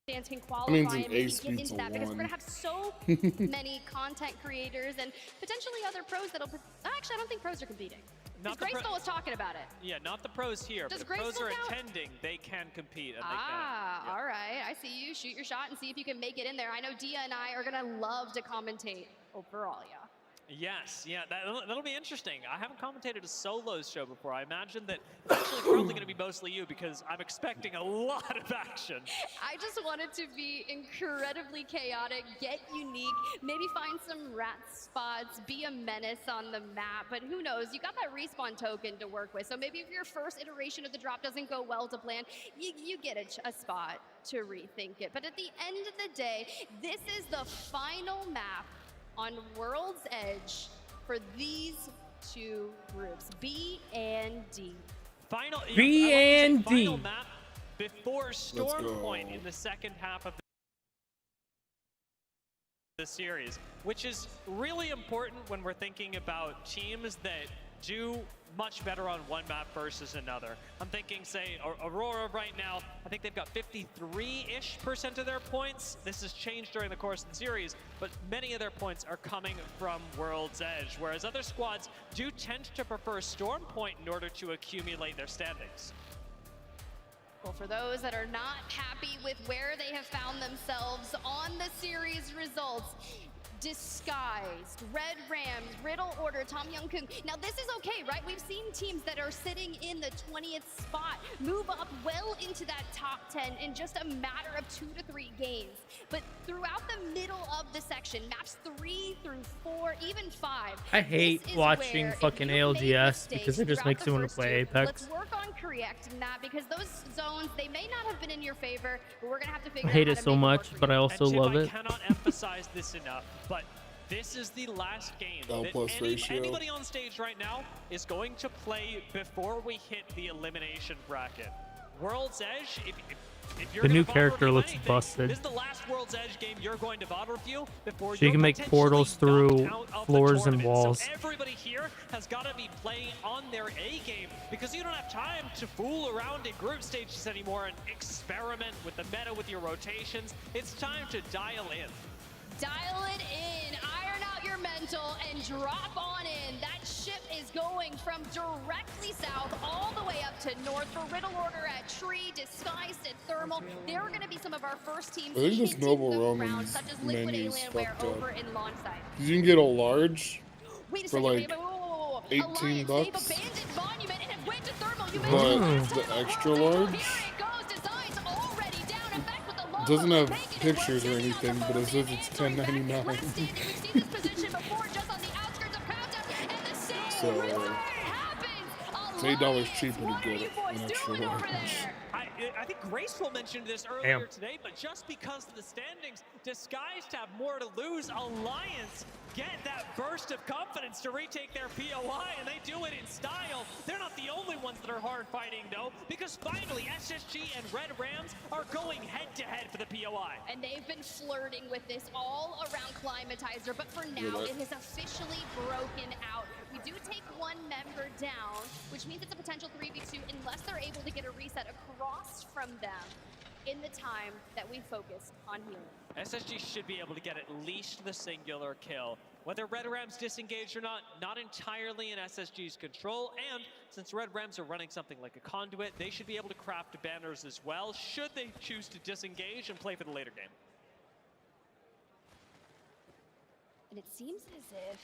can qualify and maybe get into that because we're going to have so many content creators and potentially other pros that'll... Actually, I don't think pros are competing. Because Graceful was talking about it. Yeah, not the pros here. Does but the pros are count? attending. They can compete. And yeah. All right. I see you. Shoot your shot and see if you can make it in there. I know Dia and I are going to love to commentate overall, yeah. Yes, yeah, that'll be interesting. I haven't commentated a solos show before. I imagine that it's actually probably going to be mostly you because I'm expecting a lot of action. I just want it to be incredibly chaotic, get unique, maybe find some rat spots, be a menace on the map, but who knows? You got that respawn token to work with, so maybe if your first iteration of the drop doesn't go well to plan, you get a spot to rethink it. But at the end of the day, this is the final map on World's Edge for these two groups, B and D. Final map before Storm Point in the second half of the series, which is really important when we're thinking about teams that do much better on one map versus another. I'm thinking, say, Aurora right now, I think they've got 53-ish% of their points. This has changed during the course of the series, but many of their points are coming from World's Edge, whereas other squads do tend to prefer Storm Point in order to accumulate their standings. Well, for those that are not happy with where they have found themselves on the series results, Disguised, Red Rams, Riddle Order, Tom Young-Kung. Now this is okay, right? We've seen teams that are sitting in the 20th spot move up well into that top 10 in just a matter of 2 to 3 games. But throughout the middle of the section, maps 3 through 4, even 5. I hate watching fucking ALDS because it just makes me want to play Apex. Let's work on correcting that because those zones, they may not have been in your favor, but we're gonna have to figure out I hate it so much, but I also love it. I cannot emphasize this enough, but this is the last game that anybody on stage right now is going to play before we hit the elimination bracket. World's Edge, if you're the new VOD character looks anything, busted. This is the last World's Edge game you're going to VOD review before so you can make portals through floors and walls. So everybody here has got to be playing on their A game because you don't have time to fool around in group stages anymore and experiment with the meta with your rotations. It's time to dial in. Dial it in, iron out your mental, and drop on in. That ship is going from directly south all the way up to north for Riddle Order at Tree, Disguised at Thermal. There are going to be some of our first teams hitting the ground, such as Liquid Alienware over in launch side. You can get a large for like 18 bucks. They've abandoned Monument and have went to Thermal. You but the extra large doesn't have pictures or anything, but it says it's $10.99. So it's $8 cheaper to get an extra large. I think Graceful mentioned this earlier today, but just because of the standings, Disguised have more to lose. Alliance get that burst of confidence to retake their POI, and they do it in style. They're not the only ones that are hard fighting, though, because finally SSG and Red Rams are going head-to-head for the POI. And they've been flirting with this all around Climatizer, but for now, it has officially broken out. We do take one member down, which means it's a potential 3v2 unless they're able to get a reset across from them in the time that we focus on healing. SSG should be able to get at least the singular kill. Whether Red Rams disengage or not entirely in SSG's control, and since Red Rams are running something like a conduit, they should be able to craft banners as well, should they choose to disengage and play for the later game. And it seems as if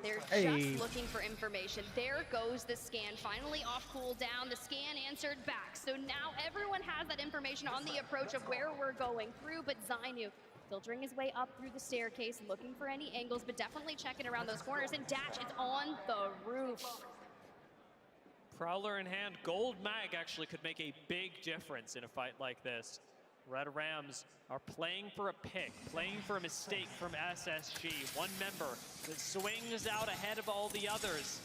they're just looking for information. There goes the scan, finally off cooldown. The scan answered back. So now everyone has that information on the approach of where we're going through, but Zainu filtering his way up through the staircase, looking for any angles, but definitely checking around those corners. And Dash is on the roof. Prowler in hand, Gold Mag actually could make a big difference in a fight like this. Red Rams are playing for a pick, playing for a mistake from SSG. One member that swings out ahead of all the others.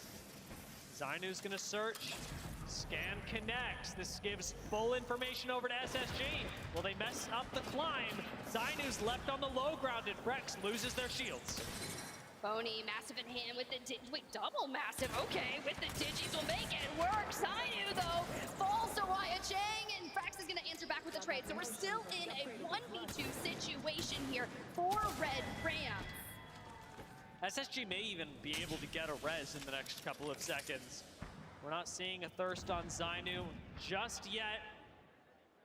Zainu's gonna search. Scan connects. This gives full information over to SSG. Will they mess up the climb? Zainu's left on the low ground and Rex loses their shields. Boney, massive in hand with the wait, double massive, okay, with the digis will make it work. Zainu, though, falls to Wyatt Chang, and Frax is gonna answer back with the trade. So we're still in a 1v2 situation here for Red Rams. SSG may even be able to get a res in the next couple of seconds. We're not seeing a thirst on Zainu just yet.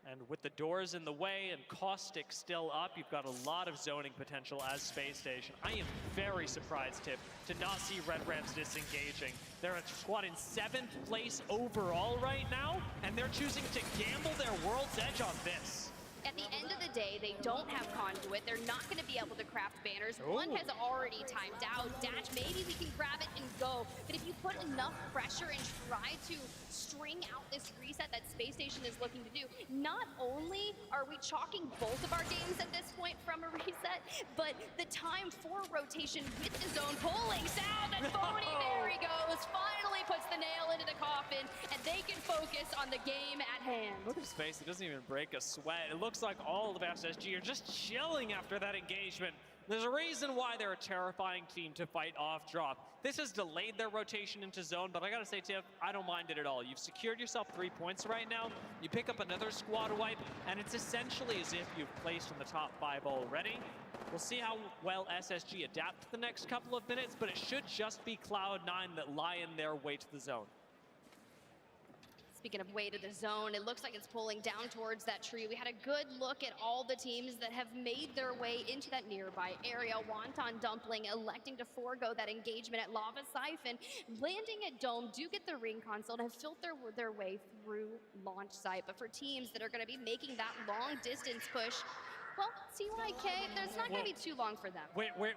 And with the doors in the way and Caustic still up, you've got a lot of zoning potential as Space Station. I am very surprised, Tip, to not see Red Rams disengaging. They're a squad in 7th place overall right now, and they're choosing to gamble their world's edge on this. At the end of the day, they don't have conduit. They're not going to be able to craft banners. Ooh. One has already timed out. Dash, maybe we can grab it and go. But if you put enough pressure and try to string out this reset that Space Station is looking to do, not only are we chalking both of our games at this point from a reset, but the time for rotation with the zone pulling sound, and Hori, there he goes, finally puts the nail into the coffin, and they can focus on the game at hand. Look at Space, it doesn't even break a sweat. It looks like all of SSG are just chilling after that engagement. There's a reason why they're a terrifying team to fight off drop. This has delayed their rotation into zone, but I gotta say, Tiff, I don't mind it at all. You've secured yourself 3 points right now. You pick up another squad wipe, and it's essentially as if you've placed in the top 5 already. We'll see how well SSG adapt to the next couple of minutes, but it should just be Cloud9 that lie in their way to the zone. Speaking of way to the zone, it looks like it's pulling down towards that tree. We had a good look at all the teams that have made their way into that nearby area. Wonton Dumpling electing to forego that engagement at Lava Siphon, landing at Dome, do get the ring console and have filtered their way through launch site. But for teams that are going to be making that long distance push, well, TYK, there's not going to be too long for them.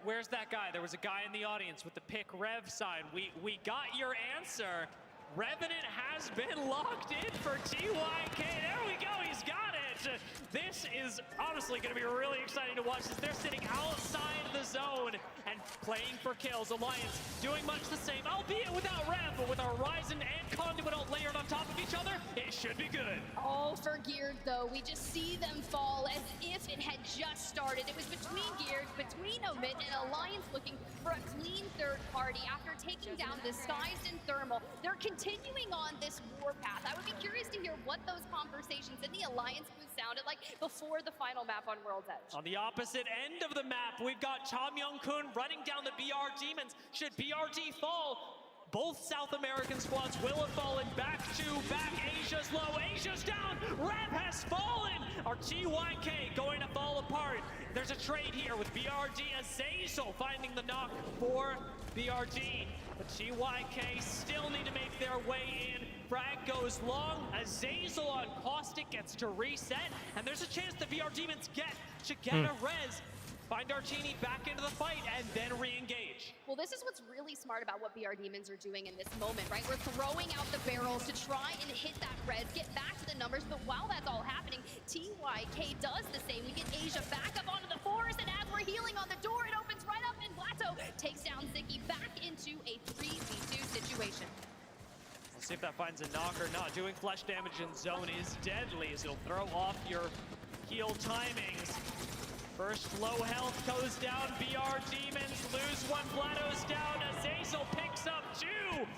Where's that guy? There was a guy in the audience with the pick Rev sign. We got your answer. Revenant has been locked in for TYK. There we go, he's got it. This is honestly going to be really exciting to watch as they're sitting outside the zone and playing for kills. Alliance doing much the same, albeit without Rev, but with Horizon and Conduit all layered on top of each other, it should be good. All for Geared, though. We just see them fall as if it had just started. It was between Geared, between Omit, and Alliance looking for a clean third party after taking down Disguised and Thermal. They're continuing on this warpath. I would be curious to hear what those conversations in the Alliance booth sounded like before the final map on World's Edge. On the opposite end of the map, we've got Tom Young-kun running down the BR Demons. Should BRD fall, both South American squads will have fallen back to back. Asia's low, Asia's down, Rev has fallen. Our TYK going to fall apart. There's a trade here with BRD, Azazel finding the knock for BRD. But TYK still need to make their way in. Frag goes long, Azazel on Caustic gets to reset, and there's a chance the VR Demons should get a res. Find Artini back into the fight and then re-engage. Well, this is what's really smart about what BR Demons are doing in this moment, right? We're throwing out the barrels to try and hit that res, get back to the numbers, but while that's all happening, TYK does the same. We get Asia back up onto the forest, and as we're healing on the door, it opens right up, and Blato takes down Ziki back into a 3v2 situation. We'll see if that finds a knock or not. Doing flesh damage in zone is deadly as it'll throw off your heal timings. First low health goes down, BR Demons lose one, Blato's down, Azazel picks up 2,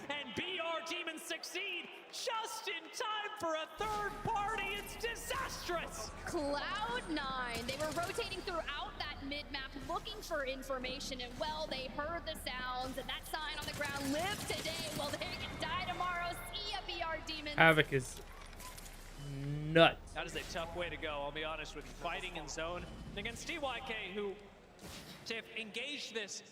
and BR Demons succeed just in time for a third party. It's disastrous. Cloud9, they were rotating throughout that mid-map looking for information, and well, they heard the sounds, and that sign on the ground, live today, well, they can die tomorrow. See ya, BR Demons. Havoc is nuts. That is a tough way to go, I'll be honest with you. Fighting in zone against TYK, who to have engaged this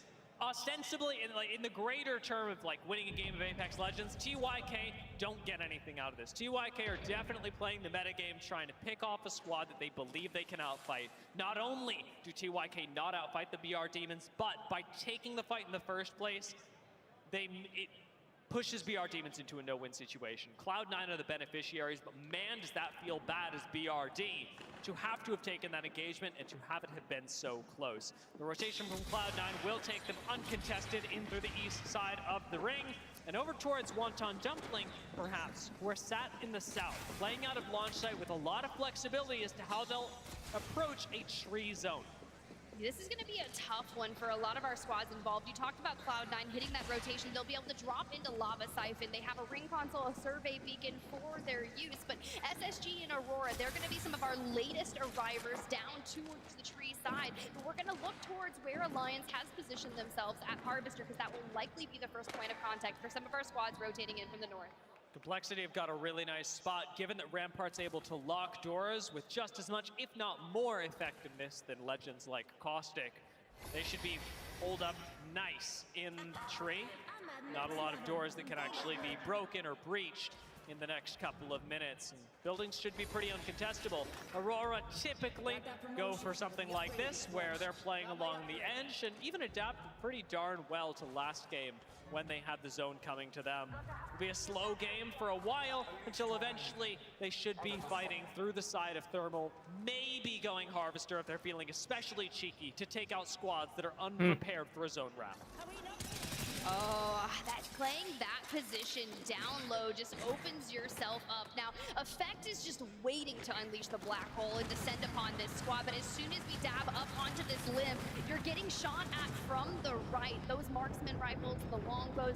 ostensibly in the greater term of winning a game of Apex Legends, TYK don't get anything out of this. TYK are definitely playing the metagame, trying to pick off a squad that they believe they can outfight. Not only do TYK not outfight the BR Demons, but by taking the fight in the first place, it pushes BR Demons into a no-win situation. Cloud9 are the beneficiaries, but man, does that feel bad as BRD to have taken that engagement and to have it have been so close. The rotation from Cloud9 will take them uncontested in through the east side of the ring and over towards Wonton Dumpling, perhaps, who are sat in the south, playing out of launch site with a lot of flexibility as to how they'll approach a tree zone. This is going to be a tough one for a lot of our squads involved. You talked about Cloud9 hitting that rotation. They'll be able to drop into Lava Siphon. They have a ring console, a survey beacon for their use. But SSG and Aurora, they're going to be some of our latest arrivers down towards the tree side. But we're going to look towards where Alliance has positioned themselves at Harvester, because that will likely be the first point of contact for some of our squads rotating in from the north. Complexity have got a really nice spot, given that Rampart's able to lock doors with just as much, if not more, effectiveness than legends like Caustic. They should be holed up nice in tree. Not a lot of doors that can actually be broken or breached in the next couple of minutes. And buildings should be pretty uncontestable. Aurora typically go for something like this, where they're playing along the edge and even adapted pretty darn well to last game when they had the zone coming to them. It'll be a slow game for a while until eventually they should be fighting through the side of Thermal, maybe going Harvester if they're feeling especially cheeky to take out squads that are unprepared for a zone wrap. Oh, playing that position down low just opens yourself up. Now, Effect is just waiting to unleash the black hole and descend upon this squad, but as soon as we dab up onto this limb, you're getting shot at from the right. Those marksman rifles, the longbows,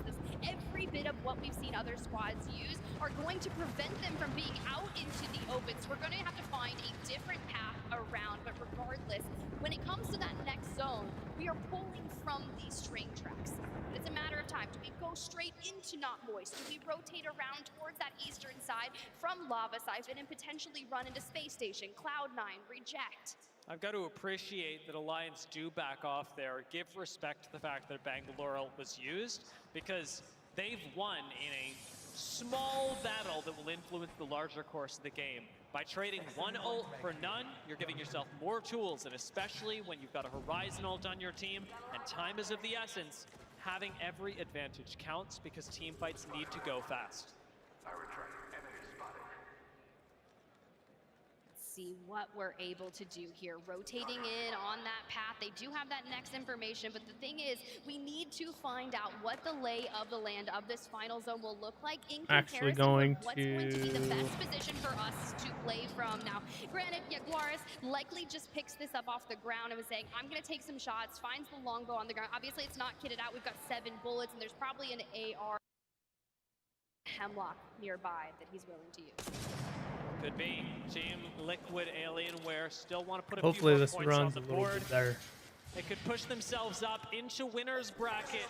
every bit of what we've seen other squads use are going to prevent them from being out into the open. So we're going to have to find a different path around, but regardless, when it comes to that next zone, we are pulling from these train tracks. It's a matter of time. Do we go straight into Not Moist? Do we rotate around towards that eastern side from Lava Siphon and potentially run into Space Station, Cloud9, Reject? I've got to appreciate that Alliance do back off there, give respect to the fact that Bangalore was used, because they've won in a small battle that will influence the larger course of the game. By trading one ult for none, you're giving yourself more tools, and especially when you've got a Horizon ult on your team and time is of the essence, having every advantage counts because team fights need to go fast. See what we're able to do here. Rotating in on that path. They do have that next information, but the thing is, we need to find out what the lay of the land of this final zone will look like in comparison with what's going to be the best position for us to play from. Now, granted, Jaguares likely just picks this up off the ground and was saying, I'm going to take some shots, finds the longbow on the ground. Obviously, it's not kitted out. We've got 7 bullets, and there's probably an AR Hemlock nearby that he's willing to use. Could be. Team Liquid Alienware still want to put a Hopefully few more points on the board. Better. They could push themselves up into winner's bracket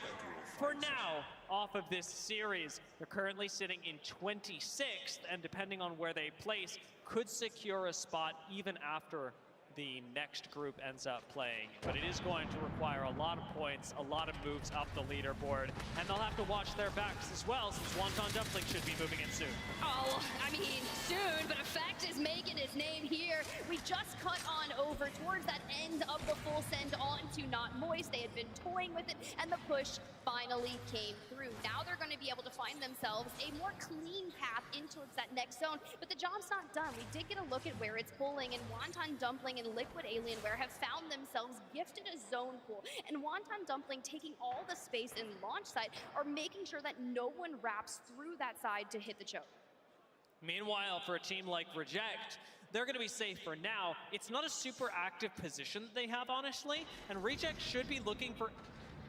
for now off of this series. They're currently sitting in 26th, and depending on where they place, could secure a spot even after the next group ends up playing. But it is going to require a lot of points, a lot of moves up the leaderboard, and they'll have to watch their backs as well, since Wonton Dumpling should be moving in soon. Oh, I mean, soon, but Effect is making his name here. We just cut on over towards that end of the full send on to Not Moist. They had been toying with it, and the push finally came through. Now they're going to be able to find themselves a more clean path into that next zone, but the job's not done. We did get a look at where it's pulling, and Wonton Dumpling and Liquid Alienware have found themselves gifted a zone pool, and Wonton Dumpling, taking all the space in launch site, are making sure that no one wraps through that side to hit the choke. Meanwhile, for a team like Reject, they're going to be safe for now. It's not a super active position that they have, honestly, and Reject should be looking for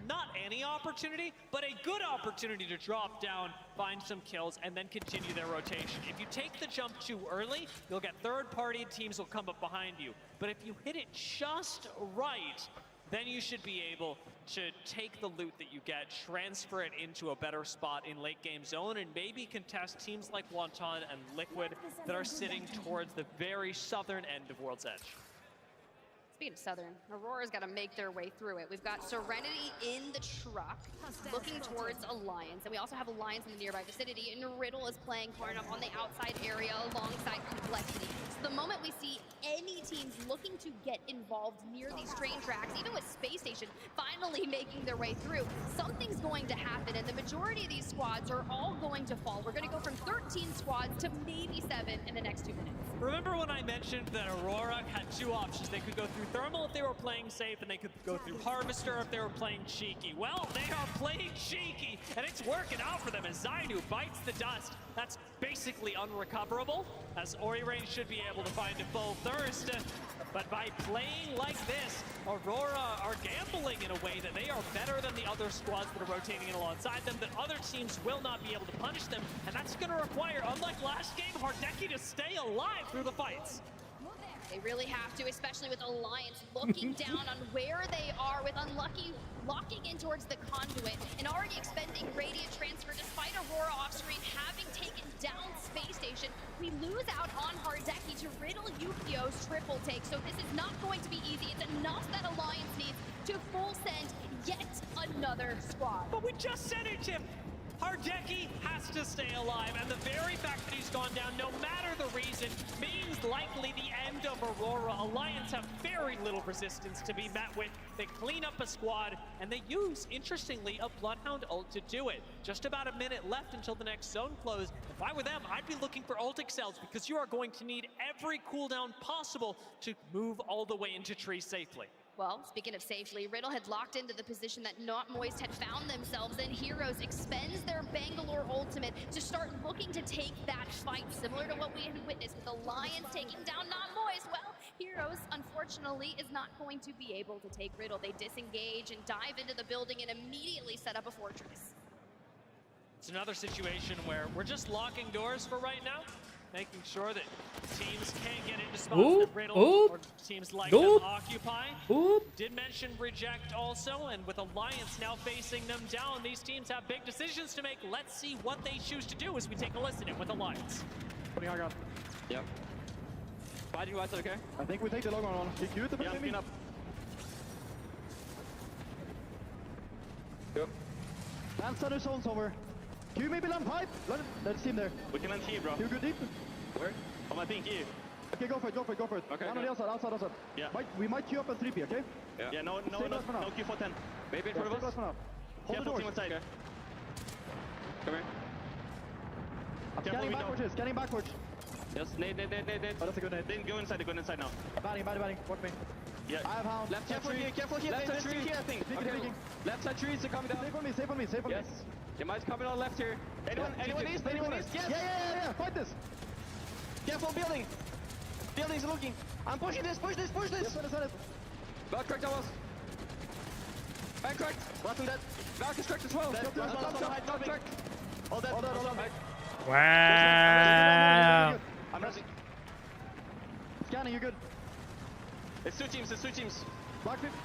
not any opportunity, but a good opportunity to drop down, find some kills, and then continue their rotation. If you take the jump too early, you'll get third-party teams will come up behind you. But if you hit it just right, then you should be able to take the loot that you get, transfer it into a better spot in late game zone, and maybe contest teams like Wonton and Liquid that are sitting towards the very southern end of World's Edge. Speaking of Southern, Aurora's got to make their way through it. We've got Serenity in the truck, looking towards Alliance, and we also have Alliance in the nearby vicinity, and Riddle is playing corner up on the outside area alongside Complexity. So the moment we see any teams looking to get involved near these train tracks, even with Space Station finally making their way through, something's going to happen, and the majority of these squads are all going to fall. We're going to go from 13 squads to maybe 7 in the next 2 minutes. Remember when I mentioned that Aurora had 2 options? They could go through Thermal if they were playing safe, and they could go through Harvester if they were playing cheeky. Well, they are playing cheeky, and it's working out for them as Zainu bites the dust. That's basically unrecoverable, as Hori should be able to find a full thirst. But by playing like this, Aurora are gambling in a way that they are better than the other squads that are rotating in alongside them, that other teams will not be able to punish them, and that's going to require, unlike last game, Hardeki to stay alive through the fights. They really have to, especially with Alliance looking down on where they are, with Unlucky locking in towards the conduit and already expending Radiant Transfer despite Aurora off-screen having taken down Space Station. We lose out on Hardeki to riddle Yukio's triple take, so this is not going to be easy. It's enough that Alliance needs to full send yet another squad. But we just said it, Chip! Hardeki has to stay alive, and the very fact that he's gone down, no matter the reason, means likely the end of Aurora. Alliance have very little resistance to be met with. They clean up a squad, and they use, interestingly, a Bloodhound ult to do it. Just about a minute left until the next zone close. If I were them, I'd be looking for ult excels, because you are going to need every cooldown possible to move all the way into tree safely. Well, speaking of safely, Riddle had locked into the position that Not Moist had found themselves in. Heroes expends their Bangalore ultimate to start looking to take that fight, similar to what we had witnessed with Alliance taking down Not Moist. Well, Heroes, unfortunately, is not going to be able to take Riddle. They disengage and dive into the building and immediately set up a fortress. It's another situation where we're just locking doors for right now, making sure that teams can't get into spots that Riddle or teams like them occupy. Did mention Reject also, and with Alliance now facing them down, these teams have big decisions to make. Let's see what they choose to do as we take a listen in with Alliance. Putting high ground. Yep. Fighting right side, okay? I think we take the long one on. Kick you to the Spin up. Yep. Dance under zones over. Q maybe land pipe. Let's team there. We can land here, bro. You go deep. Where? On my pink here. Okay, go for it, go for it, go for it. Okay, on the outside. Yeah. We might queue up a 3P, okay? Yeah, no Q for 10. Maybe in front of us. Hold the Careful, doors. team on side. Okay. Come here. I'm Careful, scanning backwards. Yes, nade. Oh, that's a good nade. Then go inside now. Batting. Watch me. Yeah. I have hound. Left side tree. Careful here. Left side tree here, I think. Peeking. Left side trees are coming down. Safe on me. Yes. They might come in on left here. Anyone east? Yes. Yeah. Fight this. Careful, building. Building's looking. I'm pushing this. Push this. Yes, sir. Back cracked, Twas. Back cracked. Bottom dead. Back is cracked as well. Top cracked. All dead. Wow. I'm rushing. Scanning, you're good. It's two teams. Block 50.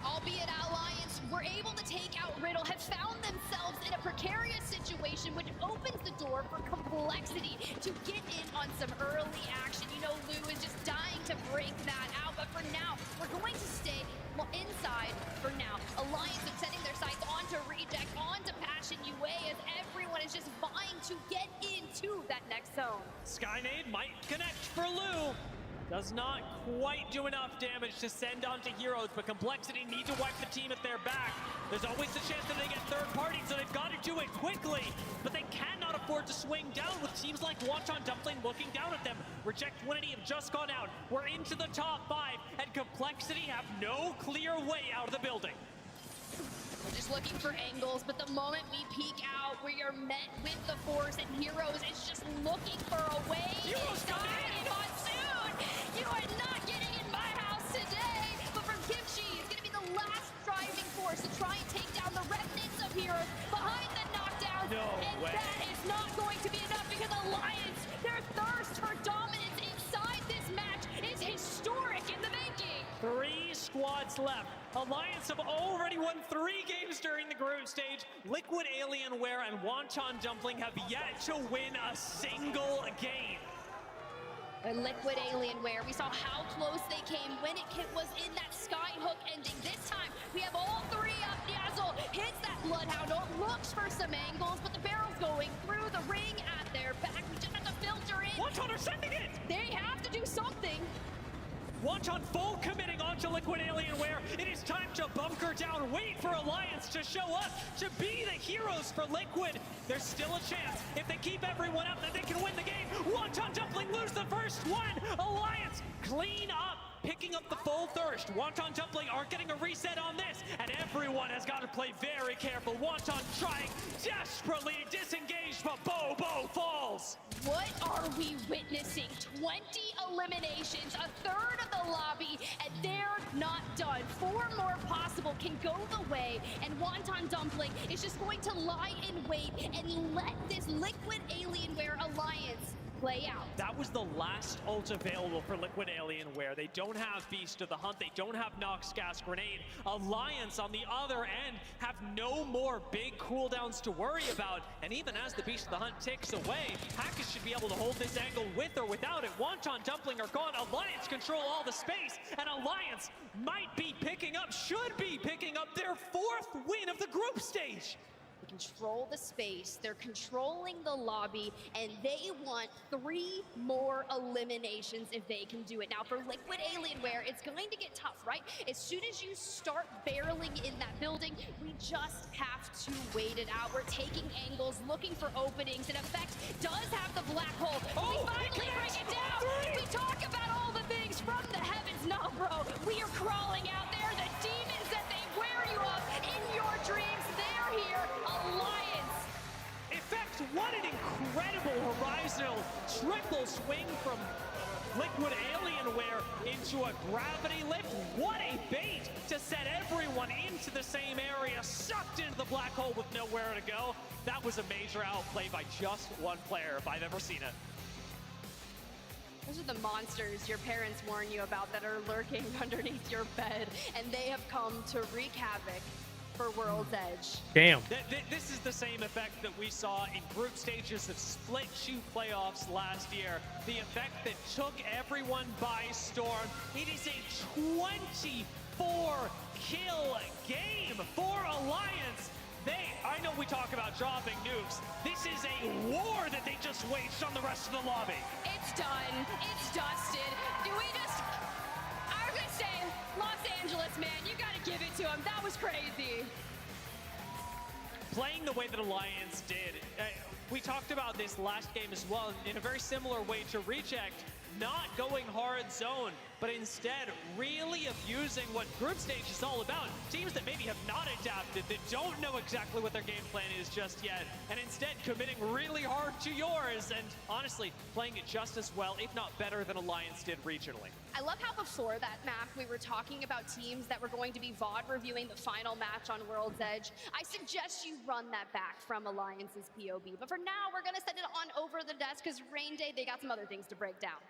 Albeit Alliance were able to take out Riddle, have found themselves in a precarious situation, which opens the door for Complexity to get in on some early action. You know, Lou is just dying to break that out, but for now, we're going to stay inside for now. Alliance is setting their sights onto Reject, onto Passion UA, as everyone is just vying to get into that next zone. Skynade might connect for Lou. Does not quite do enough damage to send onto Heroes, but Complexity need to wipe the team at their back. There's always the chance that they get third party, so they've got to do it quickly. But they cannot afford to swing down with teams like Wonton Dumpling looking down at them. Reject Winity have just gone out. We're into the top 5, and Complexity have no clear way out of the building. We're just looking for angles, but the moment we peek out, we are met with the force, and Heroes is just looking for a way inside Monsoon. You are not getting in my house today, but from Kimchi, it's going to be the last driving force to try and take down the remnants of Heroes behind the knockdown. That is not going to be enough, because Alliance, their thirst for dominance inside this match is historic in the making. 3 squads left. Alliance have already won 3 games during the group stage. Liquid Alienware and Wonton Dumpling have yet to win a single game. And Liquid Alienware, we saw how close they came when it was in that skyhook ending. This time, we have all 3 up. Niazzle hits that Bloodhound, looks for some angles, but the barrel's going through the ring at their back. We just have to filter in. Wonton are sending it! They have to do something. Wonton full committing onto Liquid Alienware. It is time to bunker down, wait for Alliance to show up, to be the heroes for Liquid. There's still a chance. If they keep everyone up, that they can win the game. Wonton Dumpling lose the first one. Alliance clean up picking up the full thirst. Wonton Dumpling are getting a reset on this, and everyone has got to play very careful. Wonton trying desperately to disengage, but Bobo falls. What are we witnessing? 20 eliminations, a third of the lobby, and they're not done. 4 more possible can go the way, and Wonton Dumpling is just going to lie in wait and let this Liquid Alienware alliance play out. That was the last ult available for Liquid Alienware. They don't have Beast of the Hunt. They don't have Nox Gas Grenade. Alliance on the other end have no more big cooldowns to worry about. And even as the Beast of the Hunt ticks away, Hackers should be able to hold this angle with or without it. Wonton Dumpling are gone. Alliance control all the space. And Alliance might be picking up, should be picking up their 4th win of the group stage. Control the space, they're controlling the lobby, and they want 3 more eliminations if they can do it. Now for Liquid Alienware, it's going to get tough, right? As soon as you start barreling in that building, we just have to wait it out. We're taking angles, looking for openings, and Effect does have the black hole. Oh, We finally bring it down! We talk about all the things from the heavens. No, bro, we are crawling out there. The demons that they wear you up in your dreams, they're here. Alliance. Effect, what an incredible horizontal triple swing from Liquid Alienware into a gravity lift. What a bait to set everyone into the same area, sucked into the black hole with nowhere to go. That was a major outplay by just one player if I've ever seen it. Those are the monsters your parents warn you about that are lurking underneath your bed, and they have come to wreak havoc for World's Edge. Damn. This is the same effect that we saw in group stages of split shoot playoffs last year. The effect that took everyone by storm. It is a 24 kill game for Alliance. I know we talk about dropping nukes. This is a war that they just waged on the rest of the lobby. It's done. It's dusted. Do we just... I was gonna say, Los Angeles, man, you gotta give it to him. That was crazy. Playing the way that Alliance did, we talked about this last game as well, in a very similar way to Reject, not going hard zone, but instead really abusing what group stage is all about. Teams that maybe have not adapted, that don't know exactly what their game plan is just yet, and instead committing really hard to yours, and honestly, playing it just as well, if not better than Alliance did regionally. I love how before that map we were talking about teams that were going to be VOD reviewing the final match on World's Edge. I suggest you run that back from Alliance's POV, but for now we're gonna send it on over the desk because Rain Day, they got some other things to break down.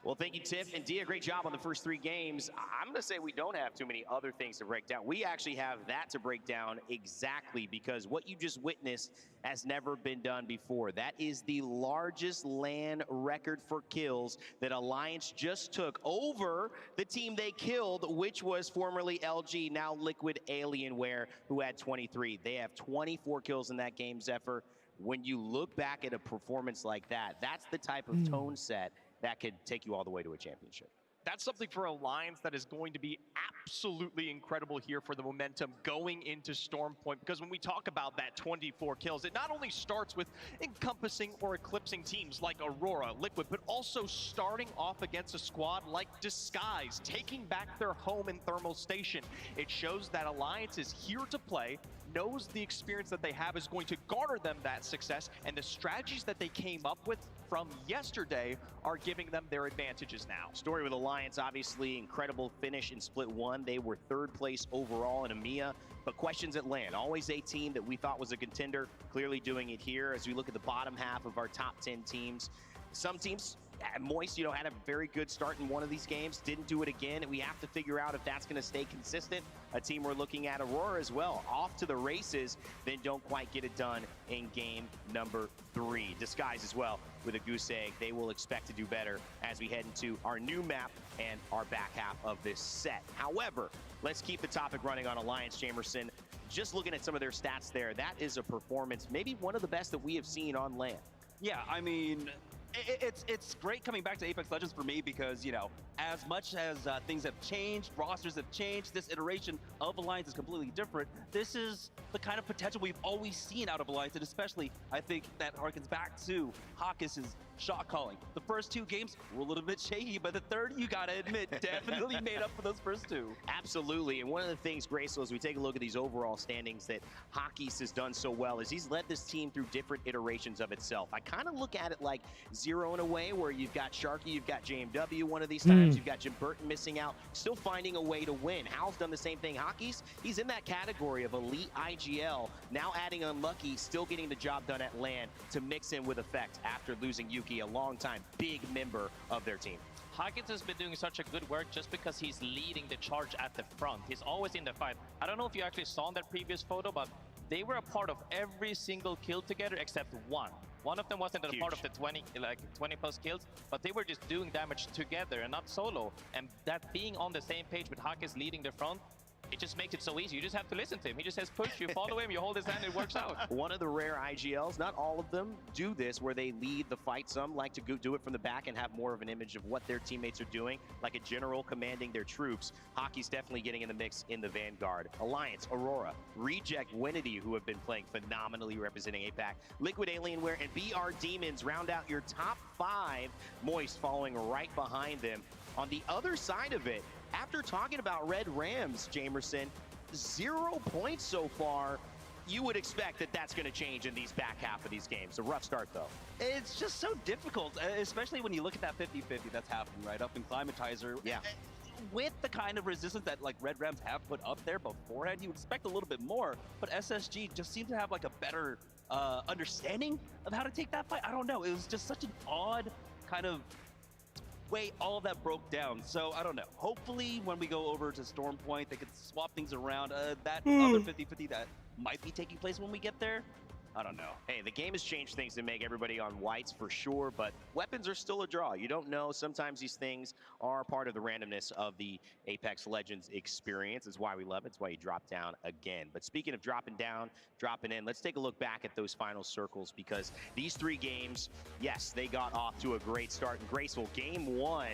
Well, thank you, Tiff and Dia. Great job on the first 3 games. I'm going to say we don't have too many other things to break down. We actually have that to break down exactly because what you just witnessed has never been done before. That is the largest LAN record for kills that Alliance just took over the team they killed, which was formerly LG, now Liquid Alienware, who had 23. They have 24 kills in that game, Zephyr. When you look back at a performance like that, that's the type of tone set that could take you all the way to a championship. That's something for Alliance that is going to be absolutely incredible here for the momentum going into Stormpoint, because when we talk about that 24 kills, it not only starts with encompassing or eclipsing teams like Aurora, Liquid, but also starting off against a squad like Disguise, taking back their home in Thermal Station. It shows that Alliance is here to play, knows the experience that they have is going to garner them that success, and the strategies that they came up with from yesterday are giving them their advantages now. Story with Alliance, obviously incredible finish in Split 1. They were 3rd place overall in EMEA, but questions at LAN. Always a team that we thought was a contender, clearly doing it here as we look at the bottom half of our top 10 teams. Some teams, Moist, had a very good start in one of these games, didn't do it again, and we have to figure out if that's going to stay consistent. A team we're looking at, Aurora as well, off to the races, then don't quite get it done in game number 3. Disguise as well with a goose egg. They will expect to do better as we head into our new map and our back half of this set. However, let's keep the topic running on Alliance, Jamerson. Just looking at some of their stats there, that is a performance, maybe one of the best that we have seen on LAN. Yeah, I mean, It's great coming back to Apex Legends for me because, you know, as much as things have changed, rosters have changed, this iteration of Alliance is completely different. This is the kind of potential we've always seen out of Alliance, and especially I think that harkens back to Hawkins' shot calling. The first 2 games were a little bit shaky, but the third, you gotta admit, definitely made up for those first 2. Absolutely, and one of the things, Graceful, as we take a look at these overall standings that Hawkins has done so well is he's led this team through different iterations of itself. I kind of look at it like Zero in a way, where you've got Sharky, you've got JMW one of these times, you've got Jim Burton missing out, still finding a way to win. Hal's done the same thing. Hawkins, he's in that category of elite IGL, now adding Unlucky, still getting the job done at LAN to mix in with effect after losing Yuki, a long-time big member of their team. Hawkins has been doing such a good work just because he's leading the charge at the front. He's always in the fight. I don't know if you actually saw in that previous photo, but they were a part of every single kill together except one. One of them wasn't a part of the 20 plus kills, but they were just doing damage together and not solo. And that being on the same page with Hawkins leading the front, it just makes it so easy. You just have to listen to him. He just says push, you follow him, you hold his hand, it works out. One of the rare IGLs, not all of them do this, where they lead the fight. Some like to do it from the back and have more of an image of what their teammates are doing, like a general commanding their troops. Hockey's definitely getting in the mix in the Vanguard. Alliance, Aurora, Reject, Winity, who have been playing phenomenally representing APAC, Liquid Alienware, and BR Demons round out your top 5. Moist following right behind them. On the other side of it, after talking about Red Rams, Jamerson, 0 points so far. You would expect that that's going to change in these back half of these games. A rough start, though. It's just so difficult, especially when you look at that 50-50 that's happening right up in Climatizer. Yeah. With the kind of resistance that like Red Rams have put up there beforehand, you would expect a little bit more, but SSG just seemed to have like a better understanding of how to take that fight. I don't know. It was just such an odd kind of way all of that broke down. So I don't know. Hopefully when we go over to Storm Point, they could swap things around. That other 50-50 that might be taking place when we get there, I don't know. Hey, the game has changed things to make everybody on whites for sure, but weapons are still a draw. You don't know. Sometimes these things are part of the randomness of the Apex Legends experience. It's why we love it. It's why you drop down again. But speaking of dropping down, dropping in, let's take a look back at those final circles, because these 3 games, yes, they got off to a great start. And Graceful, game 1,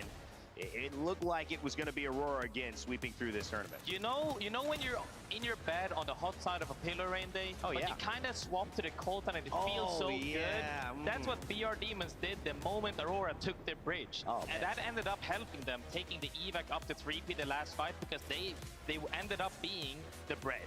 it looked like it was going to be Aurora again sweeping through this tournament. You know when you're in your bed on the hot side of a pillar rain day, but you kind of swap to the cold and it feels so good. That's what BR Demons did the moment Aurora took the bridge. And that ended up helping them taking the evac up to 3P the last fight, because they ended up being the bread.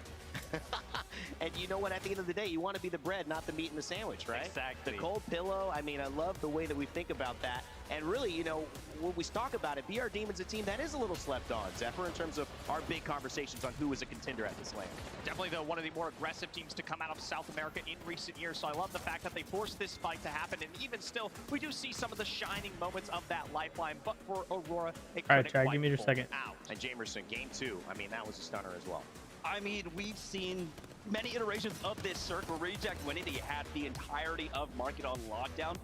And you know what, at the end of the day, you want to be the bread, not the meat in the sandwich, right? Exactly. The cold pillow, I mean, I love the way that we think about that. And really, you know, when we talk about it, BR Demon's a team that is a little slept on, Zephyr, in terms of our big conversations on who is a contender at this land. Definitely, though, one of the more aggressive teams to come out of South America in recent years. So I love the fact that they forced this fight to happen. And even still, we do see some of the shining moments of that lifeline. But for Aurora, they all right, Chad, give me your second. Out. And Jamerson, game 2, I mean, that was a stunner as well. I mean, we've seen many iterations of this circle. Reject Winity had the entirety of market on lockdown,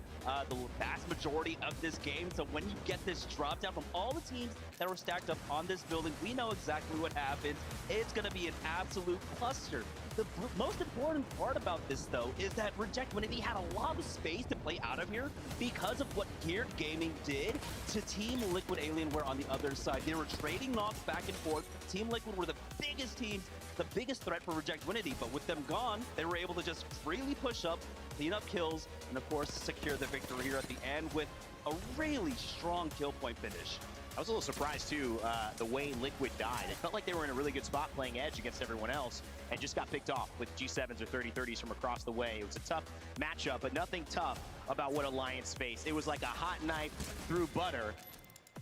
the vast majority of this game. So when you get this drop down from all the teams that were stacked up on this building, we know exactly what happens. It's going to be an absolute cluster. The most important part about this, though, is that Reject Winity had a lot of space to play out of here because of what Geared Gaming did to Team Liquid Alienware on the other side. They were trading knocks back and forth. Team Liquid were the biggest teams, the biggest threat for Reject Winity, but with them gone, they were able to just freely push up, clean up kills, and of course secure the victory here at the end with a really strong kill point finish. I was a little surprised, too, the way Liquid died. It felt like they were in a really good spot playing edge against everyone else and just got picked off with G7s or 30-30s from across the way. It was a tough matchup, but nothing tough about what Alliance faced. It was like a hot knife through butter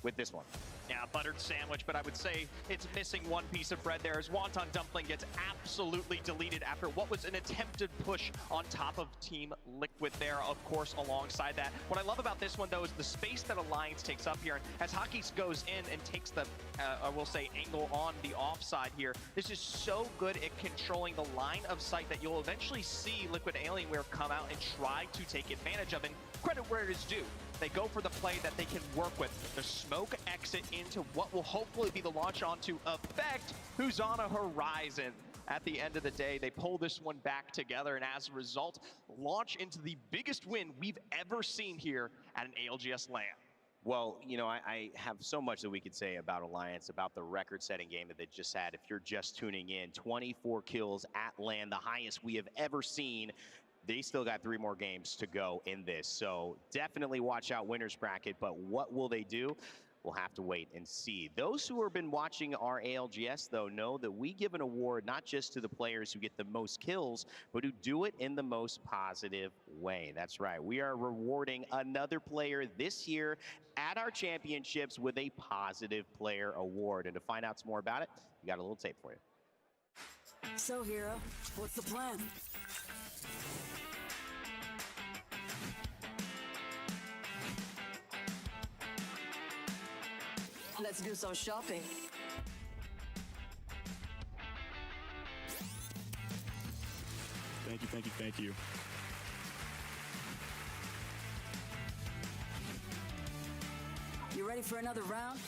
with this one. Yeah, buttered sandwich, but I would say it's missing one piece of bread there as Wonton Dumpling gets absolutely deleted after what was an attempted push on top of Team Liquid there, of course, alongside that. What I love about this one, though, is the space that Alliance takes up here. And as Hawkins goes in and takes the, I will say, angle on the offside here, this is so good at controlling the line of sight that you'll eventually see Liquid Alienware come out and try to take advantage of. And credit where it is due. They go for the play that they can work with. The smoke exit into what will hopefully be the launch onto Effect, who's on a horizon. at the end of the day, they pull this one back together, and as a result, launch into the biggest win we've ever seen here at an ALGS LAN. Well, you know, I have so much that we could say about Alliance, about the record-setting game that they just had. If you're just tuning in, 24 kills at LAN, the highest we have ever seen. They still got 3 more games to go in this. So definitely watch out winners bracket, but what will they do? We'll have to wait and see. Those who have been watching our ALGS, though, know that we give an award not just to the players who get the most kills, but who do it in the most positive way. That's right. We are rewarding another player this year at our championships with a positive player award. And to find out some more about it, we got a little tape for you. So, Hero, what's the plan? Let's do some shopping. Thank you, thank you, thank you. You ready for another round?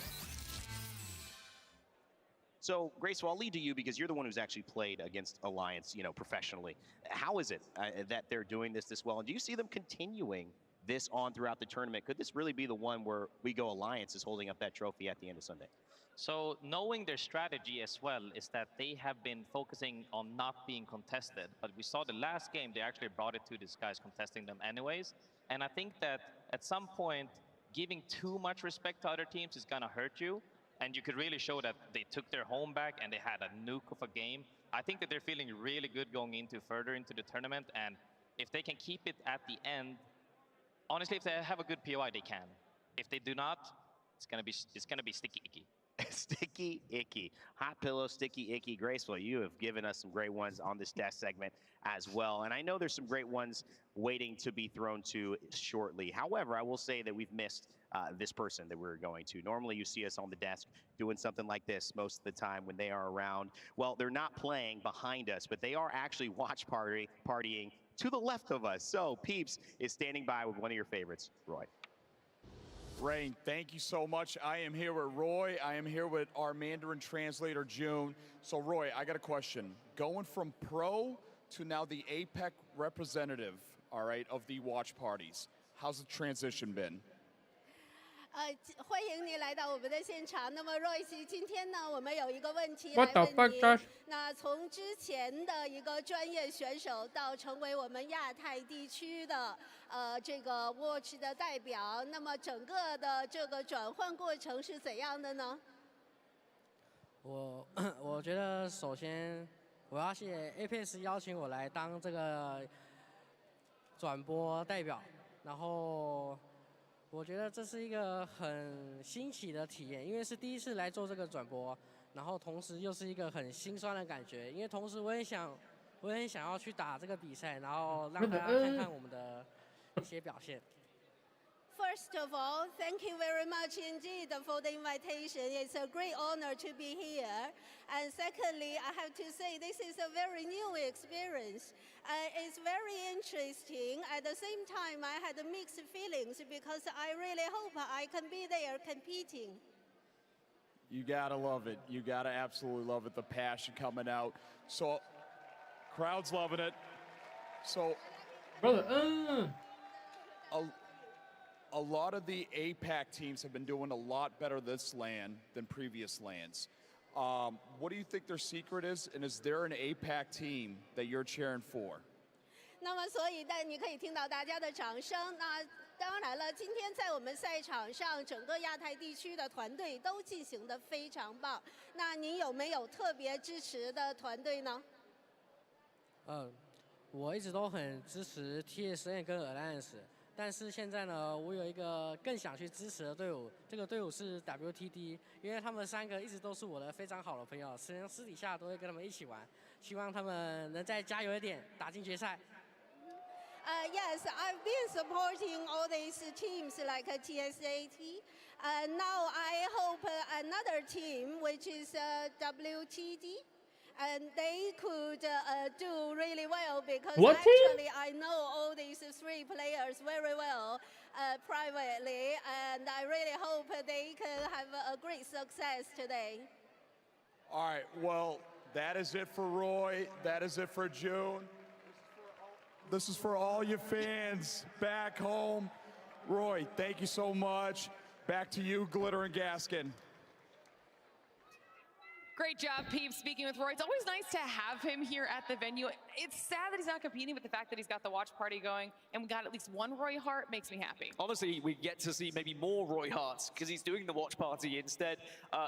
So, Grace, I'll lead to you because you're the one who's actually played against Alliance, you know, professionally. How is it that they're doing this well? And do you see them continuing this on throughout the tournament? Could this really be the one where we go Alliance is holding up that trophy at the end of Sunday? So knowing their strategy as well is that they have been focusing on not being contested. But we saw the last game, they actually brought it to these guys contesting them anyways. And I think that at some point, giving too much respect to other teams is gonna hurt you. And you could really show that they took their home back and they had a nuke of a game. I think that they're feeling really good going into further into the tournament. And if they can keep it at the end, honestly, if they have a good POI, they can. If they do not, it's gonna be sticky icky. Sticky icky. Hot pillow, sticky icky. Graceful, you have given us some great ones on this death segment as well. And I know there's some great ones waiting to be thrown to shortly. However, I will say that we've missed this person that we're going to. Normally you see us on the desk doing something like this most of the time when they are around. Well, they're not playing behind us, but they are actually watch partying to the left of us. So Peeps is standing by with one of your favorites, Roy. Rain, thank you so much. I am here with Roy. I am here with our Mandarin translator, June. So Roy, I got a question. Going from pro to now the APEC representative, all right, of the watch parties, how's the transition been? 欢迎你来到我们的现场。那么 Royce， 今天呢，我们有一个问题来 What the 问 fuck, 你 Josh？ 那从之前的一个专业选手到成为我们亚太地区的这个 Watch 的代表，那么整个的这个转换过程是怎样的呢？我觉得首先我要谢谢 Apex 邀请我来当这个转播代表，然后。 我觉得这是一个很新奇的体验，因为是第一次来做这个转播，然后同时又是一个很心酸的感觉，因为同时我很想要去打这个比赛，然后让大家看看我们的一些表现。First of all, thank you very much indeed for the invitation. It's a great honor to be here. And secondly, I have to say this is a very new experience. It's very interesting. At the same time, I had mixed feelings because I really hope I can be there competing. You gotta love it. You gotta absolutely love it. The passion coming out. So, crowd's loving it. So, brother, a lot of the APAC teams have been doing a lot better this LAN than previous LANs. What do you think their secret is? And is there an APAC team that you're cheering for? 那么，所以你可以听到大家的掌声。那当然了，今天在我们赛场上，整个亚太地区的团队都进行得非常棒。那您有没有特别支持的团队呢？我一直都很支持 TSN 跟 Alliance。 但是现在呢，我有一个更想去支持的队伍，这个队伍是 WTD， 因为他们3个一直都是我的非常好的朋友，私底下都会跟他们一起玩，希望他们能再加油一点，打进决赛。Yes, I've been supporting all these teams like TSAT, and now I hope another team, which is WTD. And they could do really well because actually I know all these 3 players very well privately, and I really hope they can have a great success today. All right, well, That is it for Roy. That is it for June. This is for all you fans back home. Roy, thank you so much. Back to you, Glitter and Gaskin. Great job, Peeps, speaking with Roy. It's always nice to have him here at the venue. It's sad that he's not competing, but the fact that he's got the watch party going and we got at least one Roy Hart makes me happy. Honestly, we get to see maybe more Roy Harts because he's doing the watch party instead.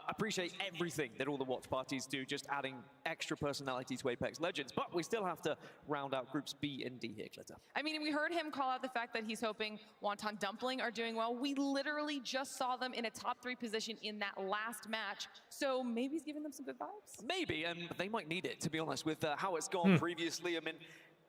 Appreciate everything that all the watch parties do, just adding extra personality to Apex Legends. But we still have to round out groups B and D here, Glitter. I mean, we heard him call out the fact that he's hoping Wonton Dumpling are doing well. We literally just saw them in a top 3 position in that last match. So maybe he's giving them some good vibes. Maybe, and they might need it, to be honest, with how it's gone previously. I mean,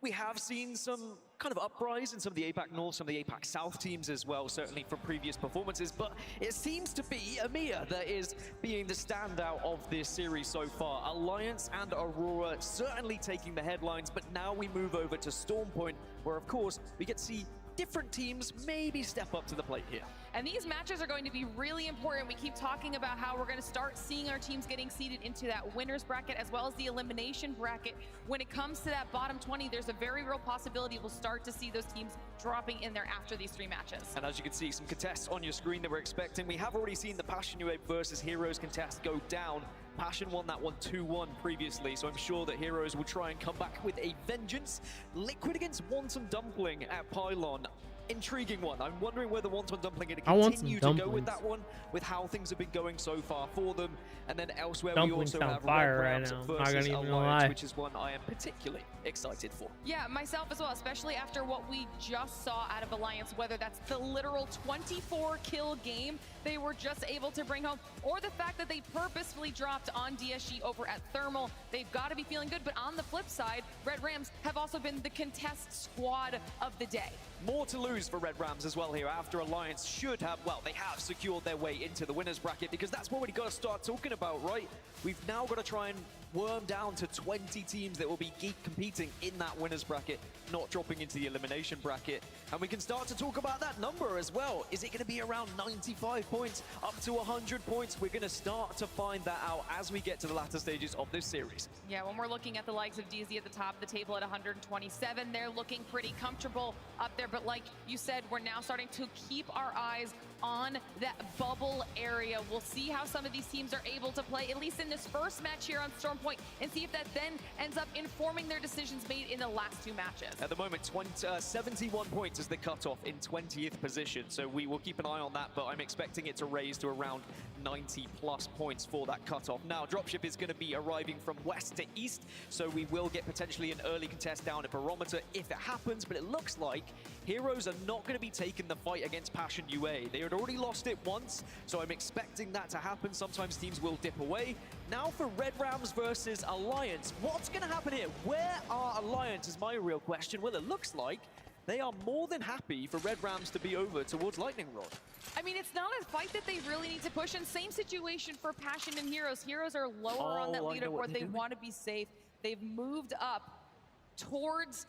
we have seen some kind of uprise in some of the APAC North, some of the APAC South teams as well, certainly from previous performances, but it seems to be EMEA that is being the standout of this series so far. Alliance and Aurora certainly taking the headlines, but now we move over to Stormpoint, where of course we get to see different teams maybe step up to the plate here. And these matches are going to be really important. We keep talking about how we're going to start seeing our teams getting seeded into that winners bracket as well as the elimination bracket. When it comes to that bottom 20, there's a very real possibility we'll start to see those teams dropping in there after these 3 matches. And as you can see, some contests on your screen that we're expecting. We have already seen the Passion UA versus Heroes contest go down. Passion won that one 2-1 previously, so I'm sure that Heroes will try and come back with a vengeance. Liquid against Wonton Dumpling at Pylon. Intriguing one. I'm wondering whether Wonton Dumpling are going to continue to go with that one, with how things have been going so far for them. And then elsewhere, we also have fire Red right Rams now. versus Not gonna Alliance, which is one I am particularly excited for. Yeah, myself as well, especially after what we just saw out of Alliance, whether that's the literal 24-kill game they were just able to bring home, or the fact that they purposefully dropped on DSG over at Thermal. They've got to be feeling good, but on the flip side, Red Rams have also been the contest squad of the day. More to lose for Red Rams as well here after Alliance should have, well, they have secured their way into the winners bracket, because that's what we've got to start talking about, right? We've now got to try and worm down to 20 teams that will be competing in that winners bracket, not dropping into the elimination bracket. And we can start to talk about that number as well. Is it going to be around 95 points, up to 100 points? We're going to start to find that out as we get to the latter stages of this series. Yeah, when we're looking at the likes of DZ at the top of the table at 127, they're looking pretty comfortable up there. But like you said, we're now starting to keep our eyes on that bubble area. We'll see how some of these teams are able to play, at least in this first match here on Stormpoint, and see if that then ends up informing their decisions made in the last 2 matches. At the moment, 71 points is the cutoff in 20th position, so we will keep an eye on that, but I'm expecting it to raise to around 90 plus points for that cutoff. Now, Dropship is going to be arriving from west to east, so we will get potentially an early contest down at Barometer if it happens, but it looks like Heroes are not going to be taking the fight against Passion UA. They had already lost it once, so I'm expecting that to happen. Sometimes teams will dip away. Now for Red Rams versus Alliance, what's going to happen here? Where are Alliance is my real question. Well, it looks like they are more than happy for Red Rams to be over towards Lightning Rod. I mean, it's not a fight that they really need to push, and same situation for Passion and Heroes. Heroes are lower on that leaderboard. They want to be safe. They've moved up towards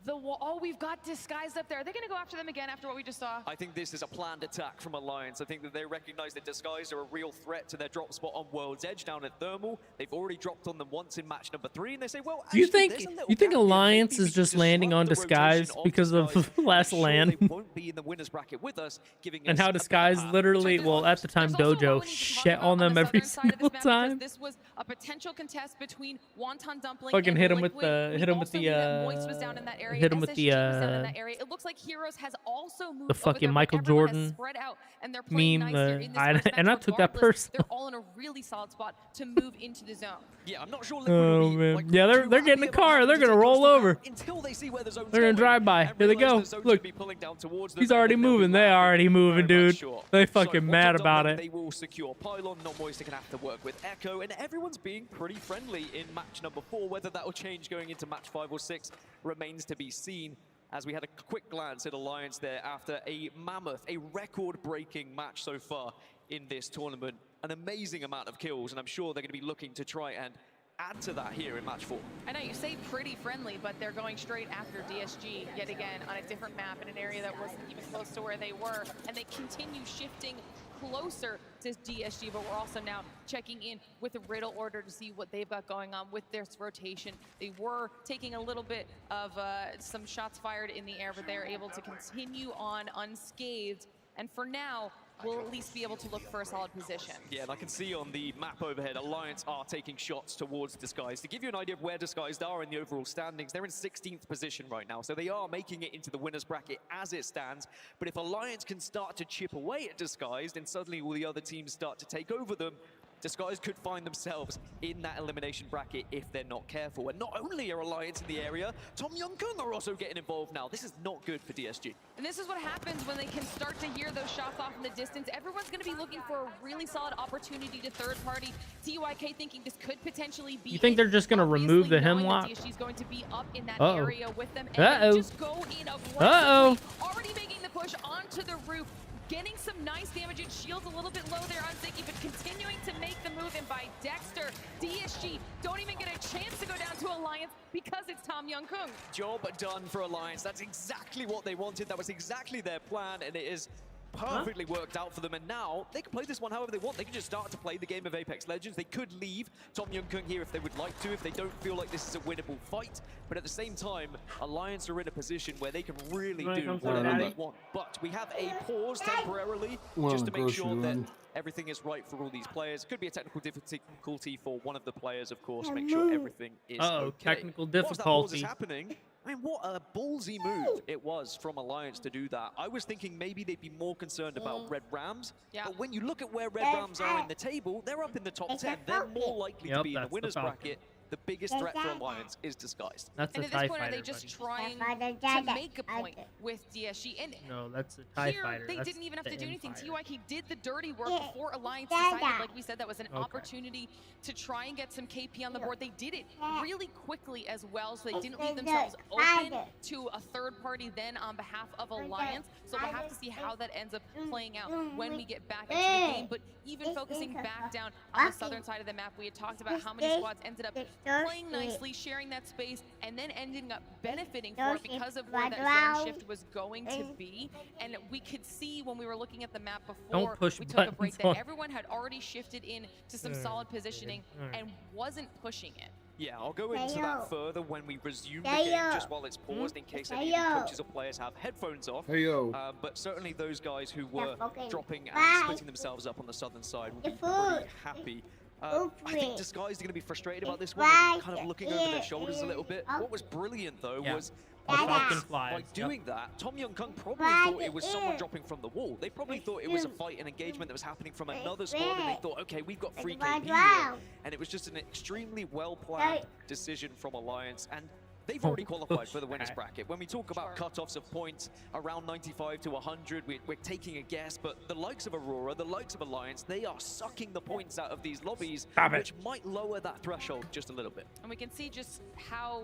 the wall. Oh, we've got Disguised up there. Are they going to go after them again after what we just saw? I think this is a planned attack from Alliance. I think that they recognize that Disguised are a real threat to their drop spot on World's Edge down at Thermal. They've already dropped on them once in match number 3, and they say, well, do you think Alliance is just landing on Disguise because of last land? They won't be in the winners bracket with us, giving and how Disguise literally, well, at the time Dojo shit on them every single time. This was a potential contest between Wonton Dumpling Fucking and hit him Liquid. with the Moist was down in that area. hit him with SSG the was down in that area. It looks like Heroes has also moved the fucking over there, Michael but everyone Jordan has spread out, and they're playing meme. nice here in this first And I match. took that Regardless, personal. They're all in a really solid spot to move into the zone. Yeah, I'm not sure Liquid Oh will be, man, like, yeah, they're getting the car. They're gonna roll over. until they see where the zone's They're gonna going drive by. and Here they realize go. the zone's Look, gonna be pulling down towards them, he's and already then they'll be moving. They laughing already moving, very much dude. sure. They So fucking Wonton mad about Dumpling, it. They will secure Pylon. Not Moist are gonna have to work with Echo, and everyone's being pretty friendly in match number 4. Whether that will change going into match 5 or 6 remains to be seen, as we had a quick glance at Alliance there after a mammoth, a record-breaking match so far in this tournament. An amazing amount of kills, and I'm sure they're going to be looking to try and add to that here in match 4. I know you say pretty friendly, but they're going straight after DSG yet again on a different map in an area that wasn't even close to where they were, and they continue shifting closer to DSG, but we're also now checking in with the Riddle Order to see what they've got going on with this rotation. They were taking a little bit of some shots fired in the air, but they're able to continue on unscathed. And for now, we'll at least be able to look for a solid position. Yeah, and I can see on the map overhead, Alliance are taking shots towards Disguised. To give you an idea of where Disguised are in the overall standings, they're in 16th position right now, so they are making it into the winner's bracket as it stands. But if Alliance can start to chip away at Disguised, and suddenly all the other teams start to take over them, Disguised could find themselves in that elimination bracket if they're not careful. And not only are Alliance in the area, Tom Young-Kung are also getting involved now. This is not good for DSG. And this is what happens when they can start to hear those shots off in the distance. Everyone's going to be looking for a really solid opportunity to third party. TYK thinking this could potentially be. You think they're just going to remove the hemlock? DSG's going to be up in that Uh-oh. area with them. And they just go in aggressively, Uh-oh. already making the push onto the roof. Getting some nice damage. It shields a little bit low there on Ziggy, but continuing to make the move. And by Dexter, DSG don't even get a chance to go down to Alliance because it's Tom Young-Kung. Job done for Alliance. That's exactly what they wanted. That was exactly their plan, and it is perfectly worked out for them. And now they can play this one however they want. They can just start to play the game of Apex Legends. They could leave Tom Young-Kung here if they would like to, if they don't feel like this is a winnable fight. But at the same time, Alliance are in a position where they can really do whatever they want. But we have a pause temporarily just to make sure that everything is right for all these players. Could be a technical difficulty for one of the players, of course. Make sure everything is okay. Technical Whilst that pause is difficulty. happening, I mean, what a ballsy move it was from Alliance to do that. I was thinking maybe they'd be more concerned about Red Rams, but when you look at where Red Rams are in the table, they're up in the top 10. They're more likely to be in the winner's bracket. The biggest threat for Alliance is Disguised. That's And a at this TIE point, are fighter, they just buddy. trying to make a point with DSG? And No, that's a TIE here, fighter. they That's didn't even have the to do anything. Empire. TYK did the dirty work before Alliance decided. Like we said, that was an opportunity to try and get some KP on the board. They did it really quickly as well, so they didn't leave themselves open to a third party then on behalf of Alliance. So we'll have to see how that ends up playing out when we get back into the game. But even focusing back down on the southern side of the map, we had talked about how many squads ended up playing nicely, sharing that space, and then ending up benefiting for it because of where that zone shift was going to be. And we could see when we were looking at the map before we took a break that everyone had already shifted in to some solid positioning and wasn't pushing it. Yeah, I'll go into that further when we resume the game, just while it's paused, in case any of the coaches or players have headphones off. But certainly those guys who were dropping and splitting themselves up on the southern side will be pretty happy. I think Disguised are going to be frustrated about this one and kind of looking over their shoulders a little bit. What was brilliant, though, was by doing that, Tom Young-Kung probably thought it was someone dropping from the wall. They probably thought it was a fight, an engagement that was happening from another squad, and they thought, okay, we've got free KP here. And it was just an extremely well-planned decision from Alliance. And they've already qualified for the winners bracket. When we talk about cutoffs of points around 95 to 100, we're taking a guess, but the likes of Aurora, the likes of Alliance, they are sucking the points out of these lobbies, which might lower that threshold just a little bit. And we can see just how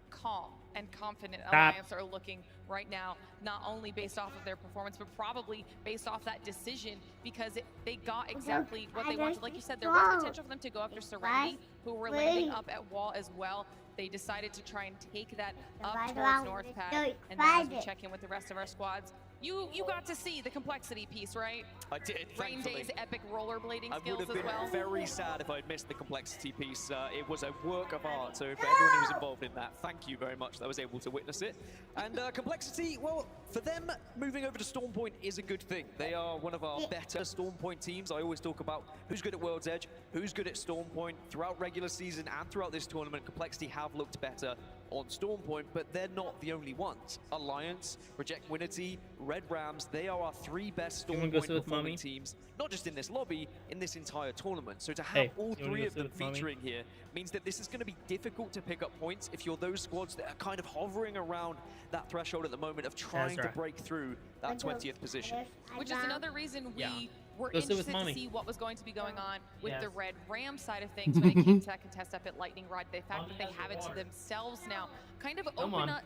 calm and confident Alliance are looking right now, not only based off of their performance, but probably based off that decision, because they got exactly what they wanted. Like you said, there was potential for them to go after Serenity, who were landing up at wall as well. They decided to try and take that up towards North Pad, and now as we check in with the rest of our squads, you got to see the complexity piece, right? I did, Rain Day's epic rollerblading skills as well. I would have been very sad if I'd missed the complexity piece. It was a work of art, so for everyone who was involved in that, thank you very much that I was able to witness it. And complexity, well, for them, moving over to Storm Point is a good thing. They are one of our better Storm Point teams. I always talk about who's good at World's Edge, who's good at Storm Point. Throughout regular season and throughout this tournament, complexity have looked better on Storm Point, but they're not the only ones. Alliance, Reject Winity, Red Rams, they are our three best Storm Point performing teams, not just in this lobby, in this entire tournament. So to have all three of them featuring here means that this is going to be difficult to pick up points if you're those squads that are kind of hovering around that threshold at the moment of trying to break through that 20th position. Which is another reason we were interested to see what was going to be going on with the Red Ram side of things when it came to that contest up at Lightning Rod. The fact that they have it to themselves now kind of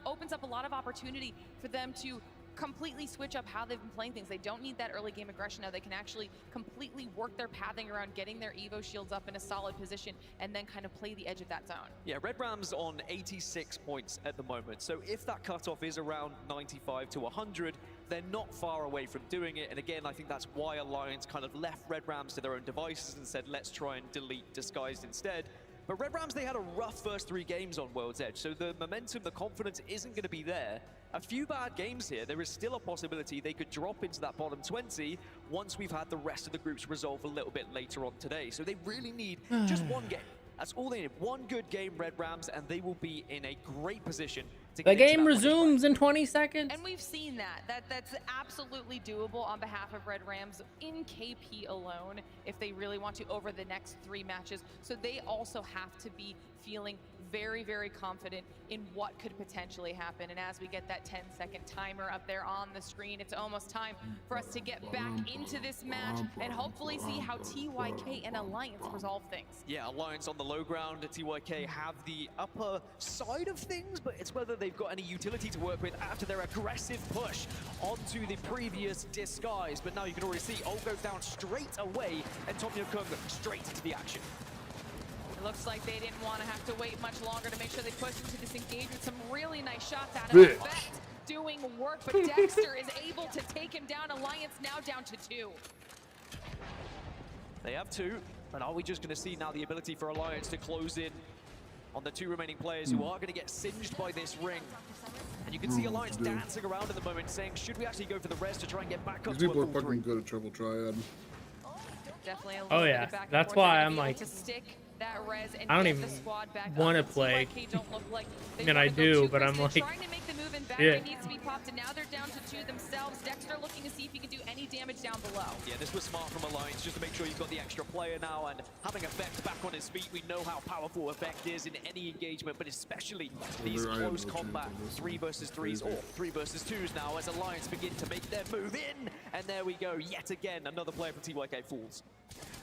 opens up a lot of opportunity for them to completely switch up how they've been playing things. They don't need that early game aggression now. They can actually completely work their pathing around getting their Evo shields up in a solid position and then kind of play the edge of that zone. Yeah, Red Rams on 86 points at the moment. So if that cutoff is around 95 to 100, they're not far away from doing it. And again, I think that's why Alliance kind of left Red Rams to their own devices and said, let's try and delete Disguised instead. But Red Rams, they had a rough first 3 games on World's Edge, so the momentum, the confidence isn't going to be there. A few bad games here, there is still a possibility they could drop into that bottom 20 once we've had the rest of the groups resolve a little bit later on today. So they really need just one game. That's all they need. One good game, Red Rams, and they will be in a great position to The get into game that resumes in 20 seconds. And we've seen that's absolutely doable on behalf of Red Rams in KP alone if they really want to over the next 3 matches. So they also have to be feeling very, very confident in what could potentially happen. And as we get that 10-second timer up there on the screen, it's almost time for us to get back into this match and hopefully see how TYK and Alliance resolve things. Yeah, Alliance on the low ground. TYK have the upper side of things, but it's whether they've got any utility to work with after their aggressive push onto the previous Disguise. But now you can already see Ult goes down straight away, and Tom Yukung straight into the action. It looks like they didn't want to have to wait much longer to make sure they pushed into this engagement. Some really nice shots out of Effect doing work, but Dexter is able to take him down. Alliance now down to 2. They have 2, and are we just going to see now the ability for Alliance to close in on the 2 remaining players who are going to get singed by this ring? And you can see Alliance dancing around at the moment, saying, should we actually go for the res to try and get back up These to a people are full 3? fucking good at triple triad. Definitely a Oh little yeah, bit back and that's forth. why They're I'm able like, to stick that res and I don't get even the squad back want to up. play. TYK don't look like they I mean, I wanna go do, too but I'm crazy. like, They're trying to make the move, and back yeah. needs to be popped, and now they're down to 2 themselves. Dexter looking to see if he can do any damage down below. Yeah, this was smart from Alliance, just to make sure you've got the extra player now, and having Effect back on his feet. We know how powerful Effect is in any engagement, but especially these close combat 3 versus 3s or 3 versus 2s now as Alliance begin to make their move in. And there we go, yet again, another player from TYK falls.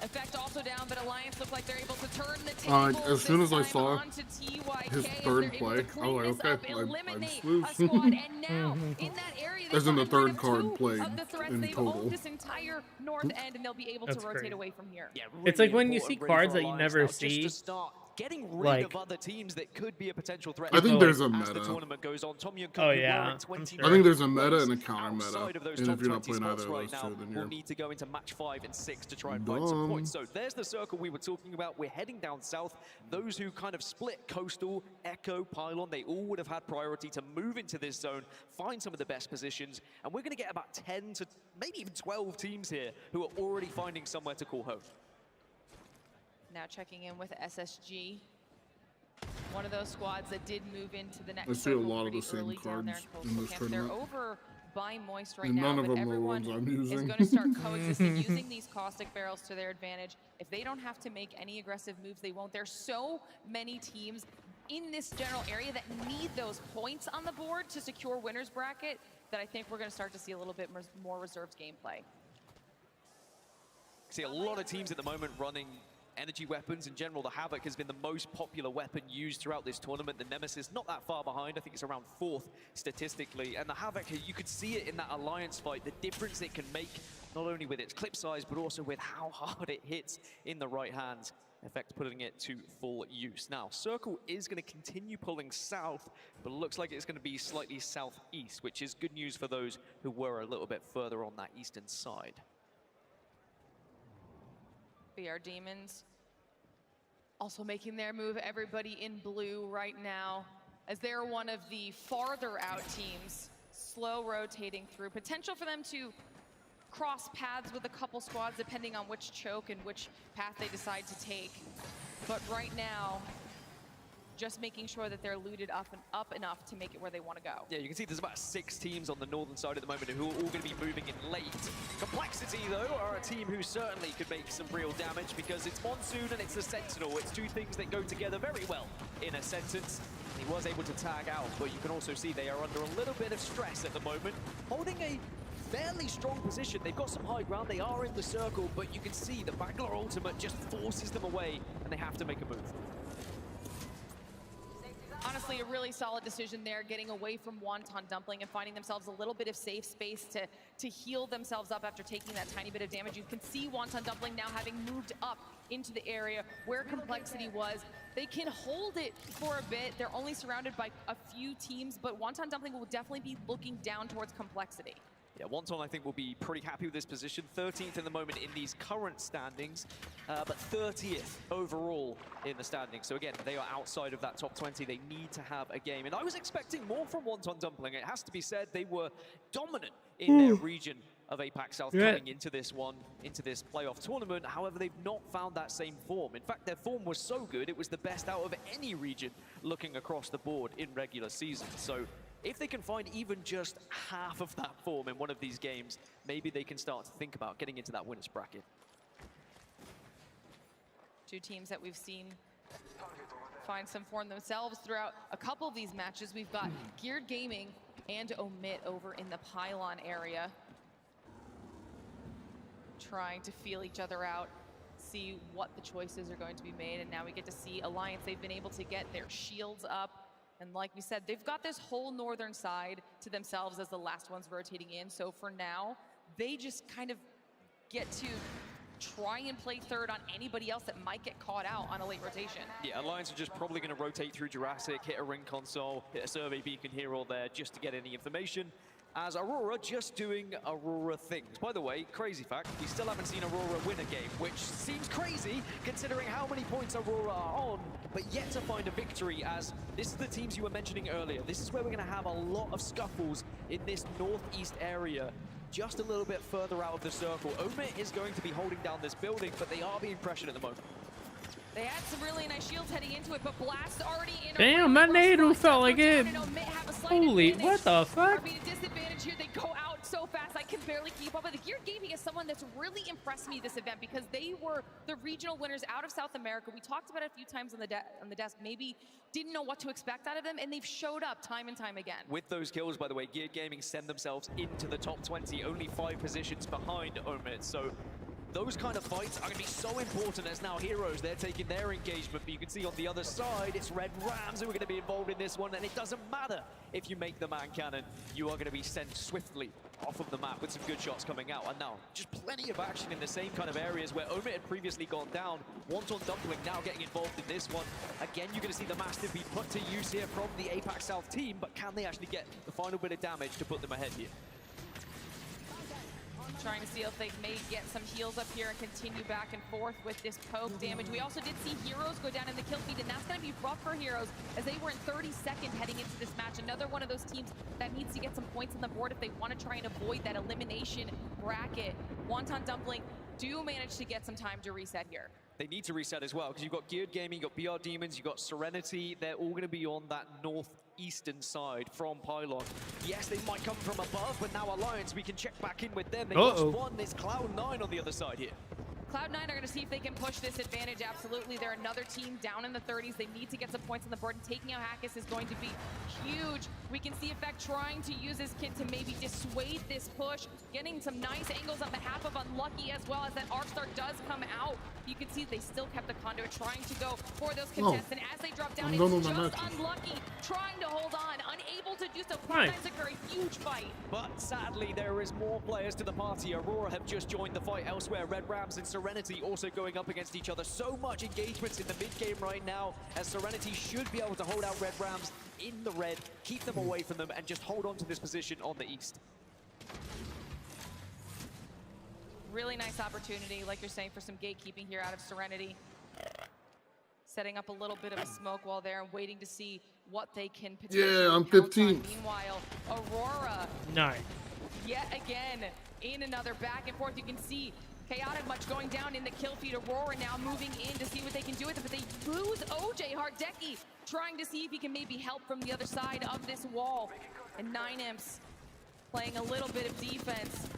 Effect also down, but Alliance look like they're able to turn the table. As soon as I saw his third play, I was like, okay, I just lose. And now in that area, As in the third card played of the threats, in they've total. owned this entire north end, and they'll be able That's to rotate crazy. away from here. Yeah, It's like when you see cards that you never just to see. start getting rid like- of other teams that could be a potential threat. I think there's a as meta. the tournament goes on. Tom Yukung, Oh, who yeah, were in I'm 20 sure. I think there's a meta and a counter meta. outside of those And top if you're not 20 playing either spots of right those now, two, then we'll you're need to go into match 5 and 6 to try and find some points. So there's the circle we were talking about. We're heading down south. Those who kind of split Coastal, Echo, Pylon, they all would have had priority to move into this zone, find some of the best positions, and we're going to get about 10 to maybe even 12 teams here who are already finding somewhere to call home. Now checking in with SSG. One of those squads that did move into the next I see a circle lot of pretty the same early down there cards in in Coastal this Camp. They're tournament. over by Moist right And now, none of but them are everyone ones I'm is using. going to start coexisting using these caustic barrels to their advantage. If they don't have to make any aggressive moves, they won't. There's so many teams in this general area that need those points on the board to secure winner's bracket that I think we're going to start to see a little bit more reserved gameplay. See a lot of teams at the moment running energy weapons. In general, the Havoc has been the most popular weapon used throughout this tournament. The Nemesis not that far behind. I think it's around 4th statistically. And the Havoc, you could see it in that Alliance fight, the difference it can make, not only with its clip size, but also with how hard it hits in the right hands. Effect putting it to full use. Now, Circle is going to continue pulling south, but it looks like it's going to be slightly southeast, which is good news for those who were a little bit further on that eastern side. BR Demons also making their move. Everybody in blue right now, as they're one of the farther out teams, slow rotating through. Potential for them to cross paths with a couple squads depending on which choke and which path they decide to take. But right now, just making sure that they're looted up enough to make it where they want to go. Yeah, you can see there's about 6 teams on the northern side at the moment who are all going to be moving in late. Complexity, though, are a team who certainly could make some real damage because it's Monsoon and it's the Sentinel. It's 2 things that go together very well in a sentence. He was able to tag out, but you can also see they are under a little bit of stress at the moment, holding a fairly strong position. They've got some high ground, they are in the circle, but you can see the Bangalore ultimate just forces them away and they have to make a move. Honestly, a really solid decision there, getting away from Wonton Dumpling and finding themselves a little bit of safe space to heal themselves up after taking that tiny bit of damage. You can see Wonton Dumpling now having moved up into the area where Complexity was. They can hold it for a bit. They're only surrounded by a few teams, but Wonton Dumpling will definitely be looking down towards Complexity. Yeah, Wonton, I think, will be pretty happy with this position. 13th in the moment in these current standings, but 30th overall in the standings. So again, they are outside of that top 20. They need to have a game. And I was expecting more from Wonton Dumpling. It has to be said, they were dominant in their region of APAC South coming into this playoff tournament. However, they've not found that same form. In fact, their form was so good, it was the best out of any region looking across the board in regular season. So if they can find even just half of that form in one of these games, maybe they can start to think about getting into that winners bracket. Two teams that we've seen find some form themselves throughout a couple of these matches. We've got Geared Gaming and Omit over in the pylon area, trying to feel each other out, see what the choices are going to be made. And now we get to see Alliance. They've been able to get their shields up. And like we said, they've got this whole northern side to themselves as the last ones rotating in. So for now, they just kind of get to try and play third on anybody else that might get caught out on a late rotation. Yeah, Alliance are just probably going to rotate through Jurassic, hit a ring console, hit a survey beacon here or there just to get any information. As Aurora just doing Aurora things. By the way, crazy fact, we still haven't seen Aurora win a game, which seems crazy considering how many points Aurora are on, but yet to find a victory, as this is the teams you were mentioning earlier. This is where we're going to have a lot of scuffles in this northeast area, just a little bit further out of the circle. Omit is going to be holding down this building, but they are being pressured at the moment. They had some really nice shields heading into it, but Blast already in. Damn, that nado felt like it. Holy, what the fuck? I mean, a disadvantage here. They go out so fast, I can barely keep up with it. Geared Gaming is someone that's really impressed me this event because they were the regional winners out of South America. We talked about it a few times on the desk. Maybe didn't know what to expect out of them, and they've showed up time and time again. With those kills, by the way, Geared Gaming send themselves into the top 20, only 5 positions behind Omid. So those kind of fights are going to be so important, as now Heroes, they're taking their engagement. But you can see on the other side, it's Red Rams who are going to be involved in this one. And it doesn't matter if you make the man cannon, you are going to be sent swiftly off of the map with some good shots coming out. And now, just plenty of action in the same kind of areas where Omid had previously gone down. Wonton Dumpling now getting involved in this one. Again, you're going to see the Mastiff be put to use here from the APAC South team, but can they actually get the final bit of damage to put them ahead here? Trying to see if they may get some heals up here and continue back and forth with this poke damage. We also did see Heroes go down in the kill feed, and that's going to be rough for Heroes as they were in 32nd heading into this match. Another one of those teams that needs to get some points on the board if they want to try and avoid that elimination bracket. Wonton Dumpling do manage to get some time to reset here. They need to reset as well, because you've got Geared Gaming, you've got BR Demons, you've got Serenity. They're all going to be on that northeastern side from Pylon. Yes, they might come from above, but now Alliance, we can check back in with them. They just won this Cloud9 on the other side here. Cloud9 are going to see if they can push this advantage. Absolutely. They're another team down in the 30s. They need to get some points on the board, and taking out Hackis is going to be huge. We can see Effect trying to use his kit to maybe dissuade this push, getting some nice angles on behalf of Unlucky, as well as that Arc Star does come out. You can see they still kept the conduit trying to go for those contests, and as they drop down, it's just Unlucky trying to hold on, unable to do so. Cloud9 took a huge fight. But sadly, there is more players to the party. Aurora have just joined the fight elsewhere. Red Rams and Serenity also going up against each other. So much engagements in the mid game right now, as Serenity should be able to hold out Red Rams in the red, keep them away from them, and just hold on to this position on the east. Really nice opportunity, like you're saying, for some gatekeeping here out of Serenity. Setting up a little bit of a smoke wall there and waiting to see what they can potentially. Yeah, I'm 15. Meanwhile, Aurora. Nice. Yet again, in another back and forth. You can see Chaotic much going down in the kill feed. Aurora now moving in to see what they can do with it, but they lose OJ. Hardeki trying to see if he can maybe help from the other side of this wall. And 9imps playing a little bit of defense.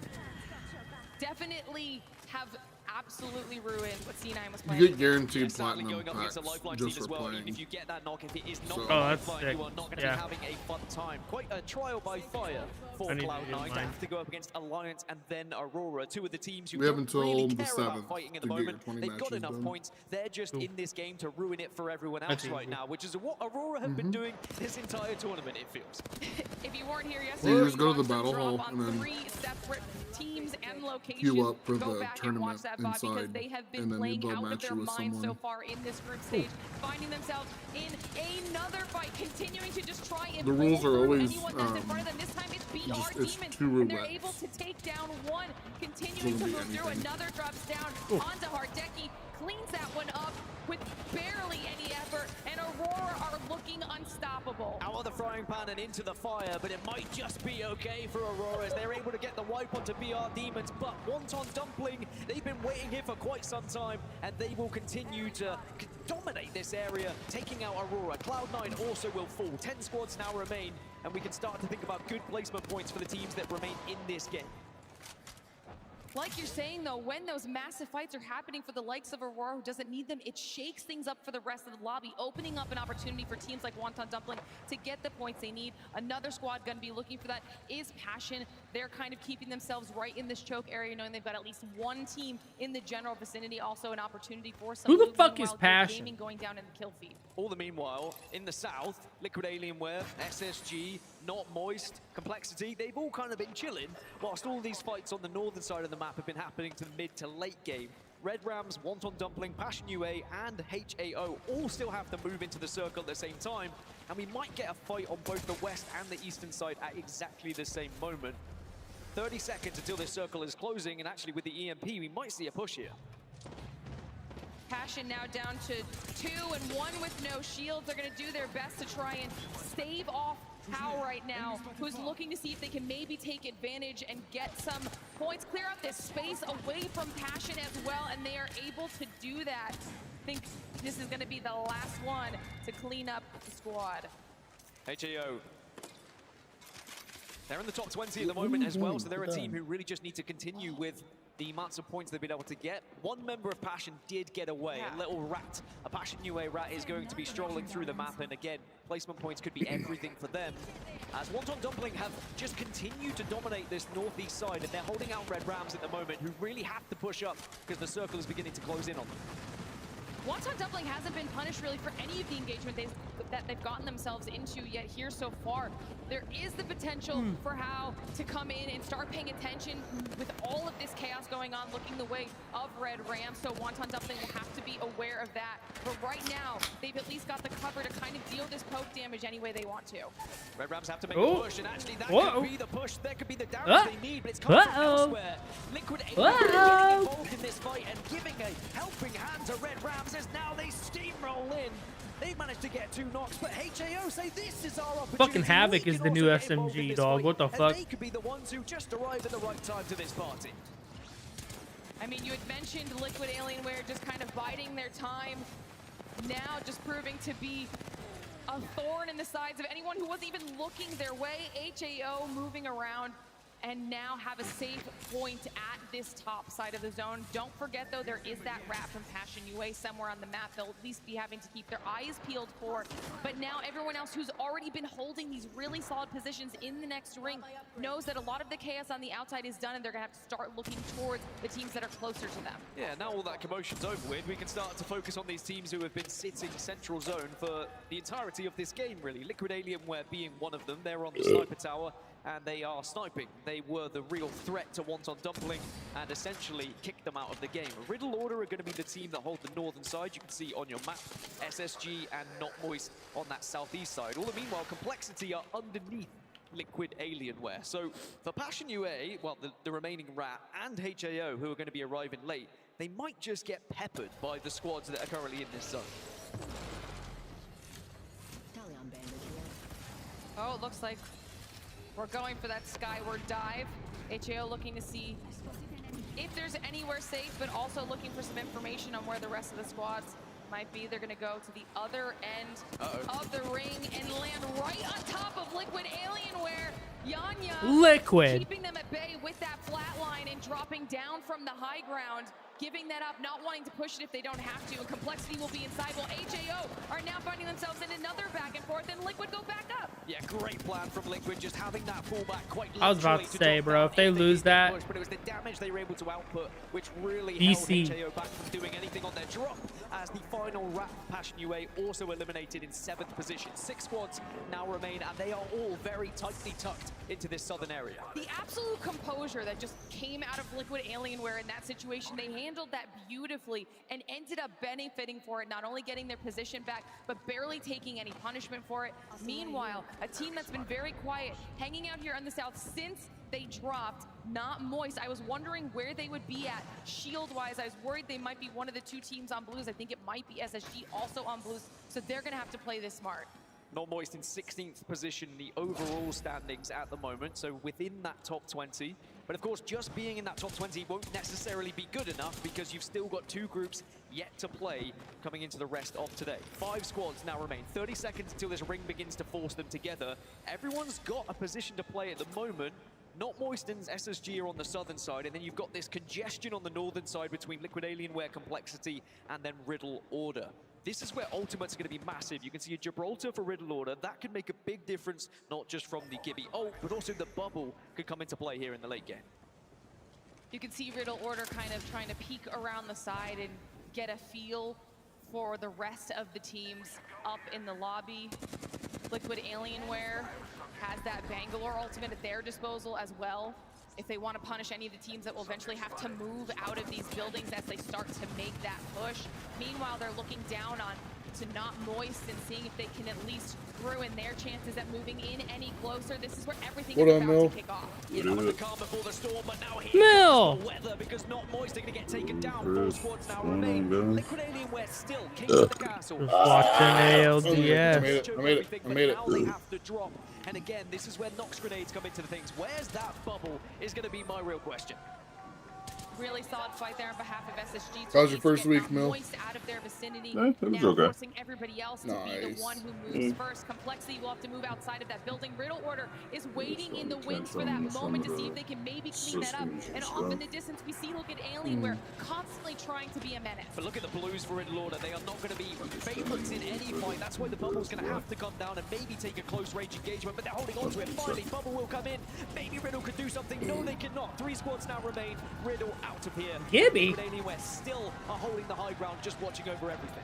Definitely have absolutely ruined what C9 was playing. You get guaranteed platinum packs just for playing. If you get that knock, if it is not that's lifeline, sick. you are not going to be having a fun time. Quite a trial by fire for Cloud9 to have to go up against Alliance and then Aurora, two of the teams who don't really care about fighting at the moment. They've got enough points. They're just in this game to ruin it for everyone else right now, which is what Aurora have been doing this entire tournament, it feels. If you weren't here yesterday, Well, just go to the battle hall and then three separate teams and locations. queue up for Go the back and watch tournament that in spot because inside, they have been and then you playing build out of match their with minds so someone. far in this group stage, finding themselves in another fight, continuing to just try and The rules blow are through always, anyone that's in front of them. This time it's BR it's Demons, 2 and they're roulettes. able to take down one, continuing to Doesn't move be through. anything. Another drops down onto Hardeki, cleans that one up with barely any effort, and Aurora are looking unstoppable. Out of the frying pan and into the fire, but it might just be okay for Aurora as they're able to get the wipe onto BR Demons. But Wonton Dumpling, they've been waiting here for quite some time, and they will continue to dominate this area, taking out Aurora. Cloud9 also will fall. 10 squads now remain, and we can start to think about good placement points for the teams that remain in this game. Like you're saying, though, when those massive fights are happening for the likes of Aurora, who doesn't need them, it shakes things up for the rest of the lobby, opening up an opportunity for teams like Wonton Dumpling to get the points they need. Another squad going to be looking for that is Passion. They're kind of keeping themselves right in this choke area, knowing they've got at least one team in the general vicinity. Also an opportunity for some Who the movement fuck is while Good Passion? Gaming going down in the kill feed. All the meanwhile, in the south, Liquid Alienware, SSG, Not Moist, Complexity, they've all kind of been chilling, whilst all these fights on the northern side of the map have been happening to the mid to late game. Red Rams, Wonton Dumpling, Passion UA, and HAO all still have to move into the circle at the same time, and we might get a fight on both the west and the eastern side at exactly the same moment. 30 seconds until this circle is closing, and actually with the EMP, we might see a push here. Passion now down to 2 and 1 with no shields. They're going to do their best to try and stave off How right now, who's looking to see if they can maybe take advantage and get some points, clear out this space away from Passion as well, and they are able to do that. I think this is going to be the last one to clean up the squad. HAO. They're in the top 20 at the moment as well, so they're a team who really just need to continue with the amounts of points they've been able to get. One member of Passion did get away, a little rat. A Passion UA rat is going to be strolling through the map, and again, placement points could be everything for them. As Wonton Dumpling have just continued to dominate this northeast side, and they're holding out Red Rams at the moment, who really have to push up because the circle is beginning to close in on them. Wonton Dumpling hasn't been punished really for any of the engagement that they've gotten themselves into yet here so far. There is the potential for How to come in and start paying attention with all of this chaos going on, looking the way of Red Ram. So Wonton Dumpling will have to be aware of that. But right now, they've at least got the cover to kind of deal this poke damage any way they want to. Red Rams have to make a push, and actually that could be the push. That could be the damage they need, but it's coming from elsewhere. Liquid getting involved in this fight and giving a helping hand to Red Rams as now they steamroll in. They've managed to get 2 knocks, but HAO say this is our opportunity. Fucking Havoc is the new SMG, dog. What the fuck? They could be the ones who just arrived at the right time to this party. I mean, you had mentioned Liquid Alienware just kind of biding their time. Now just proving to be a thorn in the sides of anyone who wasn't even looking their way. HAO moving around and now have a safe point at this top side of the zone. Don't forget, though, there is that rat from Passion UA somewhere on the map they'll at least be having to keep their eyes peeled for. But now everyone else who's already been holding these really solid positions in the next ring knows that a lot of the chaos on the outside is done, and they're going to have to start looking towards the teams that are closer to them. Yeah, now all that commotion's over with, we can start to focus on these teams who have been sitting central zone for the entirety of this game, really. Liquid Alienware being one of them. They're on the sniper tower, and they are sniping. They were the real threat to Wonton Dumpling and essentially kicked them out of the game. Riddle Order are going to be the team that hold the northern side. You can see on your map, SSG and Not Moist on that southeast side. All the meanwhile, Complexity are underneath Liquid Alienware. So for Passion UA, well, the remaining rat and HAO, who are going to be arriving late, they might just get peppered by the squads that are currently in this zone. Oh, it looks like we're going for that skyward dive. HAO looking to see if there's anywhere safe, but also looking for some information on where the rest of the squads might be. They're going to go to the other end of the ring and land right on top of Liquid Alienware. Yanya Liquid keeping them at bay with that flat line and dropping down from the high ground, giving that up, not wanting to push it if they don't have to, and Complexity will be inside, while HAO are now finding themselves in another back and forth, and Liquid go back up. Yeah, great plan from Liquid, just having that fallback quite I was about to say, bro, if they lose that, push, but it was the damage they were able to output, which really DC. held HAO back from doing anything on their drop, as the final rat Passion UA also eliminated in 7th position. 6 squads now remain, and they are all very tightly tucked into this southern area. The absolute composure that just came out of Liquid Alienware in that situation, they handled that beautifully and ended up benefiting for it, not only getting their position back, but barely taking any punishment for it. Meanwhile, a team that's been very quiet, hanging out here on the South since they dropped, not Moist. I was wondering where they would be at shield-wise. I was worried they might be one of the two teams on Blues. I think it might be SSG also on Blues, so they're gonna have to play this smart. Not Moist in 16th position in the overall standings at the moment, so within that top 20. But of course, just being in that top 20 won't necessarily be good enough because you've still got 2 groups yet to play coming into the rest of today. 5 squads now remain. 30 seconds until this ring begins to force them together. Everyone's got a position to play at the moment. Not Moist and SSG are on the southern side, and then you've got this congestion on the northern side between Liquid Alienware, Complexity, and then Riddle Order. This is where Ultimate's going to be massive. You can see a Gibraltar for Riddle Order. That can make a big difference, not just from the Gibby ult, but also the bubble could come into play here in the late game. You can see Riddle Order kind of trying to peek around the side and get a feel for the rest of the teams up in the lobby. Liquid Alienware has that Bangalore ultimate at their disposal as well, if they want to punish any of the teams that will eventually have to move out of these buildings as they start to make that push. Meanwhile, they're looking down on to not Moist and seeing if they can at least ruin their chances at moving in any closer. This is where everything is about to kick off. Mill! Weather because not Moist are going to get taken down. 4 squads now remain. Liquid Alienware still kings of the castle. Just watching ALDS. I made it. Now they have to drop. And again, this is where Nox grenades come into the things. Where's that bubble is going to be my real question. Really solid fight there on behalf of SSG. How's your first week, Mil? Moist out of their vicinity. It was now okay. Forcing everybody else to be the one who moves first. Complexity will have to move outside of that building. Riddle Order is waiting in the wings for that moment to see if they can maybe clean that up. And off in the distance, we see look at Alienware constantly trying to be a menace. But look at the Blues for Riddle Order. They are not going to be favorites in any fight. That's why the bubble's going to have to come down and maybe take a close range engagement. But they're holding on to it. Finally, bubble will come in. Maybe Riddle could do something. No, they cannot. 3 squads now remain. Riddle out of here. Gibby? Alienware still are holding the high ground, just watching over everything.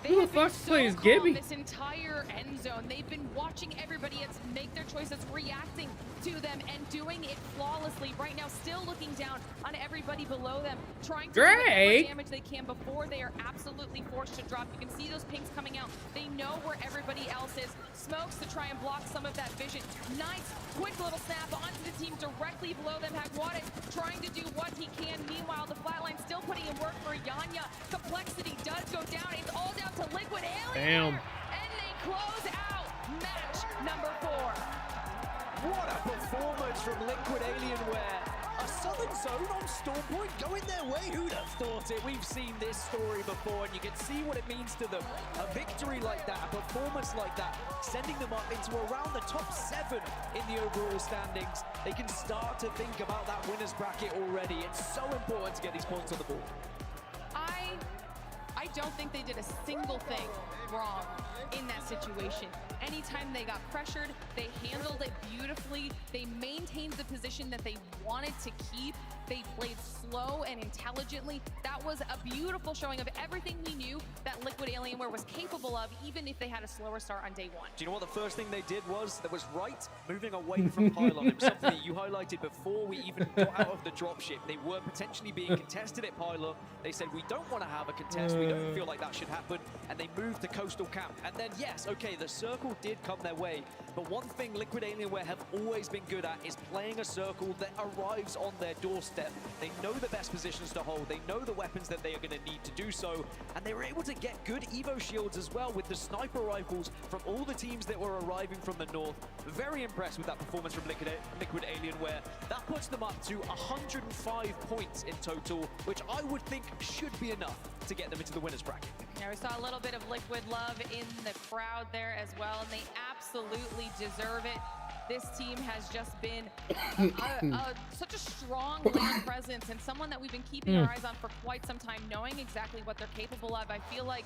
Who the fuck plays Gibby? This entire end zone, they've been watching everybody else make their choices, reacting to them and doing it flawlessly. Right now, still looking down on everybody below them, trying to do whatever damage they can before they are absolutely forced to drop. You can see those pings coming out. They know where everybody else is. Smokes to try and block some of that vision. Nice, quick little snap onto the team directly below them. Hagwada trying to do what he can. Meanwhile, the flatline still putting in work for Yanya. Complexity does go down. It's all down to Liquid Alien. Damn. And they close out match number 4. What a performance from Liquid Alienware. A southern zone on Stormpoint going their way. Who'd have thought it? We've seen this story before, and you can see what it means to them. A victory like that, a performance like that, sending them up into around the top 7 in the overall standings. They can start to think about that winner's bracket already. It's so important to get these points on the board. I don't think they did a single thing wrong in that situation. Anytime they got pressured, they handled it beautifully. They maintained the position that they wanted to keep. They played slow and intelligently. That was a beautiful showing of everything we knew that Liquid Alienware was capable of, even if they had a slower start on day 1. Do you know what the first thing they did was? That was right, moving away from Pylon. It was something that you highlighted before we even got out of the dropship. They were potentially being contested at Pylon. They said, we don't want to have a contest. We don't feel like that should happen. And they moved to Coastal Camp. And then, yes, okay, the circle did come their way. But one thing Liquid Alienware have always been good at is playing a circle that arrives on their doorstep. They know the best positions to hold. They know the weapons that they are going to need to do so. And they were able to get good Evo shields as well with the sniper rifles from all the teams that were arriving from the north. Very impressed with that performance from Liquid Alienware. That puts them up to 105 points in total, which I would think should be enough to get them into the winner's bracket. Yeah, we saw a little bit of Liquid love in the crowd there as well, and they absolutely deserve it. This team has just been such a strong lane presence and someone that we've been keeping our eyes on for quite some time, knowing exactly what they're capable of. I feel like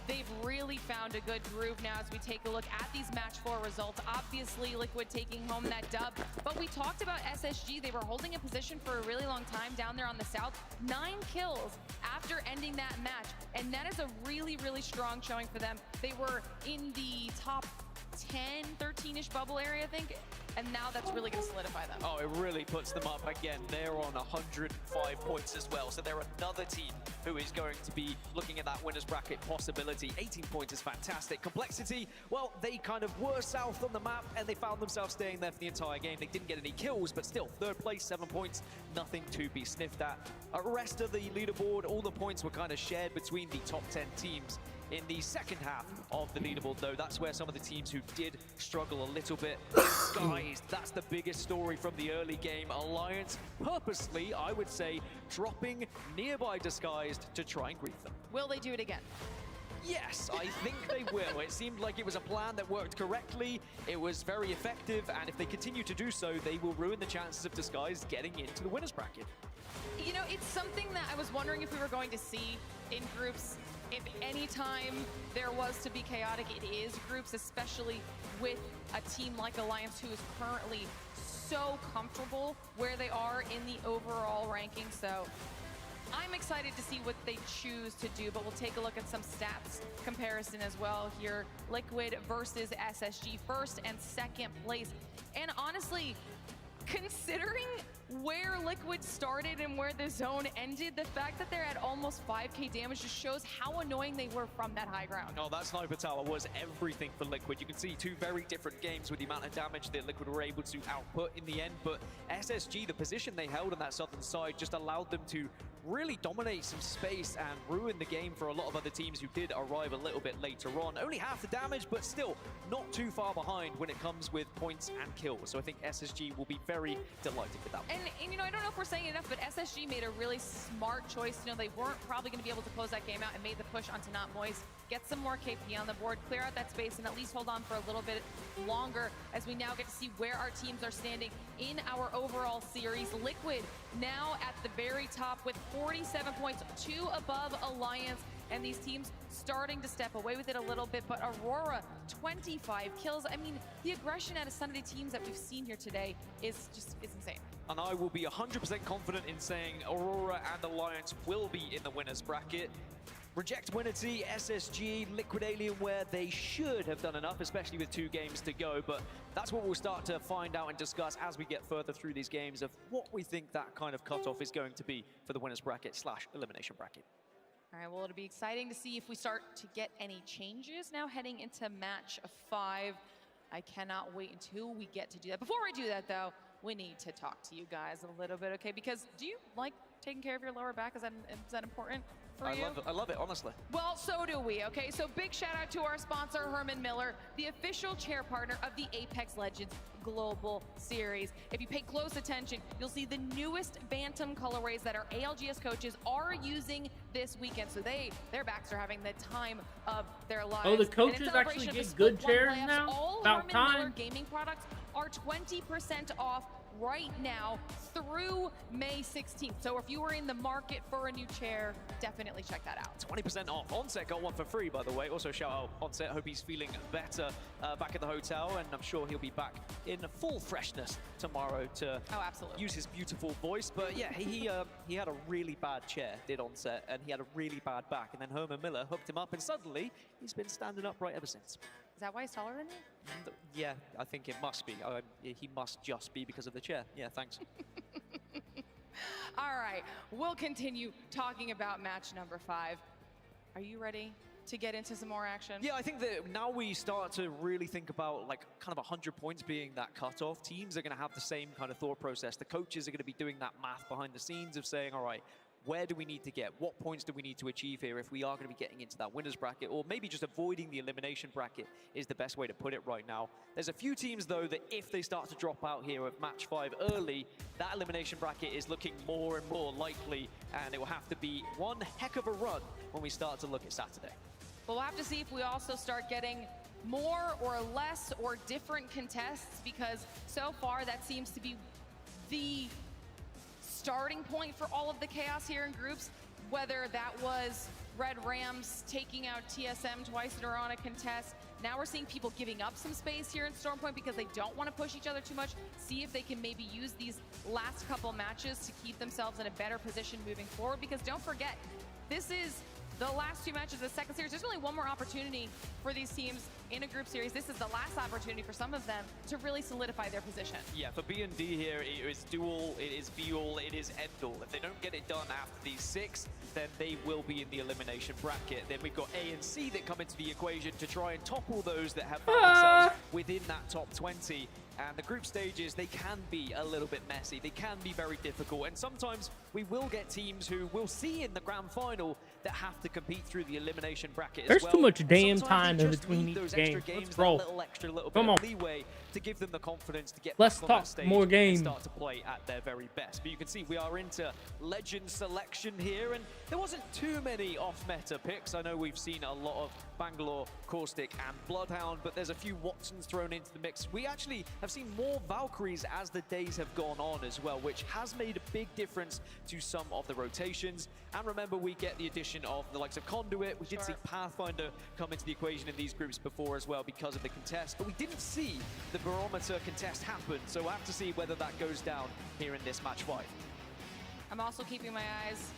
they've really found a good groove now as we take a look at these match 4 results. Obviously, Liquid taking home that dub, but we talked about SSG. They were holding a position for a really long time down there on the south. 9 kills after ending that match, and that is a really, really strong showing for them. They were in the top 10, 13-ish bubble area, I think. And now that's really going to solidify them. Oh, it really puts them up again. They're on 105 points as well. So they're another team who is going to be looking at that winner's bracket possibility. 18 points is fantastic. Complexity, well, they kind of were south on the map and they found themselves staying there for the entire game. They didn't get any kills, but still, third place, 7 points, nothing to be sniffed at. Rest of the leaderboard, all the points were kind of shared between the top 10 teams. In the second half of the leaderboard, though, that's where some of the teams who did struggle a little bit. Disguised, that's the biggest story from the early game. Alliance purposely, I would say, dropping nearby Disguised to try and grief them. Will they do it again? Yes, I think they will. It seemed like it was a plan that worked correctly. It was very effective, and if they continue to do so, they will ruin the chances of Disguised getting into the winner's bracket. You know, it's something that I was wondering if we were going to see in groups. If any time there was to be chaotic, it is groups, especially with a team like Alliance who is currently so comfortable where they are in the overall ranking. So I'm excited to see what they choose to do, but we'll take a look at some stats comparison as well here. Liquid versus SSG, first and second place. And honestly, considering where Liquid started and where the zone ended, the fact that they're at almost 5k damage just shows how annoying they were from that high ground. Oh, that sniper tower was everything for Liquid. You can see two very different games with the amount of damage that Liquid were able to output in the end, but SSG, the position they held on that southern side, just allowed them to really dominate some space and ruin the game for a lot of other teams who did arrive a little bit later on. Only half the damage, but still not too far behind when it comes with points and kills. So I think SSG will be very delighted with that one. And you know, I don't know if we're saying enough, but SSG made a really smart choice. You know, they weren't probably going to be able to close that game out and made the push onto Not Moist, get some more KP on the board, clear out that space, and at least hold on for a little bit longer as we now get to see where our teams are standing in our overall series. Liquid now at the very top with 47 points, 2 above Alliance, and these teams starting to step away with it a little bit, but Aurora, 25 kills. I mean, the aggression out of some of the teams that we've seen here today is insane. And I will be 100% confident in saying Aurora and Alliance will be in the winner's bracket. Reject Winity, SSG, Liquid Alienware, they should have done enough, especially with 2 games to go, but that's what we'll start to find out and discuss as we get further through these games of what we think that kind of cutoff is going to be for the winner's bracket / elimination bracket. All right, well, it'll be exciting to see if we start to get any changes now heading into match 5. I cannot wait until we get to do that. Before we do that, though, we need to talk to you guys a little bit, okay? Because do you like taking care of your lower back? Is that important for you? I love it, honestly. Well, so do we, okay? So big shout out to our sponsor, Herman Miller, the official chair partner of the Apex Legends Global Series. If you pay close attention, you'll see the newest Bantam colorways that our ALGS coaches are using this weekend. So their backs are having the time of their lives. Oh, the coaches actually get good chairs now? All About Herman Miller time. gaming products are 20% off right now through May 16th. So if you were in the market for a new chair, definitely check that out. 20% off. Onset got one for free, by the way. Also shout out Onset. Hope he's feeling better back at the hotel, and I'm sure he'll be back in full freshness tomorrow to use his beautiful voice. But yeah, he had a really bad chair, did Onset, and he had a really bad back. And then Herman Miller hooked him up, and suddenly he's been standing upright ever since. Is that why he's taller than you? Yeah, I think it must be. He must just be because of the chair. Yeah, thanks. All right, we'll continue talking about match number 5. Are you ready to get into some more action? Yeah, I think that now we start to really think about like kind of 100 points being that cutoff. Teams are going to have the same kind of thought process. The coaches are going to be doing that math behind the scenes of saying, all right, where do we need to get? What points do we need to achieve here if we are going to be getting into that winner's bracket? Or maybe just avoiding the elimination bracket is the best way to put it right now. There's a few teams, though, that if they start to drop out here of match 5 early, that elimination bracket is looking more and more likely, and it will have to be one heck of a run when we start to look at Saturday. But we'll have to see if we also start getting more or less or different contests, because so far that seems to be the starting point for all of the chaos here in groups, whether that was Red Rams taking out TSM twice in a row on a contest. Now we're seeing people giving up some space here in Stormpoint because they don't want to push each other too much. See if they can maybe use these last couple matches to keep themselves in a better position moving forward, because don't forget, this is the last 2 matches of the second series. There's only one more opportunity for these teams in a group series. This is the last opportunity for some of them to really solidify their position. Yeah, for B&D here, it is duel, it is be-all, it is end-all. If they don't get it done after these 6, then they will be in the elimination bracket. Then we've got A and C that come into the equation to try and topple those that have found themselves within that top 20. And the group stages, they can be a little bit messy. They can be very difficult. And sometimes we will get teams who we'll see in the grand final that have to compete through the elimination bracket There's as well. too much damn Sometimes time they in just between need each those game. extra games, Let's that roll. little Come bit on. of leeway to give them the confidence to get Let's back on talk that stage more game. and start to play at their very best. But you can see we are into legend selection here, and there wasn't too many off-meta picks. I know we've seen a lot of Bangalore, Caustic, and Bloodhound, but there's a few Watsons thrown into the mix. We actually have seen more Valkyries as the days have gone on as well, which has made a big difference to some of the rotations. And remember, we get the addition of the likes of Conduit. We did see Pathfinder come into the equation in these groups before as well because of the contest, but we didn't see the Barometer contest happen, so we'll have to see whether that goes down here in this match 5. I'm also keeping my eyes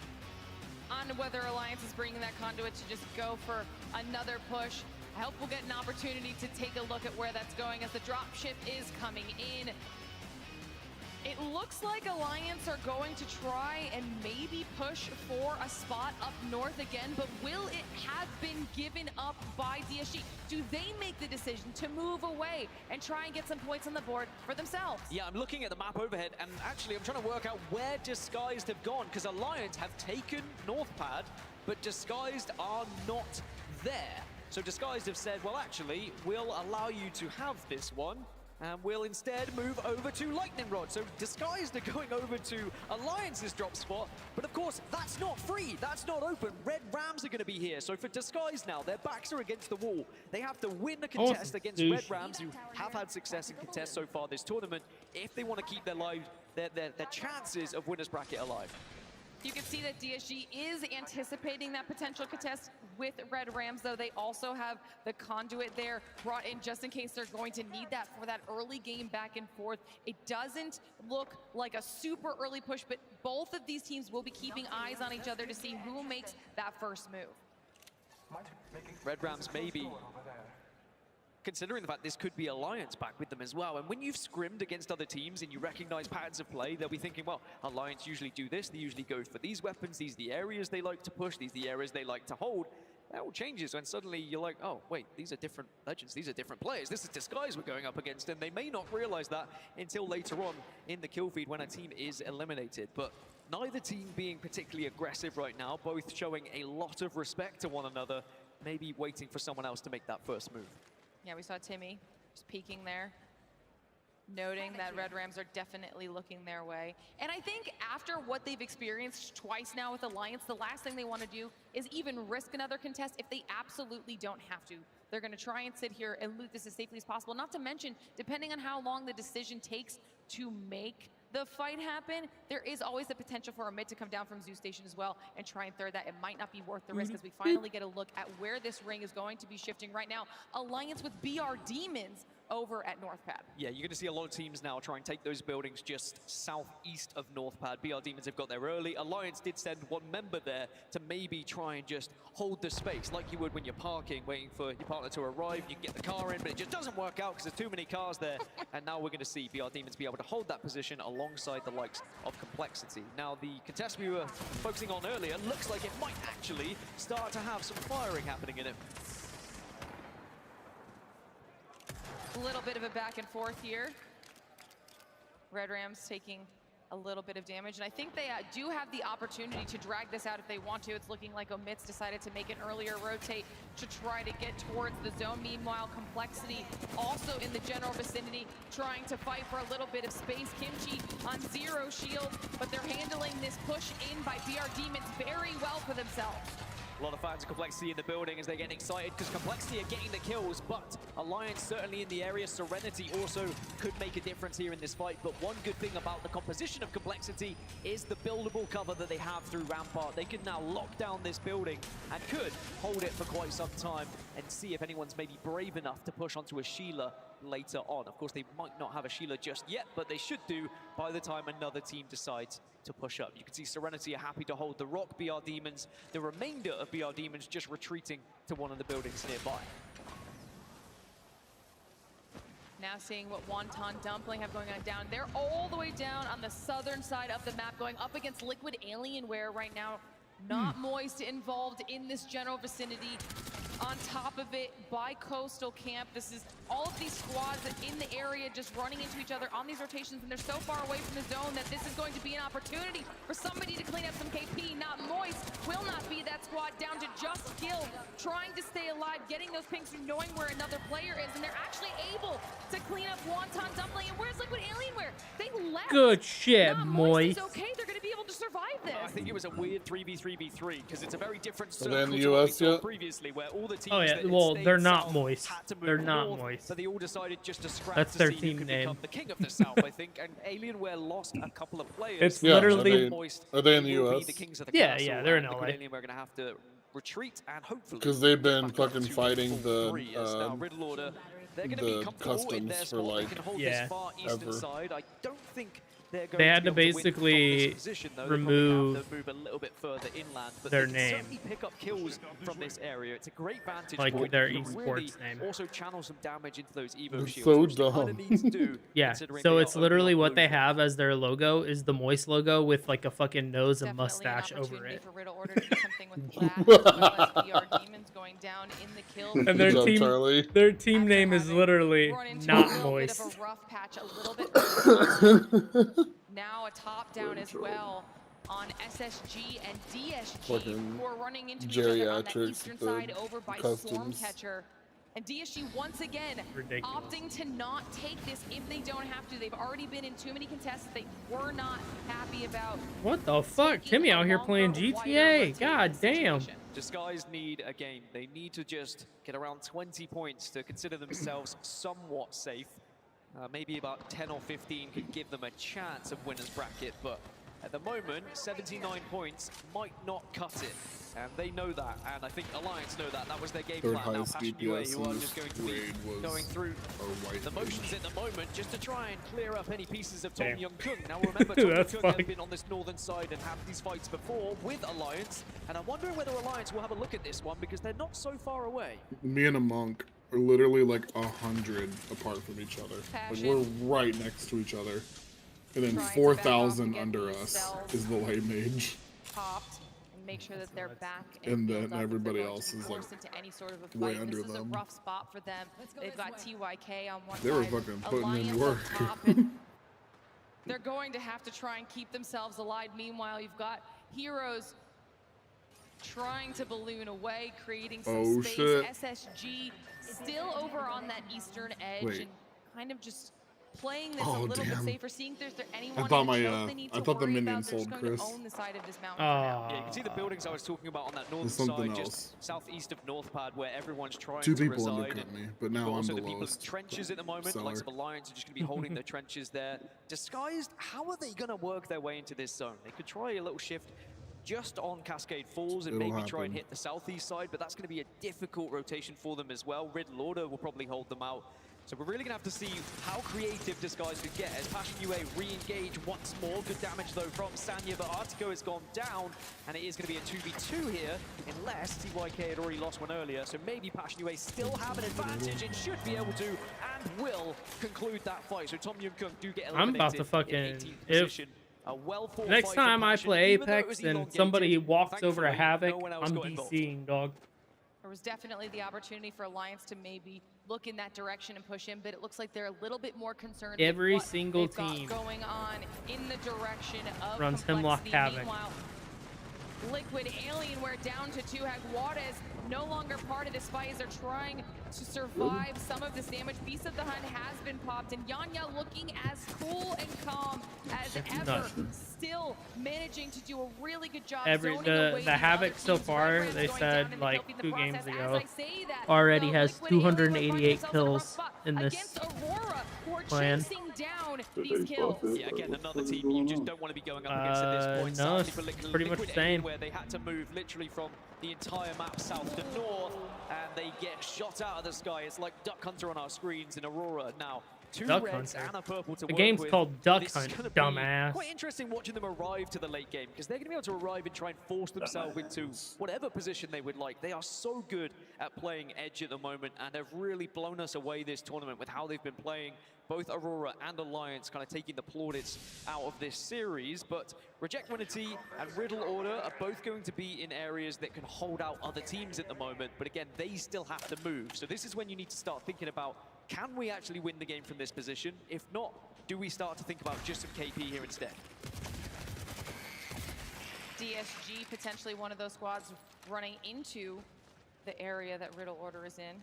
on whether Alliance is bringing that Conduit to just go for another push. I hope we'll get an opportunity to take a look at where that's going as the dropship is coming in. It looks like Alliance are going to try and maybe push for a spot up north again, but will it have been given up by DSG? Do they make the decision to move away and try and get some points on the board for themselves? Yeah, I'm looking at the map overhead, and actually I'm trying to work out where Disguised have gone, because Alliance have taken North Pad, but Disguised are not there. So Disguised have said, well, actually, we'll allow you to have this one, and we'll instead move over to Lightning Rod. So Disguised are going over to Alliance's drop spot, but of course, that's not free, that's not open. Red Rams are gonna be here. So for Disguised now, their backs are against the wall. They have to win a contest against Red Rams, who have had success in contests so far this tournament, if they want to keep their chances of winner's bracket alive. You can see that DSG is anticipating that potential contest with Red Rams, though they also have the Conduit there brought in just in case they're going to need that for that early game back and forth. It doesn't look like a super early push, but both of these teams will be keeping eyes on each other to see who makes that first move. Red Rams maybe, considering the fact this could be Alliance back with them as well. And when you've scrimmed against other teams and you recognize patterns of play, they'll be thinking, well, Alliance usually do this, they usually go for these weapons, these are the areas they like to push, these are the areas they like to hold. That all changes when suddenly you're like, oh, wait, these are different legends, these are different players, this is Disguise we're going up against, and they may not realize that until later on in the kill feed when a team is eliminated. But neither team being particularly aggressive right now, both showing a lot of respect to one another, maybe waiting for someone else to make that first move. Yeah, we saw Timmy just peeking there, noting that Red Rams are definitely looking their way. And I think after what they've experienced twice now with Alliance, the last thing they want to do is even risk another contest if they absolutely don't have to. They're going to try and sit here and loot this as safely as possible. Not to mention, depending on how long the decision takes to make the fight happen, there is always the potential for a mid to come down from Zoo Station as well and try and third that. It might not be worth the risk as we finally get a look at where this ring is going to be shifting right now. Alliance with BR Demons over at North Pad. Yeah, you're going to see a lot of teams now try and take those buildings just southeast of North Pad. BR Demons have got there early. Alliance did send one member there to maybe try and just hold the space like you would when you're parking, waiting for your partner to arrive. You can get the car in, but it just doesn't work out because there's too many cars there. And now we're going to see BR Demons be able to hold that position alongside the likes of Complexity. Now, the contest we were focusing on earlier looks like it might actually start to have some firing happening in it. A little bit of a back and forth here. Red Rams taking a little bit of damage, and I think they do have the opportunity to drag this out if they want to. It's looking like Omits decided to make an earlier rotate to try to get towards the zone. Meanwhile, Complexity also in the general vicinity, trying to fight for a little bit of space. Kimchi on 0 shield, but they're handling this push in by BR Demons very well for themselves. A lot of fans of Complexity in the building as they get excited because Complexity are getting the kills, but Alliance certainly in the area. Serenity also could make a difference here in this fight, but one good thing about the composition of Complexity is the buildable cover that they have through Rampart. They can now lock down this building and could hold it for quite some time and see if anyone's maybe brave enough to push onto a Sheila later on. Of course, they might not have a Sheila just yet, but they should do by the time another team decides to push up. You can see Serenity are happy to hold the rock. BR Demons, the remainder of BR Demons just retreating to one of the buildings nearby. Now seeing what Wonton Dumpling have going on down. They're all the way down on the southern side of the map, going up against Liquid Alienware right now. Not Moist involved in this general vicinity. On top of it, by Coastal Camp, this is all of these squads in the area just running into each other on these rotations, and they're so far away from the zone that this is going to be an opportunity for somebody to clean up some KP. Not Moist, will not be that squad, down to just Skill, trying to stay alive, getting those pings through, knowing where another player is, and they're actually able to clean up Wonton Dumpling. And where's Liquid Alienware? They left. Good shit, Not Moist. Is okay, they're going to be able to survive this. I think it was a weird 3v3v3 because it's a very different Are they in circle the to what we US saw yet? previously, where all the teams Oh yeah, that well stayed they're not south moist. had to move They're not north, moist. So they all decided just to scrap That's to their see team who could name. become the king of the south, I think. And Alienware lost a couple of players. It's Yeah, literally. are they in the will be US? the kings of the Yeah, castle, yeah, they're in and LA. Liquid Alienware are going to have to retreat and hopefully Because they've get been back up fucking to fighting full three, as now the Riddle Order, they're going to be the comfortable in their customs for spot. like They can hold Yeah. this far eastern ever. side. I don't think they're going They had to be able win from basically this position, though. They remove probably have to move a little bit further inland, but their they can name. certainly pick up kills from this area. It's a great vantage Like point. their You can esports really name. also channel some damage into those Evo They're shields, so which they kinda dumb. need to do, Yeah, considering so they it's are literally only what on they blue. have as their logo is the Moist logo with like a fucking nose and Definitely mustache an over opportunity it. for Riddle Order to do something with that, as well as BR Demons going down in the kill. And Good job, team, Charlie. their team name is literally Run into not a little Moist. bit of a rough patch a little bit early on. Now a top down as well on SSG and DSG, Fucking who are running into each other on that geriatrics eastern with the side over by customs. Stormcatcher. And DSG once again Ridiculous. opting to not take this if they don't have to. They've already been in too many contests they were not happy about. What the fuck? Timmy out here playing GTA. God damn. Disguise need a game. They need to just get around 20 points to consider themselves somewhat safe. Maybe about 10 or 15 could give them a chance of winner's bracket, but at the moment, 79 points might not cut it. And they know that, and I think Alliance know that. That was their game Third plan. Now highest Passion UA, DPS who in are this just going to be grade was going through a white the motions at the moment just to try and clear up any pieces of Tom Damn. Young-Kung. Now remember, Tom That's Young-Kung has fucked. been on this northern side and had these fights before with Alliance, and I'm wondering whether Alliance will have a look at this one because they're not so far away. Me and a monk are literally like 100 apart from each other. Like Passion. we're right next to each other. And then Trying to back off 4,000 and get under these us cells is the light mage. Popped and make sure that they're back And build then up if everybody they're going else to be is, like, forced into any sort of a way fight. under This is them. a rough spot for them. They've got TYK on one They were side, fucking putting in Alliance work. on top, and they're going to have to try and keep themselves alive. Meanwhile, you've got Heroes trying to balloon away, creating some Oh, space. shit. SSG still over on that eastern edge Wait. and kind of just playing this Oh, a little damn. bit safer, seeing if there's anyone thought in my, the choke they need I to thought the worry minion about. They're just sold going to Chris. own the side of this mountain for now. Yeah, you can see the buildings I was talking about on that northern something side, else. just southeast of Northpad, where everyone's trying Two to people reside. undercut me, but now But I'm also the the people in lowest trenches at the moment, seller. like some Alliance, are just going to be holding their trenches there. Disguised, how are they going to work their way into this zone? They could try a little shift just on Cascade Falls and It'll maybe try and happen. hit the southeast side, but that's going to be a difficult rotation for them as well. Riddle Order will probably hold them out. So we're really going to have to see how creative Disguise could get as Passion UA re-engage once more. Good damage though from Sanya, but Artico has gone down, and it is going to be a 2v2 here, unless TYK had already lost one earlier. So maybe Passion UA still have an advantage and should be able to and will conclude that fight. So Tom Young-Kung do get eliminated. I'm about to in fucking 18th if position. A well-fought next fight from time I Passion, play even though it Apex was and elongated, somebody walks over a thankfully, Havoc, no one else I'm got involved. DCing, dog. There was definitely the opportunity for Alliance to maybe look in that direction and push in, but it looks like they're a little bit more concerned Every with what single they've got team going on in the direction of runs Hemlock complexity. Havoc. Meanwhile, Liquid Alienware down to 2. Juarez no longer part of this fight as they're trying to survive some of this damage. Beast of the Hunt has been popped, and Yanya looking as cool and calm as That's ever. nuts. Still managing to do a really good job. Every zoning away the Havoc other so teams. far, Red Red's they going down said and like helping the 2 process. games As ago, I say that, already though, has Liquid Alienware find 288 themselves in a rough kills spot in this against Aurora, who are plan. chasing down down these kills. Yeah, again, another team you just don't want to be going up against at this point. No, Sadly for it's pretty much the same. where they had to move literally from the entire map south to north, and they get shot out of the sky. It's like Duck Hunter on our screens in Aurora now. Two Duck reds Hunter. and a purple to The work game's with. called Duck This is Hunt, gonna be dumbass. quite interesting watching them arrive to the late game, because they're going to be able to arrive and try and force themselves into whatever position they would like. They are so good at playing edge at the moment, and have really blown us away this tournament with how they've been playing. Both Aurora and Alliance kind of taking the plaudits out of this series, but Reject Winity and Riddle Order are both going to be in areas that can hold out other teams at the moment, but again, they still have to move. So this is when you need to start thinking about, can we actually win the game from this position? If not, do we start to think about just some KP here instead? DSG potentially one of those squads running into the area that Riddle Order is in.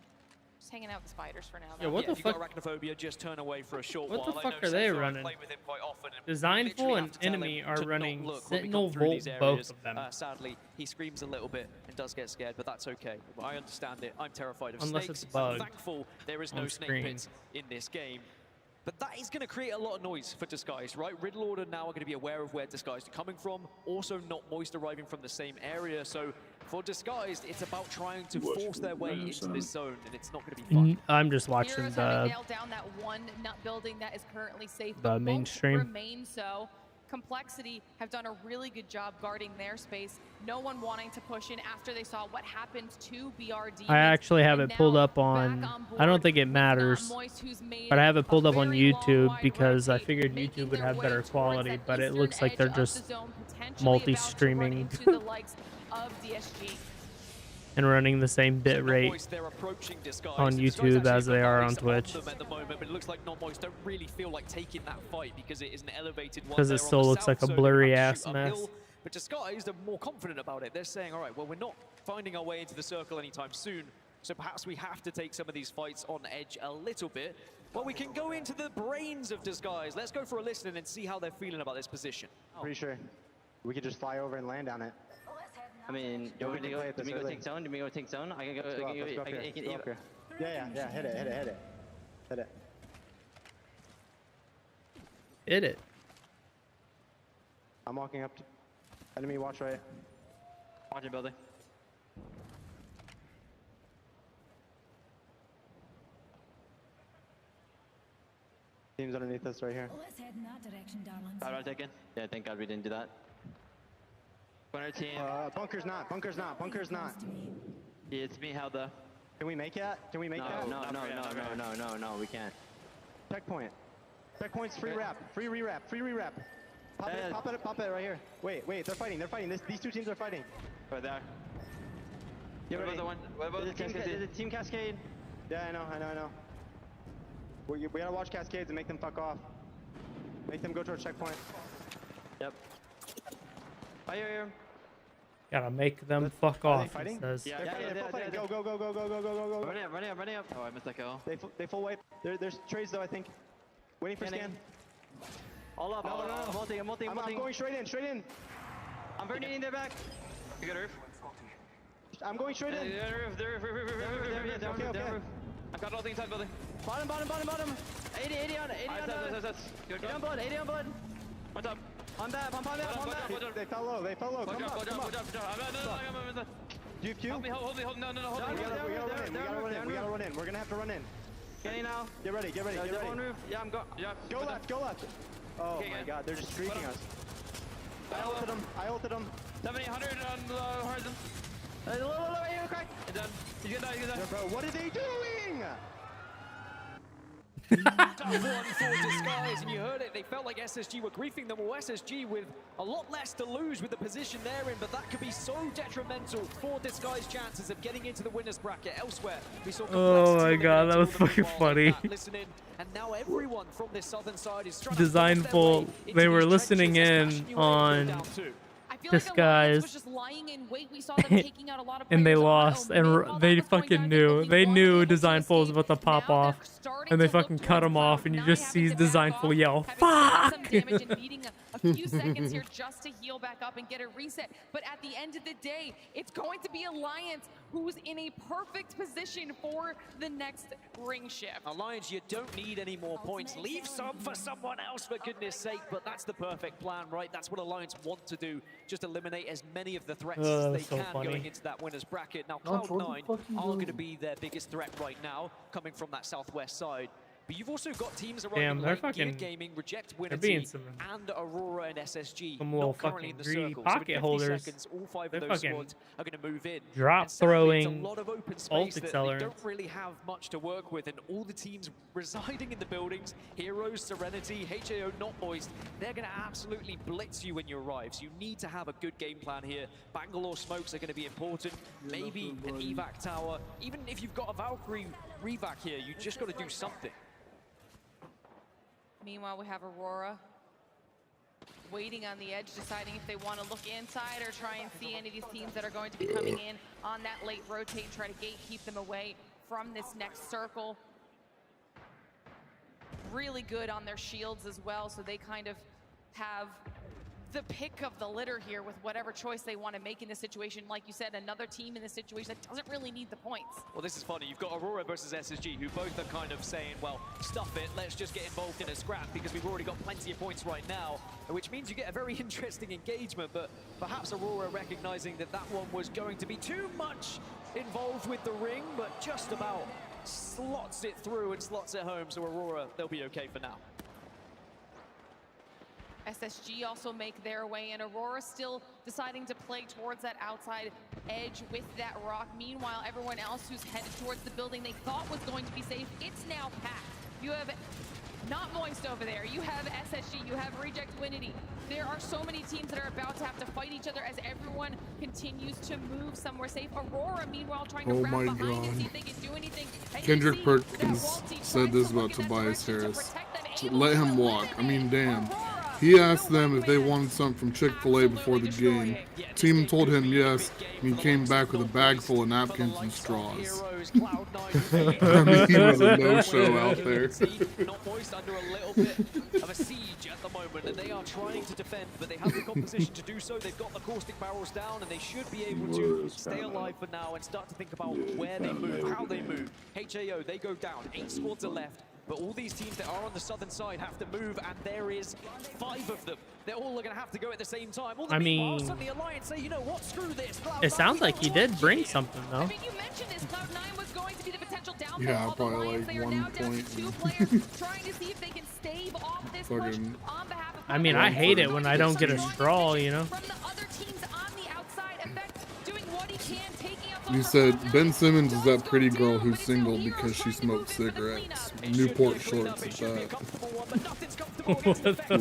Just hanging out with the spiders for now. Yeah, what the if you've fuck? got Arachnophobia, just turn away for a short What while. the I fuck know are they Sensor, I running? play with him quite often, and Designful literally and have to tell Enemy him are to not running look when we Sentinel come through Volt, these both areas. of them. Sadly, he screams a little bit and does get scared, but that's okay. I understand it. I'm terrified of Unless snakes. it's bugged I'm thankful there is no on snake screen. pits in this game. But that is going to create a lot of noise for Disguised, right? Riddle Order now are going to be aware of where Disguised are coming from. Also, not Moist arriving from the same area. So for Disguised, it's about trying to force their way into this zone, and it's not going to be fun. I'm just watching Heroes having the nailed down that one nut building that is currently safe, the but won't mainstream. remain so. Complexity have done a really good job guarding their space. No one wanting to push in after they saw what happened to BRD. I actually have And it pulled now up on. back on I don't board think it with matters, Moist, who's made but I have it a pulled up on very long, YouTube wide because I rotate, figured making YouTube would their have way better towards quality. that But it eastern looks like they're edge of just the zone, potentially about to run multi-streaming into the likes of DSG. and running the same bit rate Moist, they're approaching Disguised. on Disguised YouTube actually as they have are eyes on Twitch. them at the moment, but it looks like Not Moist don't really feel like taking that fight because it is an elevated one. Because it They're on still the looks south, like a so they blurry have to ass shoot mess. uphill. But Disguised are more confident about it. They're saying, all right, well, we're not finding our way into the circle anytime soon, so perhaps we have to take some of these fights on edge a little bit. Well, we can go into the brains of Disguised. Let's go for a listen and see how they're feeling about this position. Pretty sure we could just fly over and land on it. I mean, do you want me to go? Do me go take zone? Do me go take zone? I can go. Let's go up, let's go up here, let's go up here. Yeah, hit it. Hit it. Hit it. I'm walking up to enemy, watch right. Watch it, building. Team's underneath us right here. Let's head in that direction, darlings. Power taken. Yeah, thank God we didn't do that. Corner team. Bunker's not. Yeah, it's me, how the. Can we make it? Can we make that? No, we can't. Checkpoint. Checkpoint's free wrap. Free rewrap. Pop it right here. Wait, they're fighting. These two teams are fighting. Right there. Get What ready. about the one? What about the Cascade? Team Cascade. Yeah, I know. We gotta watch Cascades and make them fuck off. Make them go to a checkpoint. Yep. I hear you. Gotta make them fuck Are they off. It fighting? says. Yeah, They're fighting. Go. Running up. Oh, I missed that go. They full wipe. There's trades though, I think. Waiting for scan. All up. No. I'm multing. I'm going straight in. I'm burning in their back. You got a roof? I'm going straight in. Okay. I got all the inside building. Bottom. 80 on it. 80 on blood. 80 on blood. What's up? On that. They fell low. Come up. Do you have Q? Hold me. No. We gotta run in. We're gonna have to run in. Getting now. Get ready. On roof. Yeah, I'm going. Yeah. Go left. Oh Okay, my good. God, they're just streaking us. I ulted him. 70, 100 on the horizon. Low, crack. It's done. He's gonna die. Yeah, bro, what are they doing? Tough one for Disguise, and you heard it. They felt like SSG were griefing them, or SSG with a lot less to lose with the position they're in, but that could be so detrimental for Disguise chances of getting into the winner's bracket. Elsewhere, we saw Oh my God, that was Complexity fucking funny. listen in, and now everyone from this southern side is trying Designful. They were listening in on Disguise, was just lying in wait. We saw them taking out a lot of and they players on lost, Omen. While and that they was going fucking down, knew. only They one knew able to Designful was escape. about to pop Now they're off, starting and they to look fucking towards cut him Cloud9 off, and you just having see to back off, Designful yell, having taken some "Fuck!" damage and needing a few seconds here just to heal back up and get a reset. But at the end of the day, it's going to be Alliance who's in a perfect position for the next ring shift. Alliance, you don't need any more points. Leave some for someone else, for goodness sake. But that's the perfect plan, right? That's what Alliance want to do. Just eliminate as many of the threats as they can going into that winner's bracket. Now, Cloud9 are going to be their biggest threat right now, coming from that southwest side. But you've also got teams arriving like Gear Gaming, Reject Winity, and Aurora and SSG. Some little currently in the fucking greedy circle. pocket holders. Seconds, all 5 of those squads are going to move in. Drop and sadly, throwing it's a lot of open ult space that accelerants. they don't really have much to work with, and all the teams residing in the buildings, Heroes, Serenity, HAO, Not Moist, they're going to absolutely blitz you when you arrive. So you need to have a good game plan here. Bangalore smokes are going to be important. Maybe an evac tower. Even if you've got a Valkyrie revac here, you just got to do something. Meanwhile, we have Aurora waiting on the edge, deciding if they want to look inside or try and see any of these teams that are going to be coming in on that late rotate, try to keep them away from this next circle. Really good on their shields as well, so they kind of have the pick of the litter here with whatever choice they want to make in this situation. Like you said, another team in this situation that doesn't really need the points. Well, this is funny. You've got Aurora versus SSG, who both are kind of saying, well, stuff it, let's just get involved in a scrap because we've already got plenty of points right now, which means you get a very interesting engagement, but perhaps Aurora recognizing that that one was going to be too much involved with the ring, but just about slots it through and slots it home, so Aurora, they'll be okay for now. SSG also make their way in. Aurora still deciding to play towards that outside edge with that rock. Meanwhile, everyone else who's headed towards the building they thought was going to be safe, it's now packed. You have Not Moist over there. You have SSG. You have Reject Winity. There are so many teams that are about to have to fight each other as everyone continues to move somewhere safe. Aurora, meanwhile, trying to wrap behind and see if they can do anything. Kendrick Perkins said this about Tobias Harris. Let him walk. I mean, damn. He asked them if they wanted something from Chick-fil-A before the game. Team told him yes, and he came back with a bag full of napkins and straws. I mean, he was a no-show out there. Not Moist under a little bit of a siege at the moment, and they are trying to defend, but they have the composition to do so. They've got the caustic barrels down, and they should be able to stay alive for now and start to think about where they move, how they move. HAO, they go down. 8 squads are left. But all these teams that are on the southern side have to move, and there is 5 of them. They're all going to have to go at the same time. I mean, the Alliance say, you know what, screw this. It sounds like he did bring something, though. I mean, you mentioned this. Cloud9 was going to be the potential downfall Yeah, of probably Alliance. like They are 1 now down to 2 players, trying to see if they can stave off this push on behalf of I mean, I hate it when I don't get a straw, you know? from the other teams on the outside. Effect doing what he can, taking out You said Ben Simmons is that pretty girl who's single because she smokes cigarettes. Newport shorts at that. What the fuck?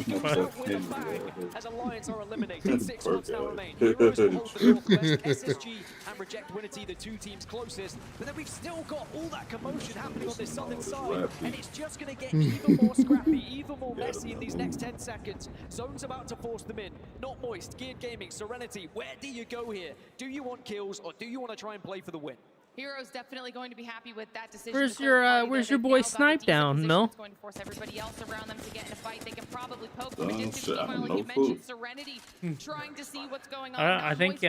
As Alliance are eliminated, 6 squads now remain. Heroes will hold the Northwest, SSG and Reject Winity, the 2 teams closest. But then we've still got all that commotion happening on this southern side, and it's just going to get even more scrappy, even more messy in these next 10 seconds. Zone's about to force them in. Not Moist, Geared Gaming, Serenity, where do you go here? Do you want kills, or do you want to try and play for the win? Heroes definitely going to be happy with that decision. Where's your boy Snipe down, Mil? It's going to force everybody else around them to get in a fight. They can probably poke from a distance. Meanwhile, like you mentioned, Serenity trying to see what's going on. I think he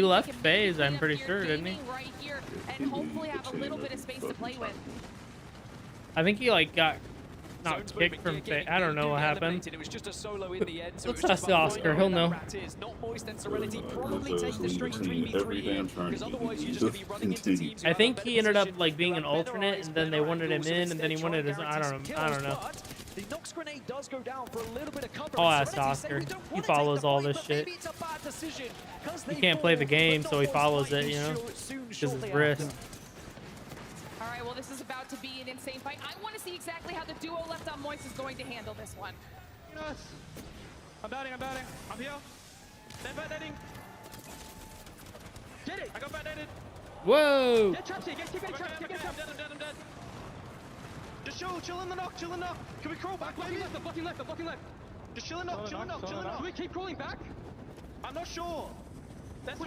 left FaZe, I'm pretty sure, didn't he? Right here, and hopefully have a little bit of space to play with. I think he like got not kicked from FaZe. I don't know what happened. It was just a solo in the end, so Let's ask Oscar, he'll know. Not Moist and Serenity probably take the straight 3v3 here, because otherwise you're just going to be running into teams. I think he ended up like being an alternate, and then they wanted him in, and then he wanted his. I don't know. The Nox grenade does go down for a little bit of cover. I'll ask Oscar. He follows all this shit. He can't play the game, so he follows it, you know, because his wrist. All right, well, this is about to be an insane fight. I want to see exactly how the duo left on Moist is going to handle this one. I'm batting. I'm here. They're backdating. Get it. I got backdated. Whoa. Get traps here. Get traps. I'm dead. Just chill in the knock. Can we crawl back, maybe? I'm blocking left. Just chill in knock. Do we keep crawling back? I'm not sure. That's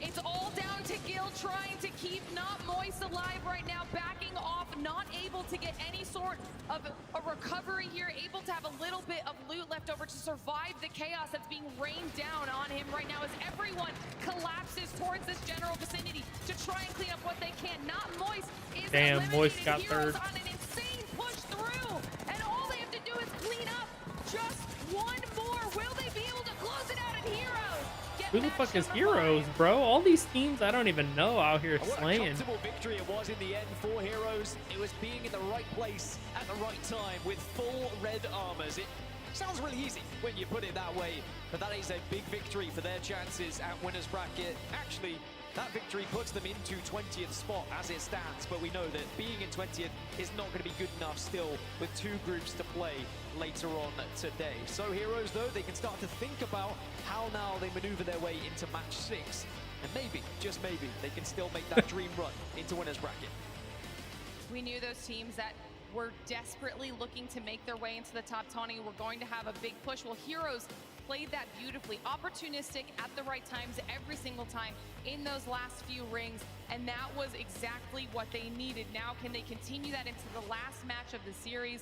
It's all down to Gil trying to keep Not Moist alive right now, backing off, not able to get any sort of a recovery here, able to have a little bit of loot left over to survive the chaos that's being rained down on him right now as everyone collapses towards this general vicinity to try and clean up what they can. Not Moist is Damn, Moist got Heroes third. on an insane push through, and all they have to do is clean up just one more. Will they be able to close it out at Heroes? Who the fuck is Heroes, bro? All these teams I don't even know out here What a slaying. comfortable victory it was in the end for Heroes. It was being in the right place at the right time with full red armors. It sounds really easy when you put it that way, but that is a big victory for their chances at winners bracket. Actually, that victory puts them into 20th spot as it stands, but we know that being in 20th is not going to be good enough still with 2 groups to play later on today. So Heroes, though, they can start to think about how now they maneuver their way into match 6, and maybe, just maybe, they can still make that dream run into winners bracket. We knew those teams that were desperately looking to make their way into the top 20 were going to have a big push. Well, Heroes played that beautifully, opportunistic at the right times every single time in those last few rings, and that was exactly what they needed. Now, can they continue that into the last match of the series?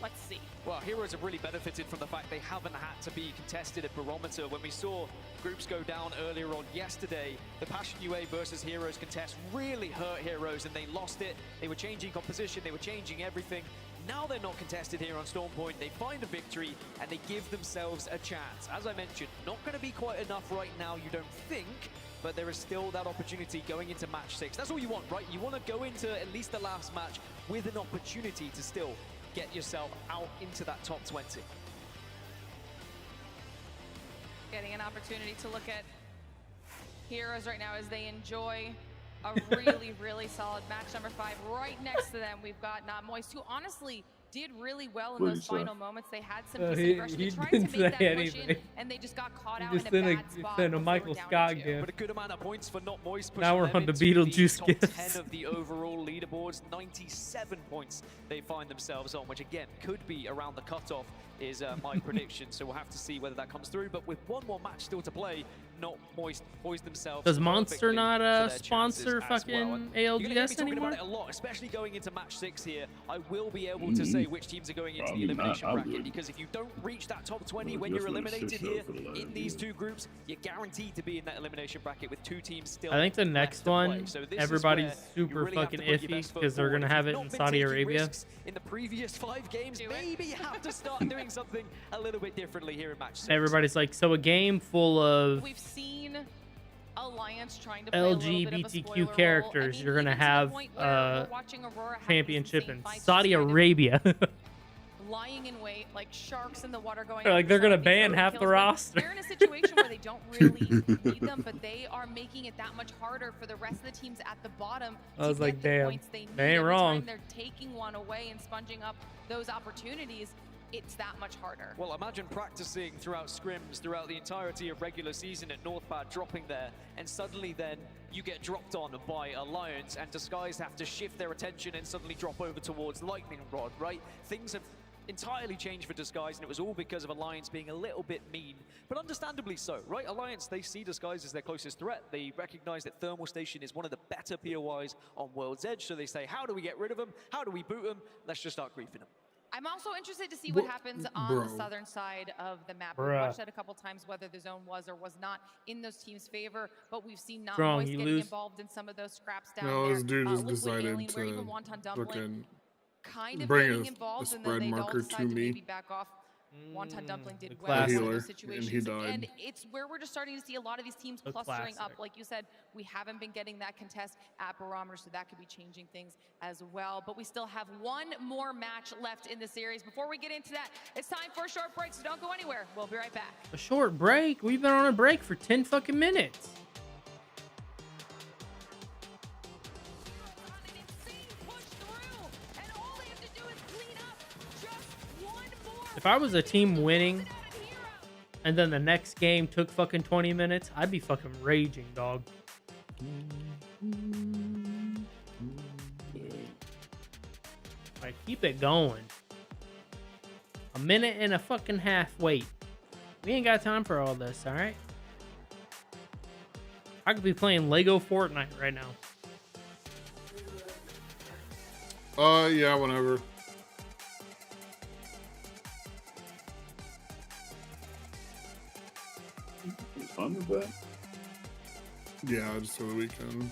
Let's see. Well, Heroes have really benefited from the fact they haven't had to be contested at Barometer. When we saw groups go down earlier on yesterday, the Passion UA versus Heroes contest really hurt Heroes and they lost it. They were changing composition, they were changing everything. Now they're not contested here on Storm Point. They find a victory and they give themselves a chance. As I mentioned, not going to be quite enough right now, you don't think, but there is still that opportunity going into match 6. That's all you want, right? You want to go into at least the last match with an opportunity to still get yourself out into that top 20. Getting an opportunity to look at Heroes right now as they enjoy a really, really solid match number 5. Right next to them, we've got Not Moist, who honestly did really well in those final moments. They had some decent aggression. They tried to make that push in, and they just got caught out in a bad spot. In a Michael Scott game. But a good amount of points for Not Moist. Now we're on the into Beetlejuice top gifts. 10 of the overall leaderboards. 97 points they find themselves on, which again could be around the cutoff, is my prediction. So we'll have to see whether that comes through. But with one more match still to play, Not Moist poised themselves. Does Monster perfectly not for their sponsor chances as well. fucking And you're gonna hear me ALGS talking anymore? about it a lot, especially going into match 6 here. I will be able to say which teams are going into the elimination bracket, because if you don't reach that top 20 when you're eliminated here in these 2 groups, you're guaranteed to be in that elimination bracket with 2 teams still. I think the next one, So this is everybody's where super you really have fucking to put your iffy best foot because they're forward. gonna If have you've it not in been Saudi taking Arabia. risks in the previous 5 games, maybe you have to start doing something a little bit differently here in match 6. Everybody's like, so a game full of We've seen Alliance trying to play a little bit of a spoiler LGBTQ role. characters. I mean, You're gonna even to the have point where we're watching Aurora have championship these in insane fights Saudi just kind of Arabia. lying in wait like sharks in the water going They're like, after they're gonna some of these ban early half the kills, but roster. They're in a situation where they don't really need them, but they are making it that much harder for the rest of the teams at the bottom I was to like, get the damn, points they need. they ain't Every wrong. time they're taking one away and sponging up those opportunities, it's that much harder. Well, imagine practicing throughout scrims, throughout the entirety of regular season at Northpad, dropping there, and suddenly then you get dropped on by Alliance, and Disguised have to shift their attention and suddenly drop over towards Lightning Rod, right? Things have entirely changed for Disguised, and it was all because of Alliance being a little bit mean, but understandably so, right? Alliance, they see Disguised as their closest threat. They recognize that Thermal Station is one of the better POIs on World's Edge, so they say, how do we get rid of them? How do we boot them? Let's just start griefing them. I'm also interested to see what happens on the southern side of the map. We watched that a couple times, whether the zone was or was not in those teams' favor, but we've seen Not Moist getting involved in some of those scraps down there. No, this dude just Liquid decided Alien, where even to Wonton Dumpling fucking kind of bring getting a involved, and spread then they all marker to decide to me. maybe back off. Wonton Dumpling did The well in healer, those and situations, he died. and it's where we're just starting to see a lot of these teams The clustering up. classic. Like you said, we haven't been getting that contest at Barometer, so that could be changing things as well. But we still have one more match left in the series. Before we get into that, it's time for a short break, so don't go anywhere. We'll be right back. A short break? We've been on a break for 10 fucking minutes. If I was a team winning and then the next game took fucking 20 minutes, I'd be fucking raging, dog. Like, keep it going. A minute and a fucking half wait. We ain't got time for all this, alright? I could be playing Lego Fortnite right now. Yeah, whenever. Fun with that? Yeah, just for the weekend.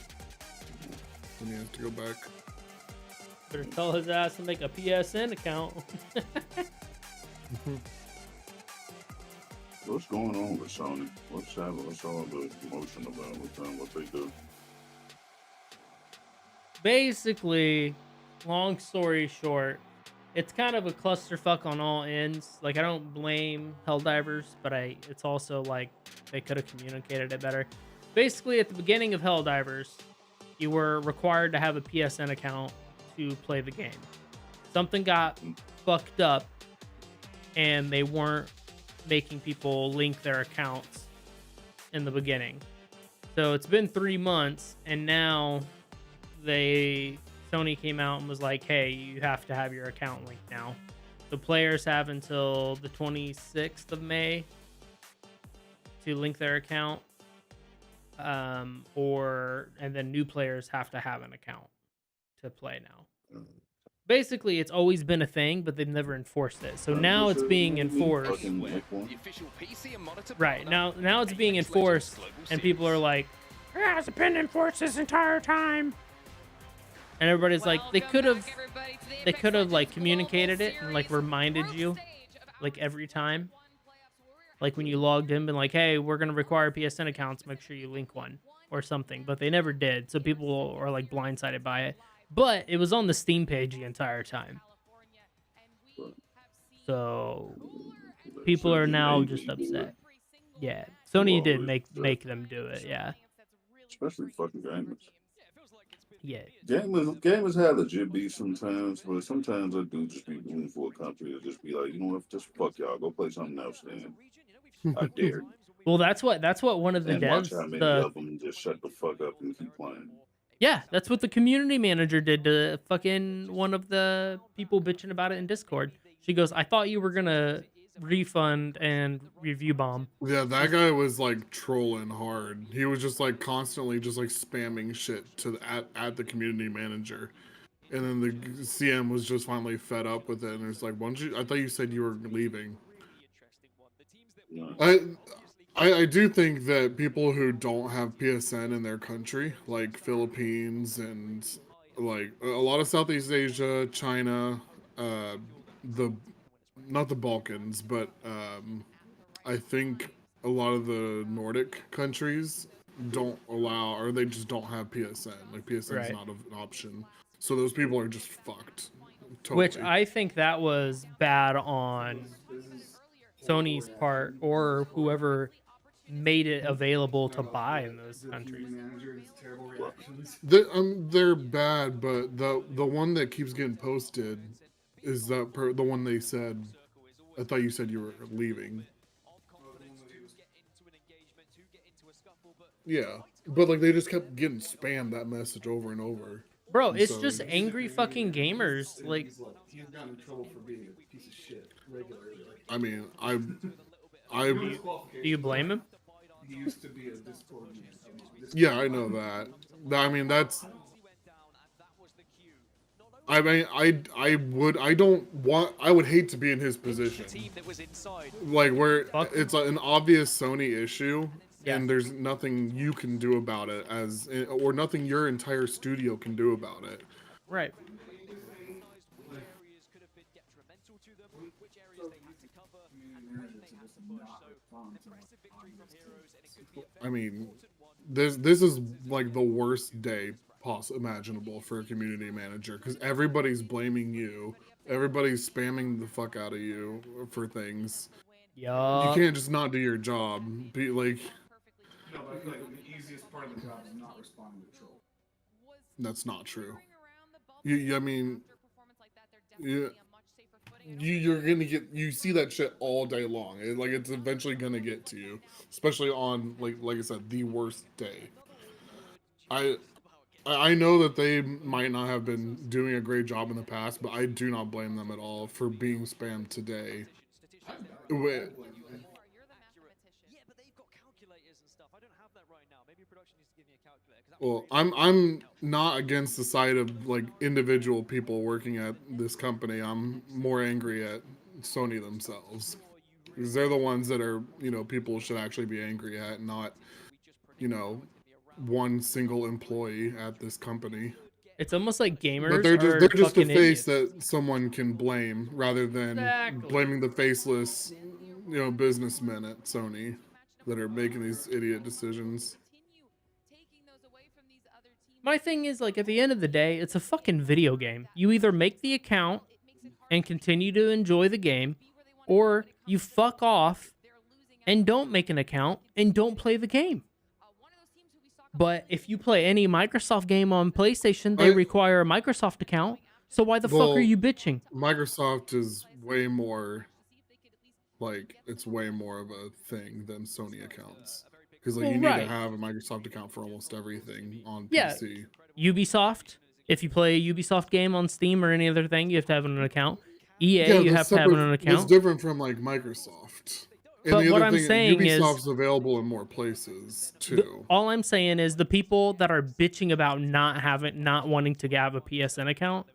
Then he has to go back. Better tell his ass to make a PSN account. What's going on with Sony? What's all the emotion about with them, what they do? Basically, long story short, it's kind of a clusterfuck on all ends. Like, I don't blame Helldivers, but it's also like they could have communicated it better. Basically, at the beginning of Helldivers, you were required to have a PSN account to play the game. Something got fucked up, and they weren't making people link their accounts in the beginning. So it's been 3 months, and now Sony came out and was like, hey, you have to have your account linked now. The players have until the 26th of May to link their account. And then new players have to have an account to play now. Basically, it's always been a thing, but they've never enforced it. So now it's being enforced. Right, now it's being enforced, and people are like, yeah, it's been enforced this entire time. And everybody's like, they could have like communicated it and like reminded you like every time. Like when you logged in, been like, hey, we're going to require PSN accounts, make sure you link one or something. But they never did. So people are like blindsided by it. But it was on the Steam page the entire time. So people are now just upset. Yeah. Sony did make them do it, yeah. Especially fucking gamers. Yeah. Gamers have legit beef sometimes, but sometimes I do just be rooting for a country to just be like, you know what, just fuck y'all, go play something else then. I dare you. Well, that's what one of the And devs, watch how many of them just shut the fuck up and keep playing. yeah, that's what the community manager did to fucking one of the people bitching about it in Discord. She goes, I thought you were gonna refund and review bomb. Yeah, that guy was like trolling hard. He was just like constantly just like spamming shit at the community manager. And then the CM was just finally fed up with it and it's like, I thought you said you were leaving. I do think that people who don't have PSN in their country, like Philippines and like a lot of Southeast Asia, China, not the Balkans, but I think a lot of the Nordic countries don't allow, or they just don't have PSN. Like PSN is Right. not an option, so those people are just fucked. Totally. Which I think that was bad on Sony's part or whoever made it available to buy in those countries. They're bad, but the one that keeps getting posted is the one they said. I thought you said you were leaving. Yeah, but like they just kept getting spammed that message over and over. Bro, And it's so- just angry fucking gamers. Like, He's gotten in trouble for being a piece of shit regularly. I mean, do you blame him? He used to be a Discord. Yeah, I know that. I mean, that's. I mean, I would hate to be in his position. Like where it's an obvious Sony issue, and there's nothing you can do about it or nothing your entire studio can do about it. Right. I mean, this is like the worst day imaginable for a community manager because everybody's blaming you, everybody's spamming the fuck out of you for things. Yeah. You can't just not do your job. Be like. No, but I feel like the easiest part of the job is not responding to troll. That's not true. I mean, you're gonna you see that shit all day long. It's eventually gonna get to you, especially on like I said, the worst day. I know that they might not have been doing a great job in the past, but I do not blame them at all for being spammed today. Well, I'm not against the side of like individual people working at this company. I'm more angry at Sony themselves. Because they're the ones that are, people should actually be angry at, not, one single employee at this company. It's almost like But gamers they're are just a fucking face idiots. that someone can blame rather than Exactly. blaming the faceless, businessmen at Sony that are making these idiot decisions. My thing is, like, at the end of the day, it's a fucking video game. You either make the account and continue to enjoy the game, or you fuck off and don't make an account and don't play the game. But if you play any Microsoft game on PlayStation, they require a Microsoft account. So why the fuck are you bitching? Microsoft is way more, it's way more of a thing than Sony accounts. Because you need to have a Microsoft account for almost everything on PC. Ubisoft. If you play a Ubisoft game on Steam or any other thing, you have to have an account. EA, you have to have an account. It's different from Microsoft. And But the what other I'm thing, saying Ubisoft's is, available in more places too. all I'm saying is the people that are bitching about not wanting to have a PSN account,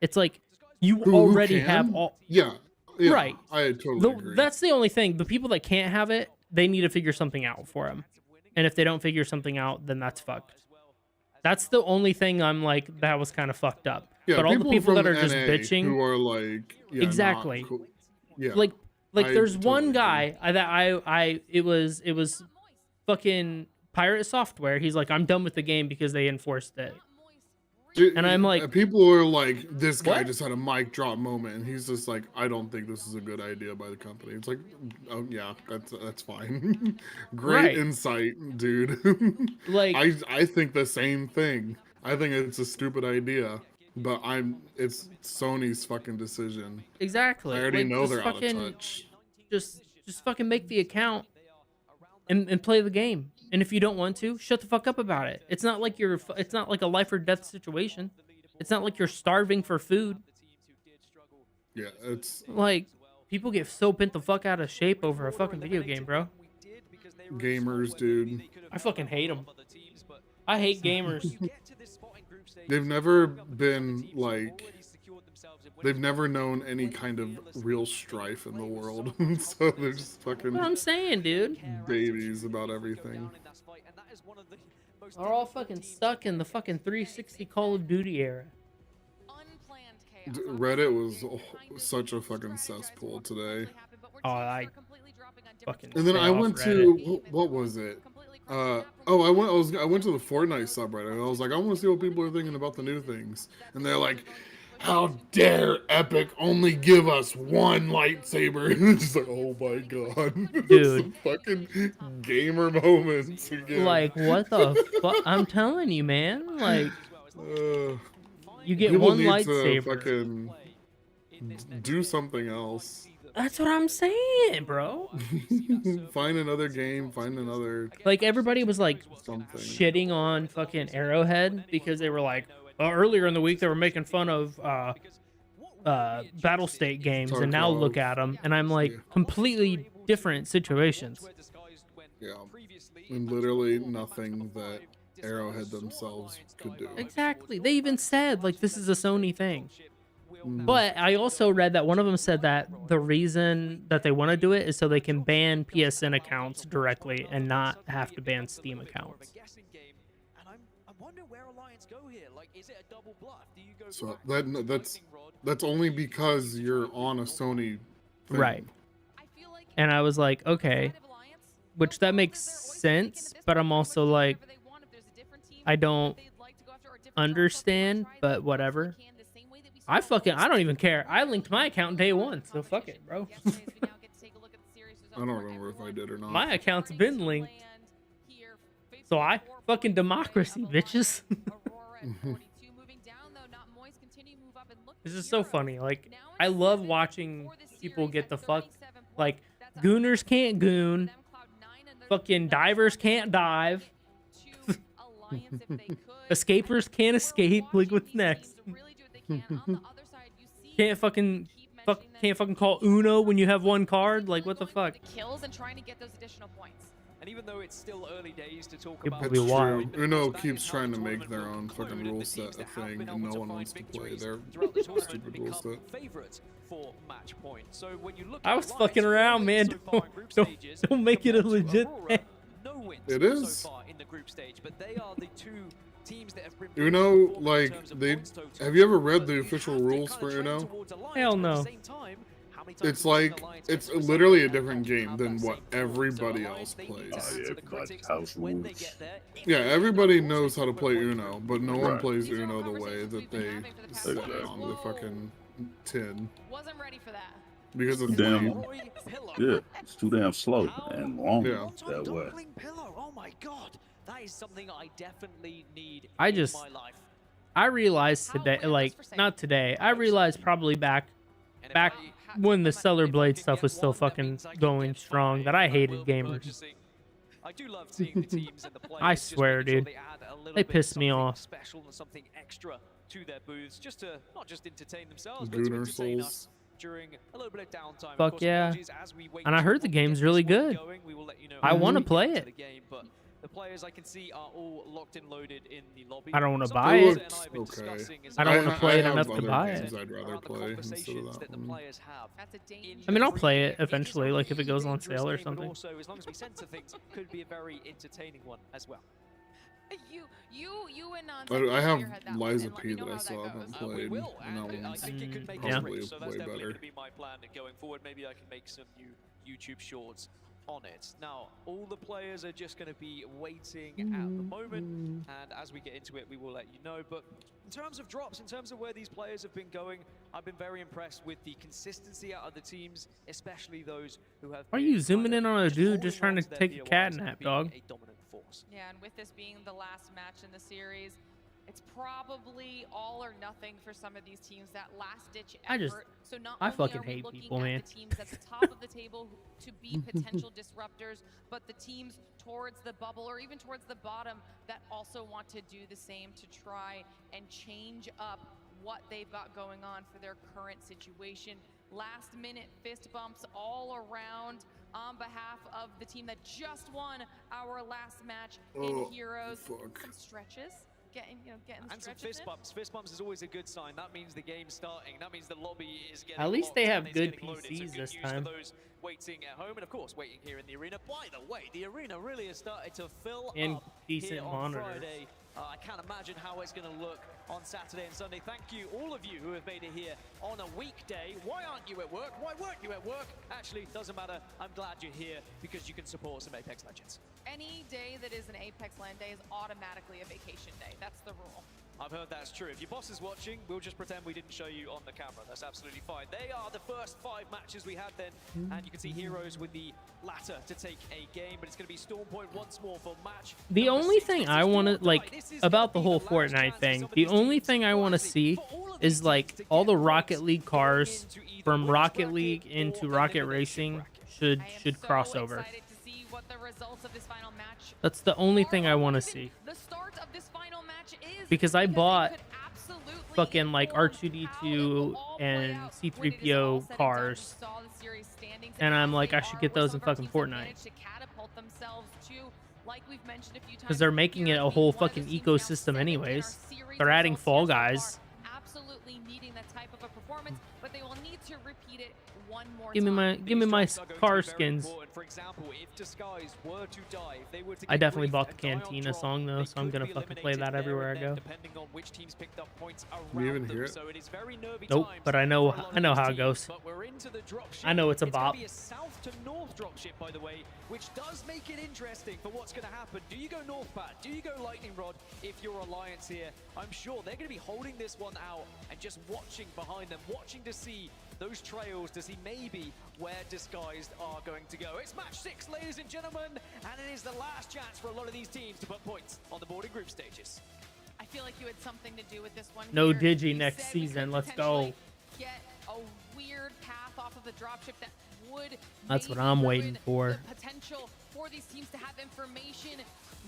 it's like you already have all. Yeah, right. I totally agree. That's the only thing. The people that can't have it, they need to figure something out for them. And if they don't figure something out, then that's fucked. That's the only thing I'm like, that was kind of fucked up. Yeah, but all the people that are just NA bitching, who are like, exactly. not cool. Yeah, like there's one totally guy that it was fucking Pirate Software. He's like, I'm done with the game because they enforced it. And I'm like, people are like, this guy just had a mic drop moment, and he's just like, I don't think this is a good idea by the company. It's like, oh yeah, that's fine. Great insight, dude. Like, I think the same thing. I think it's a stupid idea, but it's Sony's fucking decision. Exactly. I already know they're out fucking, of touch. Just fucking make the account and play the game. And if you don't want to, shut the fuck up about it. It's not like it's not like a life or death situation. It's not like you're starving for food. Yeah, it's like people get so bent the fuck out of shape over a fucking video game, bro. Gamers, dude. I fucking hate them. I hate gamers. They've never been like, they've never known any kind of real strife in the world. So they're just fucking, what I'm saying, dude, babies about everything. Are all fucking stuck in the fucking 360 Call of Duty era. Reddit was such a fucking cesspool today. Oh, I fucking. And then I went to, what was it? I went to the Fortnite subreddit, and I was like, I want to see what people are thinking about the new things. And they're like, how dare Epic only give us one lightsaber? And it's just like, oh my god. Dude. Fucking gamer moments again. Like, what the fuck? I'm telling you, man. Like, you get one lightsaber. Fucking do something else. That's what I'm saying, bro. Find another game, find another. Like, everybody was like shitting on fucking Arrowhead because they were like, earlier in the week they were making fun of Battle State games, and now look at them. And I'm like, completely different situations. Yeah, and literally nothing that Arrowhead themselves could do. Exactly. They even said, like, this is a Sony thing. But I also read that one of them said that the reason that they want to do it is so they can ban PSN accounts directly and not have to ban Steam accounts. So that's only because you're on a Sony thing. Right. And I was like, okay, which that makes sense, but I'm also like, I don't understand, but whatever. I don't even care. I linked my account day one, so fuck it, bro. I don't remember if I did or not. My account's been linked. So I fucking democracy, bitches. This is so funny. Like, I love watching people get the fuck. Like, gooners can't goon. Fucking divers can't dive. Escapers can't escape. Like, what's next? Can't fucking call Uno when you have one card. Like, what the fuck? Kills and trying to get those additional points. And even though it's still early days to talk People about... be It's wild. true. Uno keeps trying to make their own fucking rule set a thing, and no one wants to play their stupid rule set. Favorite for match point. So when you look I at was the fucking lines, around, all man. so far in group Don't, stages, don't make it a compared to legit Aurora, thing. no wins It is. so far in the group stage, but they are the two teams that have been Uno, like, they... Have you ever read the official rules for Uno? Hell no. It's like, it's literally a different game than what everybody else plays. Yeah, everybody's house rules. Yeah, everybody knows how to play Uno, but no one Right. plays Uno the way that they set on the fucking tin. Wasn't ready for that. Because it's Damn. lame. Yeah, it's too damn slow and long Yeah. that way. Pillar, oh my god, that is something I definitely need I in just, my life. I realized today, like, not today, I realized probably back when the Stellar Blade stuff was still fucking going strong, that I hated gamers. I do love seeing the teams and the players. I just swear, making sure dude. they add a little They bit pissed me something off. Special and something extra to their booths, just to not just entertain themselves, but to Gooner entertain souls. us during a little bit of downtime. Of Fuck course, yeah. apologies, as we wait And I to heard the game's get really this one good. going, we will let you know I as want to we play get it. to the game, but the players I can see are all locked and loaded in the lobby. I don't want to Something buy Lisa it. and I have been discussing is I don't want to play it have enough to other buy games it. I'd rather around the play instead conversations of that that the one. players have. I mean, I'll play it eventually, like if it goes on sale or But something. also, as long as we censor things, could be a very entertaining one as well. You and I have Liza P that I still haven't played, and that I one's think it could make yeah. us rich, so that's way definitely better. going to be my plan going forward. Maybe I can make some new YouTube shorts on it. Now, all the players are just going to be waiting at the moment, and as we get into it, we will let you know. But in terms of drops, in terms of where these players have been going, I've been very impressed with the consistency out of the teams, especially those who have. Why are you zooming in on a dude just trying to take a cat nap, dog? A dominant force. Yeah, and with this being the last match in the series, it's probably all or nothing for some of these teams. That last-ditch effort. So not I only fucking are we hate looking people, at man. the teams at the top of the table to be potential disruptors, but the teams towards the bubble or even towards the bottom that also want to do the same to try and change up what they've got going on for their current situation. Last-minute fist bumps all around on behalf of the team that just won our last match in Heroes. Some stretches. Getting And some stretches fist in. bumps. Fist bumps is always a good sign. That means the game's starting. That means the lobby is getting At least locked they and have it's good getting loaded. So PCs good this news time. for those waiting at home, and of course waiting here in the arena. By the way, the arena really has started to fill And up decent here on monitors. Friday. I can't imagine how it's going to look on Saturday and Sunday. Thank you, all of you who have made it here on a weekday. Why aren't you at work? Why weren't you at work? Actually, it doesn't matter. I'm glad you're here because you can support some Apex Legends. Any day that is an Apex LAN day is automatically a vacation day. That's the rule. I've heard that's true. If your boss is watching, we'll just pretend we didn't show you on the camera. That's absolutely fine. They are the first 5 matches we had then, and you can see Heroes with the latter to take a game, but it's going to be Stormpoint once more for match. The only thing I want to, like, about the whole Fortnite thing, the only thing I want to see is, like, all the Rocket League cars from Rocket League into Rocket Racing should cross over. That's the only thing I want to see. Because I bought fucking, like, R2-D2 and C-3PO cars, and I'm like, I should get those in fucking Fortnite. Because they're making it a whole fucking ecosystem anyways. They're adding Fall Guys. Absolutely needing that type of a performance, but they will need to repeat it one more Give me my car skins. For example, if Disguise were to die, if they were to I get definitely briefed bought the and die on Cantina drop, song though, they so I'm could gonna be fucking play eliminated that there everywhere I and then, go. depending on which teams picked up points We around even them. hear it? So it is very nervy Nope, times but I know for a lot of how these it goes. teams. But we're into the dropship. I know it's a It's gonna bop. be a south to north dropship, by the way, which does make it interesting for what's going to happen. Do you go north pad? Do you go lightning rod? If you're Alliance here, I'm sure they're going to be holding this one out and just watching behind them, watching to see those trails, to see maybe where Disguised are going to go. It's match 6, ladies and gentlemen, and it is the last chance for a lot of these teams to put points on the board in group stages. I feel like you had something to do with this one. No here. Digi You next said we could season. Let's potentially go. Get a weird path off of the dropship that would. That's what maybe I'm ruin waiting for. The potential for these teams to have information.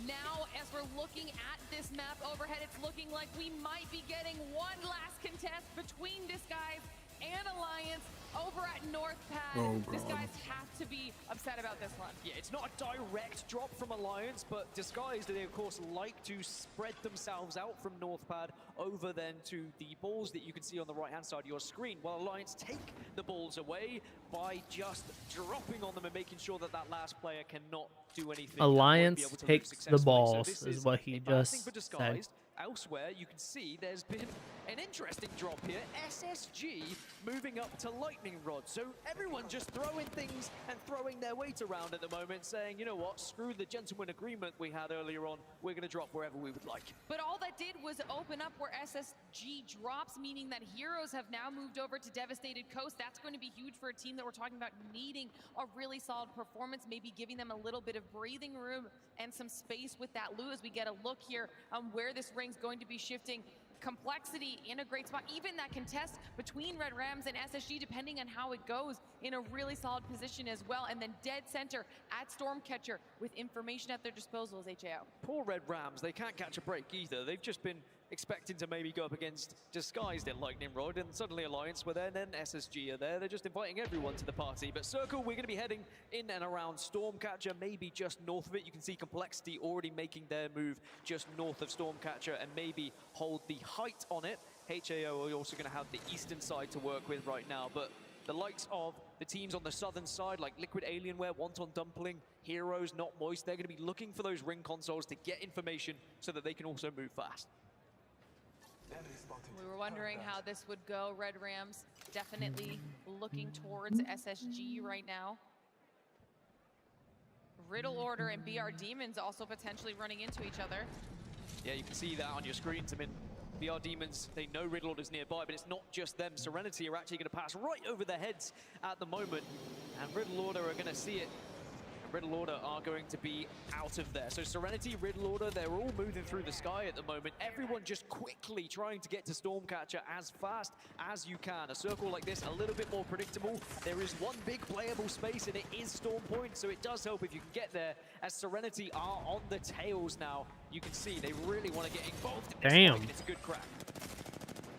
Now, as we're looking at this map overhead, it's looking like we might be getting one last contest between Disguise and Alliance over at North Pad. Oh, These God. guys have to be upset about this one. Yeah, it's not a direct drop from Alliance, but Disguised, they of course like to spread themselves out from North Pad over then to the balls that you can see on the right-hand side of your screen, while Alliance take the balls away by just dropping on them and making sure that that last player cannot do anything. Alliance takes the balls, is what he just said. Elsewhere, you can see there's been an interesting drop here. SSG moving up to Lightning Rod. So everyone just throwing things and throwing their weight around at the moment, saying, you know what, screw the gentleman agreement we had earlier on. We're going to drop wherever we would like. But all that did was open up where SSG drops, meaning that Heroes have now moved over to Devastated Coast. That's going to be huge for a team that we're talking about needing a really solid performance, maybe giving them a little bit of breathing room and some space with that loot as we get a look here on where this ring's going to be shifting. Complexity in a great spot. Even that contest between Red Rams and SSG, depending on how it goes, in a really solid position as well. And then dead center at Stormcatcher with information at their disposal as HAO. Poor Red Rams, they can't catch a break either. They've just been expecting to maybe go up against Disguised at Lightning Rod, and suddenly Alliance were there, and then SSG are there. They're just inviting everyone to the party. But Circle, we're going to be heading in and around Stormcatcher, maybe just north of it. You can see Complexity already making their move just north of Stormcatcher and maybe hold the height on it. HAO are also going to have the eastern side to work with right now, but the likes of the teams on the southern side, like Liquid Alienware, Wonton Dumpling, Heroes, Not Moist, they're going to be looking for those ring consoles to get information so that they can also move fast. We were wondering how this would go. Red Rams definitely looking towards SSG right now. Riddle Order and BR Demons also potentially running into each other. Yeah, you can see that on your screens. I mean, BR Demons, they know Riddle Order's nearby, but it's not just them. Serenity are actually going to pass right over their heads at the moment, and Riddle Order are going to see it. Riddle Order are going to be out of there. So Serenity, Riddle Order, they're all moving through the sky at the moment. Everyone just quickly trying to get to Stormcatcher as fast as you can. A circle like this, a little bit more predictable. There is one big playable space, and it is Storm Point, so it does help if you can get there. As Serenity are on the tails now, you can see they really want to get involved in this fight, and it's a good crack.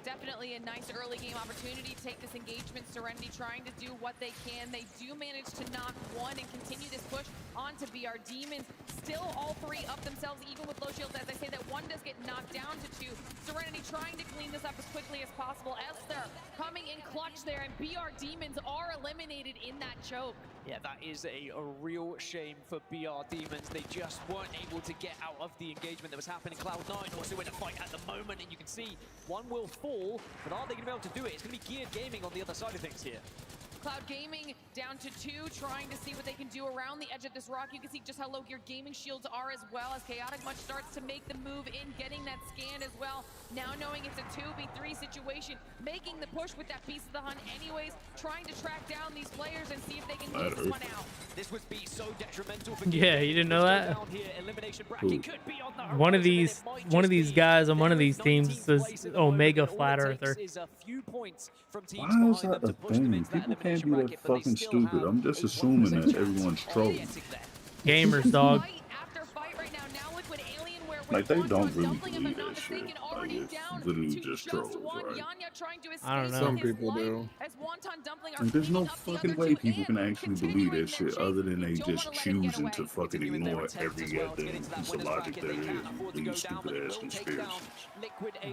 Definitely a nice early game opportunity to take this engagement. Serenity trying to do what they can. They do manage to knock one and continue this push onto BR Demons. Still all three up themselves, even with low shields. As I say, that one does get knocked down to two. Serenity trying to clean this up as quickly as possible. Esther coming in clutch there, and BR Demons are eliminated in that choke. Yeah, that is a real shame for BR Demons. They just weren't able to get out of the engagement that was happening. Cloud9 also in a fight at the moment, and you can see one will fall, but are they going to be able to do it? It's going to be Geared Gaming on the other side of things here. Cloud Gaming down to two, trying to see what they can do around the edge of this rock. You can see just how low Geared Gaming shields are as well, as Chaotic Much starts to make the move in, getting that scan as well. Now knowing it's a 2v3 situation, making the push with that piece of the hunt anyways, trying to track down these players and see if they can close this one out. This would be so detrimental for Yeah, you didn't know that? One of these guys on one of these teams is Omega Flat Earther. Why is that a thing? People can't be that fucking stupid. I'm just assuming that everyone's trolling. Gamers, dog. Like, they don't really believe that shit. Like, it's literally just trolls, right? I don't know. Some people do. Like, there's no fucking way people can actually believe that shit other than they just choosing to fucking ignore every goddamn piece of logic there is. These stupid ass conspiracies.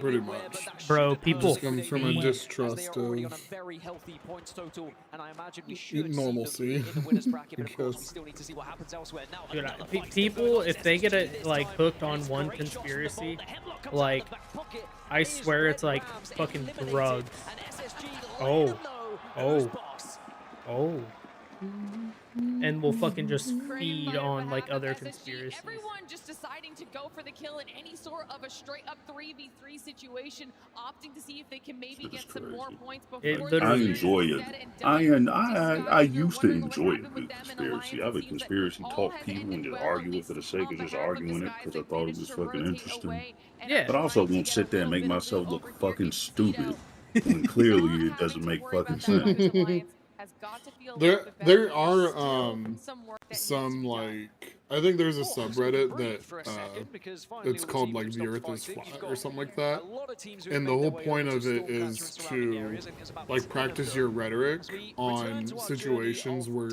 Pretty much. Bro, people Just comes from a distrust of normalcy. Because Dude, people, if they get like hooked on one conspiracy, like, I swear it's like fucking drugs. Oh. And we'll fucking just feed on like other conspiracies. Everyone just deciding to go for the kill in any sort of a straight up 3v3 situation, opting to see if they can maybe get some more points before I enjoy it. I used to enjoy a good conspiracy. I would conspiracy talk people and just argue it for the sake of just arguing it because I thought it was fucking interesting. Yeah. But I also won't sit there and make myself look fucking stupid when clearly it doesn't make fucking sense. There are some like I think there's a subreddit that it's called like the Earth is flat or something like that, and the whole point of it is to like practice your rhetoric on situations where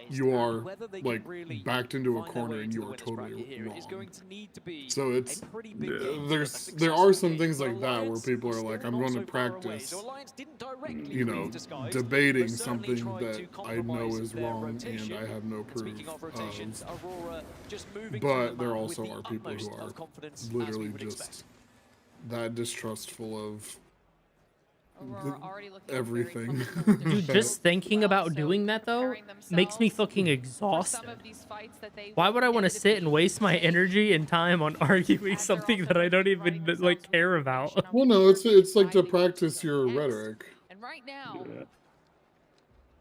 you are like backed into a corner and you are totally wrong. So it's there are some things like that where people are like, I'm going to practice, you know, debating something that I know is wrong and I have no proof of. But there also are people who are literally just that distrustful of everything. Dude, just thinking about doing that though makes me fucking exhausted. Why would I want to sit and waste my energy and time on arguing something that I don't even like care about? Well, no, it's like to practice your rhetoric. And right now,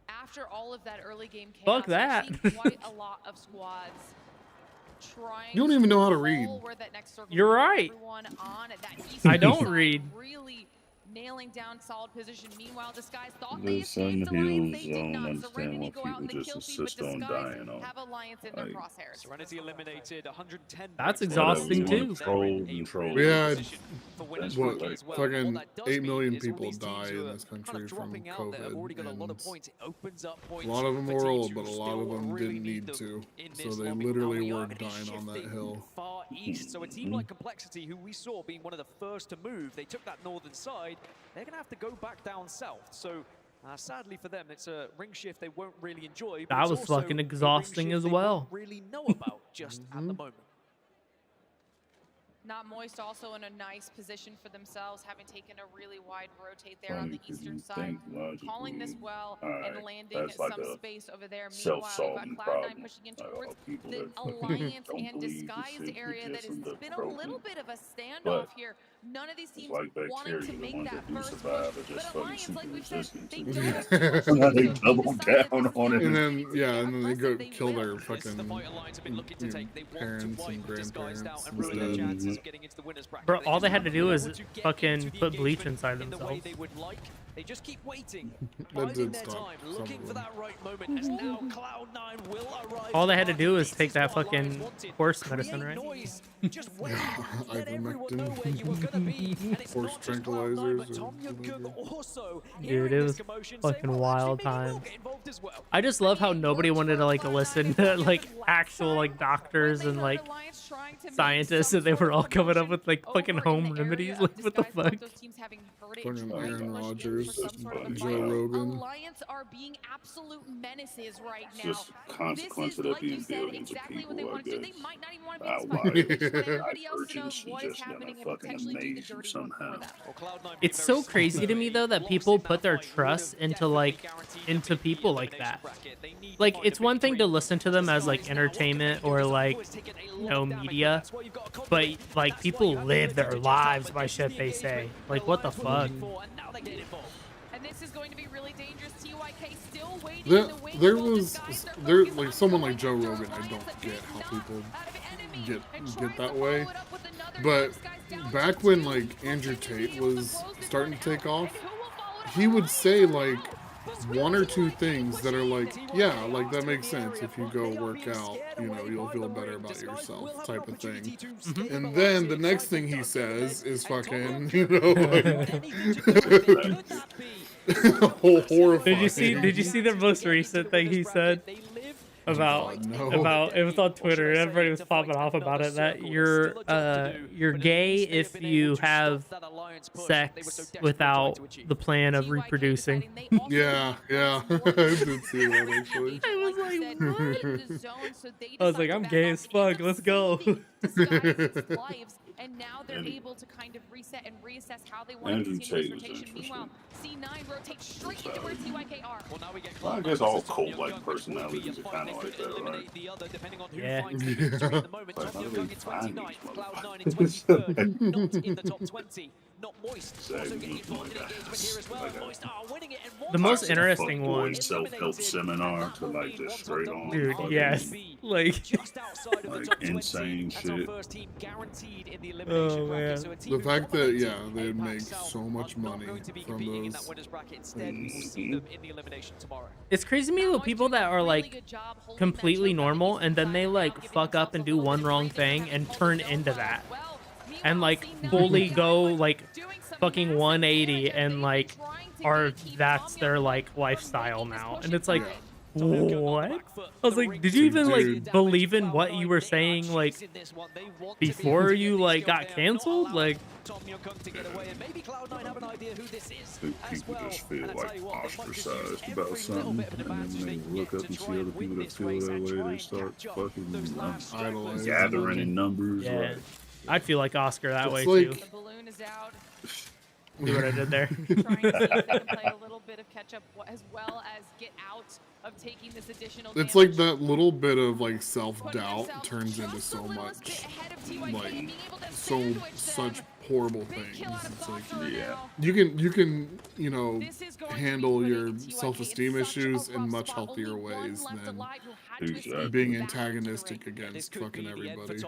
after all of that early game chaos, Fuck that. we're seeing quite a lot of squads trying You don't even know how to read. You're right. I don't read. Really nailing down solid position. Meanwhile, Disguise thought The Sun Hills, I don't understand why people just insist on dying on. have Alliance in their Like, crosshairs. Serenity eliminated 110. That's exhausting too. We had what, fucking 8 million people die in this country from COVID, and a lot of them were old, but a lot of them didn't need to, so they literally were dying on that hill. Far east, so a team like Complexity, who we saw being one of the first to move, they took that northern side. They're gonna have to go back down south. So sadly for them, it's a ring shift they won't really enjoy. That was fucking exhausting as well. Really know about just at the moment. Not Moist also in a nice position for themselves, having taken a really wide rotate there on the eastern side, calling this well and landing some space over there. Meanwhile, we've got Cloud9 pushing in towards the Alliance and Disguised area that has been a little bit of a standoff here. None of these teams wanting to make that first push, but Alliance, like we've said, they don't. They double down on it. And then, yeah, and then they go kill their fucking parents and grandparents instead. Bro, all they had to do was fucking put bleach inside themselves. They just keep waiting, That did their stop time, looking for that right moment, as now Cloud9 will arrive. All they had to do was take that fucking horse medicine, right? Just wait, let everyone know where you were gonna be, and it's Horse not just Cloud9, tranquilizers but Tom Yukuk also Dude, it was fucking wild time. I just love how nobody wanted to like listen to like actual like doctors and like scientists, and they were all coming up with like fucking home remedies. Like what the fuck? Fucking Aaron Rodgers, Joe Rogan. Alliance are being absolute menaces right now. Just consequence of them being billions of people, I guess. They might not even want to be in this fight. Everybody else Urgent knows what is suggestion happening of and fucking potentially do the amazing dirty somehow. work for them. It's so crazy to me though that people put their trust into like into people like that. Like it's one thing to listen to them as like entertainment or like, you know, media, but like people live their lives by shit they say. Like what the fuck? And this is going to be really dangerous. TYK still waiting in the wings. There like someone like Joe Rogan. I don't get how people get that way. But back when like Andrew Tate was starting to take off, he would say like one or two things that are like, yeah, like that makes sense. If you go work out, you know, you'll feel better about yourself, type of thing. And then the next thing he says is fucking, you know, like horrifying. Did you see the most recent thing he said? About it was on Twitter and everybody was popping off about it, that you're gay if you have sex without the plan of reproducing. Yeah, I did see that actually. I was like, I'm gay as fuck, let's go. And now they're able to kind of reset and reassess how they want to continue this rotation. Meanwhile, C9 rotates straight into where TYK are. Well, now we get I guess all cult-like personalities are kind of like that, right? Yeah. Like, how do they find these motherfuckers? Not in the top 20. Not Moist also getting involved in engagement here as well. Moist are winning it. And The most interesting one. Self-help seminar to like just straight on. Dude, yes. Like, like insane shit. Oh man. The fact that they make so much money from those. It's crazy to me with people that are like completely normal and then they like fuck up and do one wrong thing and turn into that. And like fully go like fucking 180 and like that's their like lifestyle now. And it's like, what? I was like, did you even like believe in what you were saying like before you like got canceled? Like, people just feel like ostracized about something, and then they look up and see other people that feel that way. They start fucking gathering in numbers. yeah, Like, I'd feel like Oscar that way like, too. The balloon is out. See what I did there? Trying to see if they can play a little bit of catch up as well as get out of taking this additional It's damage. like that little bit of like self-doubt turns into so much, like such horrible things. It's like, you can handle your self-esteem issues in much healthier ways than being antagonistic against fucking everybody.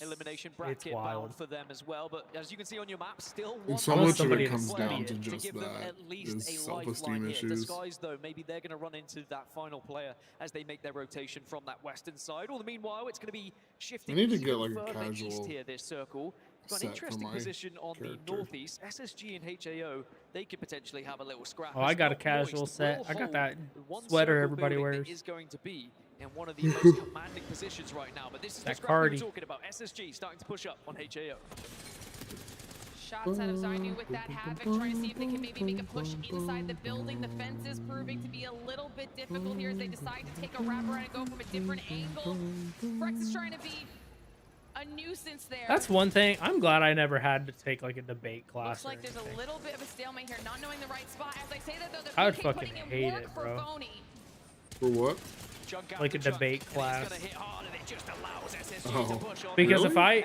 Elimination bracket bound for them as well, but as you can see on your map, still And so much of it comes down to just that, is self-esteem issues. Disguise, though, maybe they're going to run into that final player as they make their rotation from that western side. Or meanwhile, it's going to be shifting. I need to get like a further east casual here. This circle. Got an interesting position on the northeast. SSG and HAO, they could potentially have a little scrap. Oh, I got a casual set. I got that sweater everybody wears. Is going to be in one of the most commanding positions right now. But this is the scrap we were talking about. SSG starting to push up on HAO. Shots out of Zainu with that Havoc, trying to see if they can maybe make a push inside the building. The fence is proving to be a little bit difficult here as they decide to take a wraparound and go from a different angle. Brex is trying to be a nuisance there. That's one thing. I'm glad I never had to take like a debate class. Looks like there's a little bit of a stalemate here, not knowing the right spot. As I say that though, I would fucking hate it, bro. For what? Like a debate class. Oh. Because if I,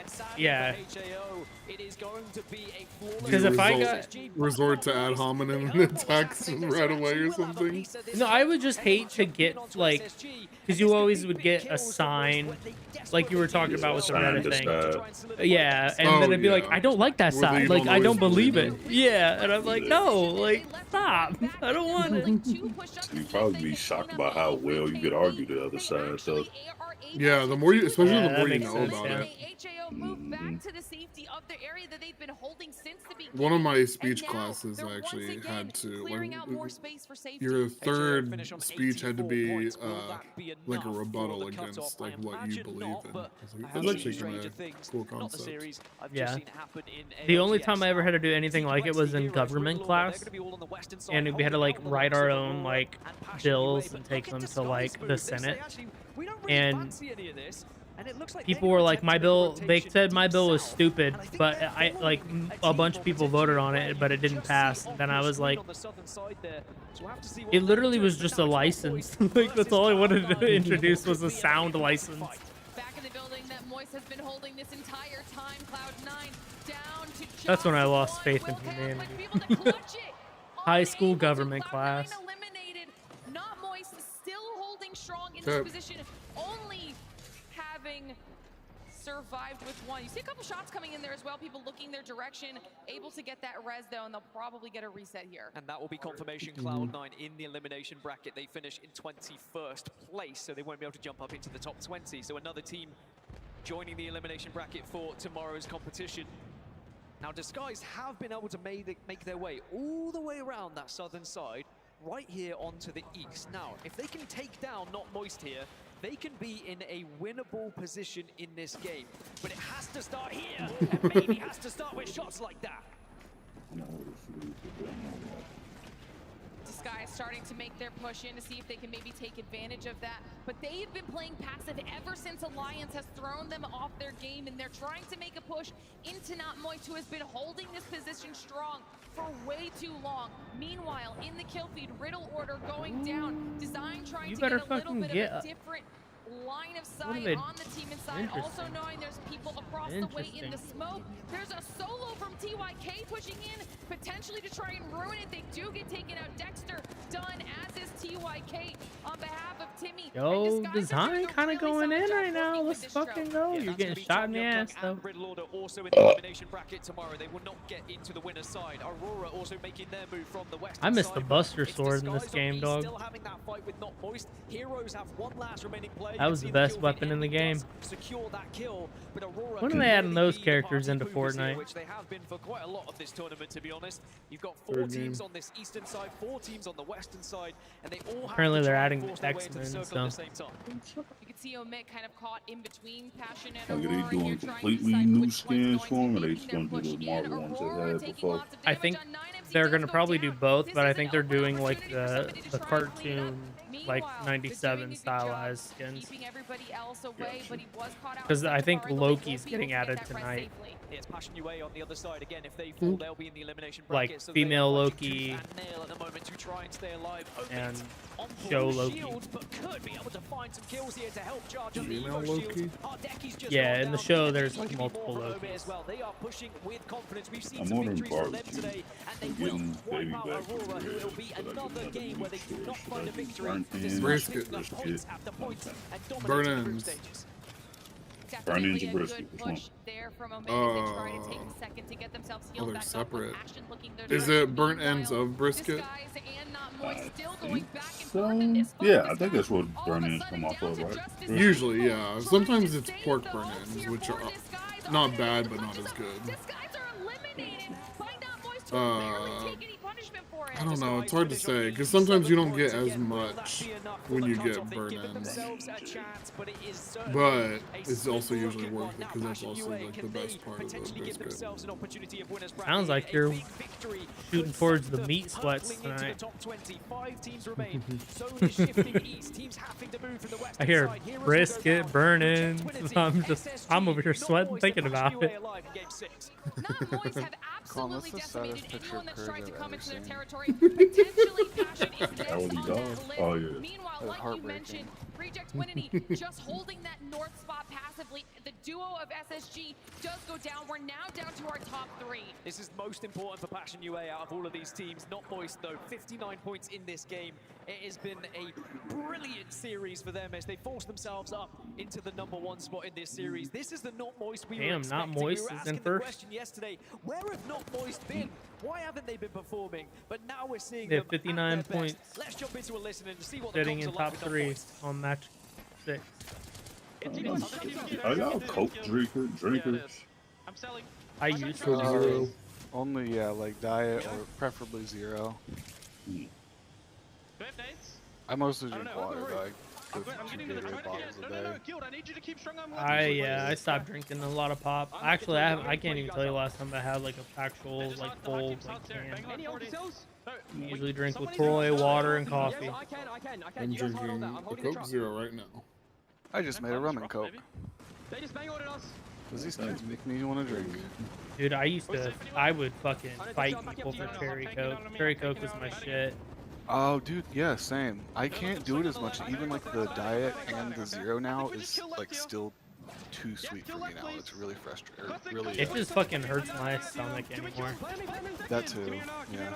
because if I got resort to ad hominem attacks right away or something. No, I would just hate to get like, because you always would get a sign, like you were talking about with the Reddit thing. Yeah, and then it'd be like, I don't like that sign. Like I don't believe it. Yeah, and I'm like, no, like stop. I don't want it. you'd probably be shocked about how well you could argue the other side. So yeah, the more you, especially the more you know about it. One of my speech classes actually had to, like, your third speech had to be like a rebuttal against like what you believe in. It's actually kind of cool concept. Yeah. The only time I ever had to do anything like it was in government class, and we had to like write our own like bills and take them to like the Senate. And people were like, my bill, they said my bill was stupid, but I like a bunch of people voted on it, but it didn't pass. And then I was like, it literally was just a license. Like that's all I wanted to introduce was a sound license. Back in the building that Moist has been holding this entire time. Cloud9 down to That's when I lost faith in humanity. High school government class. eliminated. Not Moist, still holding strong in this position, only having survived with one. You see a couple shots coming in there as well, people looking their direction, able to get that res though, and they'll probably get a reset here. And that will be confirmation. Cloud9 in the elimination bracket. They finish in 21st place, so they won't be able to jump up into the top 20. So another team joining the elimination bracket for tomorrow's competition. Now, Disguise have been able to make their way all the way around that southern side, right here onto the east. Now, if they can take down Not Moist here, they can be in a winnable position in this game. But it has to start here, and maybe has to start with shots like that. Disguise starting to make their push in to see if they can maybe take advantage of that. But they've been playing passive ever since Alliance has thrown them off their game, and they're trying to make a push into Not Moist, who has been holding this position strong for way too long. Meanwhile, in the kill feed, Riddle Order going down. Design trying to get a little bit of a different line of What are sight they- on the team inside, also knowing there's people across the way in the smoke. There's a solo from TYK pushing in, potentially to try and ruin it. They do get taken out. Dexter done, as is TYK on behalf of Timmy. Yo, design kind of going in right now. Let's fucking go. You're getting shot in the ass though. Also in the elimination bracket tomorrow. They will not get into the winner's side. Aurora also making their move from the west. I missed the Buster Sword in this game, dog. Still having that fight with Not Moist. Heroes have one last remaining play. That was the best weapon in the game. Secure that kill, but Aurora When are they adding those characters into Fortnite? which they have been for quite a lot of this tournament, to be honest. You've got 4 Third teams game. on this eastern side, 4 teams on the western side, and they all have Apparently to they're try and adding force the their way into the X-Men, circle at the so. same time. You can see Omit kind of caught in between Passion and Like, are Aurora. they doing Here trying to completely decide new which one's skins going for him, or to they be just gonna their do push the in. Marvel ones they Aurora had taking before? lots of I damage think on 9MC they're does gonna go probably down. do both, This but I is think an they're open doing like opportunity for somebody to the try and clean cartoon, up. like Meanwhile, 97 they're doing a good job stylized skins. keeping everybody else away, but he was caught out Because in I the think far end, but they Loki's won't be getting able to get added that rest tonight. safely. It's Passion UA on the other side. Again, if they fall, they'll be in the elimination Like bracket. So they are female fighting Loki tooth and nail at the moment to try and stay alive. and on show full Loki. shield, but could be able to find some kills here to help charge on the Female Evo Loki? shield. Ardeki's just Yeah, gone in the down. show there's He like can be multiple more for Obe Lokis. as well. They are pushing with confidence. We've seen I'm some ordering victories from them barbecue. today, and they I'm will getting wipe baby out back for Aurora, who ribs, will be but I get another another game where they meat do not sauce, find a so I do victory. burnt Despite ends, Brisket. picking up points after points and Burn dominating the group ends. stages. Definitely ends a and good brisket, which one? push there from Omit as they try to take a second to get themselves healed they're back up. separate. Passion looking their Is direction. it burnt ends Meanwhile, of brisket? Disguise and Not Moist I still going think back and so. forth in this fight. Yeah, I think that's what All of burn a ends sudden come off down of, to right? just Brisket. Usually, yeah. Sometimes it's save pork the burn hopes ends, here which for are Disguise. not bad, but not as good. Disguise are eliminated by Not Moist, who barely take any punishment for it. I don't know. It's hard to say because sometimes you don't get as much when you get burn ends, but it's also usually worth it because that's also like the best part of the brisket. Sounds like you're shooting towards the meat sweats tonight. I hear brisket burning. I'm over here sweating thinking about it. Not Moist have Colin, absolutely that's the decimated saddest picture anyone of that's tried to Curry come I've into their ever territory. Potentially, Passion is next How old on he that died? list. Oh, yeah. Meanwhile, That's like you heartbreaking. mentioned, Reject Winity just holding that north spot passively. The duo of SSG does go down. We're now down to our top 3. This is most important for Passion UA out of all of these teams. Not Moist, though. 59 points in this game. It has been a brilliant series for them as they force themselves up into the #1 spot in this series. This is the Not Moist we were Damn, Not expecting. Moist we were is asking in the first. question yesterday, where have Not Moist been? Why haven't they been performing? But now we're seeing They them have 59 at their best. points. Let's jump into a listen and see what the Sitting comms in are like top with Not 3 Moist. on match 6. Are y'all Coke drinkers? I'm selling. I used Coke to. Zero. Only, yeah, like diet or preferably zero. I mostly drink water, like I'm getting to the Gatorade bottles a day. Guild, I need you to keep strong on one. I stopped drinking a lot of pop. Actually, I can't even tell you last time I had like a actual like full like can. Any old cells? I usually drink LaCroix, water, and coffee. I can. I'm You guys hold on drinking that. I'm a holding the Coke truck. Zero right now. I just made a rum and coke. They just bang ordered us. Cause these kids make me want to drink. Dude, I would fucking fight people for Cherry Coke. Cherry Coke was my shit. Oh, dude, yeah, same. I can't do it as much. Even like the diet and the zero now is like still too sweet for me now. It's really frustrating. Really. It just fucking hurts my stomach anymore. That too. Yeah.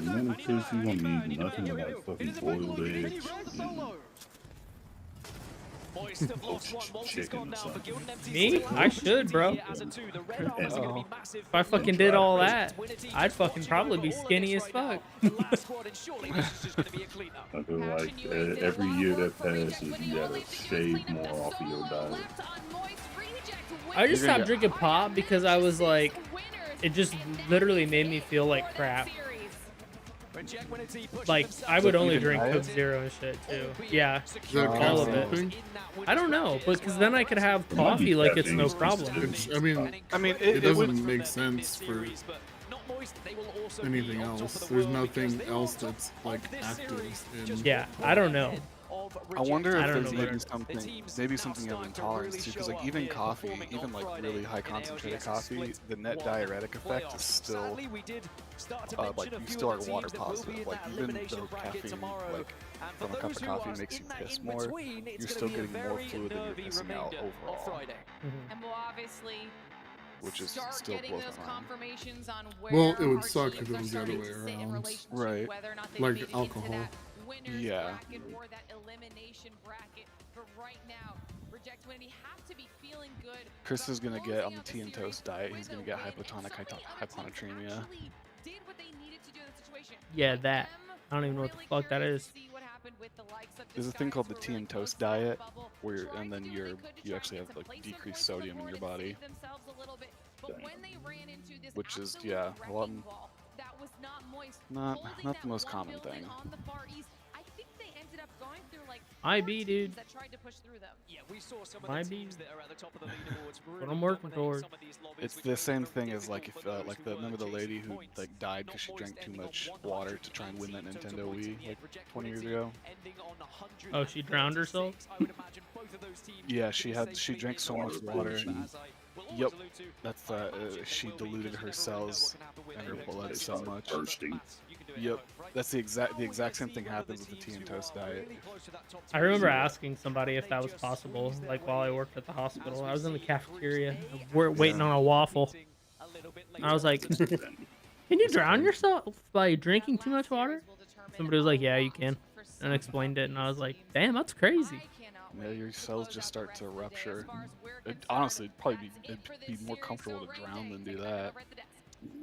You know, Chris, you gonna need nothing but like fucking boiled eggs. Moist have lost one. Walter's gone down for Guild and MTC. Me? I should, bro. As a 2, the red arms are gonna be massive. If I fucking did all that, I'd fucking probably be skinny as fuck. The last squad, and surely this is just gonna be a cleanup. I feel like every year that passes, you gotta shave more off of your diet. I just stopped drinking pop because I was like, it just literally made me feel like crap. Like, I would only drink Coke Zero and shit too. Yeah, all of it. I don't know, but because then I could have coffee like it's no problem. I mean, it doesn't make sense for anything else. There's nothing else that's like active in. Yeah, I don't know. I wonder I if don't there's know maybe something of intolerance too, because like even coffee, even like really high concentrated coffee, the net diuretic effect is still like you still are water positive. Like even though caffeine like from a cup of coffee makes you piss more, you're still getting more fluid than you're pissing out overall, And we'll obviously which is start still getting blows those my mind. confirmations on where Well, it would our suck teams if it are was the other starting way to sit in around. relation to Right. whether or not they Like made it alcohol. into that winners Yeah. bracket or that elimination bracket. But right now, Reject Winity have to be feeling good. Chris is gonna about get on closing the out tea and series toast diet. He's with gonna a get win, and hypotonic so many other teams hyponatremia. actually did what they needed to do in the situation. Yeah, that. I don't even know what the fuck that is. See what happened with the likes of There's a thing called the tea and toast diet, where and then you actually have like decreased sodium in your body, themselves a little bit. But when they ran into this which is absolute yeah, a lot wrecking ball that was not moist, not holding the that most one common building thing. on the far east, I think they ended up going through like IB, dude. that tried to push through them. Yeah, we saw some of Might the be. teams that are at the top of the leaderboards really What I'm working dominating toward. some of these lobbies, It's which the makes it same very thing as difficult like if for those like who the were remember the chasing lady who points. like died because she Not drank always too ending on much 119 water to try and win that total Nintendo points in Wii the like end. Reject 20 years Winity ago. ending on Oh, she drowned herself? 136. I would imagine both of those teams Yeah, could she safely drank be so in much the water. race, but And, as I will always yep, allude to, that's I imagine she there will be, diluted because her you never know what cells can happen with and her Apex blood Legends. so much. Thirsty. You can do it at Yep, home, right? that's the Now exact we same can thing see one of happens the with the tea and teams who toast are diet. really close to that top I two remember spot. asking somebody if They that was just possible, squeezed their like while I way worked at the as hospital. we I was in the see cafeteria. Group We're waiting on a waffle. a little bit And I was like, later. can you drown yourself by drinking too much water? Somebody was like, yeah, you can. And explained it. And I was like, damn, that's crazy. Yeah, your cells just start to rupture. Honestly, it'd be more comfortable to drown than do that.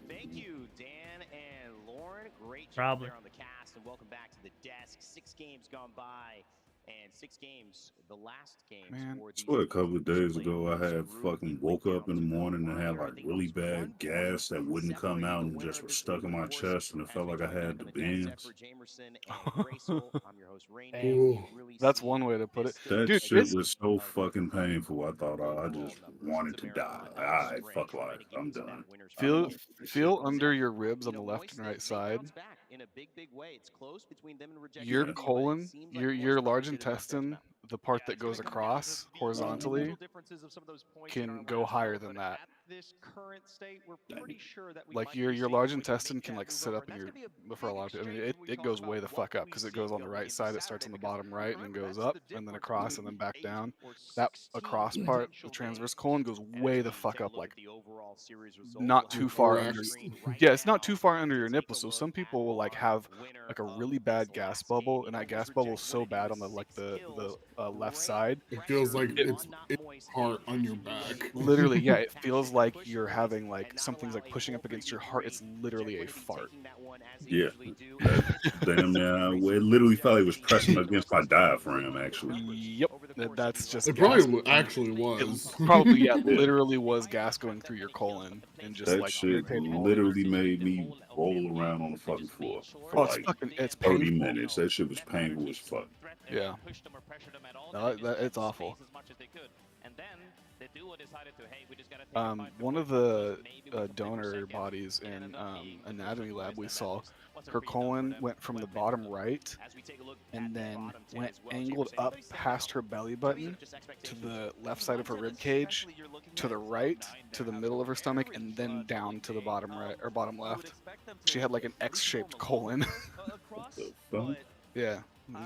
Thank you, Dan and Lauren. Great job Probably. there on the cast, and welcome back to the desk. 6 games gone by, and 6 games, the last games Man, for the Swear a couple of days ago, I had fucking woke up in the morning and had like really bad gas that wouldn't come out and just was stuck in my chest, and it felt like I had the bends. Ooh. That's one way to put it. That Dude, shit was so fucking painful. I thought I just wanted to die. Alright, fuck life. I'm done. Feel under your ribs on the left and right side. Your colon, your large intestine, the part that goes across horizontally, can go higher than that. Like your large intestine can like sit up in your, for a lot of people, I mean it goes way the fuck up because it goes on the right side. It starts on the bottom right and then goes up and then across and then back down. That across part, the transverse colon, goes way the fuck up, like not too far under. Yeah, it's not too far under your nipple. So some people will like have like a really bad gas bubble, and that gas bubble is so bad on the left side. It feels like it's heart on your back. Literally, yeah, it feels like you're having like something's like pushing up against your heart. It's literally a fart. Yeah, damn yeah. It literally felt like it was pressing against my diaphragm. Actually, Yep, that's just. It gas. probably actually was. It probably, yeah, literally was gas going through your colon and just that like shit irritating all literally made me roll around on the fucking floor for like it's 30 painful. minutes. That shit was painful as fuck. Yeah. No, it's awful. One of the donor bodies in anatomy lab we saw, her colon went from the bottom right and then went angled up past her belly button to the left side of her rib cage, to the right, to the middle of her stomach, and then down to the bottom right or bottom left. She had like an X-shaped colon. Yeah.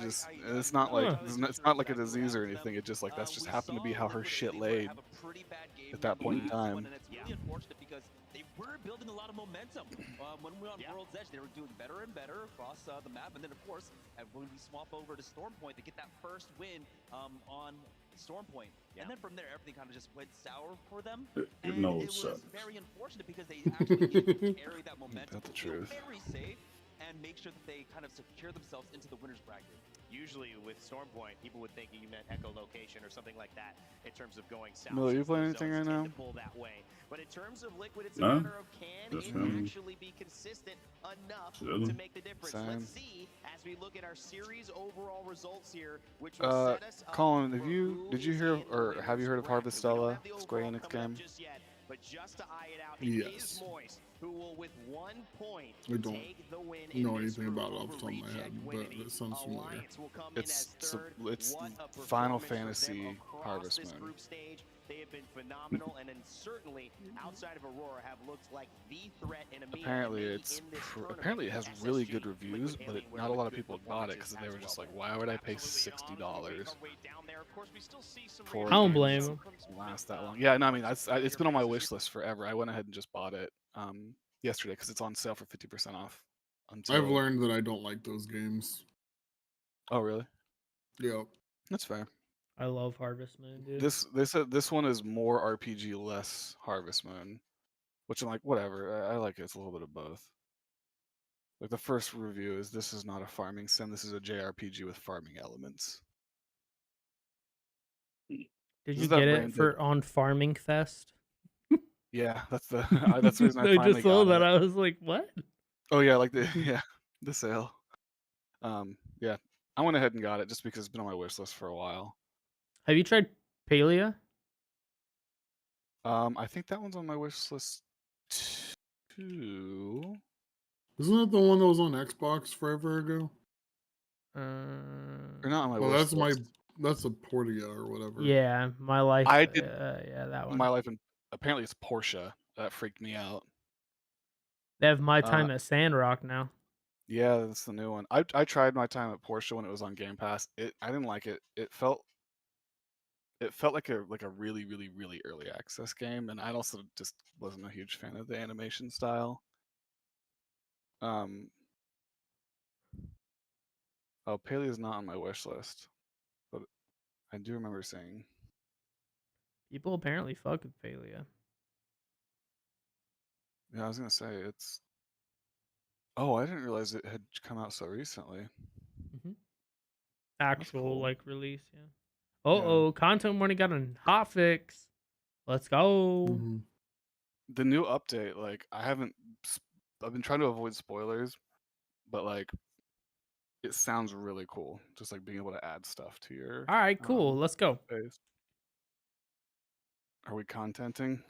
It's not like it's not like a disease or anything. It just like that's just happened to be how her shit laid at that point in time. And it's really unfortunate because they were building a lot of momentum. When we were on World's Edge, they were doing better and better across the map. And then, of course, when we swap over to Storm Point, they get that first win on Storm Point. And then from there, everything kind of just went sour for them. You And know it it was sucks. very unfortunate because they actually didn't carry that momentum. That's the truth. Very safe and make sure that they kind of secure themselves into the winner's bracket. Usually with Storm Point, people would think you meant echolocation or something like that in terms of going south. Miller, you playing anything right now? To pull that way. But in terms of Liquid, it's a Huh? matter of can Just it him. actually be consistent enough Chilling. to make the difference. Same. Let's see as we look at our series overall results here, which will set us up Colin, for did you hear or have you heard of Harvestella, Square Enix game? But just to eye it out, it is Yes. Moist who will, with 1 point, I don't take the win know in this anything group about it off the over top of my head, Reject but Winity. it sounds familiar. Alliance will come in as third. It's What a Final performance for them Fantasy across Harvest this Moon. group stage. They have been phenomenal, and then certainly outside of Aurora have looked like the threat in EMEA. Apparently, and maybe it's in this apparently it has tournament, really SSG, good reviews, but Liquid not a lot of Alien people with bought it good because they were performances just as like, well. why would I pay Absolutely, and on, we'll make $60 our way down there. Of course, we still see some for I don't games blame that him. last that long? Yeah, no, I mean, it's been on my wish list forever. I went ahead and just bought it yesterday because it's on sale for 50% off. Until... I've learned that I don't like those games. Oh, really? Yeah. That's fair. I love Harvest Moon, dude. This one is more RPG, less Harvest Moon, which I'm like, whatever. I like it. It's a little bit of both. Like the first review is, this is not a farming sim. This is a JRPG with farming elements. Did This you is that get brain it for on Farming Fest? Yeah, that's the that's the reason I I finally just saw got that. it. I was like, what? Oh yeah, like the sale. Yeah, I went ahead and got it just because it's been on my wish list for a while. Have you tried Palia? I think that one's on my wish list too. Isn't that the one that was on Xbox forever ago? Or not on my Well, wish list. that's a Portia or whatever. Yeah, my life. I did. Yeah, that one. My life, and apparently it's Porsche. That freaked me out. They have My Time at Sandrock now. Yeah, that's the new one. I tried My Time at Porsche when it was on Game Pass. I didn't like it. It felt like a really early access game, and I also just wasn't a huge fan of the animation style. Oh, Paley is not on my wish list, but I do remember seeing. People apparently fuck with Palia. Yeah, I was gonna say it's. Oh, I didn't realize it had come out so recently. Actual cool. like release, yeah. Oh, content warning got a hot fix. Let's go. The new update, like I've been trying to avoid spoilers, but like it sounds really cool. Just like being able to add stuff to your. All right, cool. Let's go. Space. Are we contenting?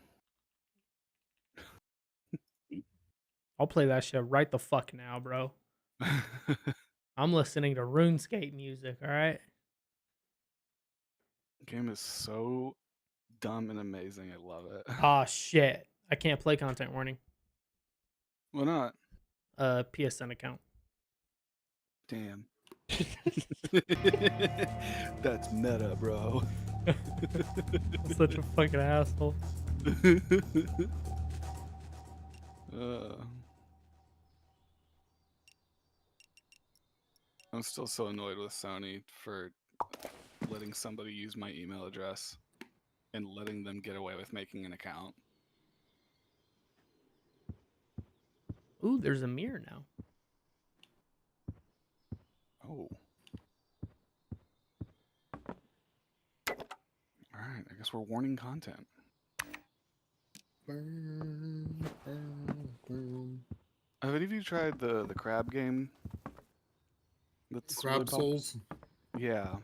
I'll play that shit right the fuck now, bro. I'm listening to RuneScape music, all right? Game is so dumb and amazing. I love it. Ah, shit. I can't play content warning. Why not? PSN account. Damn. That's meta, bro. I'm such a fucking asshole. I'm still so annoyed with Sony for letting somebody use my email address and letting them get away with making an account. Ooh, there's a mirror now. Oh. Alright, I guess we're warning content. Have any of you tried the crab game? That's Crab Souls? Yeah.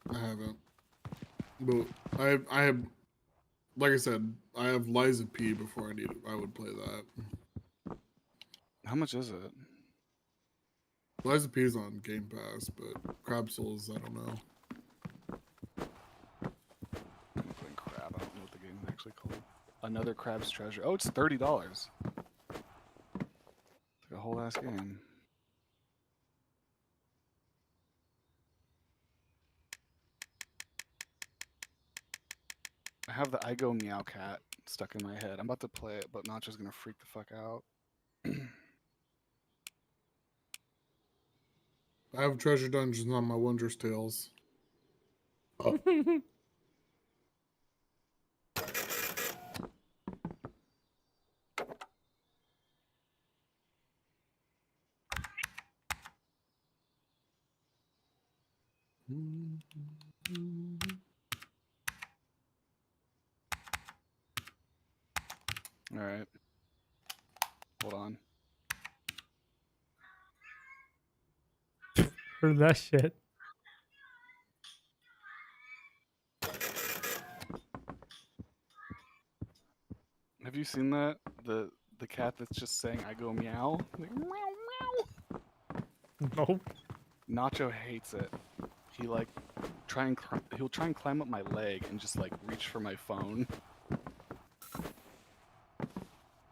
I haven't. But I have, like I said, I have Liza P before I would play that. How much is it? Liza P is on Game Pass, but Crab Souls, I don't know. I'm playing crab. I don't know what the game is actually called. Another Crab's Treasure. Oh, it's $30. It's like a whole ass game. I have the I Go Meow Cat stuck in my head. I'm about to play it, but Nacho's gonna freak the fuck out. I have Treasure Dungeons on my Wondrous Tales. All right. Hold on. Heard that shit. Have you seen that? The cat that's just saying "I go meow." Like, meow meow. Nope. Nacho hates it. He like he'll try and climb up my leg and just like reach for my phone.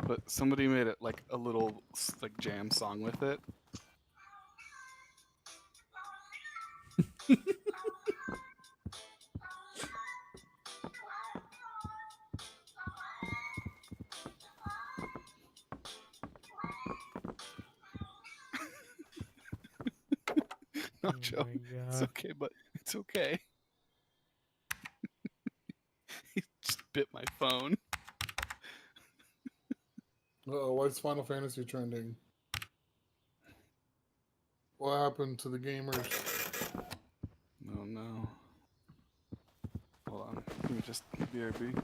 But somebody made it like a little like jam song with it. Nacho, Oh my it's God. okay, but it's okay. He just bit my phone. Uh-oh, why is Final Fantasy trending? What happened to the gamers? Oh no. Hold on. Let me just BRB.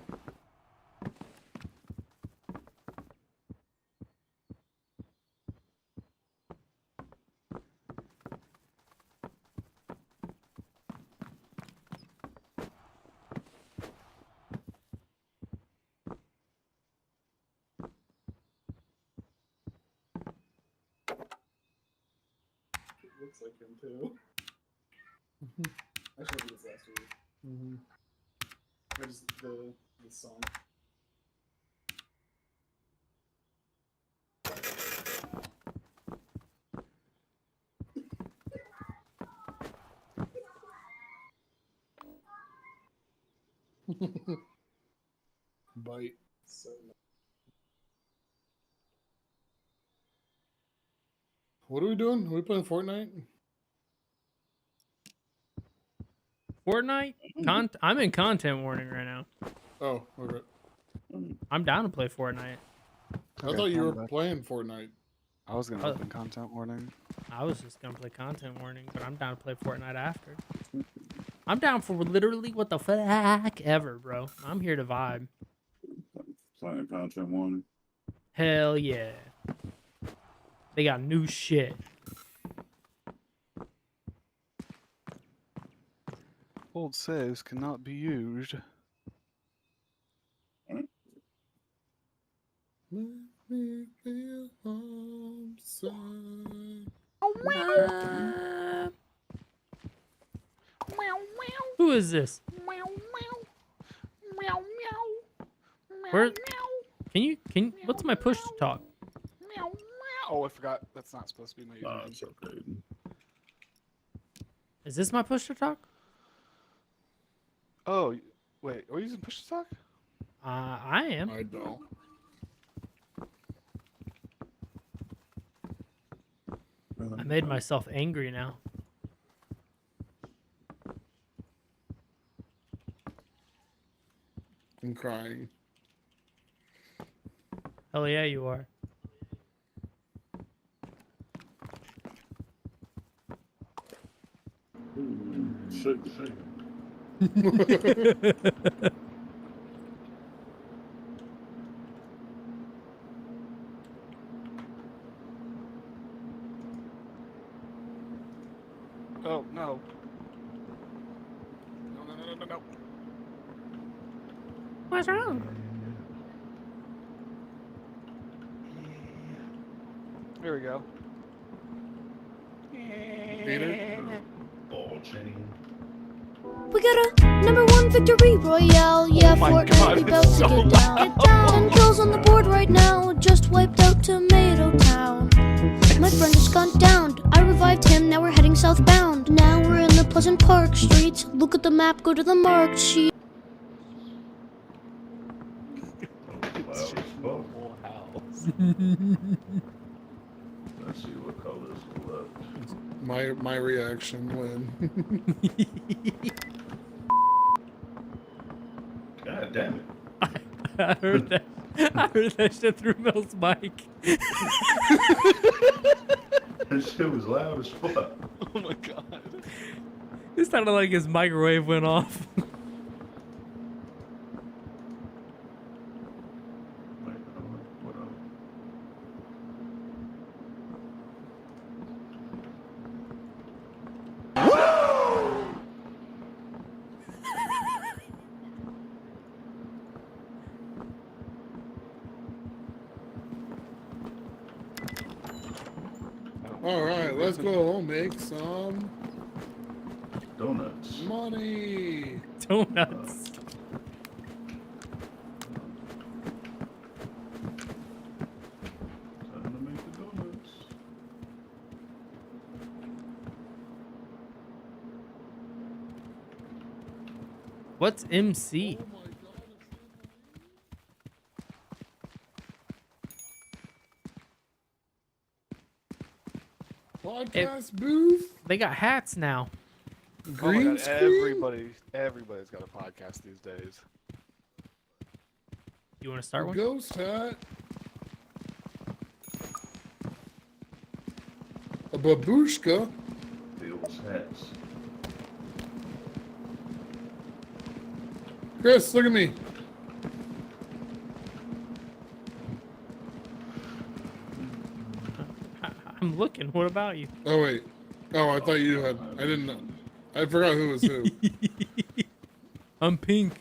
Looks like him too. I showed you this last week. I just the song. Bite. So What are we doing? Are we playing Fortnite? Fortnite? I'm in content warning right now. Oh, okay. I'm down to play Fortnite. I thought you were playing Fortnite. I was gonna open content warning. I was just gonna play content warning, but I'm down to play Fortnite after. I'm down for literally what the fuck ever, bro. I'm here to vibe. Playing content warning. Hell yeah. They got new shit. Old saves cannot be used. Let me feel homesick. Who is this? Where? Can what's my push to talk? Oh, I forgot. That's not supposed to be my username. Nah, it's okay. Is this my push to talk? Oh, wait. Are you using push to talk? I am. I don't. I made myself angry now. I'm crying. Hell yeah, you are. Shake, shake. Oh, no. No. What's wrong? There we go. Beat it? Ball chain. We got a #1 victory royale. Yeah, Fortnite, we about to get down. Get down. 10 kills on the board right now. Just wiped out Tomato Town. My friend has gone down. I revived him. Now we're heading southbound. Now we're in the Pleasant Park streets. Look at the map. Go to the marked sheet. Full house. Let's see what colors are left. My reaction when. God damn it. I heard that. I heard that shit through Mel's mic. That shit was loud as fuck. Oh my god. It sounded like his microwave went off. All right, let's go make some donuts. Donuts. Time to make the donuts. What's MC? Podcast booth. They got hats now. Green oh my God, screen? everybody's got a podcast these days. You want to start one? Ghost hat. A babushka. Bill's hats. Chris, look at me. I'm looking. What about you? Oh wait. Oh, I thought you had. I didn't know. I forgot who was who. I'm pink.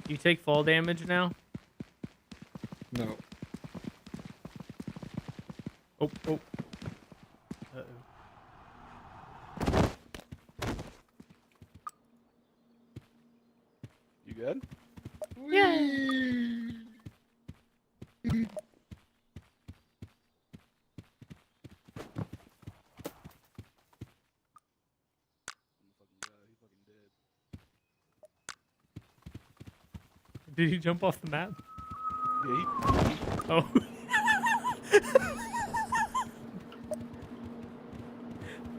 You take fall damage now? No. Oh, oh. Uh-oh. You good? Yay! Did he jump off the map? Yeah, Oh.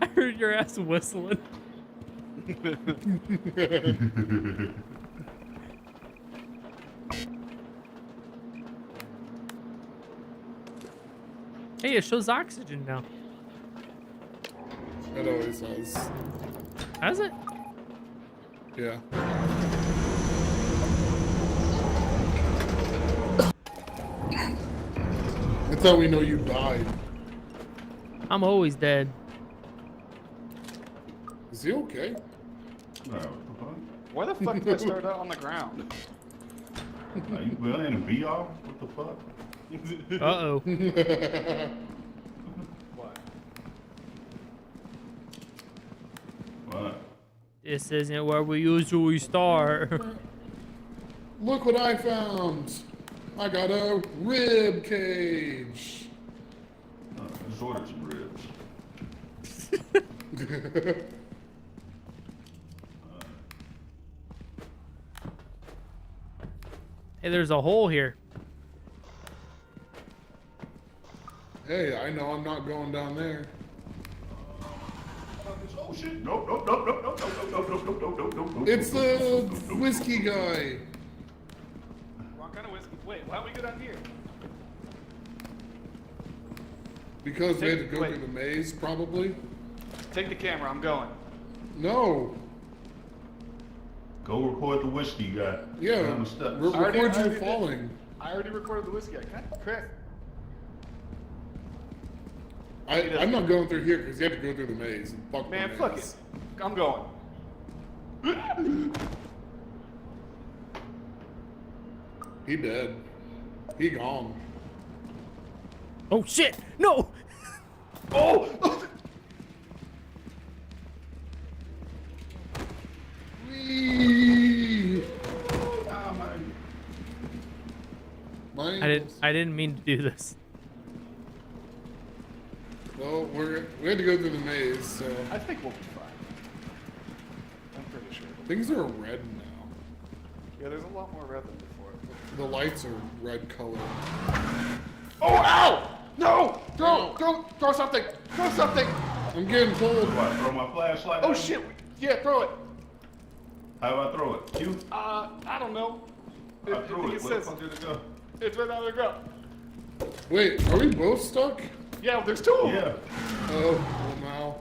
I heard your ass whistling. Hey, it shows oxygen now. It always does. Has it? Yeah. That's how we know you died. I'm always dead. Is he okay? Why the fuck did I start out on the ground? Are you playing VR? What the fuck? Uh-oh. What? What? This isn't where we usually start. Look what I found. I got a rib cage. Just ordered some ribs. Hey, there's a hole here. Hey, I know I'm not going down there. Oh shit! Nope, nope, nope, nope, nope, nope, nope, nope, nope, nope, nope, nope. It's the whiskey guy. What kind of whiskey? Wait, why don't we go down here? Because we had to go through the maze, probably. Take the camera, I'm going. No. Go record the whiskey guy. Yeah, Down the steps. record you falling. I already recorded the whiskey. Chris. I'm not going through here because you have to go through the maze. And fuck Man, the fuck maze. it. I'm going. He dead. He gone. Oh shit! No! Oh! Whee! I didn't mean to do this. Well, we had to go through the maze, so I think we'll be fine. I'm pretty sure. things are red now. Yeah, there's a lot more red than before. The lights are red color. Oh, ow! No! Go! Throw something! Throw something! I'm getting cold. What, throw my flashlight? Oh at shit! you? Yeah, throw it. How do I throw it? You? I don't know. I threw it. Where the says fuck did it go? it's right out of the ground. Wait, are we both stuck? Yeah, there's two of them. Yeah. Oh, well now.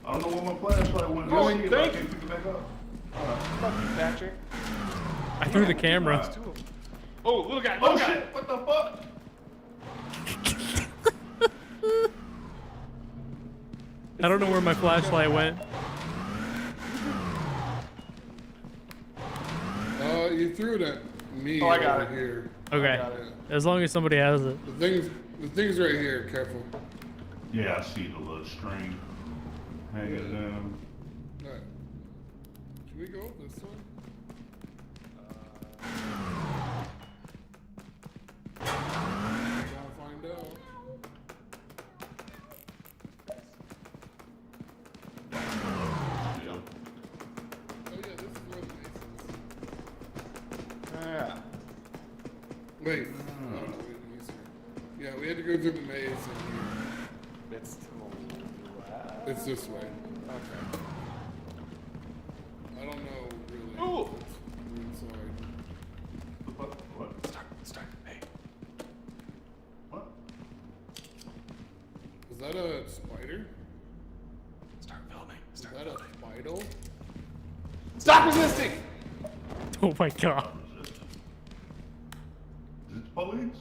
I don't know where my flashlight went. Oh, I see it, thank I can't pick it back up. Fuck you, Patrick. I threw the camera. Oh, little guy, Oh little guy. shit! What the fuck? I don't know where my flashlight went. You threw it at me I got over it. here. Okay. I got it. As long as somebody has it. The thing's right here. Careful. Yeah, I see the little string hanging down. Alright. Can we go this way? Gotta find out. Yeah. Wait. Yeah, we had to go through the maze and It's to the left. it's this way. Okay. I don't know really. Ooh. We're inside. What? Start. Hey. What? Is that a spider? Start filming. Is that a spider? Stop resisting! Oh my god. Is it police?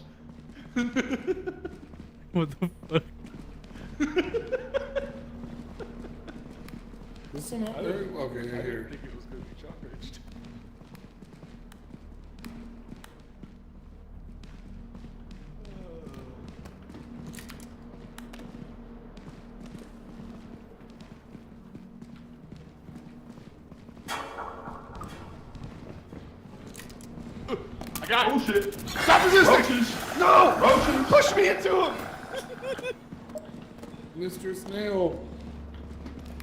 What the fuck? This one out there? Okay, I yeah, didn't here. think it was going to be charged. I got it. Oh shit. Stop resisting! Roaches. No! Roaches. Push me into him! Mr. Snail.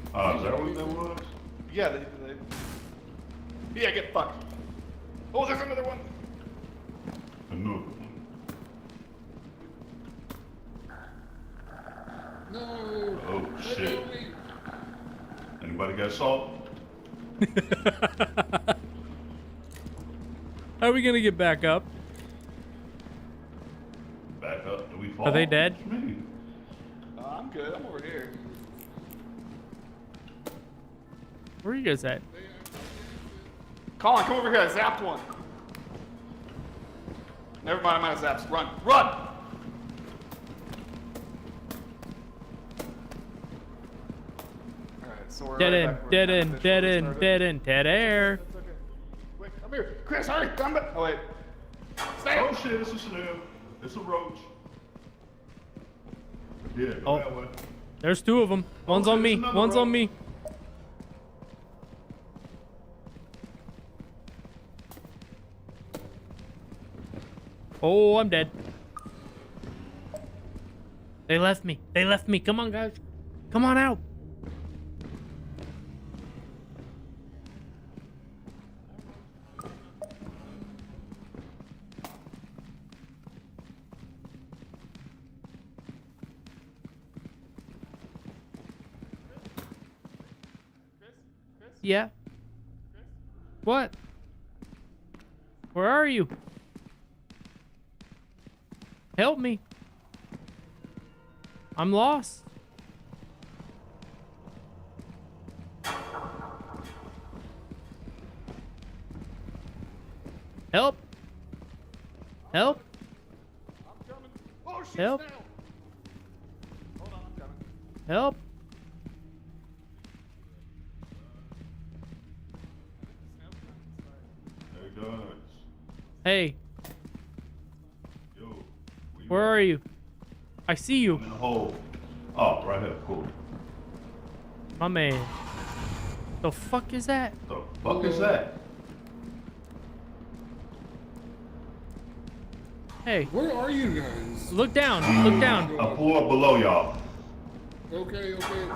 Is that what that was? Yeah, they... Yeah, get fucked. Oh, there's another one. Another one. No. Oh Let shit. go of me. Anybody got salt? How are we gonna get back up? Back up. Do we fall? Are they dead? What you mean? I'm good. I'm over here. Where are you guys at? Colin, come over here. I zapped one. Never mind, I'm out of zaps. Run. Run! Alright, so we're Dead right end, back where dead we end, finished dead where we end, started. dead end, dead air. That's okay. Wait, come here. Chris, hurry. Come back. Oh, wait. Stay. Oh shit, it's a snail. It's a roach. Yeah, go Oh. that way. There's two of them. One's on me. there's another One's row. on me. Oh, I'm dead. They left me. They left me. Come on, guys. Come on out. Yeah. What? Where are you? Help me. I'm lost. Help. Help. I'm coming. Oh, shit, Help. snail. Hold on, I'm coming. Help. Hey guys. Hey, Yo. where are you? I see you. I'm in a hole. Oh, right here. Cool. My man. The fuck is that? The fuck is that? Hey, Where are you guys? look down. Look down. A floor below y'all. Okay, okay.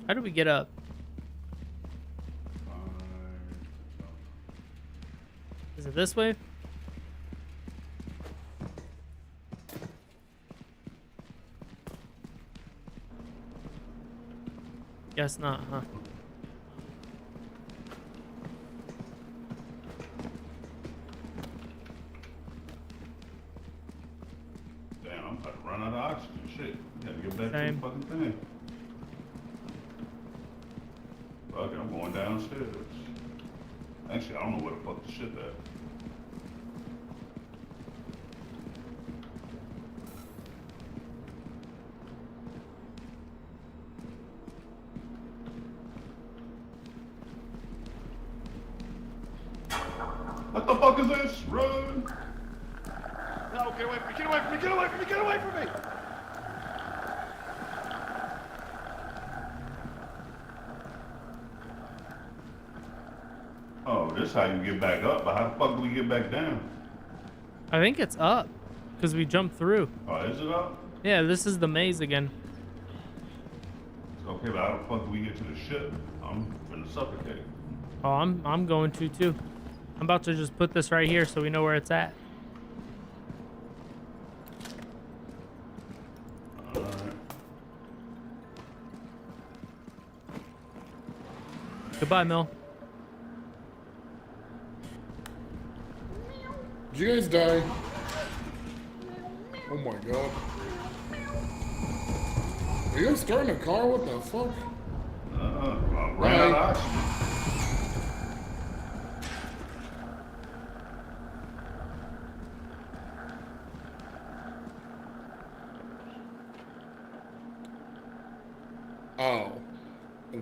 How do we get up? Is it this way? Guess not, huh? Damn, I'm about to run out of oxygen. Shit. We gotta get back to Same. the fucking thing. Fuck it, I'm going down. downstairs. Actually, I don't know where the fuck the ship at. What the fuck is this? Run! No, get away from me, get away from me, get away from me, get away from me! Oh, this how you get back up, but how the fuck do we get back down? I think it's up because we jumped through. Oh, is it up? Yeah, this is the maze again. Okay, but how the fuck do we get to the ship? I'm gonna suffocate. Oh, I'm going to too. I'm about to just put this right here so we know where it's at. Goodbye, Mel. Did you guys die? Oh my god. Are you guys starting a car? What the fuck? Ran out of oxygen. Oh.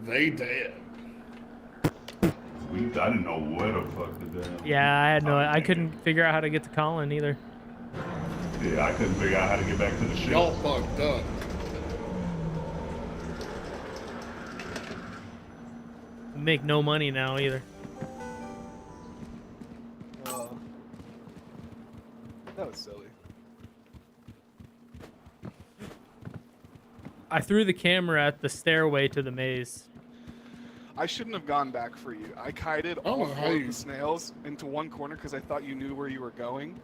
They dead. I didn't know where the fuck the damn. Yeah, I had no. I couldn't figure out how to get to Colin either. Yeah, I couldn't figure out how to get back to the ship. Y'all fucked up. We make no money now either. That was silly. I threw the camera at the stairway to the maze. I shouldn't have gone back for you. I kited all four of the snails into one corner because I thought you knew where you were going.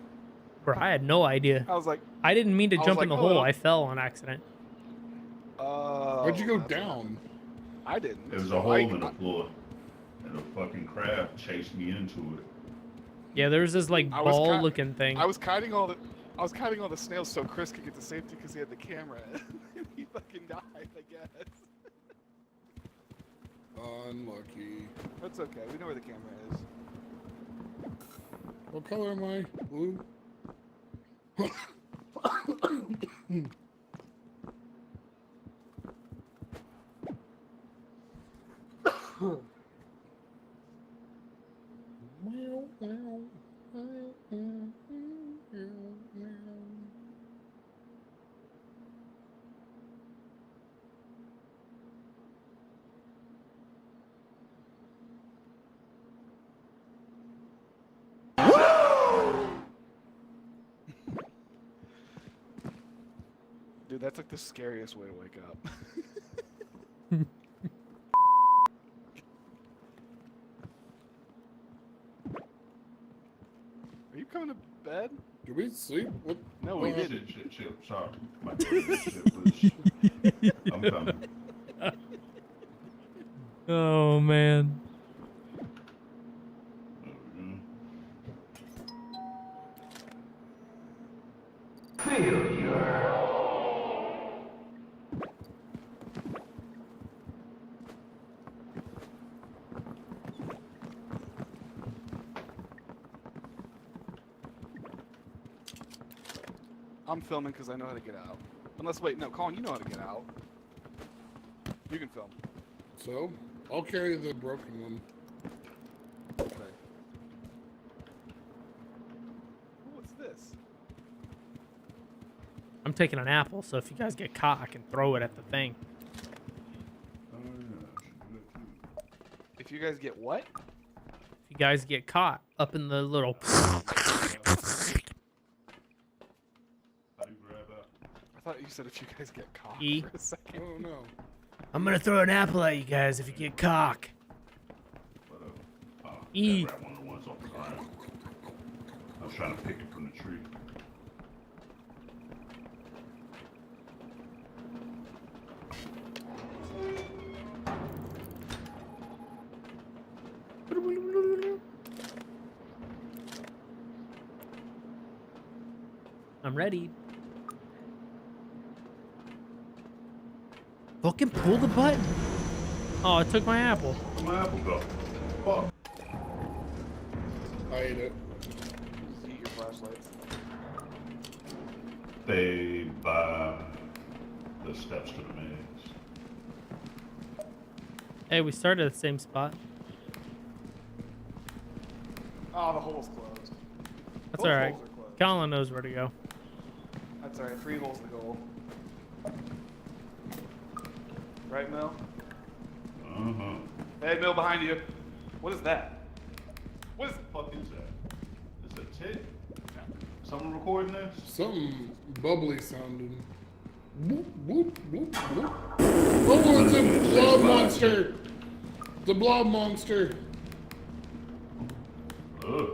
Bro, I had no idea. I was like, I didn't mean to jump in the hole. oh. I fell on accident. Where'd you go down? I didn't. There was a hole in the floor, and a fucking crab chased me into it. Yeah, there was this like ball-looking thing. I was kiting all the snails so Chris could get to safety because he had the camera. And he fucking died, I guess. Unlucky. That's okay. We know where the camera is. What color am I? Blue? Dude, that's like the scariest way to wake up. Are you coming to bed? Did we sleep? What? No, we didn't. Shit, sorry. My shit, I'm coming. Oh man. I'm filming because I know how to get out. Unless, wait, no, Colin, you know how to get out. You can film. So, I'll carry the broken one. Okay. What's this? I'm taking an apple, so if you guys get caught, I can throw it at the thing. If you guys get what? If you guys get caught up in the little. I thought you said if you guys get caught E. for a second. Oh no. I'm gonna throw an apple at you guys if you get cock. E. That one of the ones off the ground. I was trying to pick it from the tree. I'm ready. Fucking pull the button. Oh, it took my apple. Where'd my apple go? Fuck. I ate it. Eat your flashlights. Stay by the steps to the maze. Hey, we started at the same spot. Oh, the hole's closed. That's Both all right. holes are closed. Colin knows where to go. That's all right. 3 holes to goal. Right, Mill? Uh-huh. Hey, Mill, behind you. What is that? What is the fuck is that? Is it a tick? Someone recording this? Something bubbly sounding. Whoop, whoop, whoop, whoop. Oh, it's a blob monster! The blob monster!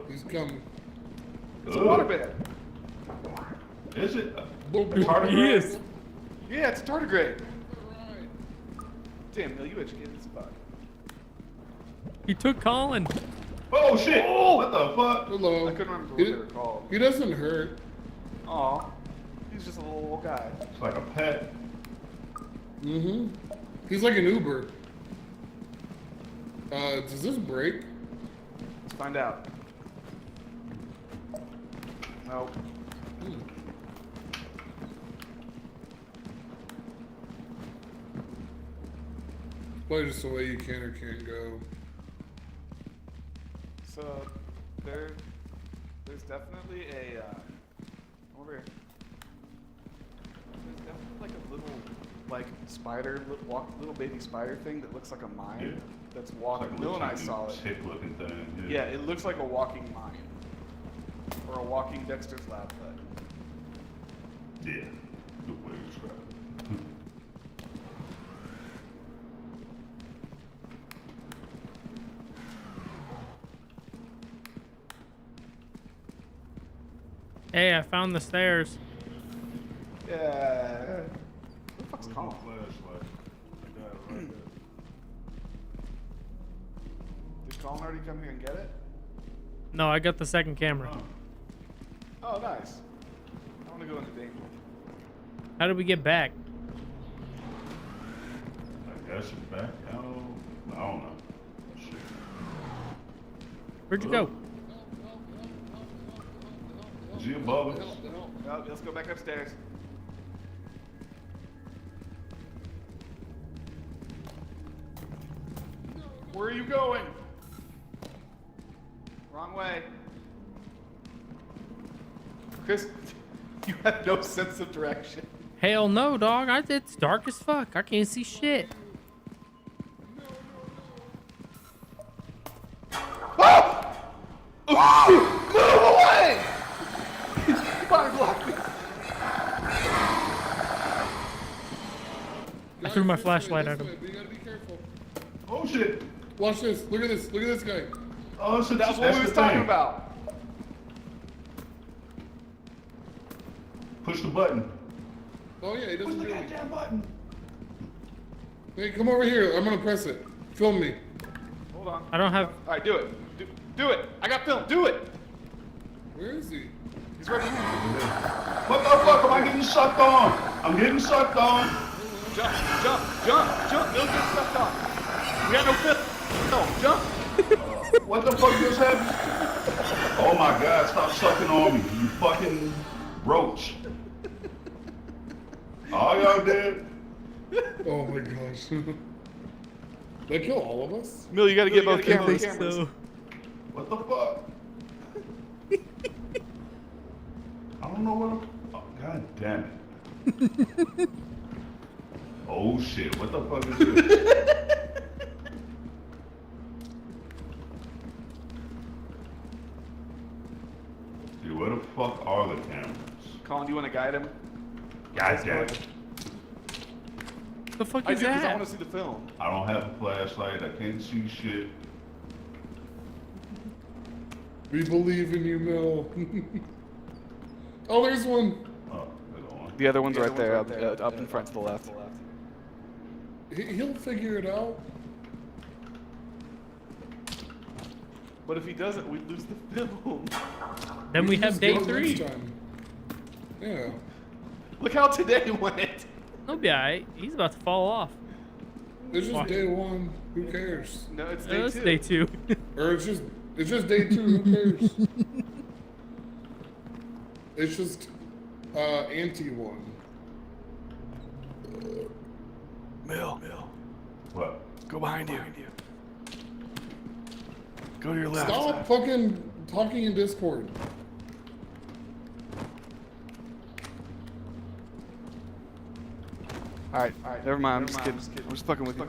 He's coming. It's a waterbed. Is it? He is. Yeah, it's a tardigrade. Damn, Mill, you educated this fuck. He took Colin. Oh shit! Oh, what the fuck? Hello. I couldn't remember what they were called. He doesn't hurt. Aw. He's just a little guy. It's like a pet. Mm-hmm. He's like an Uber. Does this break? Let's find out. Nope. Probably just the way you can or can't go. So, there's definitely a, over here. There's definitely like a little, like, spider, little baby spider thing that looks like a mine. Yeah. That's walking. Like a Bill and I little saw it. tick-looking thing. Yeah, it looks like a walking mine. Or a walking Dexter's Lab hut. Yeah. Good way to describe it. Hey, I found the stairs. Yeah. What the fuck's Colin? Did Colin already come here and get it? No, I got the second camera. Oh, nice. I want to go into danger. How did we get back? I guess it's back out. I don't know. Shit. Where'd you go? Is he above us? No, let's go back upstairs. Where are you going? Wrong way. Chris, you have no sense of direction. Hell no, dog. It's dark as fuck. I can't see shit. Oh! Oh! Move away! Body block me. I threw my flashlight at him. You gotta be careful. Oh shit! Watch this. Look at this. Look at this guy. Oh, so That's what we was talking about. Push the button. Oh yeah, he doesn't Push do the it. goddamn button. Hey, come over here. I'm gonna press it. Film me. Hold on. I don't have. All right, do it. Do it. I got film. Do it. Where is he? He's right behind you. What the fuck? Am I getting sucked on? I'm getting sucked on. Jump, jump, jump, jump. Don't get sucked on. We got no film. No, jump. What the fuck just happened? Oh my god, stop sucking on me, you fucking roach. All y'all did? Oh my gosh. Did they kill all of us? Mill, you gotta get both cameras. So. What the fuck? I don't know what I'm... Oh, god damn it. Oh shit, what the fuck is this? Dude, where the fuck are the cameras? Colin, do you want to guide him? God damn it. The fuck I is do, because I that? want to see the film. I don't have a flashlight, I can't see shit. We believe in you, Mel. Oh, there's one. Oh, there's one. The other one's Yeah, right the there, one's right there. up in front to the left. He'll figure it out. But if he doesn't, we lose the film. Then we have Just day go 3. next time. Yeah. Look how today went. He'll be alright. He's about to fall off. It's just day one. Who cares? No, it's It's day 2. day 2. Or it's just day 2. Who cares? It's just anti one. Mill. What? Go behind you. Go to your left. Stop fucking talking in Discord. Alright, never mind. I'm just kidding. I'm just fucking with you.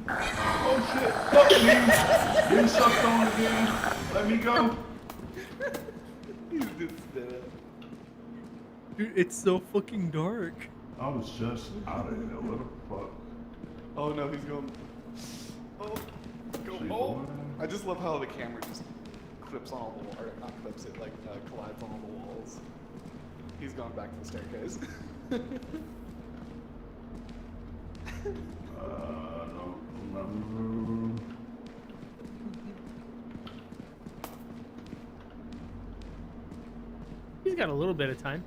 Oh shit! Fuck me! Getting sucked on again. Let me go. Dude, it's so fucking dark. I was just out of here. What the fuck? Oh no, he's going. Oh, go. Oh! I just love how the camera just clips on all the walls. Or not clips, it like collides on all the walls. He's gone back to the staircase. I don't remember. He's got a little bit of time.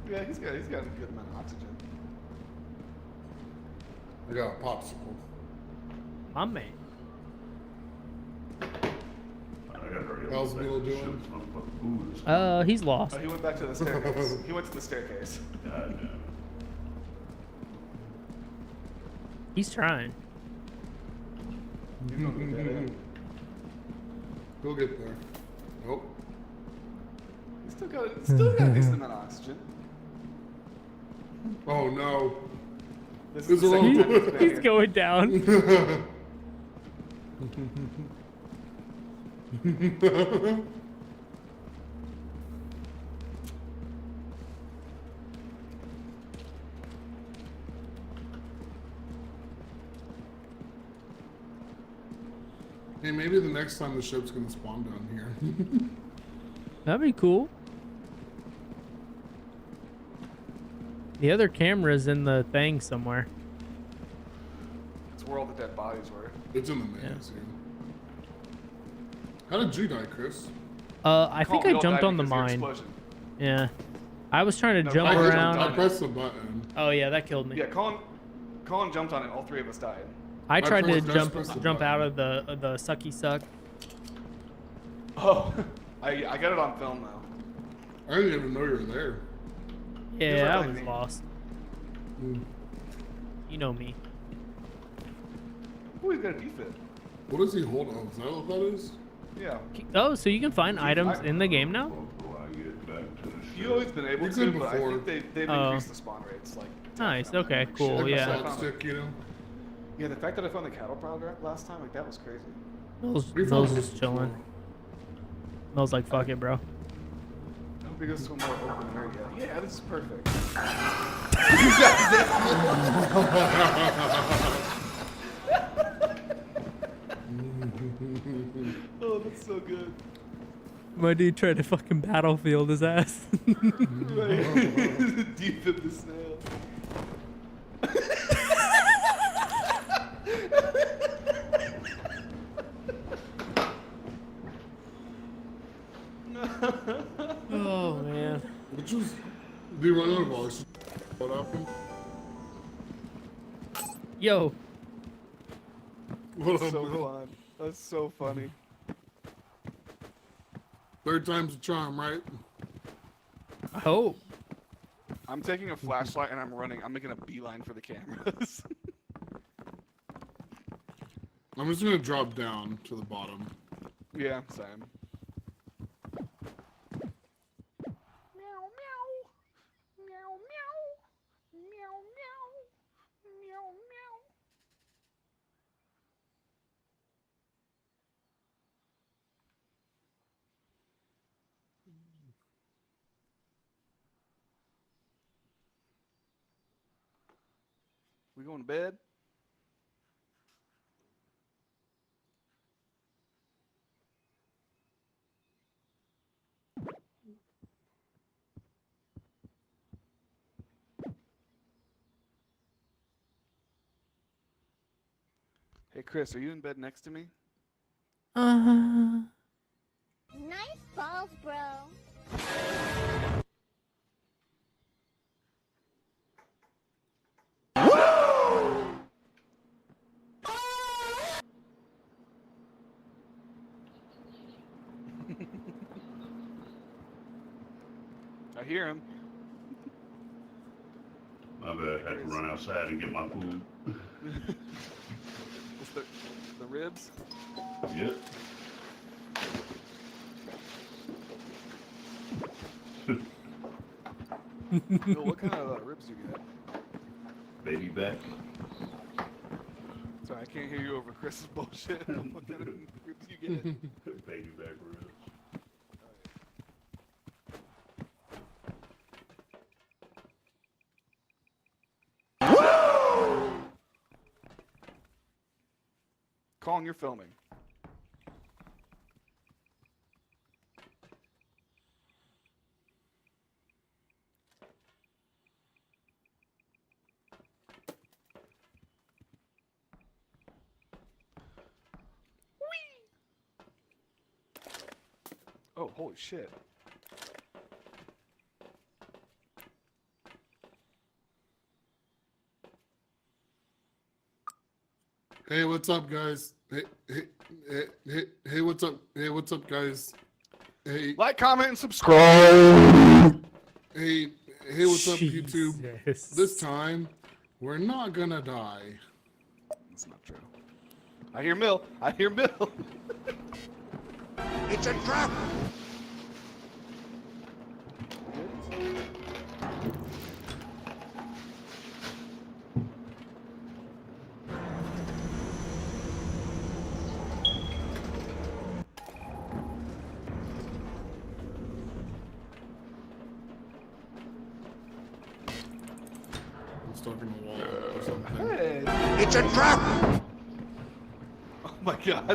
Yeah, he's got a good amount of oxygen. I got a popsicle. My man. How's Bill doing? He's lost. Oh, he went back to the staircase. He went to the staircase. He's trying. He'll get there. Nope. He's still got a decent amount of oxygen. Oh no. This is the second time he's been He's here. going down. Hey, maybe the next time the ship's gonna spawn down here. That'd be cool. The other camera's in the thing somewhere. It's where all the dead bodies were. It's in the maze here. How did you die, Chris? I think I Colin, jumped died on the because of your mine. explosion. Yeah. I was trying to No, jump Colin jumped around. on I pressed the button. Oh yeah, that killed me. Yeah, Colin jumped on it. All three of us died. I tried to pressed the jump button. out of the sucky suck. Oh, I got it on film now. I didn't even know you were there. Yeah, I like was me. lost. You know me. Oh, he's got a defib. What does he hold on? Is that what that is? Yeah. Oh, so you can find items in the game now? You've always been able You to, could but I before. think they've Oh. increased the spawn rates. Like, Nice. definitely. Okay. Like, Cool. shit, Yeah. I found Stick, you know? Yeah, the fact that I found the cattle prod last time, like that was crazy. Those just chilling. Smells like fuck it, bro. I hope he goes to a more open area. Yeah, this is perfect. Oh, that's so good. My dude tried to fucking battlefield his ass. Deep in the snail. Oh man. Which was the run out of oxygen. What happened? Yo. What That's up, so bro? fun. That's so funny. Third time's a charm, right? I hope. I'm taking a flashlight and I'm running. I'm making a beeline for the cameras. I'm just gonna drop down to the bottom. Yeah, same. We going to bed? Hey Chris, are you in bed next to me? Nice balls, bro. I hear him. My bad. I had to run outside and get my food. It's the ribs. Yep. Bill, what kind of ribs you get? Baby back. Sorry, I can't hear you over Chris's bullshit. What kind of ribs you get? Baby back ribs. Colin, you're filming. Oh, holy shit. Hey, what's up, guys? Hey, what's up? Hey, what's up, guys? Hey, like, comment, and subscribe. Hey, what's up, YouTube? This time, we're not gonna die. That's not true. I hear Mill. I hear Mill. It's a trap! I'm stuck in the wall or something. Hey. It's a trap! Oh my god.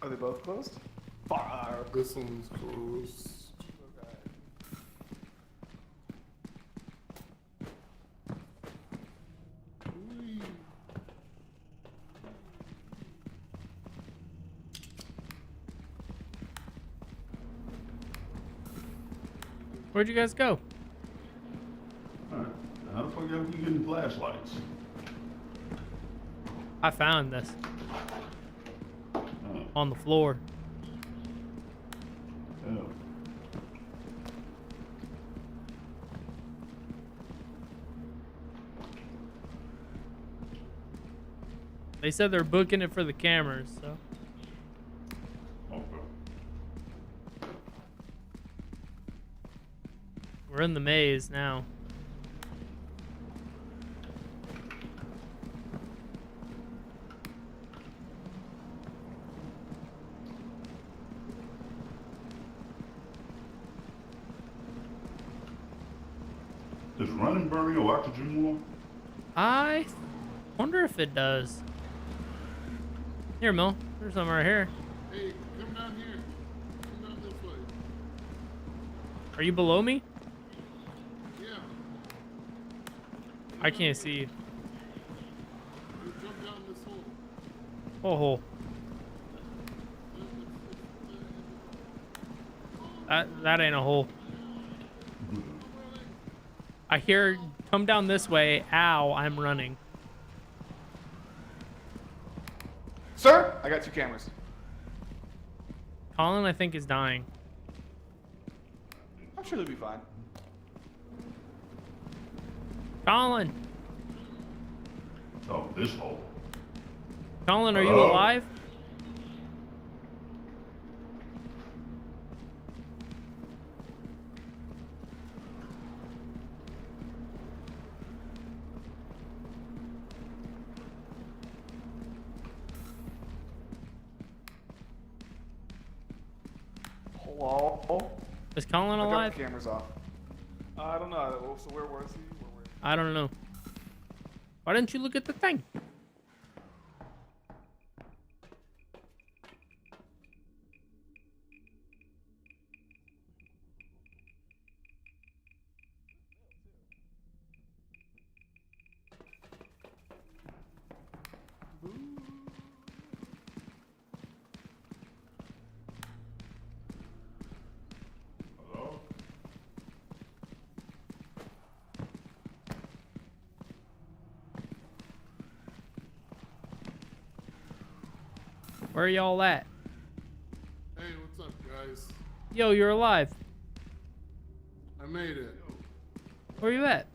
Are they both closed? Fire. This one's closed. Where'd you guys go? Alright. How the fuck y'all keep getting flashlights? I found this. On the floor. Oh. They said they're booking it for the cameras, so. Okay. We're in the maze now. Does running burn your oxygen more? I wonder if it does. Here, Mel. There's some right here. Hey, come down here. Come down this way. Are you below me? Yeah. I can't see you. You jump down this hole. Oh, hole. That ain't a hole. I hear, come down this way. Ow, I'm running. Sir, I got 2 cameras. Colin, I think, is dying. I'm sure they'll be fine. Colin! Oh, this hole. Colin, are you alive? Hello? Is Colin I alive? got the cameras off. I don't know. So where was he? I don't know. Why didn't you look at the thing? Where are y'all at? Yo, you're alive. I made it. Where you at?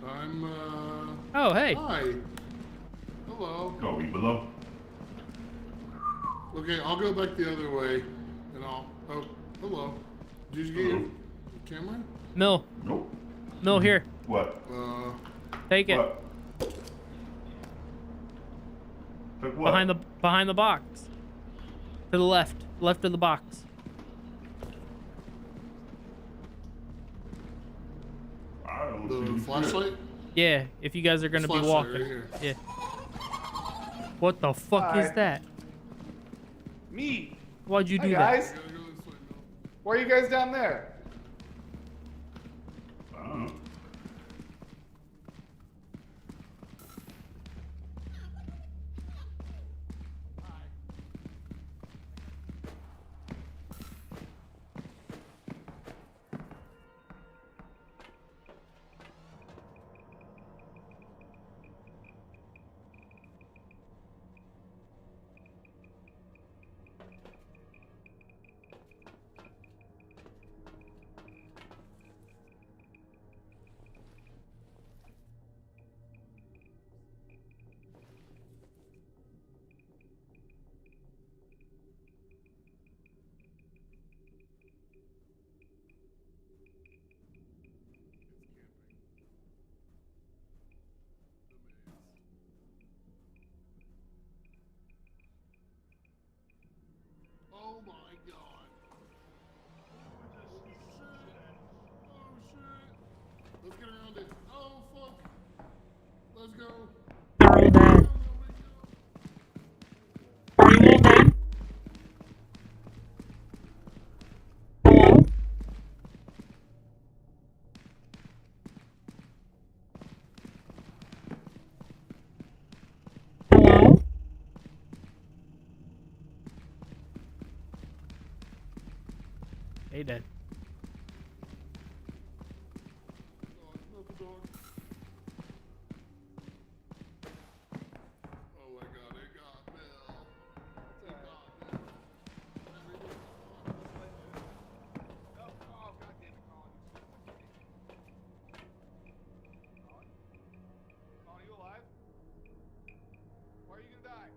I'm, Oh, hey. Hi. Hello. Are we below? Okay, I'll go back the other way, and I'll... Oh, hello. Did you get your camera? Mill. Nope. Mill, here. What? Take it. What? Like what? Behind the box. To the left. Left of the box. I don't The see flashlight? Yeah, if you guys are gonna be Flashlight walking. right here. Yeah. What the fuck is Hi. that? Me. Why'd you Hi, do guys. that? Why are you guys down there? Oh my god. Oh shit. Let's get around it. Oh fuck. Let's go. They're all dead. Are you all dead? Hello? Hello? Hey, dead. Oh my god, it got Bill. It got Bill. Are you alive? Why are you gonna die?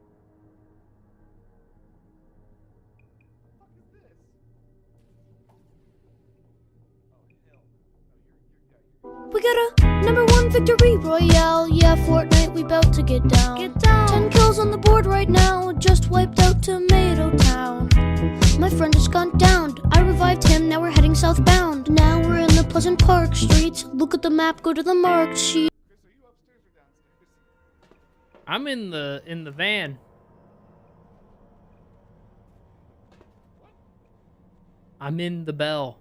What the fuck is this? We got a #1 victory royale. Yeah, Fortnite, we bout to get down. 10 kills on the board right now. Just wiped out Tomato Town. My friend just gone down. I revived him. Now we're heading southbound. Now we're in the Pleasant Park streets. Look at the map. Go to the marked sheet. I'm in the van. I'm in the bell.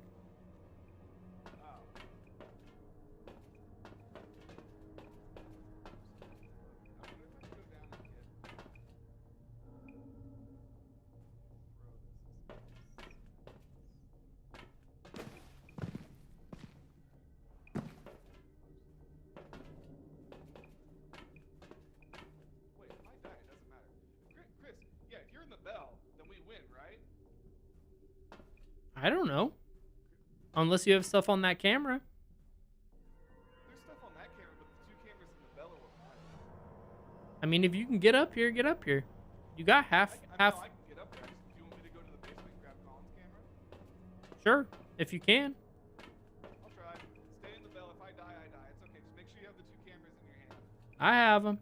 Wait, if I die, it doesn't matter. Chris, yeah, if you're in the bell, then we win, right? I don't know. Unless you have stuff on that camera. There's stuff on that camera, but the two cameras in the bell are what matter. I mean, if you can get up here, get up here. You got half. I can get up there. Do you want me to go to the basement and grab Colin's camera? Sure, if you can. I'll try. Stay in the bell. If I die, I die. It's okay. Just make sure you have the two cameras in your hand. I have them.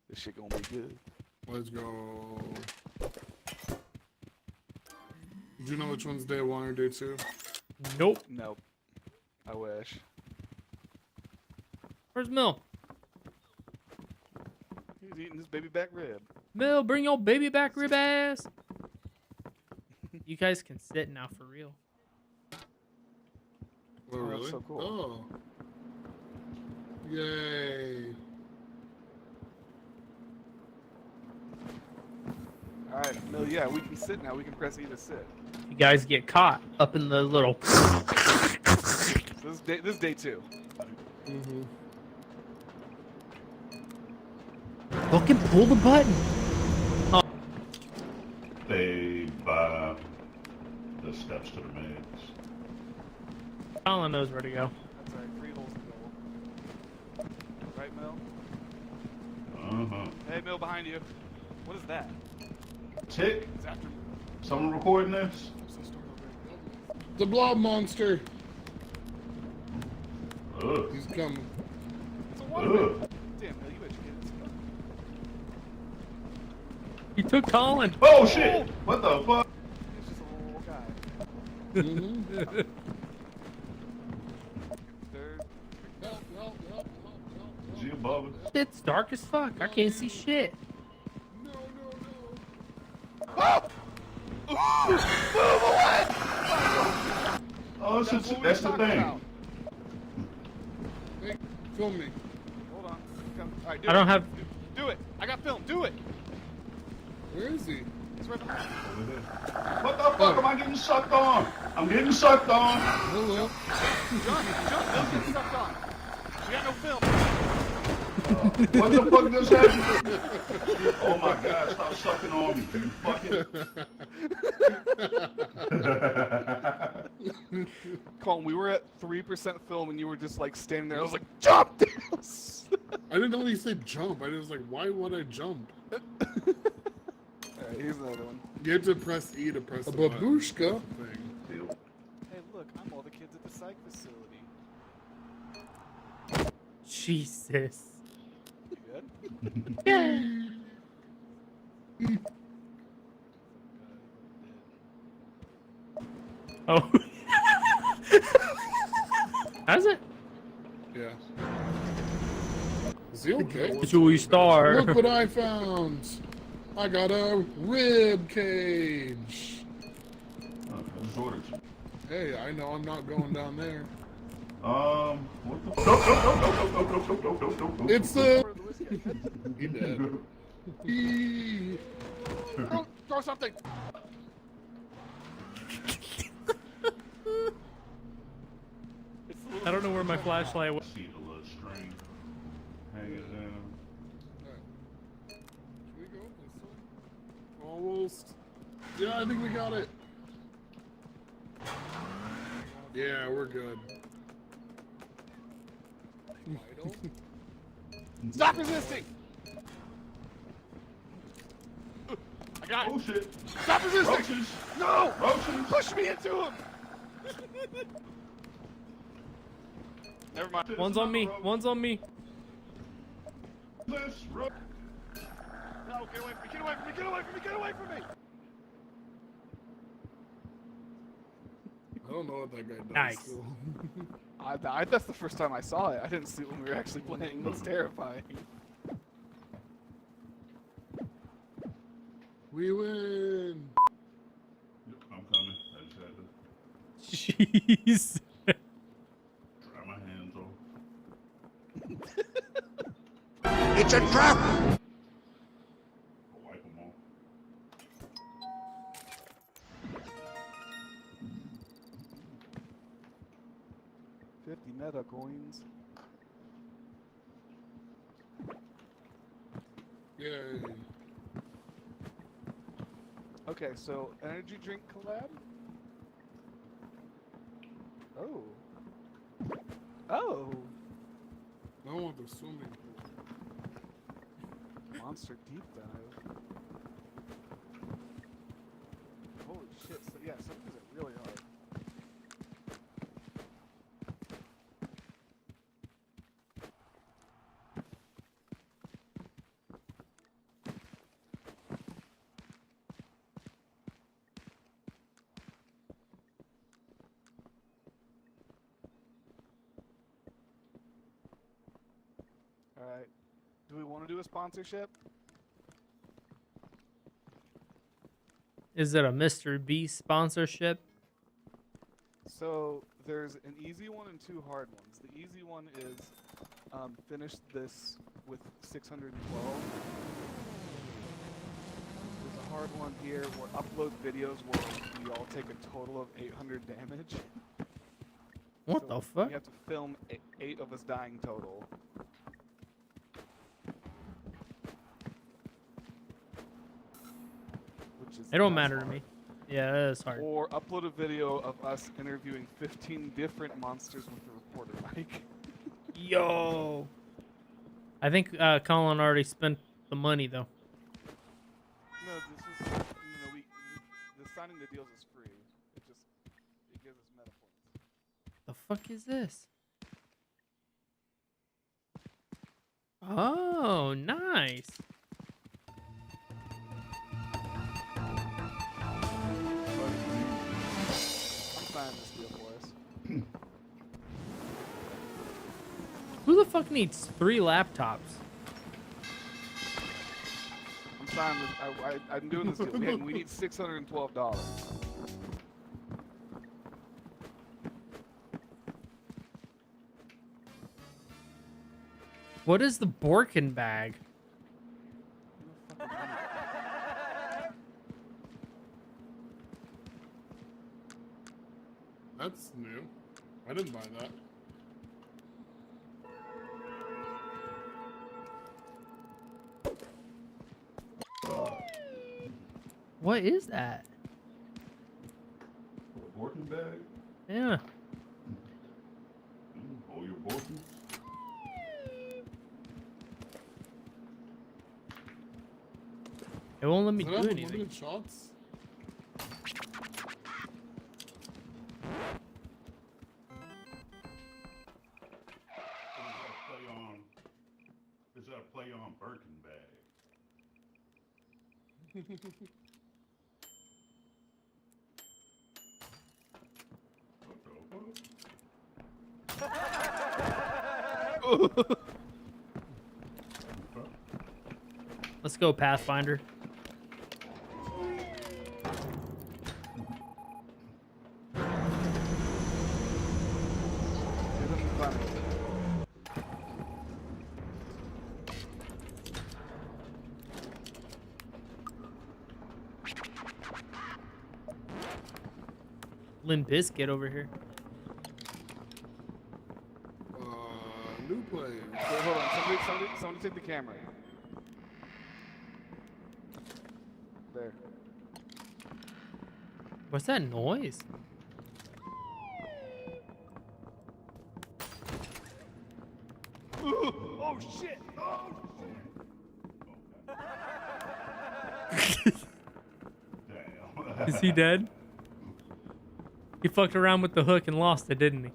This shit gonna be good. Let's go. Do you know which one's day 1 or day 2? Nope. Nope. I wish. Where's Mill? He's eating his baby back rib. Mill, bring your baby back rib ass. You guys can sit now for real. Oh, really? That's so cool. Oh. Yay. All right, Mill, yeah, we can sit now. We can press E to sit. You guys get caught up in the little. So this is day 2. Mm-hmm. Fucking pull the button. Oh. Stay by the steps to the mains. Colin knows where to go. That's right, 3 holes to go. Right, Mill? Uh-huh. Hey, Mill, behind you. What is that? Tick. It's after me. Someone recording this? The blob monster. Ugh. He's coming. It's a water man. Damn, Mill, you educated. He took Colin. Oh shit! What the fuck? He's just a little guy. Mm-hmm. Third. Help. Is he above us? It's dark as fuck. I can't see shit. Move away! Oh, that's the thing. Hey, film me. Hold on. Come. All right, I don't have. Do it. I got film. Do it. Where is he? He's right behind you. What the fuck am I getting sucked on? I'm getting sucked on. Hello. Jump. Don't get sucked on. We got no film. What the fuck just happened? Oh my god, stop sucking on me, you fucking. Colin, we were at 3% film and you were just like standing there. I was like, jump! I didn't know he said jump. I was like, why would I jump? Alright, here's another one. You have to press E to press the babushka Hey, thing. look, I'm all the kids at the psych facility. Jesus. You good? Yeah. Oh. Has it? Yeah. Is he okay? Julie Star. Look what I found. I got a rib cage. Hey, I know I'm not going down there. What the fuck? It's the. He dead. Throw something! I don't know where my flashlight was. See the little string. Hang it down. Can we go this way? Almost. Yeah, I think we got it. Yeah, we're good. Stop resisting! I got it. Oh shit. Stop resisting! Roaches. No! Roaches. Push me into him! Never mind. One's on me. One's on me. No, get away from me! Get away from me! Get away from me! Get away from me! I don't know what that guy does. Nice. Still. That's the first time I saw it. I didn't see it when we were actually playing. It was terrifying. We win. Yep, I'm coming. I just had to Jeez. dry my hands off. It's a trap! I'll wipe them off. $50 meta coins. Yay. Okay, so energy drink collab? Oh. Oh. I want the swimming pool. Monster deep dive. Holy shit. So yeah, some of these are really hard. right. Do we want to do a sponsorship? Is it a Mr. Beast sponsorship? So there's an easy one and two hard ones. The easy one is finish this with 612. There's a hard one here where upload videos where we all take a total of 800 damage. What the fuck? We have to film 8 of us dying total. It don't matter to me. Yeah, that is hard. Or upload a video of us interviewing 15 different monsters with the reporter mic. Yo. I think Colin already spent the money though. No, this is the signing the deals is free. It gives us meta points. The fuck is this? Oh, nice. I'm signing this deal for us. Who the fuck needs 3 laptops? I'm signing this. I'm doing this deal. We need $612. What is the Borkin bag? That's new. I didn't buy that. What is that? A Borkin bag? Yeah. All your Borkins? It won't let me Does do it have anything. unlimited shots? Is that a play on Birkin bag? Let's go, Pathfinder. Limp Bizkit over here. New player. Wait, hold on. Somebody take the camera. There. What's that noise? Oh shit! Oh Is he dead? He fucked around with the hook and lost it, didn't he?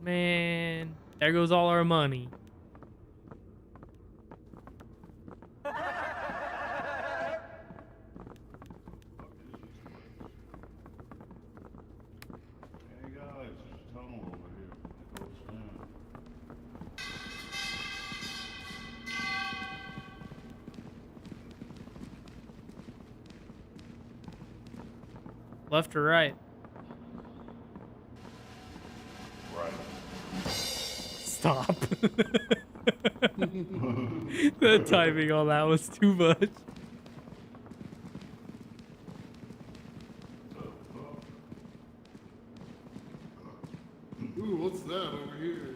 Man, there goes all our money. Hey guys, there's a tunnel over here. It goes down. Left or right? Right. Stop. The timing on that was too much. Ooh, what's that over here?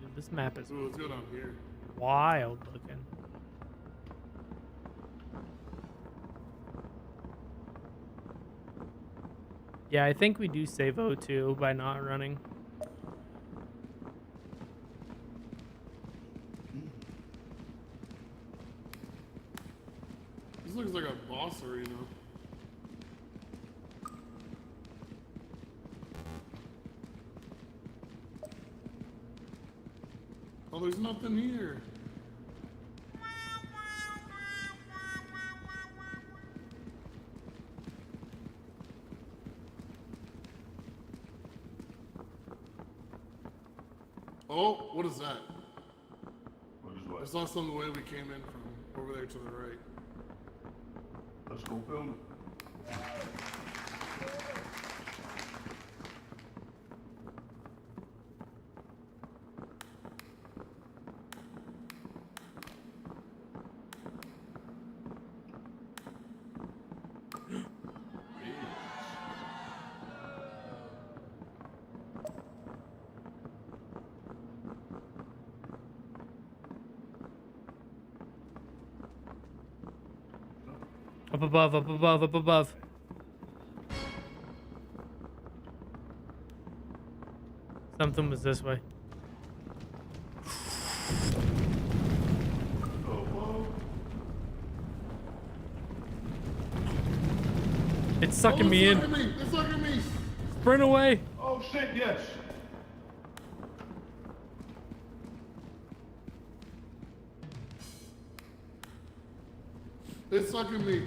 Dude, this map is Ooh, let's go down here. wild looking. Yeah, I think we do save O2 by not running. This looks like a boss arena. Oh, there's nothing here. Oh, what is that? What is what? I saw some the way we came in from over there to the right. Let's go film it. Up above, up above, up above. Something was this way. It's sucking me in. It's sucking me. Sprint away. Oh shit, yes. It's sucking me.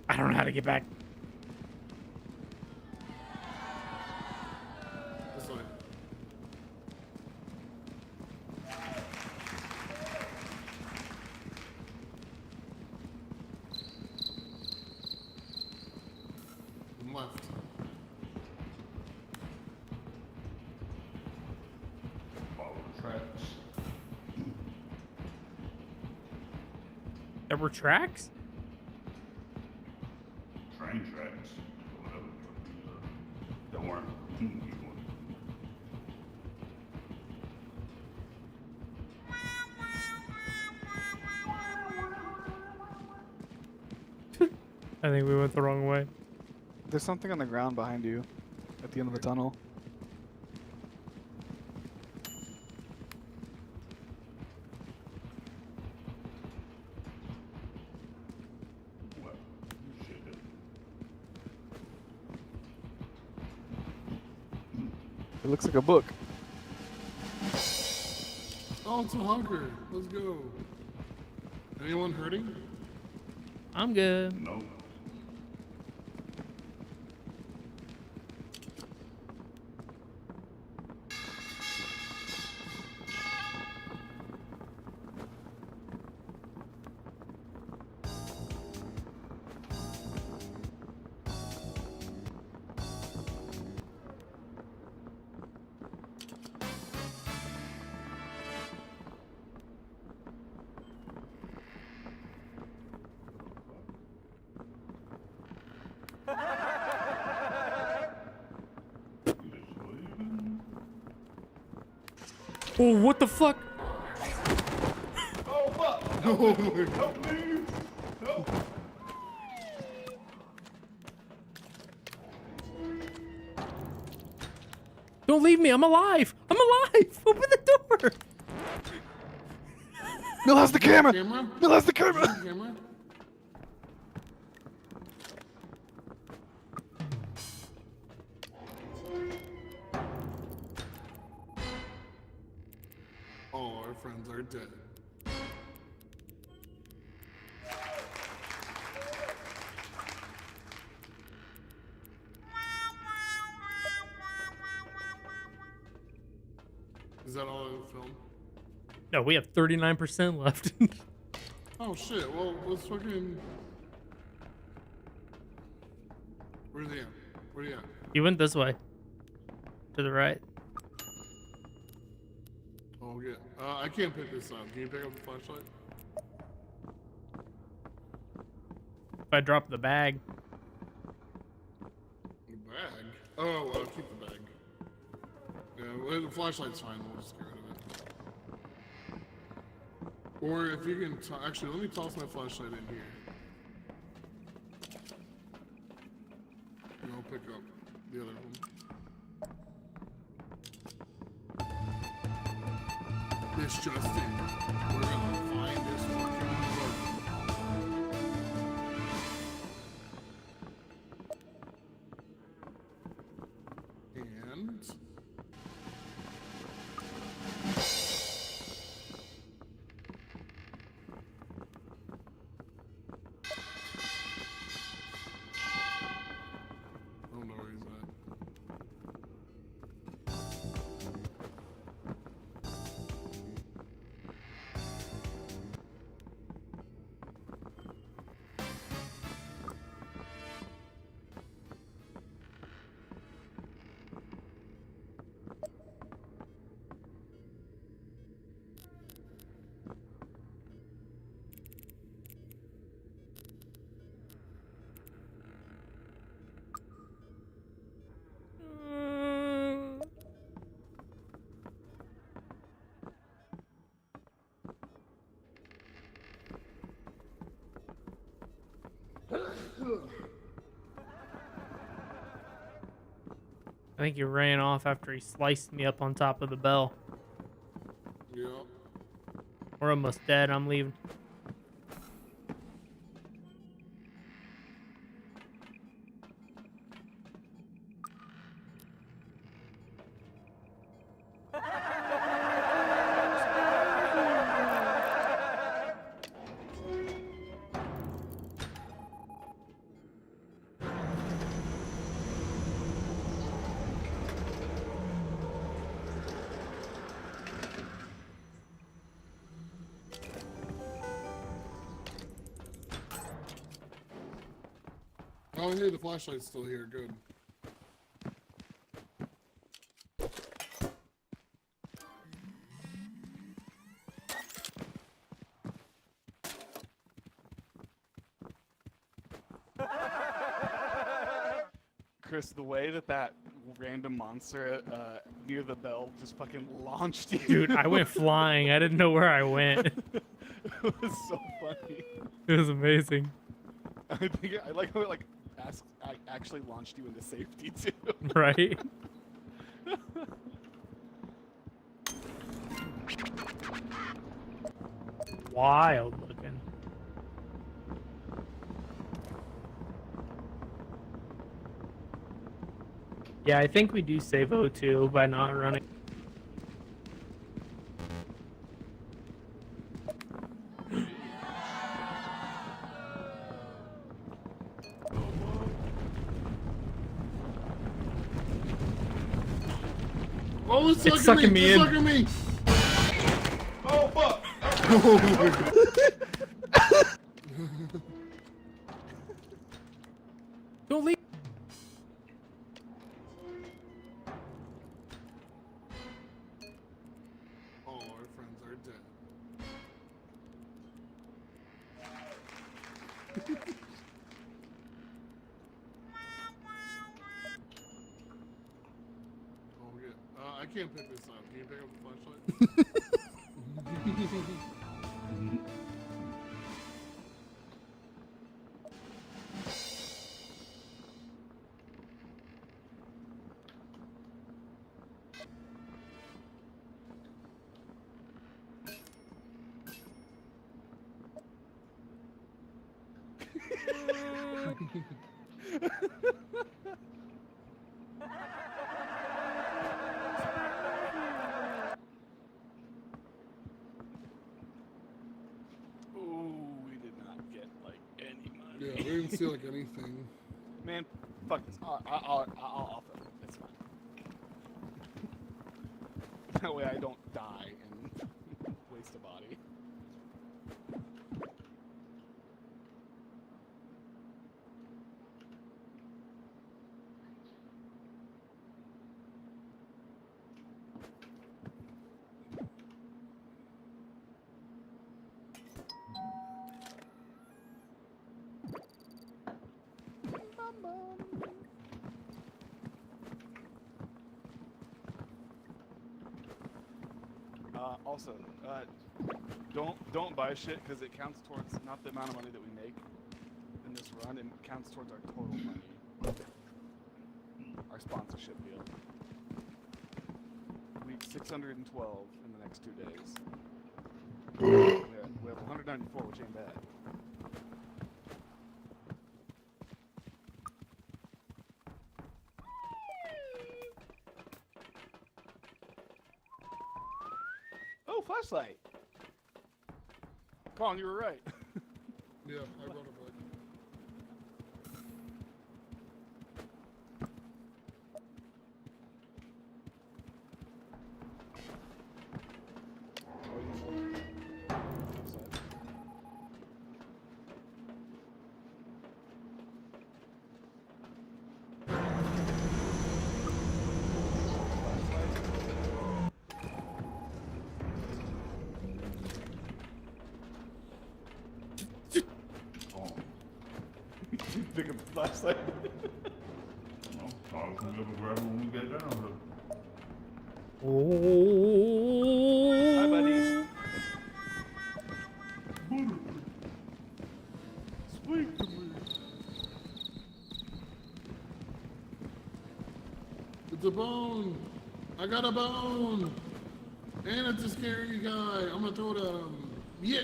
I don't know how to get back. This way. Left. Follow the tracks. There were tracks? Train tracks. Or whatever the fuck these are. That weren't human people. I think we went the wrong way. There's something on the ground behind you at the end of the tunnel. What? Shit. It looks like a book. Oh, it's a hunker. Let's go. Anyone hurting? I'm good. Nope. Oh, what the fuck? Oh fuck! Oh Help me! Help me! Help! Don't leave me. I'm alive. I'm alive. Open the door. Mill has the camera. Camera? Mill has the camera. Camera? All our friends are dead. Is that all in the film? No, we have 39% left. Oh shit, well, let's fucking... Where's he at? Where he at? You went this way. To the right. Oh, yeah. I can't pick this up. Can you pick up the flashlight? If I drop the bag. The bag? Oh, I'll keep the bag. Yeah, well, the flashlight's fine. We'll just get rid of it. Or if you can... Actually, let me toss my flashlight in here. And I'll pick up the other one. This just in. We're gonna find end. I don't know where he's at. I think he ran off after he sliced me up on top of the bell. Yep. We're almost dead. I'm leaving. Oh, hey, the flashlight's still here. Good. Chris, the way that random monster near the bell just fucking launched you. Dude, I went flying. I didn't know where I went. It was so funny. It was amazing. I like how it actually launched you into safety too. Right? Wild looking. Yeah, I think we do save O2 by not running. Oh, It's sucking me in. It's sucking me. Oh, fuck. Don't leave. Oh, our friends are dead. Oh, yeah. I can't pick this up. Can you pick up the flashlight? Ooh, we did not get like any money. Yeah, we didn't see like anything. Man, fuck this. I'll film it. It's fine. That way I don't die and waste a body. Also, don't buy shit because it counts towards not the amount of money that we make in this run, it counts towards our total money, our sponsorship deal. We have 612 in the next 2 days. We have 194, which ain't bad. flashlight. Come on, you were right. Yeah, I brought it back. Pick up the flashlight. I'll come up and grab it when we get down here. Oh. Hi, buddy. Speak to me. It's a bone. I got a bone. And it's a scary guy. I'm gonna throw it at him. Yeah.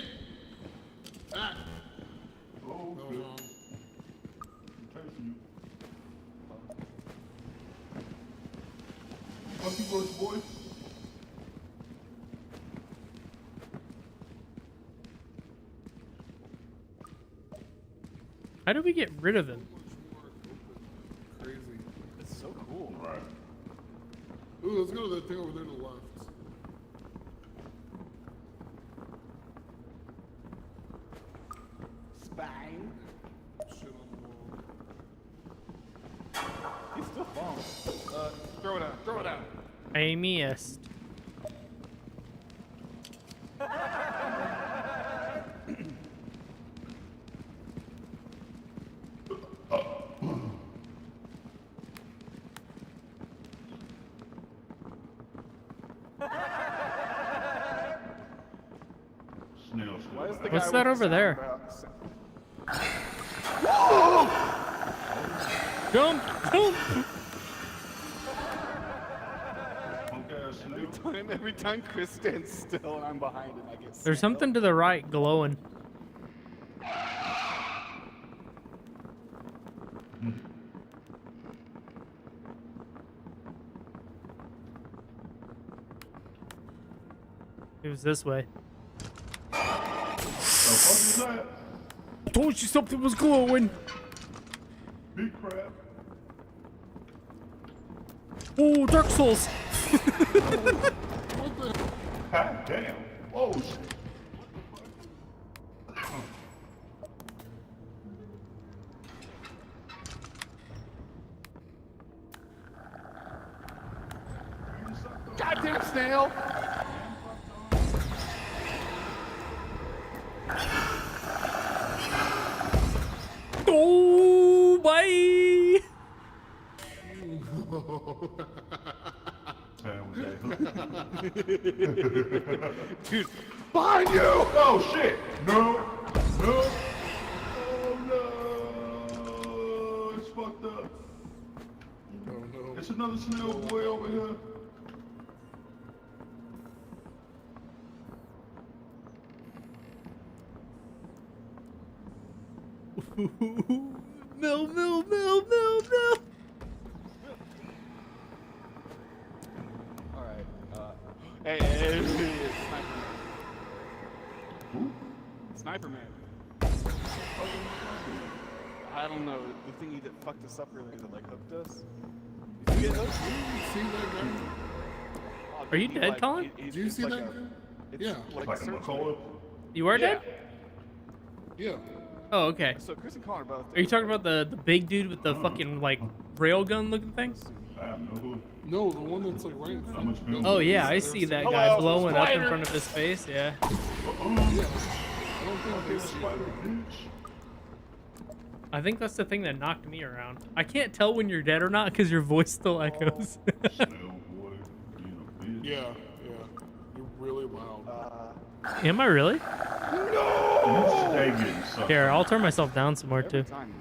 Ah. Oh, No, good. no. I'm chasing you. Fuck you, Bush boy. How do we get rid of him? Crazy. It's so cool. Right. Ooh, let's go to that thing over there to the left. Spang. Shit on the wall. He's still falling. Throw it out. Throw it out. I missed. Snail Why is the What's guy that with the over there? Whoa! Jump! Jump! Every time Chris stands still and I'm behind him, I get There's something to the right glowing. It was this way. The fuck is that? I told you something was glowing. Big crap. Oh, Dark Souls. God damn. Whoa, shit. Goddamn snail! Oh, bye. Dude, behind you! Oh shit! No! No! Oh no! It's fucked up. Oh no. It's another snail boy over here. No, no, no, no, no. Alright, hey, Sniper Man. I don't know, the thingy that fucked us up earlier that like hooked us. Did you get hooked? See that guy? Oh, Are you he, dead, like, Colin? Do you see like that a- guy? it's Yeah. Like, Like a McCullough. You are dead? Yeah. Oh, okay. So Chris and Colin are both Are you talking about the big dude with the fucking like railgun looking thing? I have no clue. No, the one that's like right in front of me. Oh yeah, I see that guy Hello, blowing up in spider. front of his face. Yeah. Yeah. I don't think they see it. I think that's the thing that knocked me around. I can't tell when you're dead or not because your voice still echoes. Snail boy. You know, bitch. Yeah, yeah. You're really loud. Am I really? You stay getting sucked. Here, I'll turn myself down some more too. time.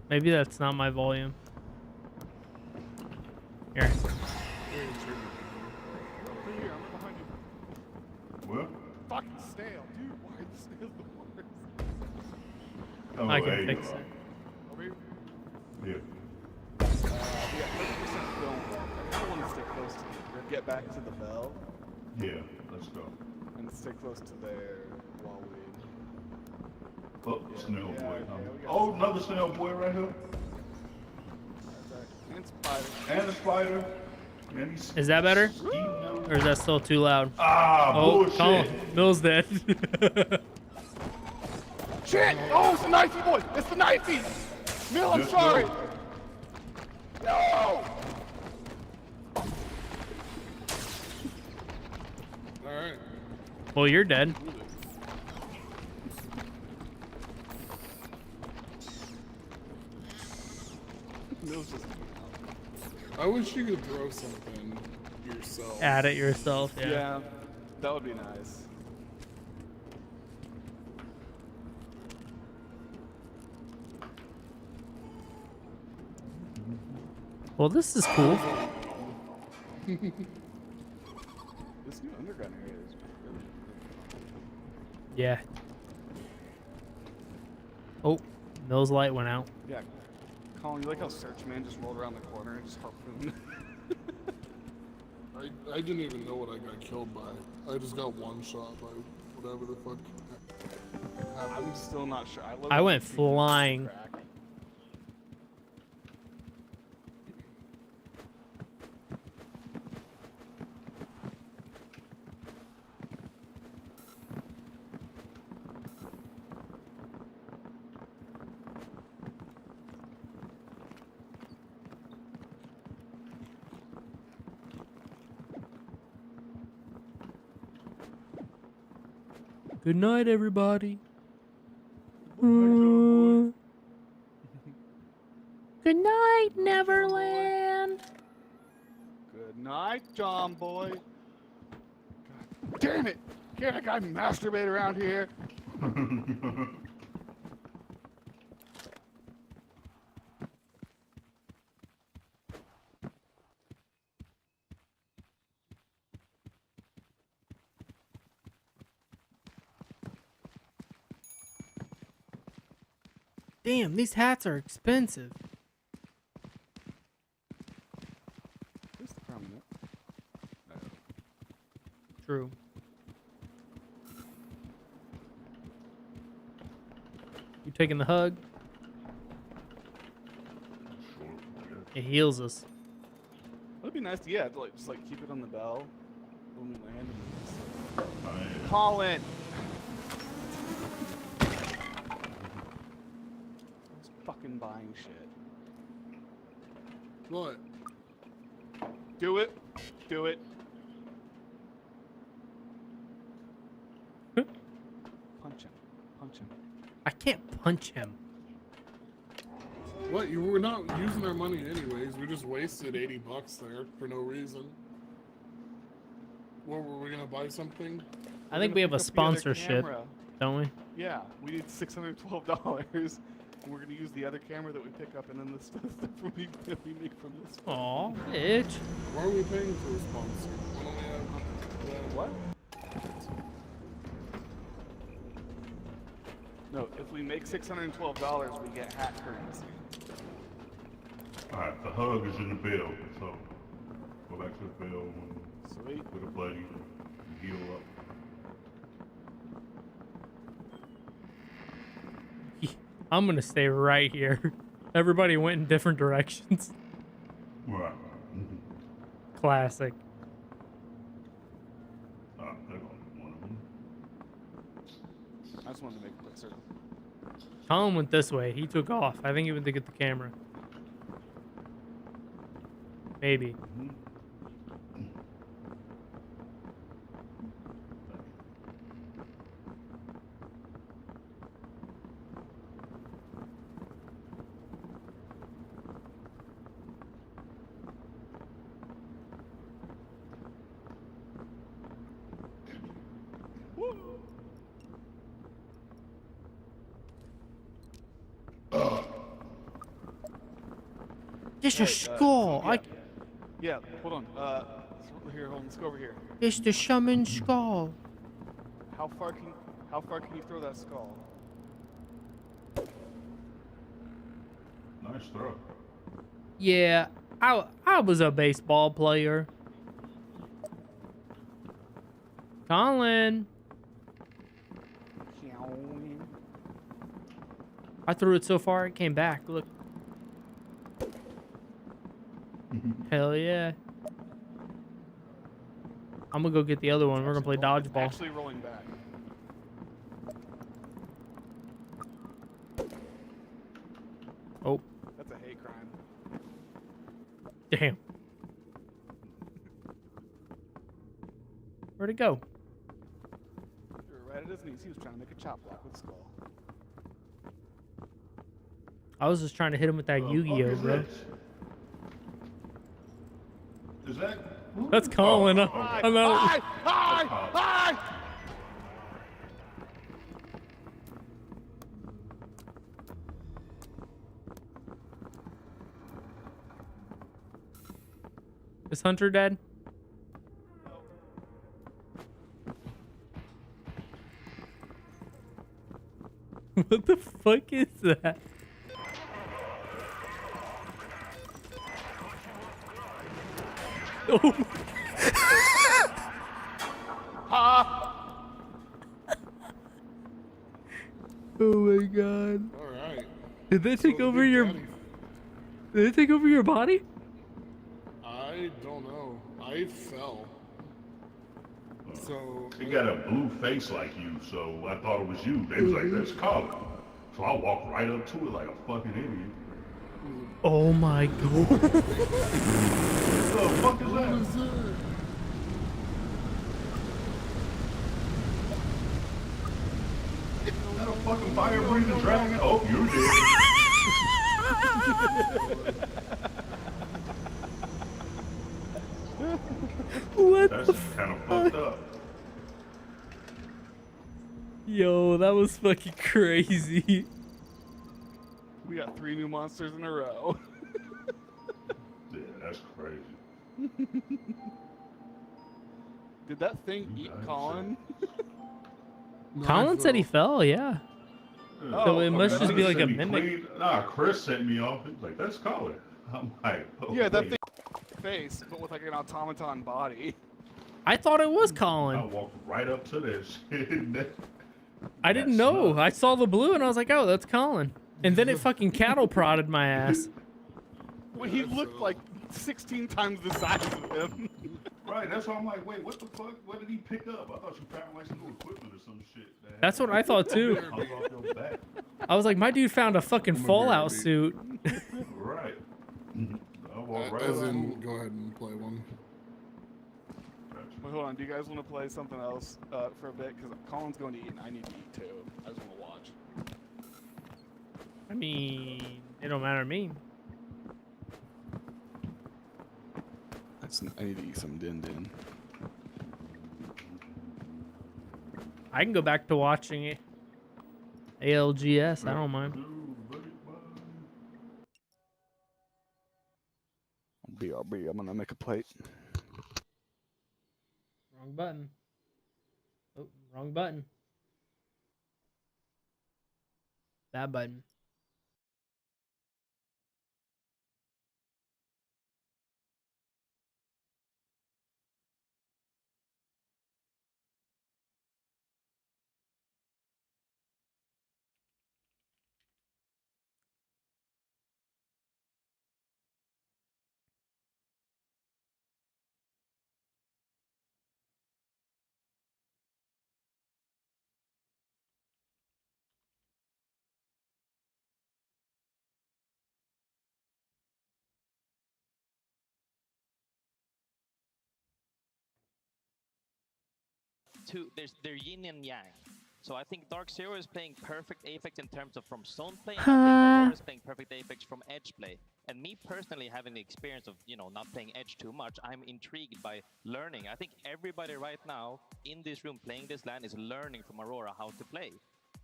Maybe that's not my volume. Here. What? Fucking snail, dude. Why are the snails the worst? Oh, I there can you fix go. it. Over here? Yeah. back to the bell. Yeah, let's go. And stay close to there while we... Oh, snail boy. we got Oh, another snail boy right here. And spider. And a spider. And he's Is that better? Or is that still too loud? Ah, oh, bullshit. Colin, Mill's dead. Shit! Oh, it's the knifey boy! It's the knifey! Mill, I'm sorry! No! Alright. Well, you're dead. Mill's just... I wish you could throw something yourself. Add it yourself, yeah. Yeah, that would be nice. Well, this is cool. This new underground area is really... Yeah. Oh, Mill's light went out. Yeah. Colin, you like how Searchman just rolled around the corner and just harpooned? I didn't even know what I got killed by. I just got one shot by whatever the fuck happened. I'm still not sure. I went flying. Good night, everybody. Good night, Neverland. Good night, John boy. God damn it! Can't a guy masturbate around here? Damn, these hats are expensive. Who's the prominent? True. You taking the hug? It heals us. It'd be nice to, yeah, to, like, just like keep it on the bell when we land. And just, Colin! Fucking buying shit. What? Do it. Do it. Punch him. Punch him. I can't punch him. What? You were not using our money anyways. We just wasted $80 there for no reason. What, were we gonna buy something? I think we have a sponsorship, don't we? Yeah, we need $612. And we're gonna use the other camera that we pick up, and then the stuff that we make from this. Aw, bitch. Why are we paying for a sponsor? Why don't we have, what? No, if we make $612, we get hat currency. Alright, the hug is in the bill, so go back to the bill and Sweet. put a buddy, heal up. I'm gonna stay right here. Everybody went in different directions. Right. Classic. There goes one of them. I just wanted to make a quick circle. Colin went this way. He took off. I think he went to get the camera. Maybe. It's a skull. Yeah, hold on. Here, hold on. Let's go over here. It's the shaman skull. How far can you throw that skull? Nice throw. Yeah, I was a baseball player. Colin. I threw it so far it came back. Look. Hell yeah. I'm gonna go get the other one. We're gonna play dodgeball. Actually rolling back. Oh. That's a hate crime. Damn. Where'd it go? Right at his knees. He was trying to make a chop block with Skull. I was just trying to hit him with that Yu-Gi-Oh, bro. Is that? That's Colin. I'm out. Hi! Is Hunter dead? What the fuck is that? Oh. Oh my god. Alright. Did they take over your... Did they take over your body? I don't know. I fell. So... He got a blue face like you, so I thought it was you. They was like, that's Colin. So I walked right up to it like a fucking idiot. Oh my god. What the fuck is that? Is that a fucking fire-breathing dragon? Oh, you're dead. What That's the kind of fucked up. Yo, that was fucking crazy. We got 3 new monsters in a row. Yeah, that's crazy. Did that thing eat Colin? Colin said he fell, yeah. So it must just be like a Sent me mimic. clean. Nah, Chris sent me off. He's like, that's Colin. I'm like, oh, Yeah, that wait. thing face, but with like an automaton body. I thought it was I Colin. walked right up to that shit. I didn't know. I saw the blue and I was like, oh, that's Colin. And then it fucking cattle prodded my ass. Well, he looked like 16 times the size of him. Right, that's why I'm like, wait, what the fuck? What did he pick up? I thought you found like some new equipment or some shit. That's what I thought too. Hung off your back. I was like, my dude found a fucking Fallout suit. Right. I walked right As up. in, go ahead and play one. Wait, hold on. Do you guys want to play something else for a bit? Because Colin's going to eat and I need to eat too. I just want to watch. I mean, it don't matter to me. I need to eat some din din. I can go back to watching it. ALGS, I don't mind. BRB, I'm gonna make a plate. Wrong button. Oh, wrong button. That button. They're yin and yang. So I think Dark Zero is playing perfect Apex in terms of from zone play, and I think Aurora is playing perfect Apex from edge play. And me personally, having the experience of, you know, not playing edge too much, I'm intrigued by learning. I think everybody right now in this room playing this LAN is learning from Aurora how to play.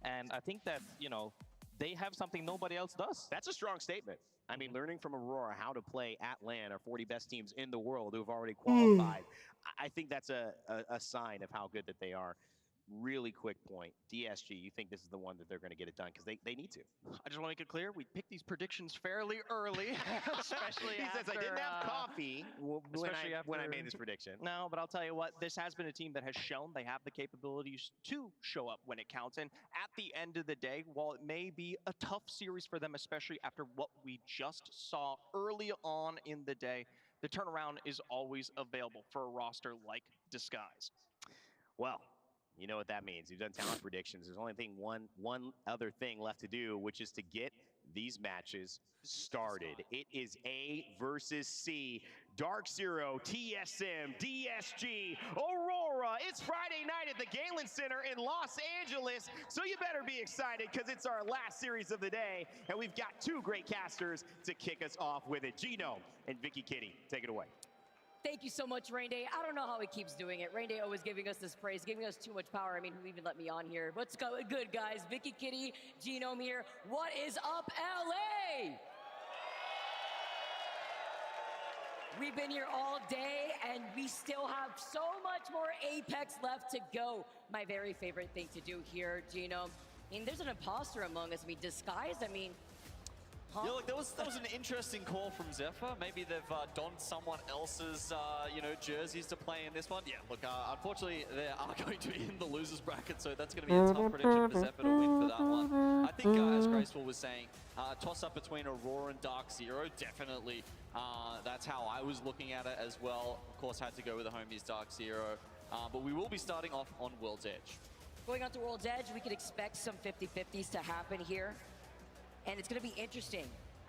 And I think that, you know, they have something nobody else does. That's a strong statement. I mean, learning from Aurora how to play at LAN are 40 best teams in the world who have already qualified. I think that's a sign of how good that they are. really quick point. DSG, you think this is the one that they're going to get it done because they need to. I just want to make it clear, we picked these predictions fairly early, especially He says, I didn't have after, coffee when I made this prediction. No, but I'll tell you what, this has been a team that has shown they have the capabilities to show up when it counts. And at the end of the day, while it may be a tough series for them, especially after what we just saw early on in the day, the turnaround is always available for a roster like Disguise. Well, you know what that means. You've done talent predictions. There's only one other thing left to do, which is to get these matches started. It is A versus C. Dark Zero, TSM, DSG, Aurora. It's Friday night at the Galen Center in Los Angeles, so you better be excited because it's our last series of the day, and we've got two great casters to kick us off with it. Gino and Vicky Kitty, take it away. Thank you so much, Rain Day. I don't know how he keeps doing it. Rain Day always giving us this praise, giving us too much power. I mean, who even let me on here? What's going good, guys? Vicky Kitty, Genome here. What is up, LA? We've been here all day, and we still have so much more Apex left to go. My very favorite thing to do here, Genome. I mean, there's an imposter among us. I mean, Disguised, I mean, Yeah, look, that was an interesting call from Zephyr. Maybe they've donned someone else's, jerseys to play in this one. Yeah, look, unfortunately, they are going to be in the losers bracket, so that's going to be a tough prediction for Zephyr to win for that one. I think, as Graceful was saying, toss up between Aurora and Dark Zero, definitely. That's how I was looking at it as well. Of course, had to go with the homies Dark Zero. But we will be starting off on World's Edge. Going on to World's Edge, we could expect some 50-50s to happen here. And it's going to be interesting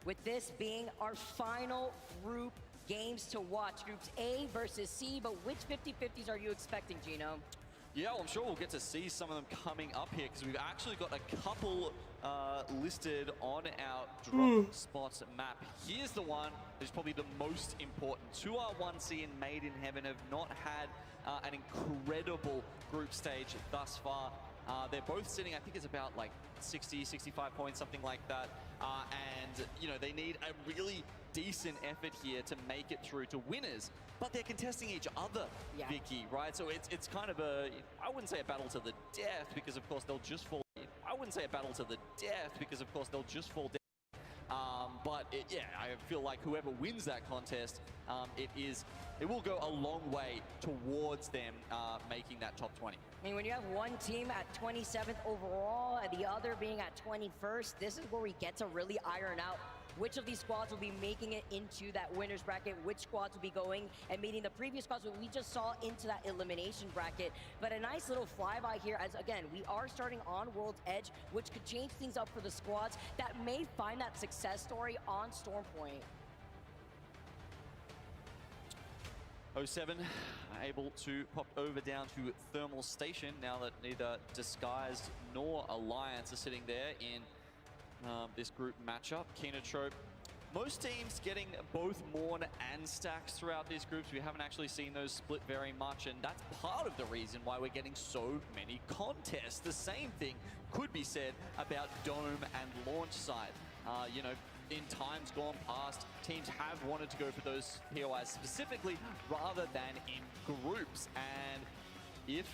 with this being our final group games to watch. Groups A versus C, but which 50-50s are you expecting, Gino? Yeah, well, I'm sure we'll get to see some of them coming up here because we've actually got a couple listed on our drop spots map. Here's the one that's probably the most important. 2R1C and Made in Heaven have not had an incredible group stage thus far. They're both sitting, I think it's about like 60, 65 points, something like that. And, they need a really decent effort here to make it through to winners. But they're contesting each other, Vicky, right? So it's kind of I wouldn't say a battle to the death because, of course, they'll just fall. I wouldn't say a battle to the death because, of course, they'll just fall down. I feel like whoever wins that contest, it will go a long way towards them making that top 20. I mean, when you have one team at 27th overall and the other being at 21st, this is where we get to really iron out which of these squads will be making it into that winner's bracket, which squads will be going and meeting the previous squads that we just saw into that elimination bracket. But a nice little flyby here as, again, we are starting on World's Edge, which could change things up for the squads that may find that success story on Stormpoint. 07 able to pop over down to Thermal Station now that neither Disguised nor Alliance are sitting there in this group matchup. Kenotrope, most teams getting both Morn and Stacks throughout these groups. We haven't actually seen those split very much, and that's part of the reason why we're getting so many contests. The same thing could be said about Dome and Launch side. In times gone past, teams have wanted to go for those POIs specifically rather than in groups. And if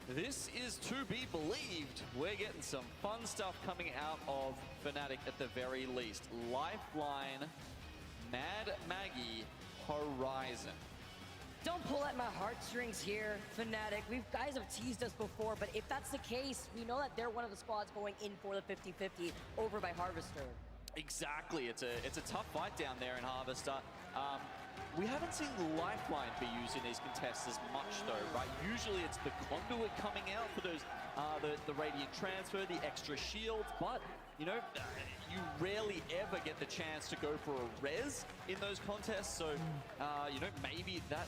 this is to be believed, we're getting some fun stuff coming out of Fnatic at the very least. Lifeline, Mad Maggie, Horizon. Don't pull at my heartstrings here, Fnatic. You guys have teased us before, but if that's the case, we know that they're one of the squads going in for the 50-50 over by Harvester. Exactly, it's a tough fight down there in Harvester. We haven't seen Lifeline be used in these contests as much though, right? Usually it's the Conduit coming out for those, the Radiant Transfer, the extra shield, but you rarely ever get the chance to go for a res in those contests, so maybe that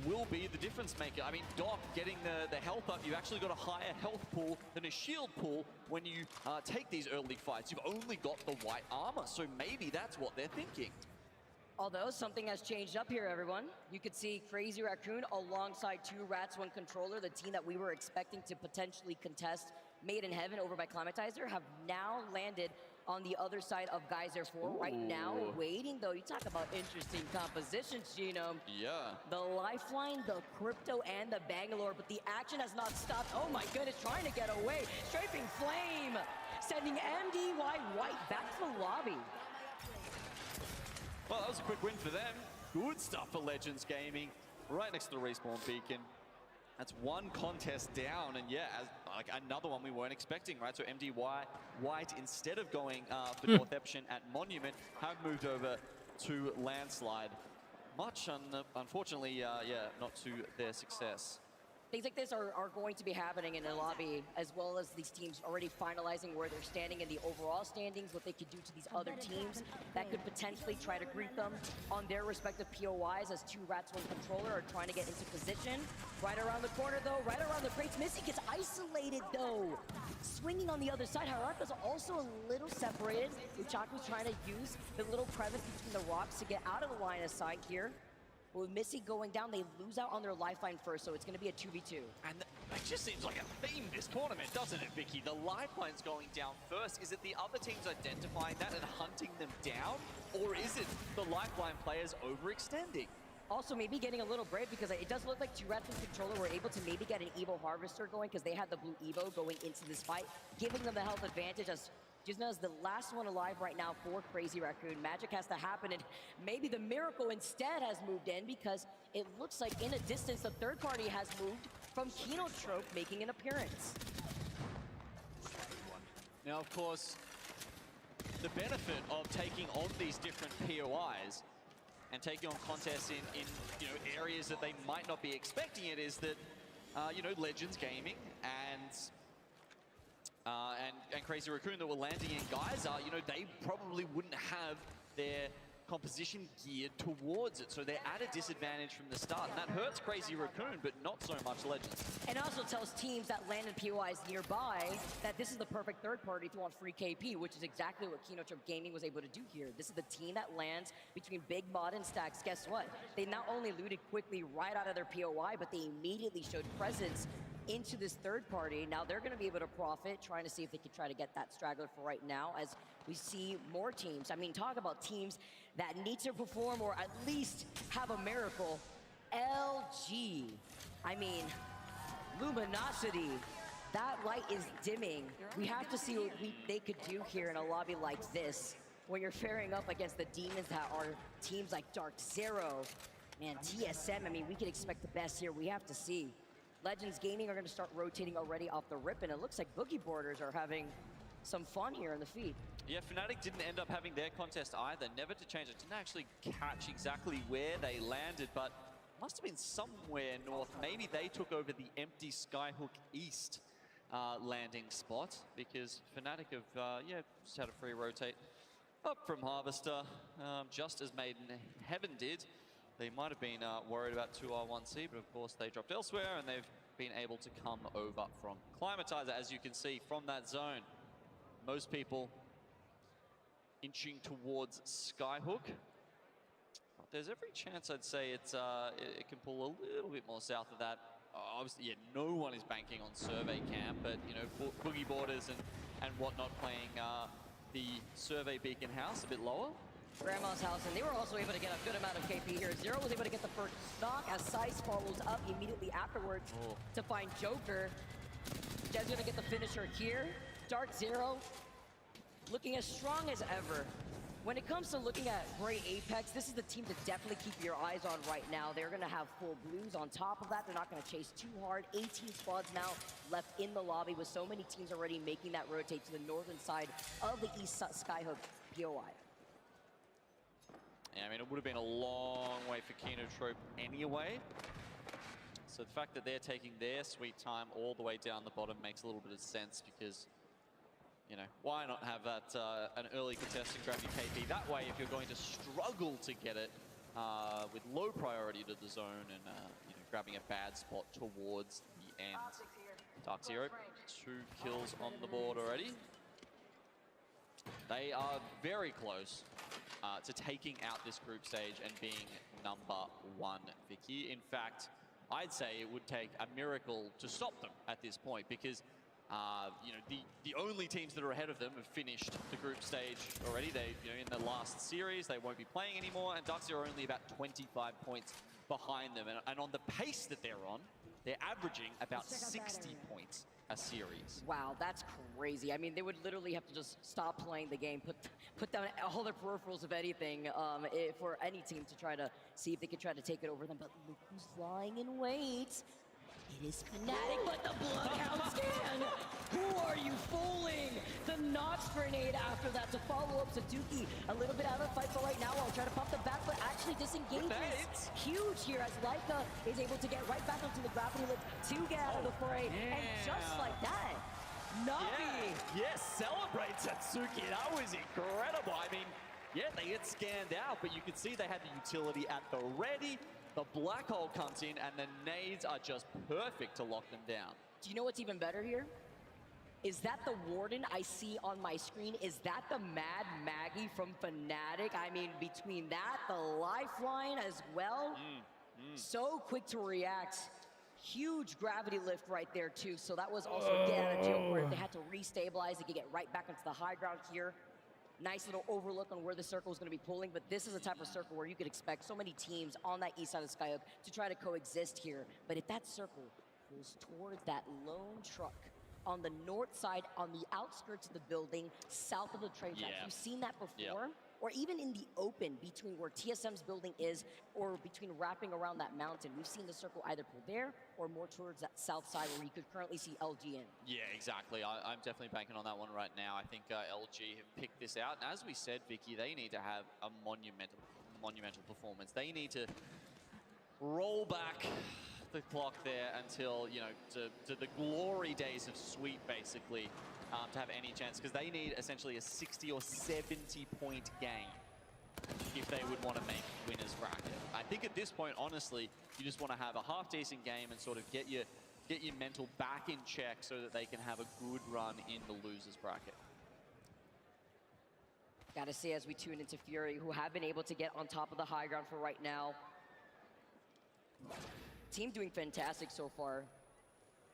will be the difference maker. I mean, Doc getting the health up, you've actually got a higher health pool than a shield pool when you take these early fights. You've only got the white armor, so maybe that's what they're thinking. Although something has changed up here, everyone. You could see Crazy Raccoon alongside 2 Rats 1 Controller, the team that we were expecting to potentially contest Made in Heaven over by Climatizer, have now landed on the other side of Geyser 4 right now. Waiting, though. You talk about interesting compositions, Genome. Yeah. The Lifeline, the Crypto, and the Bangalore, but the action has not stopped. Oh my goodness, trying to get away. Strafing Flame, sending MDY White back to the lobby. Well, that was a quick win for them. Good stuff for Legends Gaming. Right next to the respawn beacon. That's one contest down, and yeah, like another one we weren't expecting, right? So MDY White, instead of going for North Eption at Monument, have moved over to Landslide. Much, unfortunately, yeah, not to their success. Things like this are going to be happening in the lobby, as well as these teams already finalizing where they're standing in the overall standings, what they could do to these other teams that could potentially try to greet them on their respective POIs, as two Rats, one controller are trying to get into position. Right around the corner, though, right around the crates. Missy gets isolated, though. Swinging on the other side. Haraka's also a little separated. Uchaku's trying to use the little crevice between the rocks to get out of the line of sight here. With Missy going down, they lose out on their lifeline first, so it's going to be a 2v2. And it just seems like a theme this tournament, doesn't it, Vicky? The lifeline's going down first. Is it the other teams identifying that and hunting them down? Or is it the lifeline players overextending? Also, maybe getting a little brave, because it does look like two Rats and Controller were able to maybe get an Evo Harvester going, because they had the blue Evo going into this fight, giving them the health advantage as Gizna is the last one alive right now for Crazy Raccoon. Magic has to happen, and maybe the miracle instead has moved in, because it looks like in a distance, the third party has moved from Kenotrope making an appearance. Now, of course, the benefit of taking on these different POIs and taking on contests in areas that they might not be expecting it is that, Legends Gaming and Crazy Raccoon that were landing in Geyser, they probably wouldn't have their composition geared towards it. So they're at a disadvantage from the start. And that hurts Crazy Raccoon, but not so much Legends. And also tells teams that land in POIs nearby that this is the perfect third party if you want free KP, which is exactly what Kenotrope Gaming was able to do here. This is the team that lands between Big Mod and Stacks. Guess what? They not only looted quickly right out of their POI, but they immediately showed presence into this third party. Now they're going to be able to profit, trying to see if they can try to get that straggler for right now, as we see more teams. I mean, talk about teams that need to perform or at least have a miracle. LG. I mean, Luminosity. That light is dimming. We have to see what they could do here in a lobby like this, when you're faring up against the demons that are teams like Dark Zero and TSM. I mean, we can expect the best here. We have to see. Legends Gaming are going to start rotating already off the rip, and it looks like Boogie Boarders are having some fun here in the feed. Yeah, Fnatic didn't end up having their contest either. Never to change. It didn't actually catch exactly where they landed, but must have been somewhere north. Maybe they took over the empty Skyhook East landing spot, because Fnatic have, just had a free rotate up from Harvester, just as Maiden Heaven did. They might have been worried about 2R1C, but of course they dropped elsewhere, and they've been able to come over from Climatizer, as you can see from that zone. Most people inching towards Skyhook. But there's every chance, I'd say, it can pull a little bit more south of that. Obviously, yeah, no one is banking on Survey Camp, but, Boogie Boarders and whatnot playing the Survey Beacon House a bit lower. Grandma's house, and they were also able to get a good amount of KP here. Zero was able to get the first knock as Sice follows up immediately afterwards to find Joker. Jed's gonna get the finisher here. Dark Zero looking as strong as ever. When it comes to looking at Gray Apex, this is the team to definitely keep your eyes on right now. They're gonna have full blues on top of that. They're not gonna chase too hard. 18 squads now left in the lobby, with so many teams already making that rotate to the northern side of the East Skyhook POI. Yeah, I mean, it would have been a long way for Kenotrope anyway. So the fact that they're taking their sweet time all the way down the bottom makes a little bit of sense, because, why not have that an early contest and grab your KP? That way, if you're going to struggle to get it with low priority to the zone and, grabbing a bad spot towards the end. Dark Zero, 2 kills on the board already. They are very close to taking out this group stage and being #1, Vicky. In fact, I'd say it would take a miracle to stop them at this point, because You know, the only teams that are ahead of them have finished the group stage already. They, you know, in the last series, they won't be playing anymore, and Ducks are only about 25 points behind them. And on the pace that they're on, they're averaging about 60 points a series. Wow, that's crazy. I mean, they would literally have to just stop playing the game, put down all their peripherals, if anything, for any team to try to see if they could try to take it over them. But look who's lying in wait. It is Fnatic, but the Bloodhound scan! Who are you fooling? The Nox grenade after that to follow up Suzuki. A little bit out of the fight for right now. I'll try to pop the back, but actually disengagement is huge here as Leica is able to get right back onto the gravity lift to get out of the fray. And just like that, Navi! Yes, celebrate Satsuki. That was incredible. I mean, yeah, they get scanned out, but you can see they had the utility at the ready. The black hole comes in, and the nades are just perfect to lock them down. Do you know what's even better here? Is that the Warden I see on my screen? Is that the Mad Maggie from Fnatic? I mean, between that, the Lifeline as well. So quick to react. Huge gravity lift right there, too. So that was also a get out of jail where they had to restabilize. They could get right back into the high ground here. Nice little overlook on where the circle is going to be pulling, but this is a type of circle where you could expect so many teams on that east side of Skyhook to try to coexist here. But if that circle pulls towards that lone truck on the north side, on the outskirts of the building, south of the train tracks, you've seen that before? Or even in the open between where TSM's building is or between wrapping around that mountain. We've seen the circle either pull there or more towards that south side where you could currently see LG in. Yeah, exactly. I'm definitely banking on that one right now. I think LG have picked this out. And as we said, Vicky, they need to have a monumental performance. They need to roll back the clock there until, you know, to the glory days of Sweep, basically. To have any chance, because they need essentially a 60 or 70 point game if they would want to make winners bracket. I think at this point, honestly, you just want to have a half decent game and sort of get your mental back in check so that they can have a good run in the losers bracket. Gotta say, as we tune into Fury, who have been able to get on top of the high ground for right now. Team doing fantastic so far.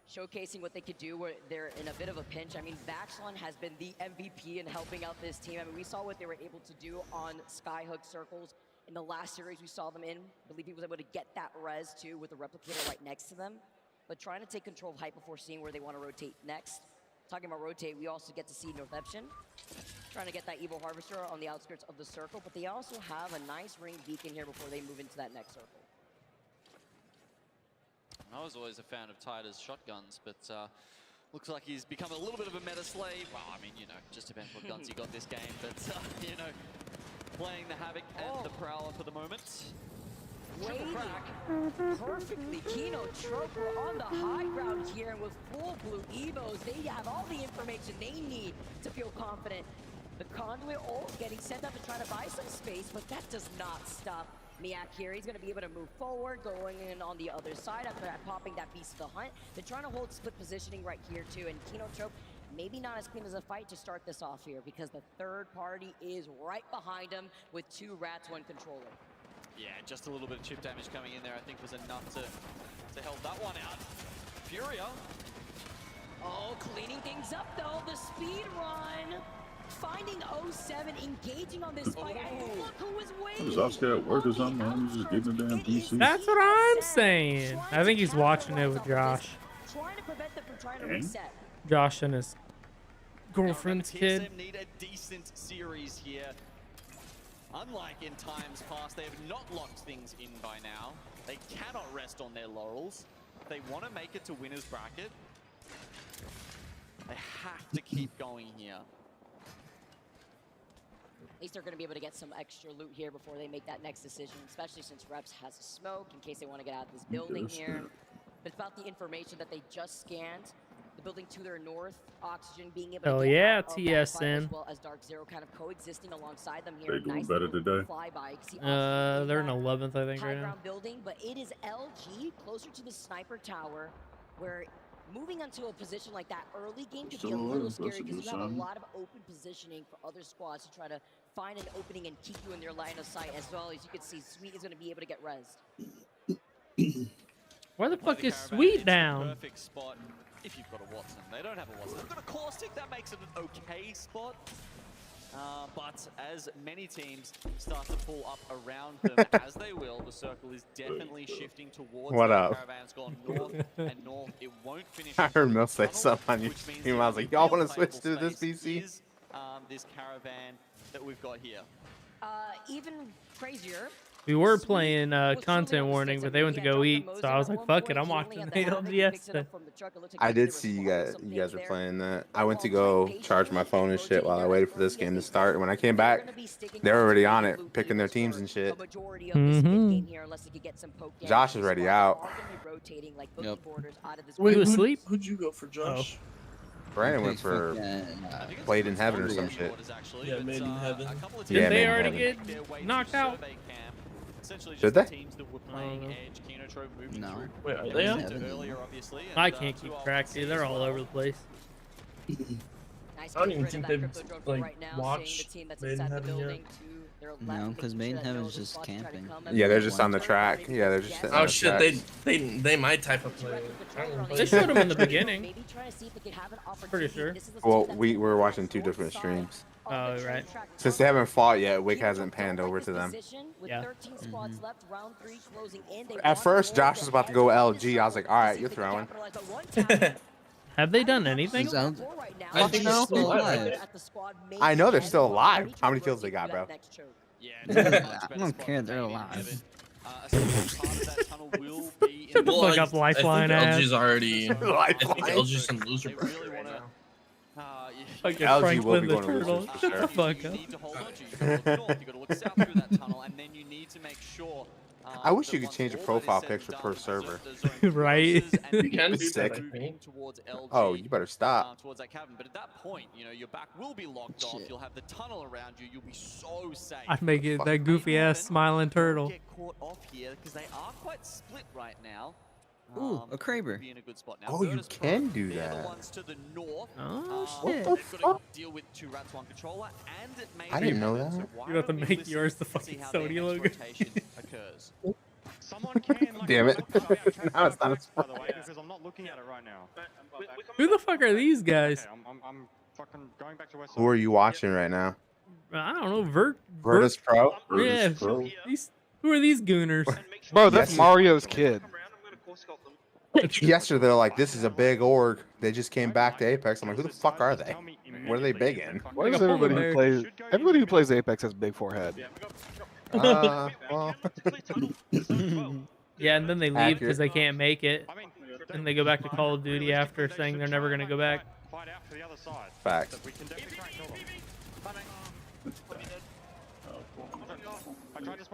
Showcasing what they could do where they're in a bit of a pinch. I mean, Vaxlon has been the MVP in helping out this team. I mean, we saw what they were able to do on Skyhook circles. In the last series we saw them in, I believe he was able to get that res too with the replicator right next to them. But trying to take control of height before seeing where they want to rotate next. Talking about rotate, we also get to see Northeption trying to get that Evil Harvester on the outskirts of the circle, but they also have a nice ring beacon here before they move into that next circle. I was always a fan of Tider's shotguns, but looks like he's become a little bit of a meta slave. Well, I mean, you know, just depends what guns he got this game, but, you know, playing the Havoc and the Prowler for the moment. Waiting perfectly. Kino Troper on the high ground here, and with full blue Evos, they have all the information they need to feel confident. The Conduit ult getting sent up to try to buy some space, but that does not stop Miak here. He's going to be able to move forward, going in on the other side after popping that Beast of the Hunt. They're trying to hold split positioning right here too, and Kino Trope maybe not as clean as a fight to start this off here because the third party is right behind him with 2 rats, 1 controller. Yeah, just a little bit of chip damage coming in there I think was enough to help that one out. Furia. Oh, cleaning things up though, the speed run. Finding 07, engaging on this fight, and look who was waiting. Is Oscar at work or something? I'm just getting the damn PC. That's what I'm saying. I think he's watching it with Josh. Trying to prevent them from trying to reset. Josh and his girlfriend's kid. TSM need a decent series here. Unlike in times past, they have not locked things in by now. They cannot rest on their laurels. If they want to make it to winners bracket, they have to keep going here. At least they're going to be able to get some extra loot here before they make that next decision, especially since Reps has a smoke in case they want to get out of this building here. But it's about the information that they just scanned. The building to their north, Oxygen being able to get out of that fight, as well as Dark Zero kind of coexisting alongside them here. They doing Nice better today? flyby. They're in 11th, I think, High right now. ground building, but it is LG closer to the sniper tower, where moving onto a position like that early game could be a little scary because you have a lot of open positioning for other squads to try to find an opening and keep you in their line of sight, as well as you can see Sweet is going to be able to get rezzed. Where the fuck is Sweet down? Perfect spot If you've got a Watson, they don't have a Watson. They've got a Caustic, that makes it an okay spot. But as many teams start to pull up around them, as they will, the circle is definitely shifting towards What them. up? Caravan's gone north and north. It won't finish. I heard Mel say something on your stream. I was like, y'all want to switch to this PC? Is, this Caravan that we've got here. Even crazier. We were playing content warning, but they went to go eat, so I was like, "Fuck it, I'm watching ALGS." Then. I did see you guys were playing that. I went to go charge my phone and shit while I waited for this game to start. And when I came back, they were already on it, picking their teams and shit. Josh is already out. Yep. Wait, you asleep? Who'd you go for, Josh? Brandon went for Played in Heaven or some shit. Yeah, Made in Heaven. Did they already get knocked out? Did they? No. Wait, are they out? I can't keep track, dude. They're all over the place. I don't even think they've like watched Made in Heaven yet. No, because Made in Heaven is just camping. Yeah, they're just on the track. Yeah, they're just. Oh shit, they might type of play. They showed them in the beginning. Pretty sure. Well, we were watching two different streams. Oh, right. Since they haven't fought yet, Wick hasn't panned over to them. Yeah. At first, Josh was about to go LG. I was like, all right, you're throwing. Have they done anything? I think they're still alive. I know they're still alive. How many kills they got, bro? I don't care, they're alive. Shut the fuck up, Lifeline I think ass. LG's already. I think Lifeline. LG's in loser bracket right now. Fucking LG will Franklin be the going to Turtle. losers for Shut sure. the fuck up. You got to look south through that tunnel, and then you need to make sure. I wish you could change the profile picture per server. Right? You can do Sick. that, I think. Oh, you better stop. Towards that cavern, but at that point, you know, your back will be locked off. You'll have the tunnel around you. You'll be so safe. I'd make it that goofy ass smiling turtle. Get caught off here because they are quite split right now. Ooh, a Kraber. Be in a good spot now. Oh, you can do They're the that. ones to the north. Oh, What shit. the They've got fuck? to deal with two rats, one controller, and it may I didn't know that. You have to make yours the fucking Sony logo. occurs. Someone can, like, Damn it. Now it's not a by the surprise. way, because I'm not looking at it right now. Who the fuck are these guys? Okay, I'm fucking going back to West. Who are you watching right now? I don't know. Virtus Pro? Yeah. Virtus Pro? Who are these gooners? Bro, that's Yes. Mario's kid. Yesterday, they're like, this is a big org. They just came back to Apex. I'm like, who the fuck are they? What are they big in? Why does Like a everybody polar who bear. plays Apex has big forehead? Well. Yeah, and then they leave Accurate. because they can't make it. And they go back to Call of Duty after saying they're never going to go back. Facts.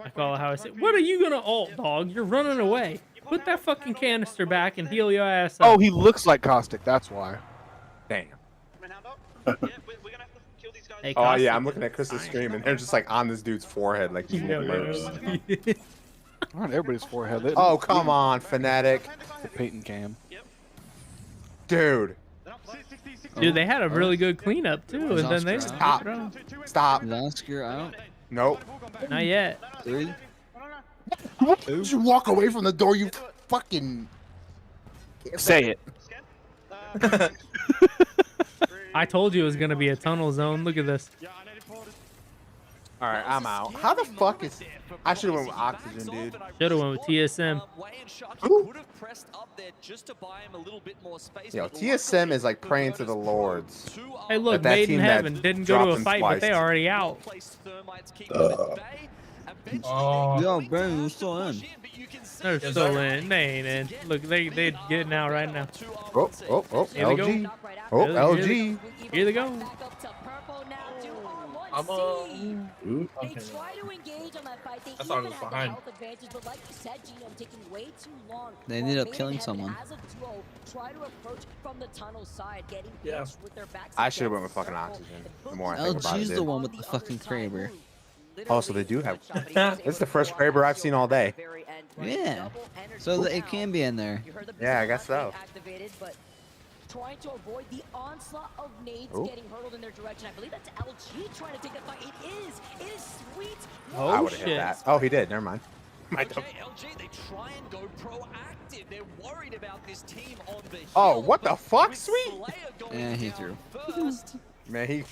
I call it how I say, what are you going to ult, dog? You're running away. Put that fucking canister back and heal your ass up. Oh, he looks like Caustic. That's why. Damn. Hey, Oh, Caustic yeah, I'm looking at Chris's stream, and they're just like on this dude's forehead, like he's On everybody's forehead. They- Oh, come on, Fnatic. The Peyton cam. Dude. Dude, they had a really good cleanup, too. And then they just Stop. Stop. Is Oscar out? Nope. Not yet. 3? What? Did you walk away from the door, you fucking... Say it. I told you it was going to be a tunnel zone. Look at this. Alright, I'm out. How the fuck is... I should've went with Oxygen, dude. Should've went with TSM. Who? Pressed up there just to buy him a little bit more space. Yo, TSM is like praying to the lords. Hey, look, That that Made in team that Heaven didn't go dropped to a them fight, but twice. they already out. Oh. Yo, Brandon, you're still in. They're still in. They ain't in. Look, they getting out right now. Oh, oh, oh, Here they go. LG. Oh, LG. Here they go. I'm Ooh. okay. I thought it was behind. They ended up killing someone. Yeah. I should've went with fucking Oxygen. The more I think about it, LG's the dude. one with the fucking Kraber. Also, they do have... This is the first Kraber I've seen all day. Yeah. So it can be in there. Yeah, I guess so. Trying to avoid the onslaught of nades Ooh. getting hurtled in their direction. I believe that's LG trying to take that fight. It is sweet. I Oh, would've hit shit. that. Oh, he did. Never mind. My dumb. LG, they try and go proactive. They're worried about this team on the Oh, hill, what the fuck, with sweet? Slayer going Yeah, he down threw. First. Man, he.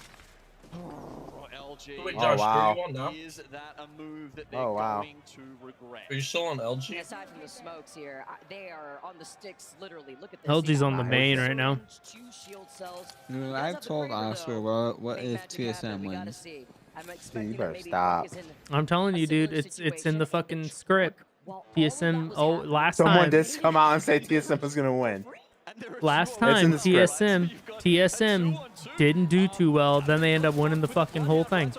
LG. Wait, Oh, Josh, wow. where you on now? Is that a move that they're Oh, wow. going to regret? Are you still on LG? Aside from the smokes here, they are on the sticks literally. Look at this. LG's on the main right now. Dude, I've told Oscar, what if TSM wins? Dude, you better stop. I'm telling you, dude, it's in the fucking script. TSM. Oh, last Someone time. did come out and say TSM was gonna win. Last It's in time the script. TSM didn't do too well. Then they end up winning the fucking whole thing.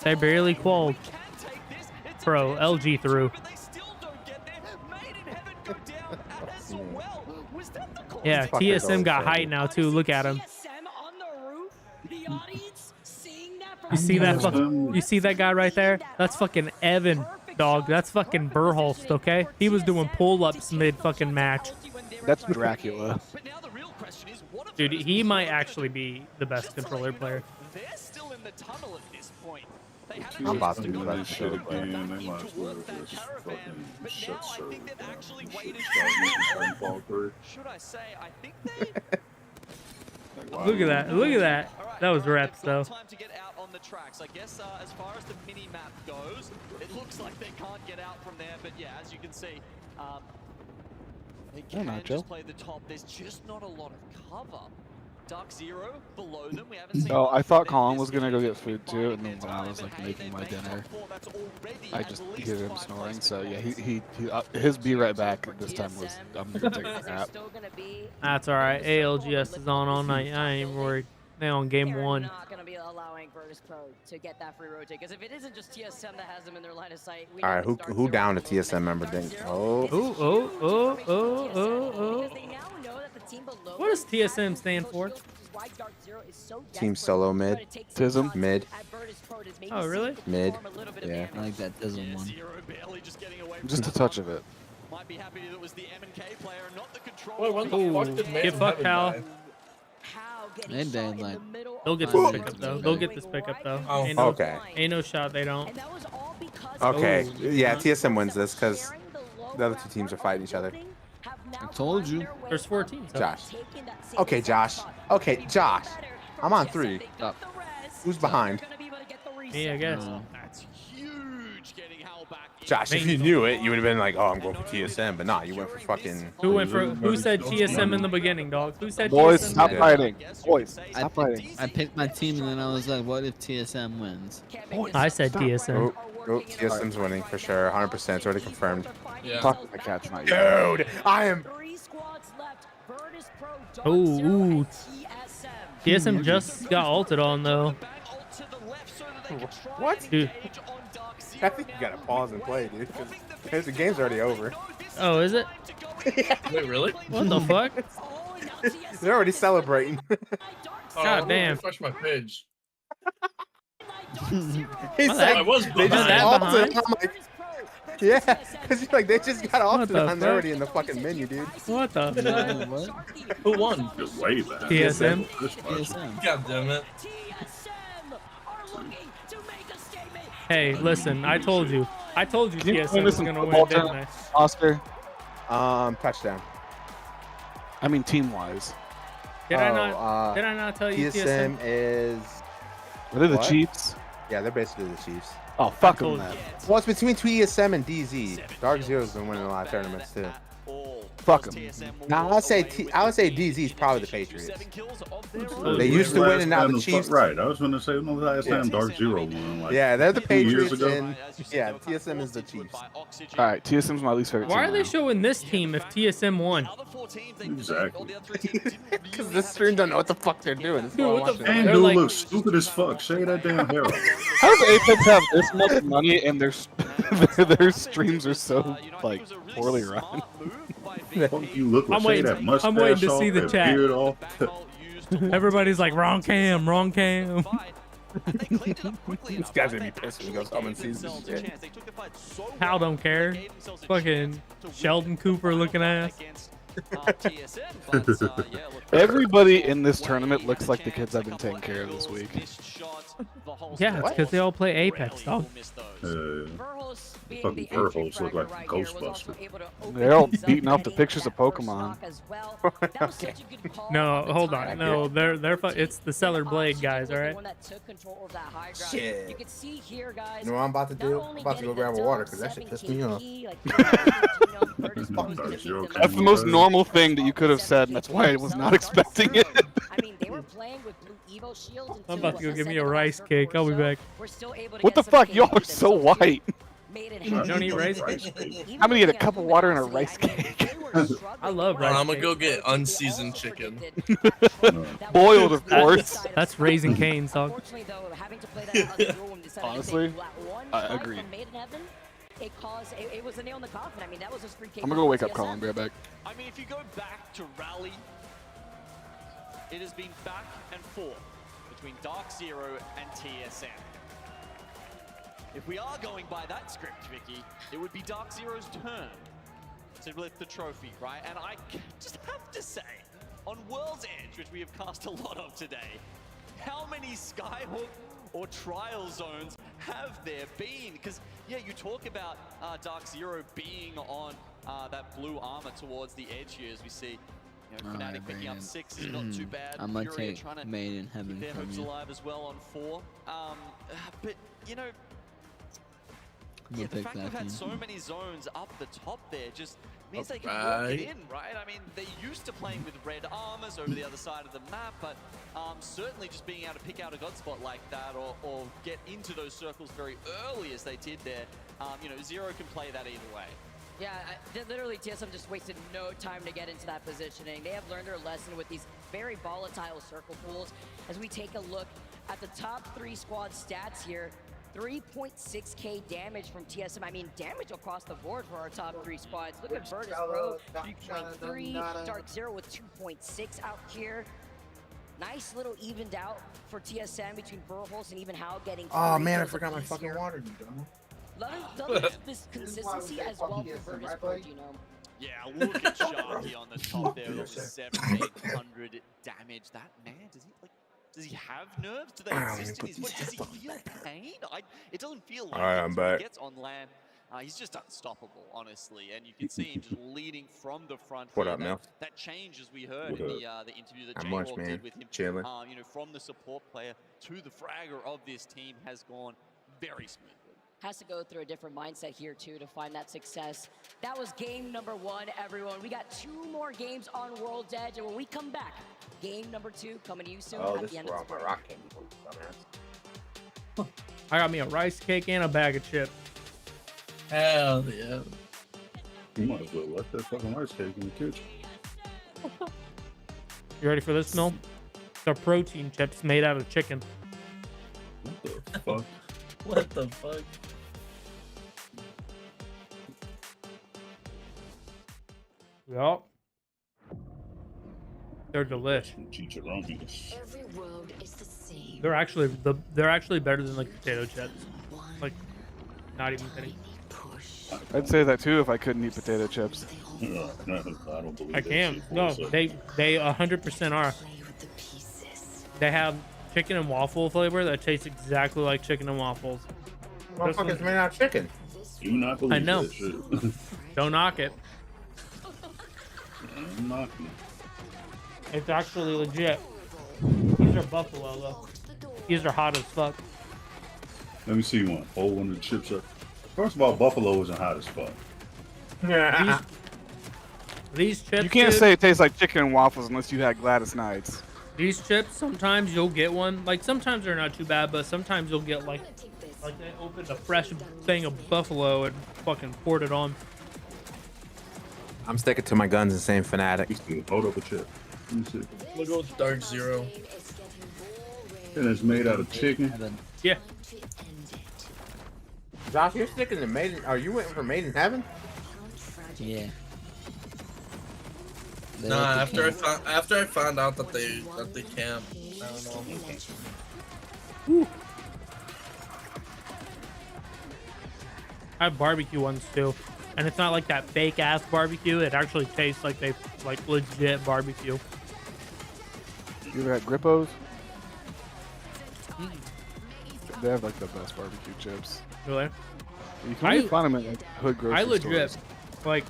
They barely qualified. Bro, LG through. Yeah, TSM got height now too. Look at him. You see that? You see that guy right there? That's fucking Evan, dog. That's fucking Burholst. Okay, he was doing pull-ups mid fucking match. That's Dracula. Dude, he might actually be the best controller player. They're still in the tunnel at this point. They I'm about to do do that this shit again. They might as well just fucking shut server down. Should I say, I think they... Look at that. Look at that. That was reps though. Time to get out on the tracks. I guess as far as the mini map goes, it looks like they can't get out from there. But yeah, as you can see, they can just play the top. There's just not a lot of cover. Dark Zero below them. We haven't seen. Oh, I thought Colin was gonna go get food too, and then when I was like making my dinner, I just hear him snoring. So yeah, his be right back this time was I'm gonna take a nap. That's all right. ALGS is on all night. I ain't worried. They on game one. Not going to be allowing Virtus Pro to get that free rotate because if it isn't just TSM that has them in their line of sight, we All right, who downed a TSM member? Didn't? Oh. What does TSM stand for? Team solo mid. Tism mid. Oh really? Mid. Yeah. I like that Tism one. Just a touch of it. Might be happy that it was the M&K player, not the controller. Wait, what the fuck did Get fucked, pal. And then like, They'll get this pickup though. They'll get this pickup though. Oh, Ain't no, okay. Ain't no shot they don't. Okay. Yeah, TSM wins this because the other two teams are fighting each other. I told you. There's 4 teams. Though. Josh. Okay, Josh. Okay, Josh. I'm on 3. Who's behind? Me, I guess. That's huge getting held back. Josh, if you knew it, you would have been like, "Oh, I'm going for TSM," but nah, you went for fucking. Who said TSM in the beginning, dog? Who said Boys, TSM? stop fighting. Boys, stop fighting. I picked my team and then I was like, what if TSM wins? I said TSM. Oh, TSM's winning for sure, 100%. It's already confirmed. Yeah. Talk to the catch, not you. Dude, I am. Ooh. TSM just got ulted on though. What? Dude. I think you gotta pause and play, dude, because the game's already over. Oh, is it? Wait, really? What the fuck? They're already celebrating. God damn. Refresh my page. He's I like, was they just behind. ulted. I'm like, yeah, because you're like, they just got What ulted the on. They're fuck? already in the fucking menu, dude. What the fuck? What? Who won? Just way back. TSM. TSM. God damn it. Hey, listen, I told you. I told you Can you TSM was gonna win, football didn't term, I? Oscar? Touchdown. I mean team-wise. Did I not tell you TSM TSM? is. Are they the What? Chiefs? Yeah, they're basically the Chiefs. Oh, fuck told them then. Well, it's between TSM and DZ. Dark Zero's been winning a lot of tournaments too. Fuck them. Now I would say DZ's probably the Patriots. They used to win, and now the Chiefs. Right, I was gonna say, no, last time Dark Zero won. Like, Yeah, they're the 2 years Patriots, ago. and yeah, TSM is the Chiefs. All right, TSM's my least favorite Why team are they now. showing this team if TSM won? Exactly. Because this stream don't know what the fuck they're doing. That's Dude, why I'm what the watching fuck? it. And They're dude like- looks stupid as fuck. Shave that damn hair off. How does Apex have this much money and their streams are so like poorly run? You look like I'm waiting- that mustache I'm waiting to off, see the that chat. beard off. Everybody's like, wrong cam, wrong cam. This guy's gonna be pissed when he goes home and sees this shit. Hal don't care. Fucking Sheldon Cooper looking ass. Everybody in this tournament looks like the kids I've been taking care of this week. Yeah, it's because they all play Apex, dog. Fucking fur holes look like Ghostbusters. They're all beating up the pictures of Pokemon. No, hold on. No, it's the Cellar Blade guys, all right? Shit. You know what I'm about to do? I'm about to go grab a water because that shit pissed me off. That's the most normal thing that you could have said, and that's why I was not expecting it. I'm about to go give me a rice cake. I'll be back. What the fuck? Y'all are so white. You don't eat rice cake? I'm gonna get a cup of water and a rice cake. I love rice I'm gonna cake. go get unseasoned chicken. Boiled, of course. That's Raising Cane's, dog. Honestly, I agree. It was a nail in the coffin. I mean, that was his free kick. I'm gonna go wake up Colin. Be right back. I mean, if you go back to Rally, it has been back and forth between Dark Zero and TSM. If we are going by that script, Vicky, it would be Dark Zero's turn to lift the trophy, right? And I just have to say, on World's Edge, which we have cast a lot of today, how many Skyhook or trial zones have there been? Because, yeah, you talk about Dark Zero being on that blue armor towards the edge here, as we see. You know, Fnatic picking up 6 is not too bad. I'm gonna Fury take trying to Made in Heaven keep their from hopes you. alive as well on 4. But, you know, I'm yeah, gonna the fact pick we've that had team. so many zones up the top there just means they can walk it in, right? I mean, they're used to playing with red armors over the other side of the map, but certainly just being able to pick out a god spot like that or get into those circles very early as they did there, you know, Zero can play that either way. Yeah, literally TSM just wasted no time to get into that positioning. They have learned their lesson with these very volatile circle pools. As we take a look at the top 3 squad stats here, 3.6k damage from TSM. I mean, damage across the board for our top 3 squads. Look at Virtus Pro, 3.3, Dark Zero with 2.6 out here. Nice little evened out for TSM between Burholz and even Hao getting. Oh man, I forgot my fucking water, you dumb. Love this consistency as well for Virtus Pro, Gino. Yeah, look at Sharky on the top there with 700 damage. That man, does he have nerves? Do they exist in his body? Does he feel pain? It doesn't feel like Alright, it. I'm So when he back. gets on land, he's just unstoppable, honestly. And you can see him just leading from the front. What here. up, Mel? That change, as we heard What in up? the interview that Not Jay much, Hawk man. did with him, Chilling. you know, from the support player to the fragger of this team has gone very smoothly. Has to go through a different mindset here too to find that success. That was game number 1, everyone. We got 2 more games on World's Edge, and when we come back, game number 2 coming to you soon at the end of the break. I got me a rice cake and a bag of chips. Hell yeah. You might as well let that fucking rice cake in the kitchen. You ready for this, Mil? They're protein chips made out of chicken. What the fuck? What the fuck? Yup. They're delish. Every road is the same. They're actually better than like potato chips. Like, not even kidding. I'd say that too if I couldn't eat potato chips. I don't believe I that can. shit. No, So- they 100% are. They have chicken and waffle flavor that tastes exactly like chicken and waffles. Motherfuckers made out of chicken. Do not believe I know. that shit. Don't knock it. I'm knocking it. It's actually legit. These are buffalo though. These are hot as fuck. Let me see one. Hold one of the chips up. First of all, buffalo isn't hot as fuck. Yeah. These chips. You can't dude, say it tastes like chicken and waffles unless you had Gladys Knights. these chips. Sometimes you'll get one. Like sometimes they're not too bad, but sometimes you'll get like they opened a fresh thing of buffalo and fucking poured it on. I'm sticking to my guns and saying Fnatic. Hold up a chip. Let me see. Look go with Dark Zero. And it's made out of chicken. Yeah. Josh, you're sticking to Made in... Are you waiting for Made in Heaven? Yeah. They Nah, let the after I found out that they camp, I don't know. I have barbecue ones too, and it's not like that fake ass barbecue. It actually tastes like they like legit barbecue. You ever had Grippos? They have like the best barbecue chips. Really? You can only find them at like, hood grocery I legit, stores. like,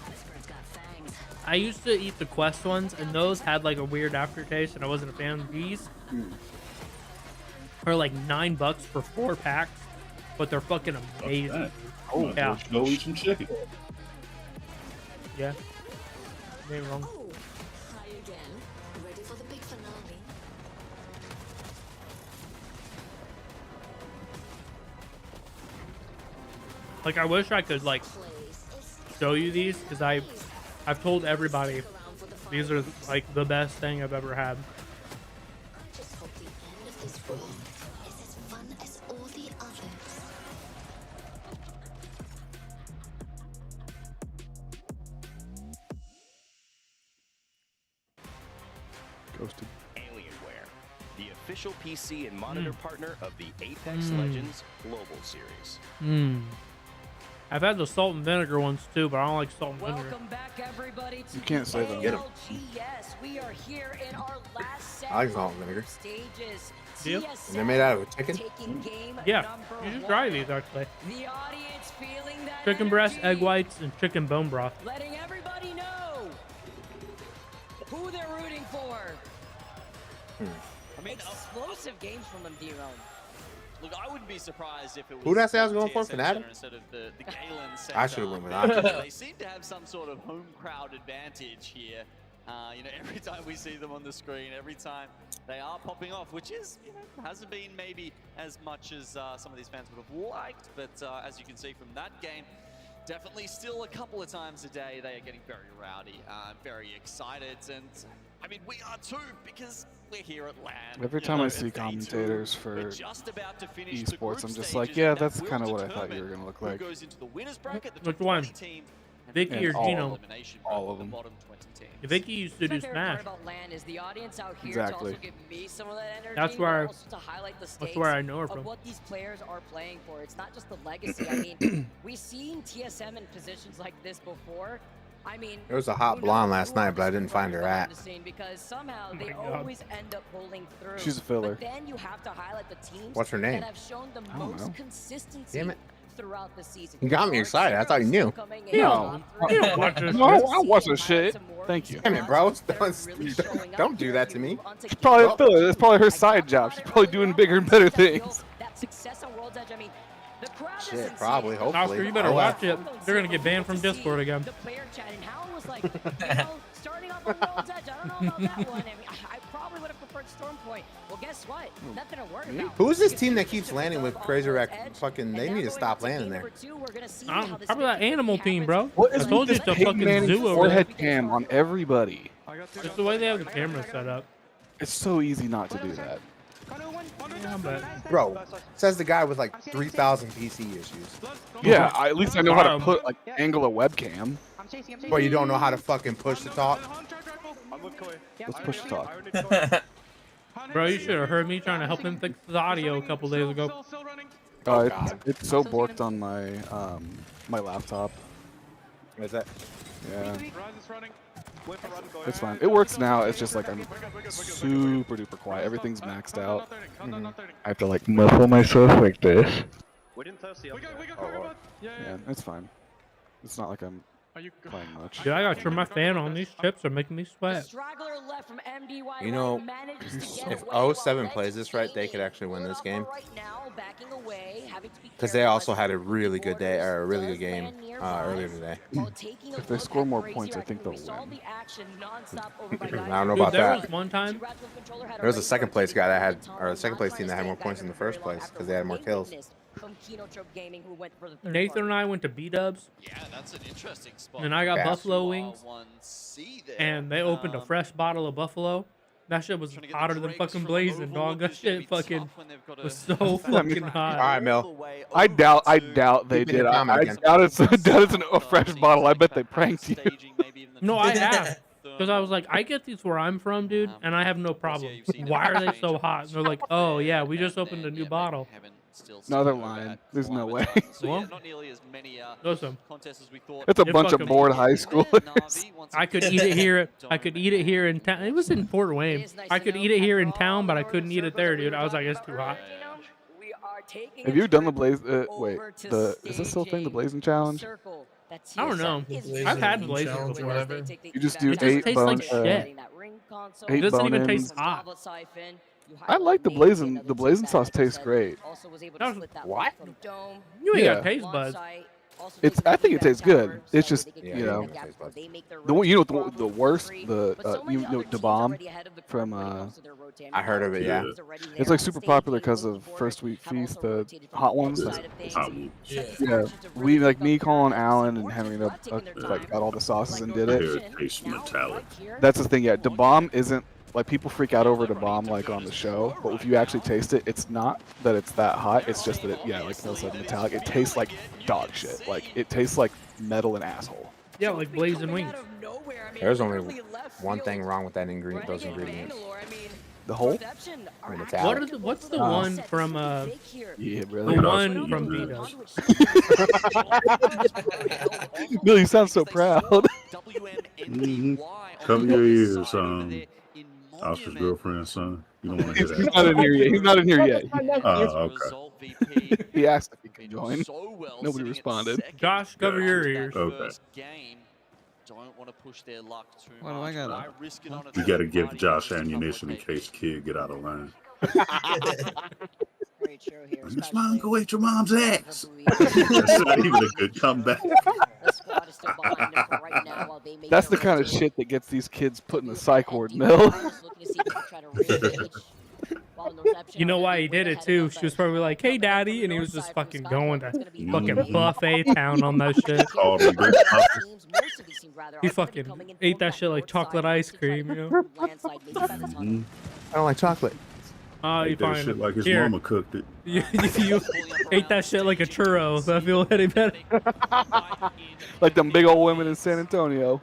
I used to eat the Quest ones, and those had like a weird aftertaste, and I wasn't a fan. These are like $9 for 4 packs, but they're fucking amazing. Oh, yeah. Go eat some chicken. Yeah. Ain't wrong. Hi again. Ready for the big finale? Like, I wish I could like show you these, because I've told everybody these are like the best thing I've ever had. Just hope the end of this world is as fun as all the others. Ghosted. Alienware, the official PC and monitor partner of the Apex Legends Global Series. I've had the salt and vinegar ones too, but I don't like salt and vinegar. Welcome back, everybody, to You can't say them. Get 'em. Yes, we are here in our last I like salt and vinegar. stages. Do you? And they're made out of chicken. Taking game Yeah, number you should 1. try these actually. The audience feeling that Chicken breast, energy, egg whites, and chicken bone broth. letting everybody know who they're rooting for. I mean, Explosive games from them, D-Rome. Look, I wouldn't be surprised if it was. Who did I say I was going for? TSM Fnatic? Center instead of the Galen I Center. should have went with Optic. They seem to have some sort of home crowd advantage here. You know, every time we see them on the screen, every time they are popping off, which is, you know, hasn't been maybe as much as some of these fans would have liked, but as you can see from that game, definitely still a couple of times a day they are getting very rowdy, very excited, and I mean, we are too, because we're here at LAN. Every time I see commentators for esports, I'm just like, yeah, that's kind of what I thought you were gonna look like. Which one? Vicky or Gino? All of them. Vicky used to do My favorite Smash. part about LAN is the audience out here Exactly. to also give me some of that energy. That's but where also to highlight the that's stakes where I know her of from. what these players are playing for. It's not just the legacy. I mean, we've seen TSM in positions like this before. I mean, There was a hot blonde last night, but I didn't find her at. because somehow they God. always end up pulling through. She's a filler. But then you have to highlight the teams What's her name? that have shown the I don't most know. consistency Damn it. throughout the season. You got me excited. I thought you knew. No, You don't watch this no, I shit. watch this shit. Thank you. Damn it, bro. Don't do that to me. She's probably a filler. That's probably her side job. She's probably doing bigger and better things. That success on World's Edge, I mean, the crowd is Shit, probably. Hopefully. Oscar, you better Oh, watch it. They're gonna get banned from Discord again. the player chat, and Hal was like, you know, starting off on World's Edge, I don't know about that one. I mean, I probably would have preferred Stormpoint. Well, guess what? Nothing to worry about. Who is this team that keeps landing with Crazy Rack? Fucking, they need to stop landing there. Probably that animal team, bro. What I is told with you this it's a fucking Pigman zoo over there. forehead cam on everybody? It's the way they have the camera set up. It's so easy not to do that. Yeah, but Bro, says the guy with like 3,000 PC issues. Yeah, at least I know how to put like angle a webcam. But you don't know how to fucking push the talk. Let's push the talk. bro, you should have heard me trying to help him fix the audio a couple days ago. It's so borked on my my laptop. Is that? Yeah. It's fine. It works now. It's just like I'm super duper quiet. Everything's maxed out. I have to like muffle myself like this. We didn't thirsty up Yeah, it's fine. It's not like I'm playing much. Dude, I gotta turn my fan on. These chips are making me sweat. You know, if 07 plays this right, they could actually win this game. Because they also had a really good day, or a really good game earlier today. If they score more points, I think they'll win. I don't know Dude, about there that. was one time. There was a second place guy that had, or the second place team that had more points in the first place because they had more kills. Nathan and I went to B-Dubs. Yeah, that's an interesting spot. And I got Yeah. buffalo wings. And they opened a fresh bottle of buffalo. That shit was hotter than fucking blazing, dog. That shit fucking was so fucking hot. All right, Mel. I doubt they Keep it in did. the comment I again. doubt it's a fresh bottle. I bet they pranked you. No, I have. Because I was like, I get these where I'm from, dude, and I have no problem. Why are they so hot? And they're like, oh, yeah, we just opened a new bottle. No, they're lying. There's no way. Well, listen, It's a it bunch of fucking- bored high schoolers. I could eat it here. I could eat it here in town. It was in Fort Wayne. I could eat it here in town, but I couldn't eat it there, dude. I was like, it's too hot. We are Have you done the Blaze? Wait, is this still a thing? The Blazing Challenge? I don't know. I've had blazing before. Whatever. You just do It just 8 tastes bone. like shit. 8 It doesn't even bone-ins. taste hot. I like the blazing. The blazing sauce tastes great. What? You ain't Yeah. got taste buds. I think it tastes good. It's just Yeah, you know yeah, taste buds. the one. You know the worst. You know the bomb from I heard of it. Yeah. It's like super popular because of First Week Feast, the hot ones. Yeah, we like me, Colin, Alan, and Henry like got all the sauces and did it. It tastes metallic. That's the thing. Yeah, the bomb isn't like people freak out over the bomb like on the show, but if you actually taste it, it's not that it's that hot. It's just that it, yeah, like Phil said, metallic. It tastes like dog shit. Like it tastes like metal and asshole. Yeah, like blazing wings. There's only one thing wrong with that ingredient. Those ingredients. The whole. I mean, metallic. What's the one from Yeah, the brother. one from Vito's? Bill, you sound so proud. Cover your ears, Oscar's girlfriend, son. You don't want to hear that. He's not in here yet. He's not in here yet. Okay. He asked if he could join. Nobody responded. Josh, cover your ears. Okay. Don't want to push their luck too What do I much. got? Why risk it on a You got to third give party Josh versus ammunition in complicated? case kid get out of line. Very true here. Your mom go eat your mom's ass. That's not even a good comeback. That's the kind of shit that gets these kids put in the psych ward, Mill. You know why he did it too? She was probably like, "Hey, daddy," and he was just fucking going to fucking buffet town on that shit. He fucking ate that shit like chocolate ice cream, you know? I don't like chocolate. Oh, you Ate that fine. shit like his Here. mama cooked it. You ate that shit like a churro, so I feel any better. Like them big old women in San Antonio.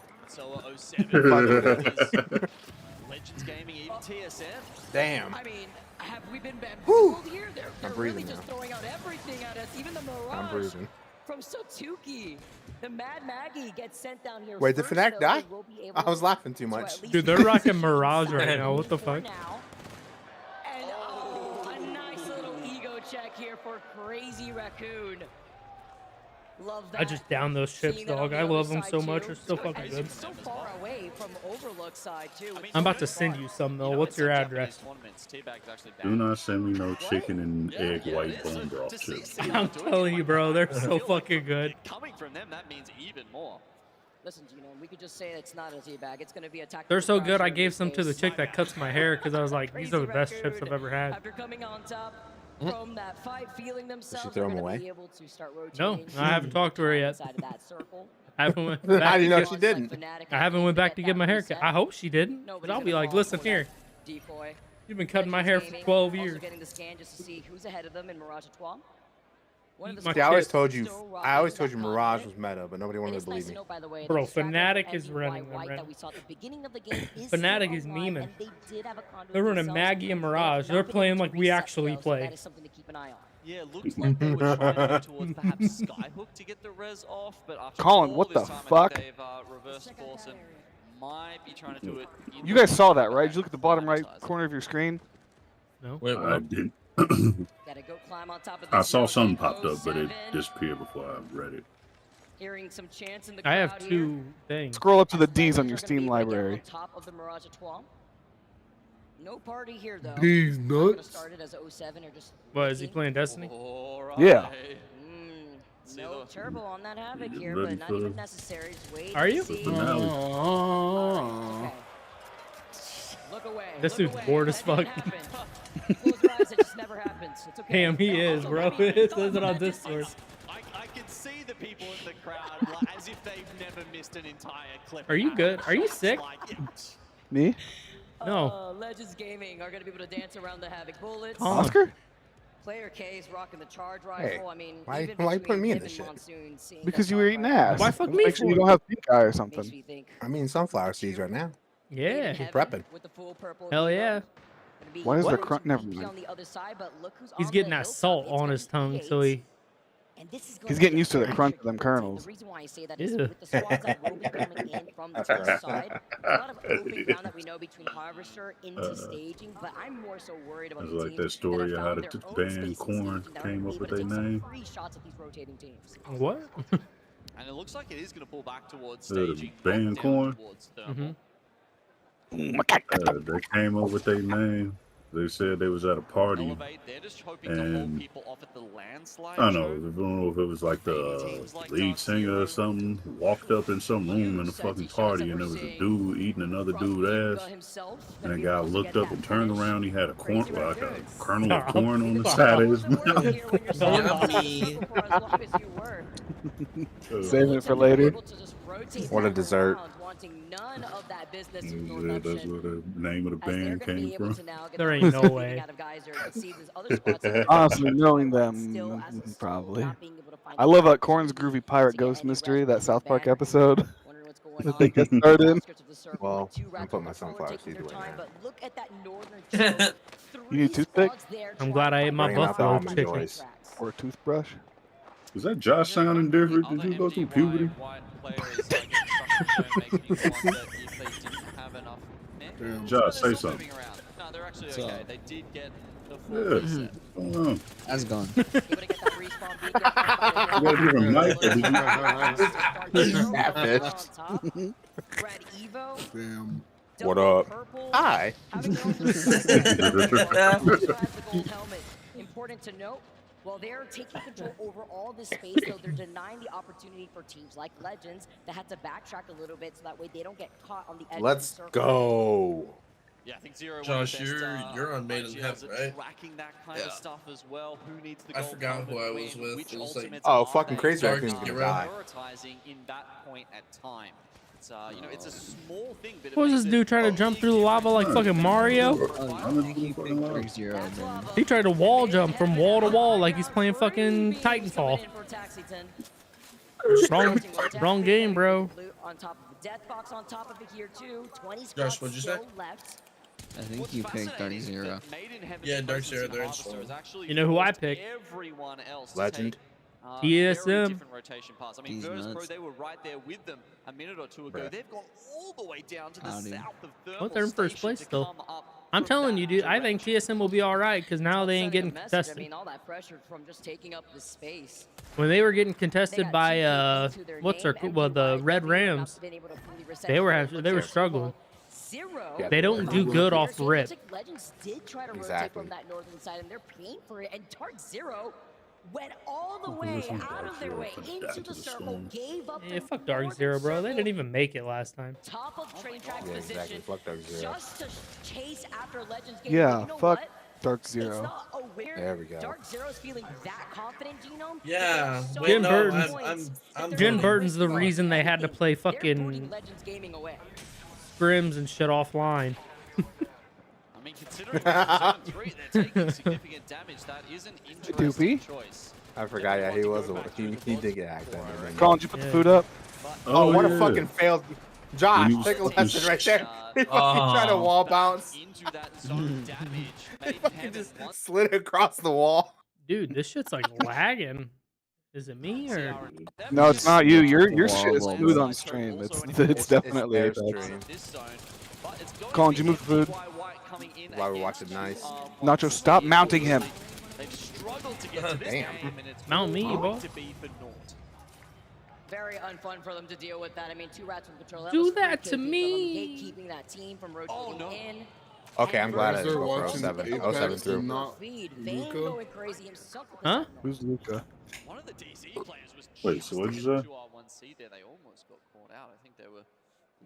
Legends Gaming, even TSM. Damn. I mean, have we been bamboozled here? They're breathing really just now. throwing out everything at us, even the I'm Mirage breathing. from Sotuki. The Mad Maggie gets sent down here. Wait, did first, Fnatic though, die? they will be able I was laughing too to much. at least Dude, they're rocking Mirage right now. What the fuck? now. And a nice little ego check here for Crazy Raccoon. Love that. I just downed those chips, Seeing that dog. on I the love other them side, so too. much. They're so fucking And good. it's so far away from Overlook side too. I'm about to send you some though. What's your address? Do not send me no chicken and egg white bone broth chips. I'm telling you, bro, they're so fucking good. Coming from them, that means even more. Listen, you know, we could just say it's not a teabag. It's going to be a tactical They're so crash good. I here in gave this some to the case. chick that cuts my hair because I was like, these are the best chips I've ever had. After coming on top from that fight, feeling themselves, throw 'em they're gonna away? be able to start No, rotating I haven't talked to her yet. inside of that circle. I haven't went How back do you to know get- she didn't? I haven't went back to get my haircut. I hope she didn't. But I'll be like, listen here. Decoy. You've been cutting my hair for 12 years. Also getting the scan just to see who's ahead of them in Mirage Twas. One of My the See, I always kid. told you, Mirage was meta, but nobody wanted to believe me. Bro, Fnatic is running them, right right? that we saw at the beginning of the game is Fnatic still is online, memeing. and they did have a conduit They're running themselves. Maggie and They have Mirage. not They're been playing able like to we reset actually themselves, so play. that is something to keep an eye on. Yeah, looks like they were trying to go towards perhaps Skyhook to get the res off, but after Colin, all what this the time, I think fuck? they've reversed course and might be trying to do it. in You the guys saw that, way right? that Did you look at the bottom right prioritizes. corner of your screen? No. Wait, I what? didn't. Gotta go climb on top of I this saw road. something popped up, but it 07. disappeared before I read it. Hearing some chants in the I have crowd here. 2 things. Scroll up to the D's on Players your are gonna Steam be again library. on top of the Mirage Twas. No party here though. These Not gonna nuts. start it as 07 or just What, is he playing Destiny? Alright. Yeah. No turbo on that Havoc Getting here, ready but not for- even necessary. Just wait Are and you? The see. finale. Okay. Look away. This look dude's away. bored as That didn't fuck. happen. Close your eyes, it just never happens. It's okay. Damn, he is, Also, bro. I mean, It says it on Discord. I can see the people in the crowd like, as if they've never missed an entire clip. Are you good? Are you sick? Like, Me? No. Legends Gaming are going to be able to dance around the Havoc bullets. Oscar? Player K is rocking the charge Hey, rifle. I mean, why even you putting between me in him this and shit? Monsoon, seeing Because that you were charge eating rifle ass. Why fuck Make me sure for you it? don't have pink eye or makes something. me think I mean, sunflower seeds right now. Yeah. He's prepping. with the full purple Hell hero. yeah. Gonna be Why is there What? crunk? Never He's mind. on the other side, but look who's He's on getting the that hilltop. salt It's on gonna his be tongue, Yates. so he And this is He's getting used to the crunch of them kernels. The reason why I say that is with the squads that will be coming in from the Twas side, there's a lot of open ground that we know between Harvester into staging, but I'm more so worried about It's the like teams that story that of have how found the their own band space in Corn staging that came are up able with to their take some name. free shots at these rotating teams. What? And it looks like it is going to pull back towards The staging. band Corn. Towards thermal. They came up with their name. They said they was at a party, They're just hoping to hold and people off at the landslide. I don't know if it was like the lead singer or something walked up in some room in a fucking party, and there was a dude eating another dude's ass, and the guy looked up and turned around. He had a corn, like a kernel of corn on the side of his mouth. Saving it for later. What a dessert. Yeah, that's where the name of the band came from. There ain't no way. Honestly, knowing them, probably. I love that Corn's Groovy Pirate Ghost Mystery, that South Park episode that they get started. Well, I'm putting my sunflowers either way, man. You need a toothpick? I'm glad I ate my Bringing out the buffalo almond chicken. joys. Or a toothbrush? Is that Josh sounding different? Did you go through puberty? Josh, say something. No, they're actually So- okay. They did get the full Yeah. reset. Oh. That's gone. You got a different mic, or did you? Damn. What up? Hi. Important to note, while they're taking control over all this space, though, they're denying the opportunity for teams like Legends that had to backtrack a little bit so that way they don't get caught on the edge Let's of the circle. go. Yeah, I think Zero. Josh, you're on Maiden Heaven, right? Tracking that kind of stuff as well. Who needs the I gold forgot card who I to was win? with. Which It was like, ultimates Oh, are fucking they Crazy Raccoon's gonna Zero. die. prioritizing in that point at time? It's it's a small thing, but it What was makes this it dude trying to jump through the lava like fucking Mario? He tried to wall jump from wall to wall like he's playing fucking Titanfall. Wrong game, bro. On top of the death box, on top of it here too. 20 Josh, spots what'd you say? still left. I think you picked Dark Zero. Yeah, Dark Zero, they're in storm. You know who I picked? Everyone else Legend. TSM. very different rotation paths. I mean, These Virtus Pro, nuts. they were right there with them a minute or two ago. Bruh. They've gone all the way down to the Howdy. south of Thermal Well, they're in first Station place to still. come up I'm telling you, dude. I think direction. TSM will be all right because now they ain't getting I contested. mean, all that pressure from just taking up the space. When they were getting contested by the Red Rams, they were struggling. Zero. Yeah, They don't do good off rip. Legends did try to rotate Exactly. from that northern side, and they're paying for it. And Dark Zero went all the Hopefully way this one's out Dark of their Zero way comes into down to the the circle, storm. gave up Yeah, the fuck Dark northern Zero, bro. They circle, didn't even make it last time. top of train tracks Yeah, position, exactly. Fuck Dark Zero. just to chase after Legends game. Yeah, you know fuck what? Dark It's Zero. not a weird. There we go. Dark Zero's feeling that confident, Genome. Yeah, So wait, Jim no, Burton's- I'm Jim voting. Burton's the reason they had to play They're putting fucking Legends gaming away. scrims and shit offline. I mean, considering zone 3, they're taking significant damage. That is an interesting Doopy? choice. I forgot. Yeah, he was. He did get hacked. Colin, did you put the food up? Oh, what a yeah. fucking failed. Josh, When you- take a lesson right there. He fucking tried to wall bounce. Into that zone of damage. He fucking just slid across the wall. Dude, this shit's like lagging. Is it me or? No, it's not you. Your Wall, shit is wall, smooth wall. on stream. It's definitely their Apex. stream. Colin, did you move the food? While we're watching Nice. Nacho, stop mounting him. They've struggled to get to this Damn. game, and it's Mount me, going boy. to be for naught. Very unfun for them to deal with that. I mean, two rats from control. Do was free that to kicking from them, me. gatekeeping that team from rotating in. Okay, I'm glad I They're didn't go for watching 07. Apex 07 and through. not Feed. Vayne Luka. going crazy himself. with the Huh? Sentinel. Who's Luca? One of the DZ players was Wait, just so what'd you getting say? 2R1C there. They almost got caught out. I think they were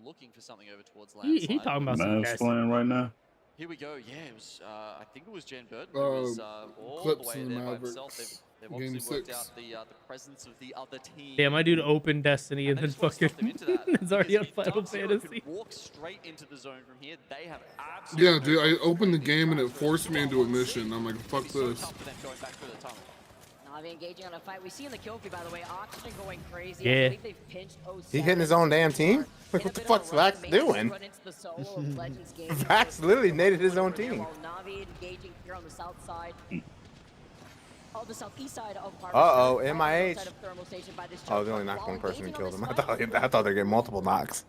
looking for something over towards He landslide. talking about some Mavs guys. playing right now. Here we go. Yeah, it was. I think it was Jen Burton who was all the Clips way and the there by Mavericks. himself. They've Game obviously worked 6. out the presence of the other team. Damn, my dude opened Destiny and they then just wanna stuff fucking them into that, is already on because if Final Dark Zero could Fantasy. walk straight into the zone from here, they have absolutely Yeah, dude, I opened the game and it forced me into a mission. I'm like, fuck this. tough for them going back through the tunnel. Navi engaging on a fight. We see in the kill feed, by the way, Oxygen going crazy. Yeah. I believe they've pinched 07. He hitting his own damn team? In Like, a what the bit of fuck's a rush, Vax Mason doing? run into the solo of Legends game. Vax literally naded his own team. While Navi engaging here on the south side. on the southeast side of Uh-oh, MIH. Oh, they only knocked one person and killed him. I thought they were getting multiple knocks.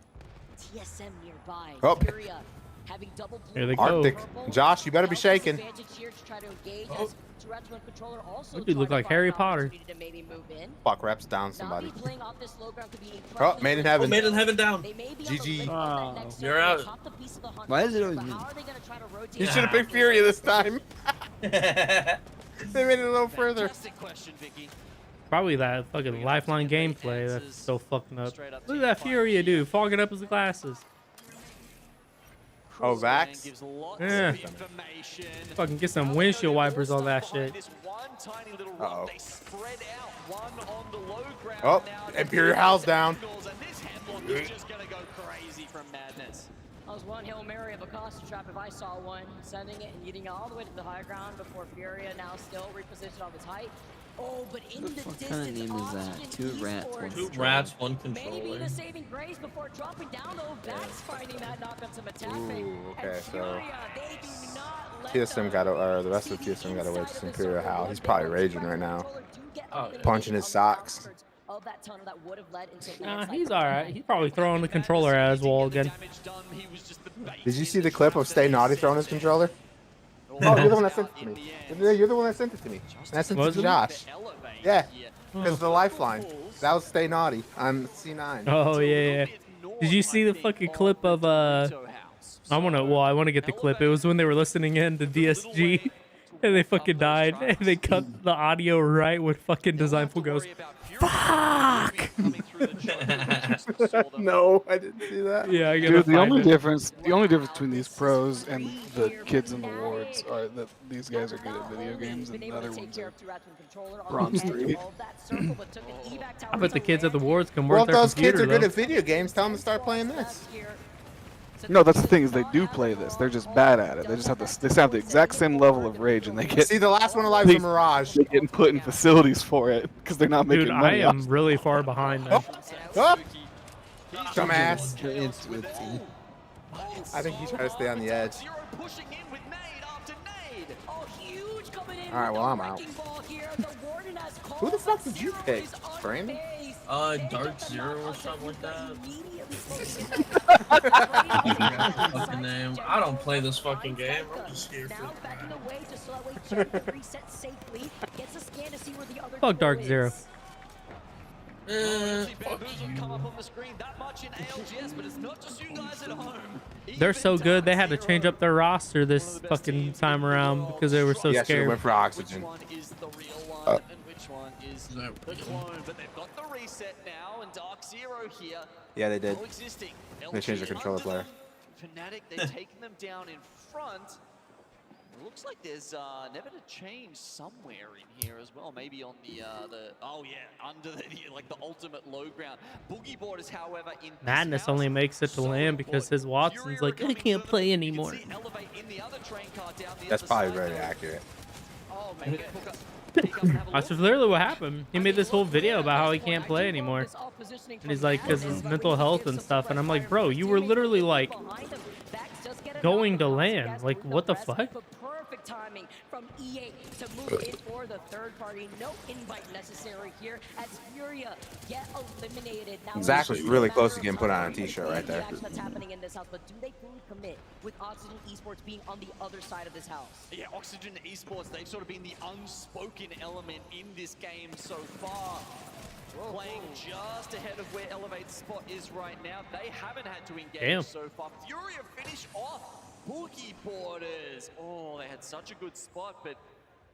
TSM nearby. Oh. Having double Here they go. Arctic. Josh, you better be shaking. That dude look like Harry Potter. Fuck, reps down somebody. Oh, made in heaven. Oh, made in heaven down. GG. Oh. You're out. Why is it always me? You should have picked Fury this time. They made it a little further. Probably that fucking lifeline gameplay that's so fucking up. Look at that Furia dude fogging up his glasses. Oh, Vax? Yeah. Fucking get some windshield wipers on that shit. Uh-oh. Oh, Imperial Hal's down. I was one Hail Mary of a Costa Trap if I saw one, sending it and getting it all the way to the high ground before Furia now still repositioned on his height. Oh, but in the What distance, kind of name is that? Two rats. Two rats, one maybe controller. the saving grace before dropping down though. That's finding that knock on some attack. Ooh, okay, so Furia, they do not let TSM got, or the rest of TSM got away to Imperial Hal. He's probably raging right now. Punching his socks. of that tunnel that would have led into Nah, he's alright. He's probably throwing the controller at his wall again. Did you see the clip of Stay Naughty throwing his controller? Oh, you're the one that sent it to me. You're the one that sent it to me. And I sent it to Josh. Yeah, because the lifeline. That was Stay Naughty on C9. Oh yeah, yeah. Did you see the fucking clip of I want to get the clip. It was when they were listening in to DSG and they fucking died and they cut the audio right when fucking Designful goes, "Fuck!" No, I didn't see that. Yeah, I Dude, the only difference between these pros and the kids in the wards are that these guys are good at video games and the other ones are bronze 3. I bet the kids at the wards can Well, work if their those kids computer, are good though. at video games, tell them to start playing this. No, that's the thing is they do play this. They're just bad at it. They just have the exact same level of rage, and they get. See, the last one alive is a Mirage. They're getting put in facilities for it because they're not making Dude, money. I am really far behind them. Oh! Dumbass. I think he's trying to stay on the edge. Alright, well, I'm out. Who the fuck did you pick? Brandon? Dark Zero or something like that. Fucking name. I don't play this fucking game. I'm just here for Fuck Dark Zero. They're so good, they had to change up their roster this fucking time around because they were so Yeah, scared. went for Oxygen. But they've got the reset now, and Dark Zero here. Yeah, they did. Coexisting. They changed the controller player. Fnatic, they've taken them down in front. It looks like there's never a change somewhere in here as well. Maybe on the oh yeah, under the like the ultimate low ground. Boogie Board is, however, in Madness only makes it to land because his Watson's like, I can't play anymore. That's probably very accurate. Oh man, That's literally what happened. He made this whole video about how he can't play anymore. And he's like, because his mental health and stuff. And I'm like, bro, you were literally like going to land. Like, what the fuck? Perfect timing from EA to move in for the third party. No invite necessary here as Furia get eliminated. Now Zach was really close to getting put on a t-shirt right there. that's happening in this house, but do they fully commit with Oxygen Esports being on the other side of this house? Yeah, Oxygen Esports, they've sort of been the unspoken element in this game so far. Playing just ahead of where Elevate's spot is right now. They haven't had to engage Damn. so far. Furia finish off Boogie Borders. Oh, they had such a good spot, but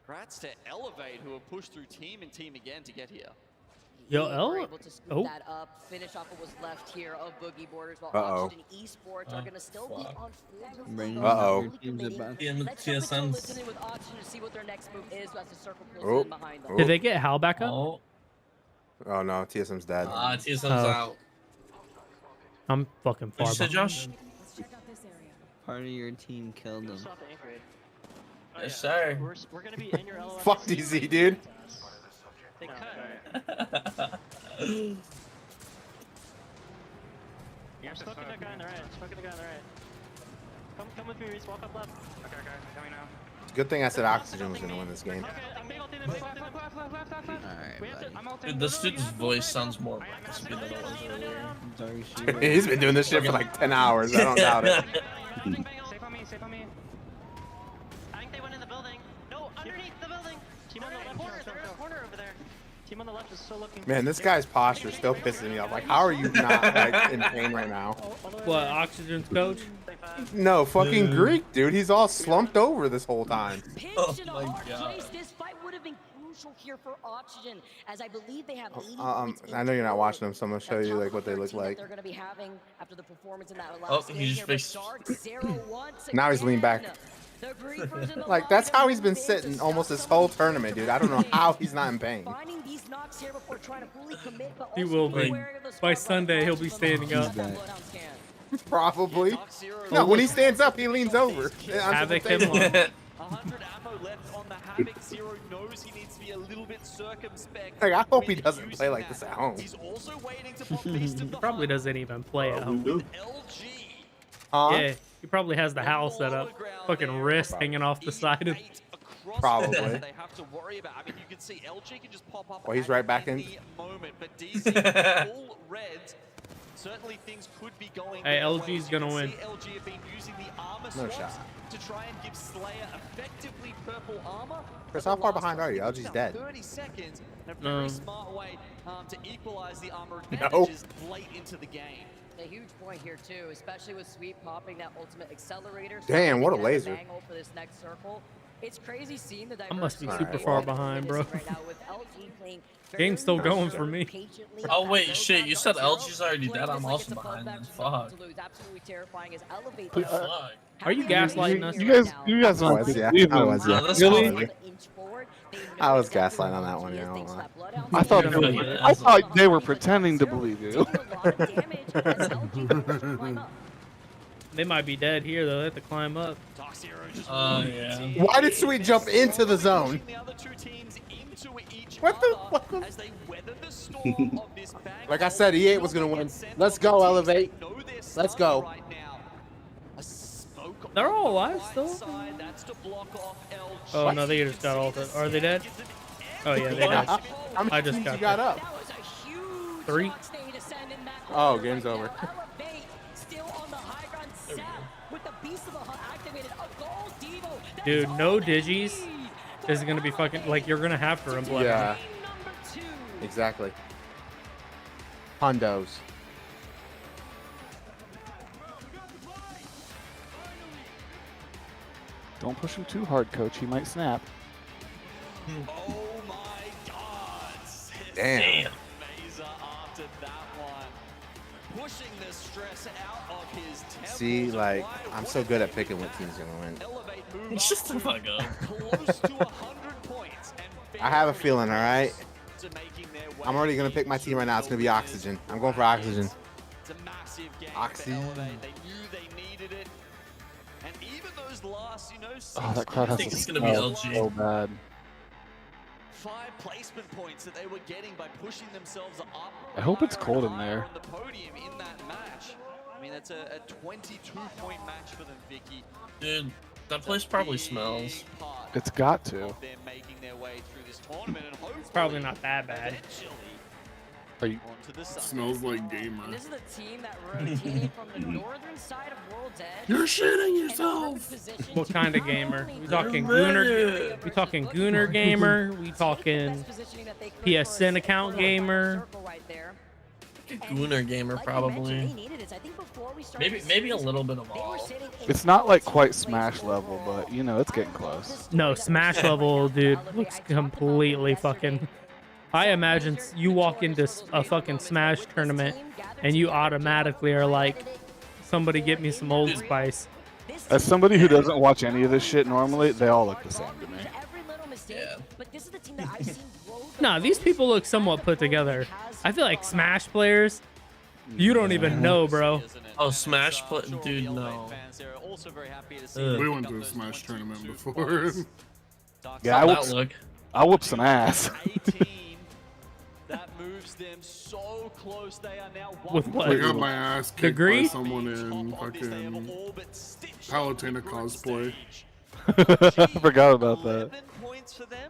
congrats to Elevate, who have pushed through team and team again to get here. Yo, Were able to scoop that up, finish off what was left here of Boogie Borders, while Oxygen Esports are going to still be on full. Uh-oh. Let's jump into listening with Oxygen to see what their next move is as the circle pulls in behind them. Did they get Hal back up? Oh no, TSM's dead. TSM's out. I'm fucking far What'd you say, behind. Josh? Part of your team killed him. Yes, sir. We're gonna be in your LOS. Fuck DZ, dude. They could. You're smoking that guy on the right. Smoking the guy on the right. Come with me, Reese. Walk up left. Okay, coming now. Good thing I said Oxygen was gonna win this game. Okay, I'm big ulting Dude, this dude's voice sounds more raspy than it was earlier. He's been doing this shit for like 10 hours. I don't doubt it. Safe on me, safe on me. I think they went in the building. No, underneath the building. Team on the left corner, they're in a corner over there. Team on the left is still looking. Man, this guy's posture still pisses me off. Like, how are you not like in pain right now? What, Oxygen's coach? No, fucking Greek, dude. He's all slumped over this whole time. Oh my god. This fight would have been crucial here for Oxygen, as I believe they have 80 I know you're not watching them, so I'm gonna show you like what they look like. they're going to be having after the performance in that Oh, last he just fixed. Now he's leaned back. Like, that's how he's been sitting almost this whole tournament, dude. I don't know how he's not in pain. He will be. By Sunday, he'll be standing up. Probably. No, when he stands up, he leans over. Havoc him. 100 ammo left on the Havoc. Zero knows he needs to be a little bit circumspect. Like, I hope he doesn't play like this at home. He's also waiting to pop Beast of the Probably doesn't even play at home. LG. Yeah, he probably has the house set up. Fucking wrist hanging off the side of. Probably. They have to worry about. I mean, you can see LG can just pop up. Well, he's right back in. Moment, but DC full red. Certainly things could be going. Hey, LG's gonna win. LG have been using the armor No swaps shot. to try and give Slayer effectively purple armor. Chris, how far behind are you? LG's dead. 30 seconds. And a very smart way to equalize the armor No. advantages late into the game. A huge point here too, especially with Sweep popping that ultimate accelerator. Damn, what a He has laser. bang for this next circle. It's crazy seeing the I must be diversity super of far the behind, bro. right now with LG playing Game's still going for me. Oh wait, shit! You said LG's already dead. I'm also behind. Then. Fuck. Absolutely terrifying as elevate. Fuck. Are you gaslighting us? You guys I don't was, yeah. believe I him. was, yeah. No, that's Really? fine. I was gaslighting on that one, yeah. I don't lie. I thought they were pretending to believe you. They might be dead here though. They have to climb up. Yeah. Why did Sweet jump into the zone? What the? Like I said, E8 was gonna win. Let's go, Elevate. Let's go. They're all alive still. Oh no, they just got ulted. Are they dead? Oh yeah, they did. How many I just teams got you got up? 3. Oh, game's over. Dude, no digis is gonna be fucking like you're gonna have to blood. Yeah. Exactly. Hondos. Don't push him too hard, coach. He might snap. Oh my god. Damn. Meza after that one. Pushing the stress out of his temple. See, like, I'm so good at picking what team's gonna win. Shut the fuck up. Close to 100 points and I have a feeling, alright? I'm already gonna pick my team right now. It's gonna be Oxygen. I'm going for Oxygen. it's a massive game Oxygen. for Elevate. They knew they needed it. And even those last, Oh, that crowd has think to it's gonna be smell LG. so bad. 5 placement points that they were getting by pushing themselves up. I hope it's cold in there. On the podium in that match. I mean, that's a 22-point match for them, Vicky. Dude, that place probably smells. It's got to. They're making their way through this tournament and hopefully It's probably not that bad. eventually Are you? onto the It sun. smells like gamer. This is the team that rotated from the northern side of World's Edge. You're shitting yourself. What kind of gamer? We talking Gooner? We talking Gooner gamer? We talking PSN account gamer? Gooner gamer probably. Maybe a little bit of all. It's not like quite Smash level, but you know, it's getting close. No, Smash level, dude, looks completely fucking. I imagine you walk into a fucking Smash tournament and you automatically are like, somebody get me some Old Spice. As somebody who doesn't watch any of this shit normally, they all look the same to me. Yeah. Nah, these people look somewhat put together. I feel like Smash players, you don't even know, bro. Oh, Smash play, dude, no. We went to a Smash tournament before. Yeah, I whoop some ass. That moves them so close. They are now With what? I got my ass kicked Degree? by someone in fucking Palutena cosplay. I forgot about that. Points for them.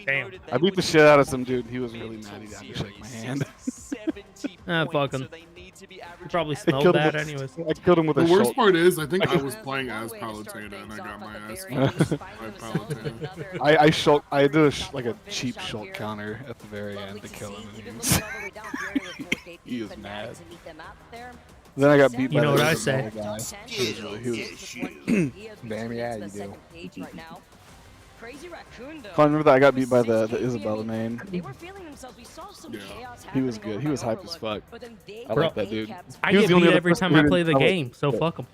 Damn. I beat the shit out of some dude. He was really mad. He didn't shake my hand. Fuck him. He probably I smelled killed him bad with- anyways. I killed him with The a worst Schultz. part is, I think I was playing as Palutena and I got my ass kicked by Palutena. I did like a cheap Schultz counter at the very end to kill him. And he was mad. Then I got beat by You know the what I Isabella say. guy. He was Damn, yeah, you do. I remember that I got beat by the Isabella main. He was good. He was hype as fuck. I like that dude. I He was get the only beat other every person time who I play didn't the smell game, so fuck him.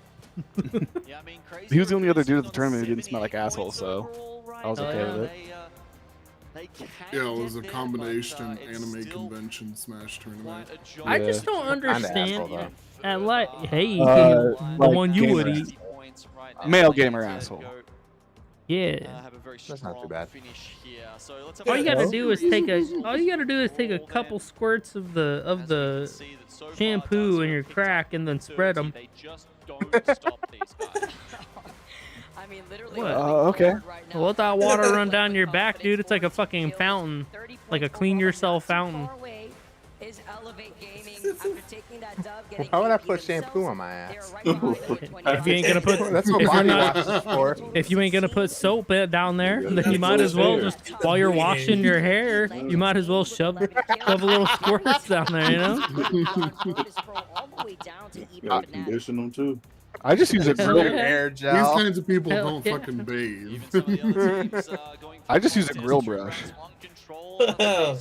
He was the only other dude at the tournament who didn't smell like asshole, so I was okay with it. Yeah, it was a combination anime convention smash tournament. I just don't understand. asshole, At like, hey, Uh, the like one you gamer would eat. Male gamer asshole. Yeah. That's not too bad. All you gotta do is take a couple squirts of the shampoo in your crack and then spread them. I mean, literally. What? Okay. Well, let that water run down your back, dude. It's like a fucking fountain, like a clean yourself fountain. Is Elevate Gaming after taking that dub, getting Why would I put shampoo on my ass? If you ain't gonna put, That's what if you're body not, wash is for. if you ain't gonna put soap down there, then you might as well just while you're washing your hair, you might as well shove a little squirts down there, you know? Gotta condition them too. I just use a grill. Hair These gel. kinds of people Hell don't yeah. fucking bathe. I just use a grill brush. Oh,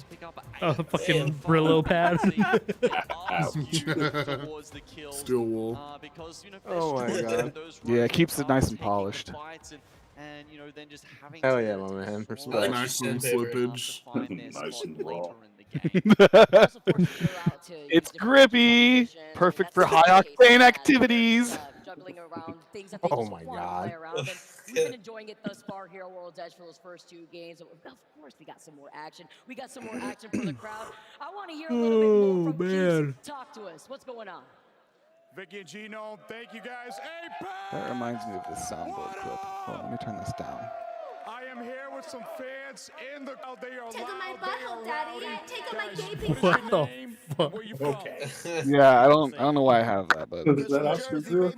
fucking Brillo pad. Steel wool. Oh my god. Yeah, it keeps it nice and polished. Hell yeah, my man. Respect. Maximum slippage. Nice and raw. It's grippy. Perfect for high octane activities. Oh my god. We've been enjoying it thus far here at World's Edge for those first two games. Of course, we got some more action. We got some more action for the crowd. I want to hear a little bit more from Keith. Talk to us. What's going on? Vicky and Gino, thank you guys. Apex! That reminds me of this soundboard clip. Hold on, let me turn this down. I am here with some fans in the crowd. They are Tickle my loud, they are butthole, Daddy. rowdy. Tickle my Guys, gaping what is What your the name? fuck? Where you from? Yeah, I don't know why I have that, but Is that Oscar too?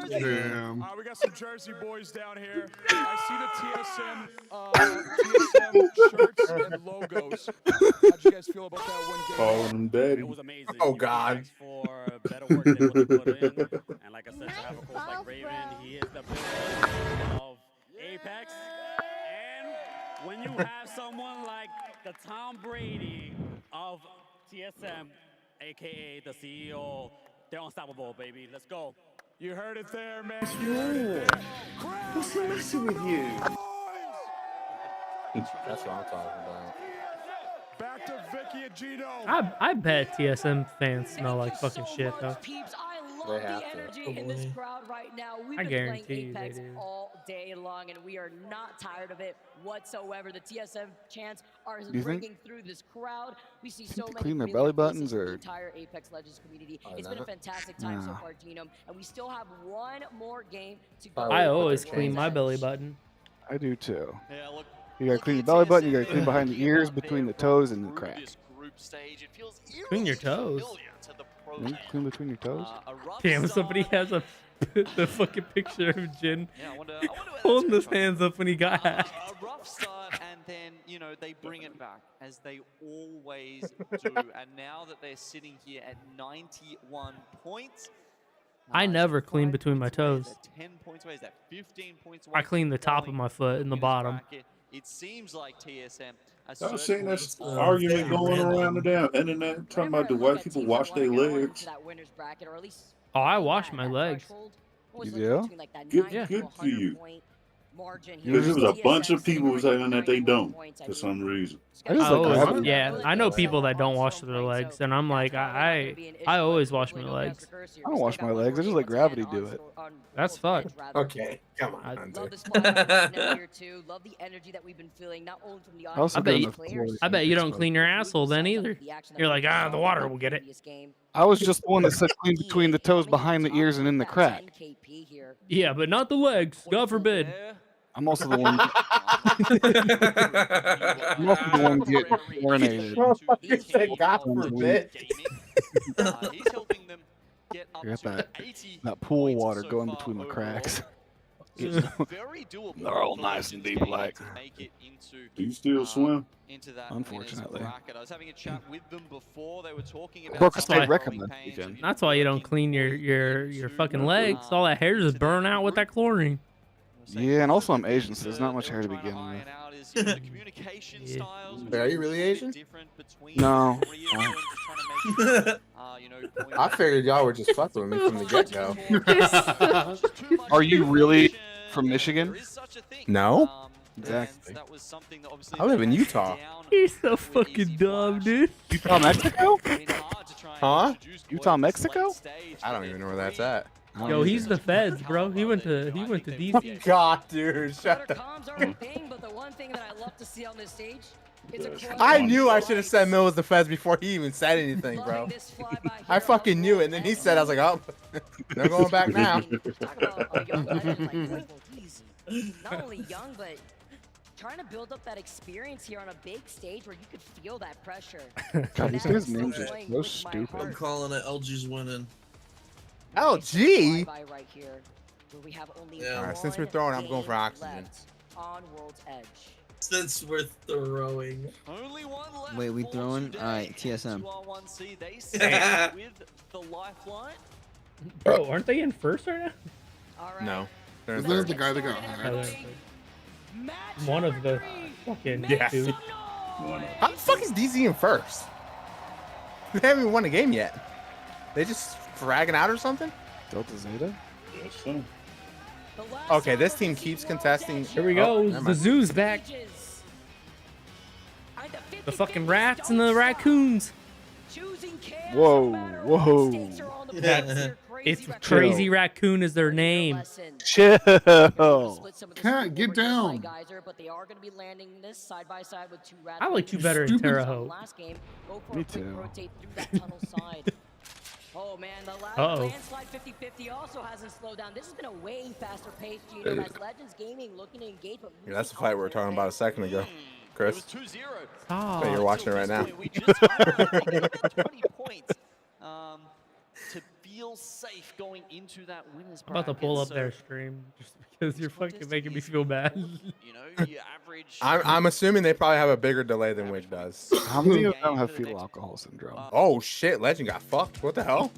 Damn. We got some Jersey boys down here. I see the TSM shirts and logos. How'd you guys feel about that one game? Calling him daddy. It was amazing. Oh, God. For better work than what they put in. And like I said, to have a coach like Raven, he is the builder of Apex. And when you have someone like the Tom Brady of TSM, aka the CEO, they're unstoppable, baby. Let's go. You heard it there, man. What's the matter with you? That's what I'm talking about. Back to Vicky and Gino. I bet TSM fans smell like fucking shit though. Peeps, I They love have the to. energy in this crowd right now. We've I been guarantee playing you they Apex do. all day long, and we are not tired of it whatsoever. The TSM chants are you think- breaking through this crowd. We see so they many clean their really belly faces buttons, from or- the entire Apex Legends community. Oh, It's is been a that it? fantastic time so Nah. far, Genome, and we still have one more game to go. Oh, I yeah, always put clean the my chains. belly button. I do too. Yeah, look, You gotta clean your belly button, you gotta clean behind the ears, between the toes, and the crack. Clean your toes. Clean between your toes? Damn, somebody has a the fucking picture of Jin holding his hands up when he got hacked. A rough start, and then, you know, they bring it back, as they always do. And now that they're sitting here at 91 points, I never clean between my toes. 10 points away, is that 15 points away I clean the from top of going my foot and the in this bottom. bracket? It seems like TSM. I was seeing this argument going around the damn internet talking about the white people wash their legs. Oh, I wash my legs. You do? Good for you. Because there was a bunch of people who saying that they don't for some reason. Yeah, I know people that don't wash their legs, and I'm like, I always wash my legs. I don't wash my legs, I just let gravity do it. That's fucked. Okay, come on. Love the squad right now here too. Love the energy that we've been feeling, not only from the audience. I bet you don't clean your asshole then either. You're like, the water will get it. I was just the one that said clean between the toes, behind the ears, and in the crack. Yeah, but not the legs. God forbid. I'm also the one. I'm also the one getting chlorinated. You said God forbid. He's helping them get up I got to that pool water going between the cracks. very doable. They're all nice and deep like. Do you still swim? Into that Unfortunately. bracket. I was having a chat with them before. They were talking about Broke a some state growing record pains last weekend. That's why you don't clean your fucking legs. All that hair just burn out with that chlorine. Yeah, and also I'm Asian, so there's not much hair to begin with. Wait, are you really Asian? No. I figured y'all were just fucking with me from the get-go. Are you really from Michigan? No. Exactly. I live in Utah. He's so fucking dumb, dude. Utah, Mexico? Huh? Utah, Mexico? I don't even know where that's at. Yo, he's the feds, bro. He went to DC. God, dude, shut the. Comms are a thing, but the one thing that I love to see on this stage is a close I knew I should have said Mill was the feds before he even said anything, bro. I fucking knew it, and then he said, I was like, oh, no going back now. Talk about a young legend like he's not only young, but trying to build up that experience here on a big stage where you could feel that pressure. God, these guys' names are so stupid. I'm calling it. LG's winning. LG? Right here, where we have only Yeah. Alright, since we're throwing, I'm going for oxygen. on World's Edge. Since we're throwing. Only one left. Wait, we throwing? Alright, TSM. They stay with the lifeline. Bro, aren't they in first right now? No. Is that the guy that got hacked? One of the fucking Yeah. two. How the fuck is DZ in first? They haven't even won a game yet. They just fragging out or something? Delta Zeta? Yes, sir. Okay, this team keeps contesting. Here we Oh, go. never The mind. zoo's back. The fucking rats and the raccoons. Whoa, whoa. It's Crazy Raccoon is their name. Chill. Cat, get down. I like you better in Terre Haute. Me too. Oh man, the Uh-oh. landslide 50-50 also hasn't slowed down. This has been a way faster pace, Gino, as Legends Gaming looking to engage. But Yeah, that's the fight we were talking about a second ago, Chris. Oh. Bet you're watching it right now. We just got 20 points to feel safe going into that winners I'm about to pull up their stream just because you're fucking making me feel bad. You know, your average. I'm assuming they probably have a bigger delay than Wig does. How many of them have fetal alcohol syndrome? Oh shit, Legend got fucked. What the hell?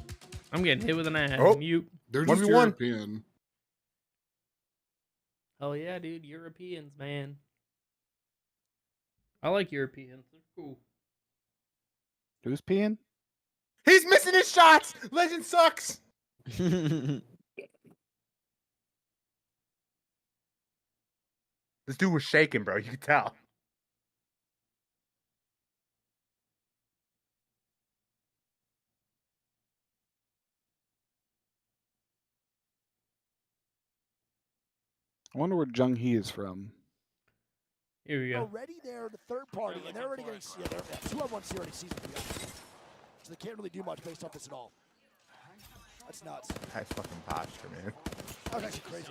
I'm getting hit with an ass. Oh. Mute. They're just 1v1. European. Oh yeah, dude. Europeans, man. I like Europeans. They're cool. Who's peeing? He's missing his shots. Legend sucks. This dude was shaking, bro. You could tell. I wonder where Jung Hee is from. Here we go. Already there, the third party, and they're already getting 2-on-1 already season to be honest. So they can't really do much based off this at all. That's nuts. That's fucking posture, man. That was actually crazy.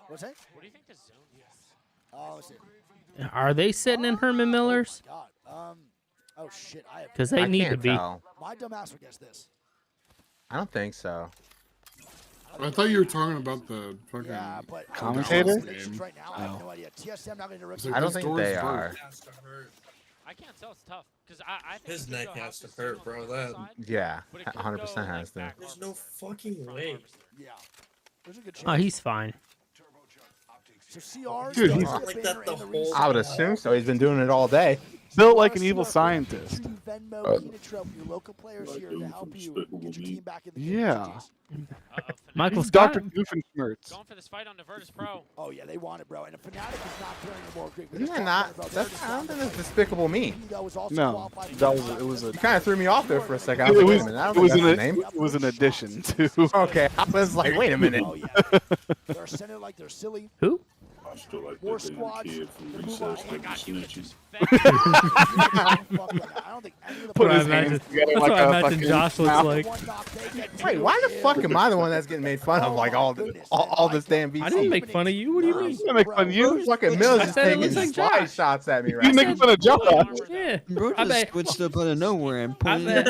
What's that? What do you think the zone is? Oh, let's see. Are they sitting in Herman Millers? God. Oh shit. I have. Because they I need to can't be. tell. My dumb ass would guess this. I don't think so. I thought you were talking about the fucking commentator. Right now, I have no idea. TSM not going to It's like I don't this think door's they broke. are. I can't tell. It's tough because I think His neck has to hurt, bro. That. Yeah, 100% has to. There's no fucking way. Yeah. There's a good chance. Oh, he's fine. So CR Dude, he's like that the whole. I would assume so. He's been doing it all day. Built like an evil scientist. Venmo, Keenan, your local players here to help you get your team back in the game. Yeah. Michael He's Scott. Dr. Doofenshmirtz. going for this fight on the Virtus Pro. Oh yeah, they want it, bro. And the Fnatic is not carrying the more great. Isn't that not? That's, I don't think that's despicable me. No, that was it was a You kind of threw me off there for a second. I was it like, wait was a minute. I it don't was think an that's the name. it was an addition to. Okay, I was like, wait a minute. Oh yeah. They're sending like they're silly. Who? I still like War that damn squads. kid from recess that be snitching. I don't think any of the Put That's his what I hands imagine- together that's like what I a imagine fucking Josh looks mouth. like. one knock Vegas Wait, why the fuck am I the one that's getting made fun of like all this damn VC? I didn't make fun of you. What do you mean? I make fun of you. Fucking Mills is said it taking looks like slide Josh. shots at me right You now. making fun of Josh? Yeah. Bro I just bet. switched up out of nowhere and I pointed.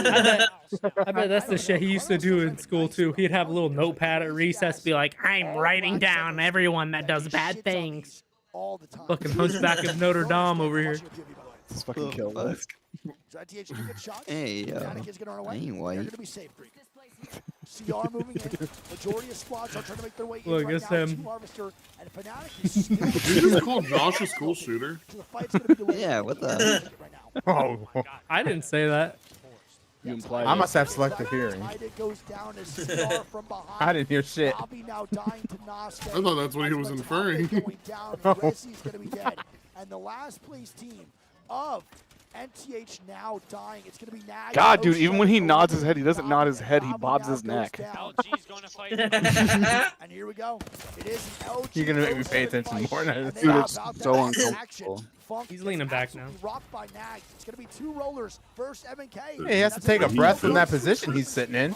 bet that's the shit he used to do in school too. He'd have a little notepad at recess, be like, "I'm writing down everyone that does bad things." Fucking Hunchback of Notre Dame over here. Let's fucking kill this. Hey, I ain't white. CR moving in. Majority of squads are trying to make their way in Look, right it's now. him. Team Harvester and Fnatic is Did you just call Josh a school shooter? Yeah, what the? Oh, I didn't say that. You implied I it. must have selective hearing. I didn't hear shit. I thought that's what he was inferring. And the last place team of NTH now dying. It's going to be Nag. God, dude, even when he nods his head, he doesn't nod his head, he bobs his neck. LG's going to fight. And here we go. It is an LG. You're gonna make me pay attention more now. Dude, it's so uncomfortable. He's leaning back now. Rocked by Nag. It's going to be two rollers. First M&K. Hey, he has to take a breath from that position he's sitting in.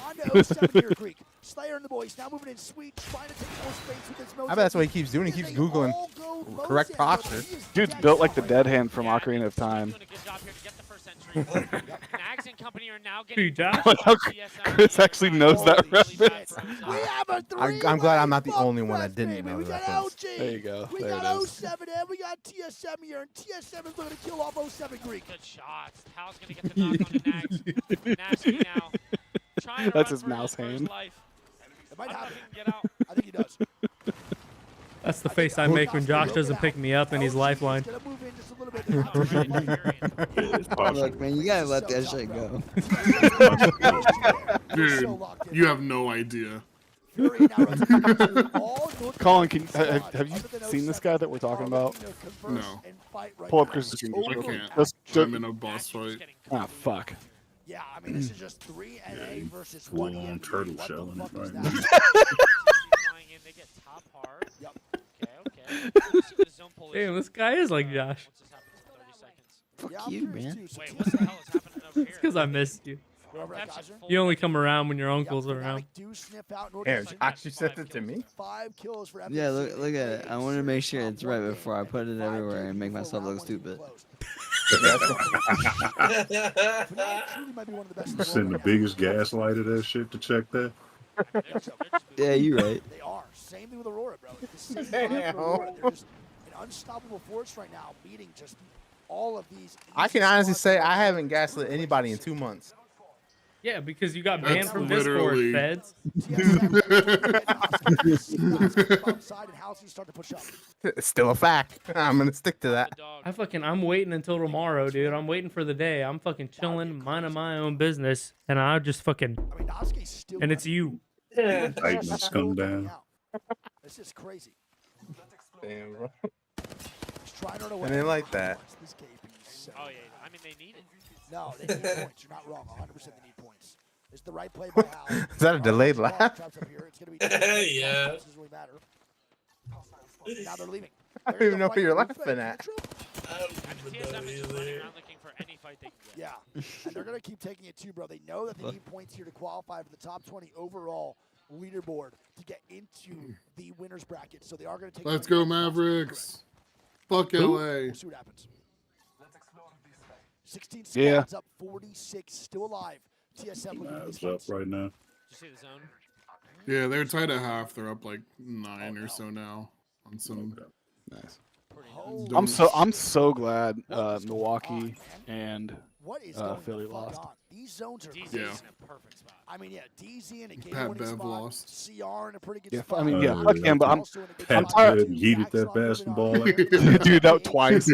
Slayer and the boys now moving in sweet, trying to take more space with this I bet that's what he keeps doing. He keeps Googling correct posture. Dude's built like the dead hand from Ocarina of Time. Nags and company are now Dude, getting Chris actually knows that reference. I'm glad I'm not the only one that didn't know that reference. There you go. We There it got is. 07 and we got TSM here, and TSM is looking to kill off 07 Greek. Good shots. Tao's going to get the knock on the Nags. Nasty now. Trying to That's run his for mouse his hand. life. It might happen. Get out. I think he does. That's the face I make when Josh doesn't pick me up and he's lifeline. Look, man, you gotta let that shit go. Dude, you have no idea. Colin, have you seen this guy that we're talking about? No. Pull up Chris's screen. I can't. Just- I'm in a boss fight. Ah, fuck. Yeah, I mean, this is just 3 NA versus 1 Full on turtle shell in it right now. They get top hard. Yep. Okay. Damn, this guy is like Josh. Fuck you, man. Wait, what the hell is happening over here? It's because I missed you. You only come around when your uncle's around. Here, Josh, you sent it to me? 5 kills for Yeah, look at it. I want to make sure it's right before I put it everywhere and make myself look stupid. Send the biggest gaslight of that shit to check that. Yeah, you're right. They are. Same thing with Aurora, bro. It's the same thing with Aurora. There's an unstoppable force right now beating just all of these. I can honestly say I haven't gaslit anybody in 2 months. Yeah, because you got banned That's from literally- Discord, feds. It's still a fact. I'm gonna stick to that. I'm waiting until tomorrow, dude. I'm waiting for the day. I'm fucking chilling, minding my own business, and I just fucking. And it's you. Tighten the scum down. This is crazy. Damn, bro. Trying to run away. And they like that. Oh, yeah. I mean, they need it. No, they need points. You're not wrong. 100% they need points. It's the right play by Hal. Is that a delayed laugh? Yeah. Now they're leaving. I don't even know what you're laughing at. TSM is just running around looking for any fight they can get. Yeah, and they're going to keep taking it too, bro. They know that they need points here to qualify for the top 20 overall leaderboard to get into the winners bracket. So they are going to take. Let's go, Mavericks. Fuck LA. We'll see what happens. 16 squads Yeah. up, 46 still alive. TSM looking at these It's up right now. Did you see the zone? Yeah, they're tied at half. They're up like 9 or so now on some. Nice. Don't- I'm so glad Milwaukee and What is Philly lost. These zones are DZ's Yeah. in a perfect spot. I mean, yeah, DZ in a game Pat winning Bev spot. lost. CR in a pretty good Yeah, spot. I mean, yeah, Uh, fuck him, but I'm Pat tired. Bev yeeted that basketball out. Dude, that twice.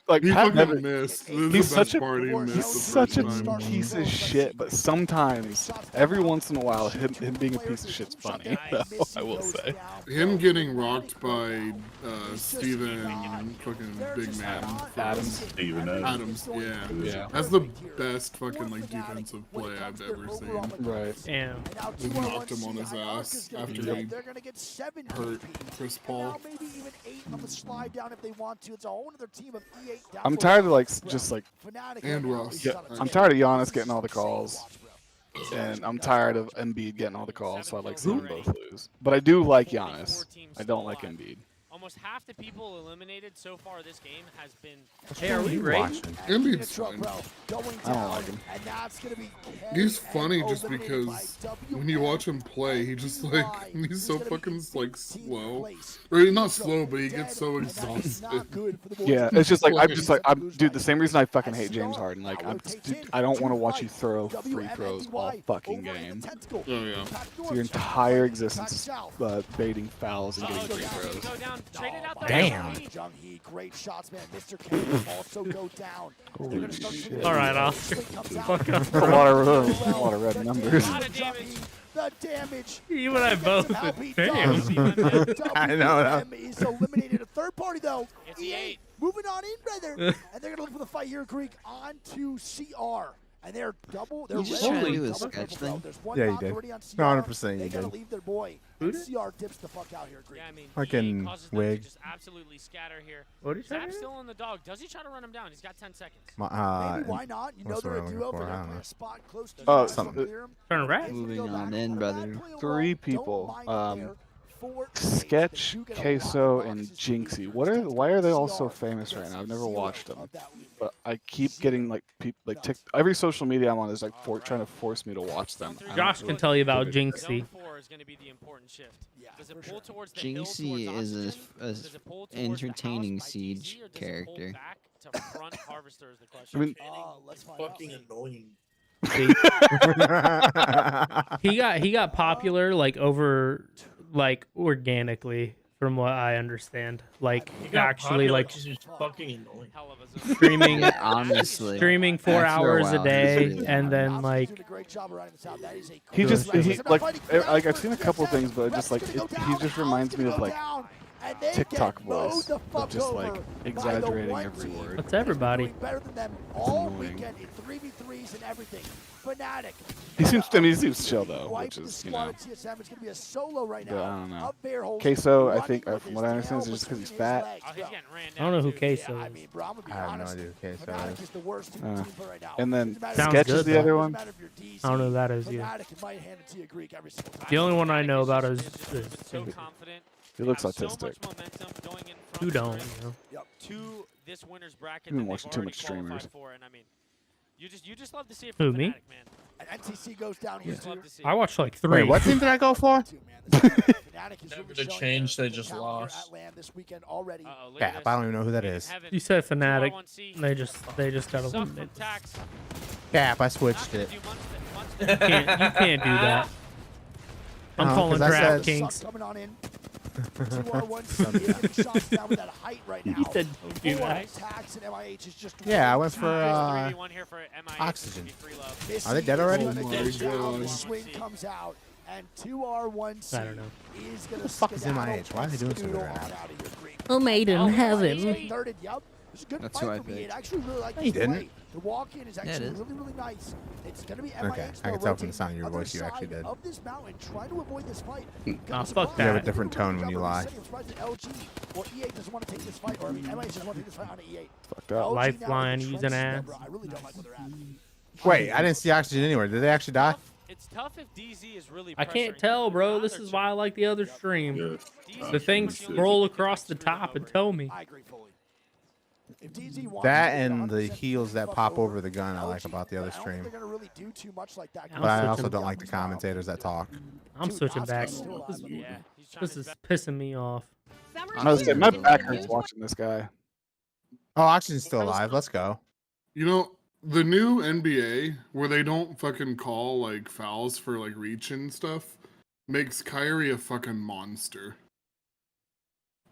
Like He Pat fucking Bev, missed. This is he's the such best a part he missed the such a first time. piece of shit, but sometimes, every once in a while, him being a piece of shit's funny. Though, I will say. Him getting rocked by Steven fucking big man Adams. Steven Adams. Yeah. Yeah. That's the best fucking like defensive play I've ever seen. Right. Damn. Just knocked him on his ass after he They're going to get 7 hurt Chris Paul. now maybe even 8 on the slide down if they want to. It's a whole other team of E8 down. I'm tired of like just like Fnatic And right now Ross. is yeah, on a I'm tear. tired of Giannis getting all the calls. And I'm tired of Embiid getting all the calls, so I like seeing them both lose. But I do like Giannis. I don't like Embiid. Almost half the people eliminated so far this game has been. Hey, are we ready? Embiid's fine. I don't like him. He's funny just because when you watch him play, he just like he's so fucking like slow, or he's not slow, but he gets so exhausted. Yeah, it's just like I'm dude. The same reason I fucking hate James Harden. Like I don't want to watch you throw free throws all fucking game. Oh yeah. So your entire existence is baiting fouls and getting free throws. Damn. Great shots, man. Mr. K also go down. Holy shit. All right, Oscar. Fuck up. A lot of red numbers. The damage. You and I both. Damn. I know that. Is eliminated. A third party though. E8 moving on in, brother. And they're gonna look for the fight here, Greek, on to CR. And they're double. They're just trying to do a sketch thing. Yeah, you did. 100% you did. Leave their boy. CR dips the fuck out here, Greek. Yeah, I mean, Fucking wig. just absolutely scatter here. What are you Zap's still on the dog. Does he try to run him down? He's got 10 seconds. Maybe why not? You know they're a duo. They're gonna play a spot close to Turn around. Moving on in, brother. 3 people. Sketch, Queso, and Jinxie. Why are they all so famous right now? I've never watched them, but I keep getting like every social media I'm on is like trying to force me to watch them. Josh can tell you about Jinxie. Jinxie is an entertaining Siege character. I mean, fucking annoying. he got popular organically, from what I understand. Like actually fucking annoying. Streaming honestly. Streaming 4 hours a day and then like he I've seen a couple things, but just like he just reminds me of like TikTok voice, of just like exaggerating every word. That's everybody. Better than them all weekend in 3v3s and everything. Fnatic. He seems chill though, which is, you know. It's gonna be a solo right now. But I don't know. Queso, I think, from what I understand, is just because he's fat. I don't know who Queso is. I have no idea who Queso is. And then Sounds Sketch good, is the though. other one. I don't know who that is either. The only one I know about is He looks autistic. Who don't? You know? To this winner's bracket. You've been watching too much streamers. You just love to see it Who, from me? Fnatic, man. And NTC goes down here too. I watched like 3. Wait, what team did I go for? Never to change, they just lost. Cap, I don't even know who that is. You said Fnatic. They just got eliminated. Cap, I switched it. You can't do that. I'm calling 'cause I said- DraftKings. Coming on in. 2-on-1 he is getting shots down with that height right now. He said don't do that. Attacks and MIH is just Yeah, I went for Oxygen. Are they dead already? The swing comes out and 2R1C I don't know. is gonna Who the fuck is MIH? Why are they doing so good right now? Oh, made in heaven. It's a good That's fight who I for me. picked. I actually really like No, you this play. didn't. The walk in is Yeah, it actually is. really, really nice. It's gonna be Okay, MIH. I can though, tell from the rotating sound of your other voice you actually side did. Of this mountain, trying to avoid this fight. Nah, fuck You have a that. different tone when you lie. I'm surprised that LG or E8 doesn't want to take this fight, or I mean, MIH doesn't want to take this fight on E8. Fucked up. LG now Lifeline is using ass. bro. I really don't like where they're at. Wait, I didn't see Oxygen anywhere. Did they actually die? It's tough if DZ is really I can't tell, bro. This is why I like the other stream. The things scroll across the top and tell me. I agree fully. If DZ wants That to and the 100% heels that pop over the gun I like about the other I don't think stream. they're gonna really do too much like that. But I also don't like the commentators that talk. I'm switching back. This is pissing me off. I was saying, my back hurts watching this guy. Oh, Oxygen's still alive. Let's go. You know, the new NBA where they don't fucking call like fouls for like reach and stuff makes Kyrie a fucking monster.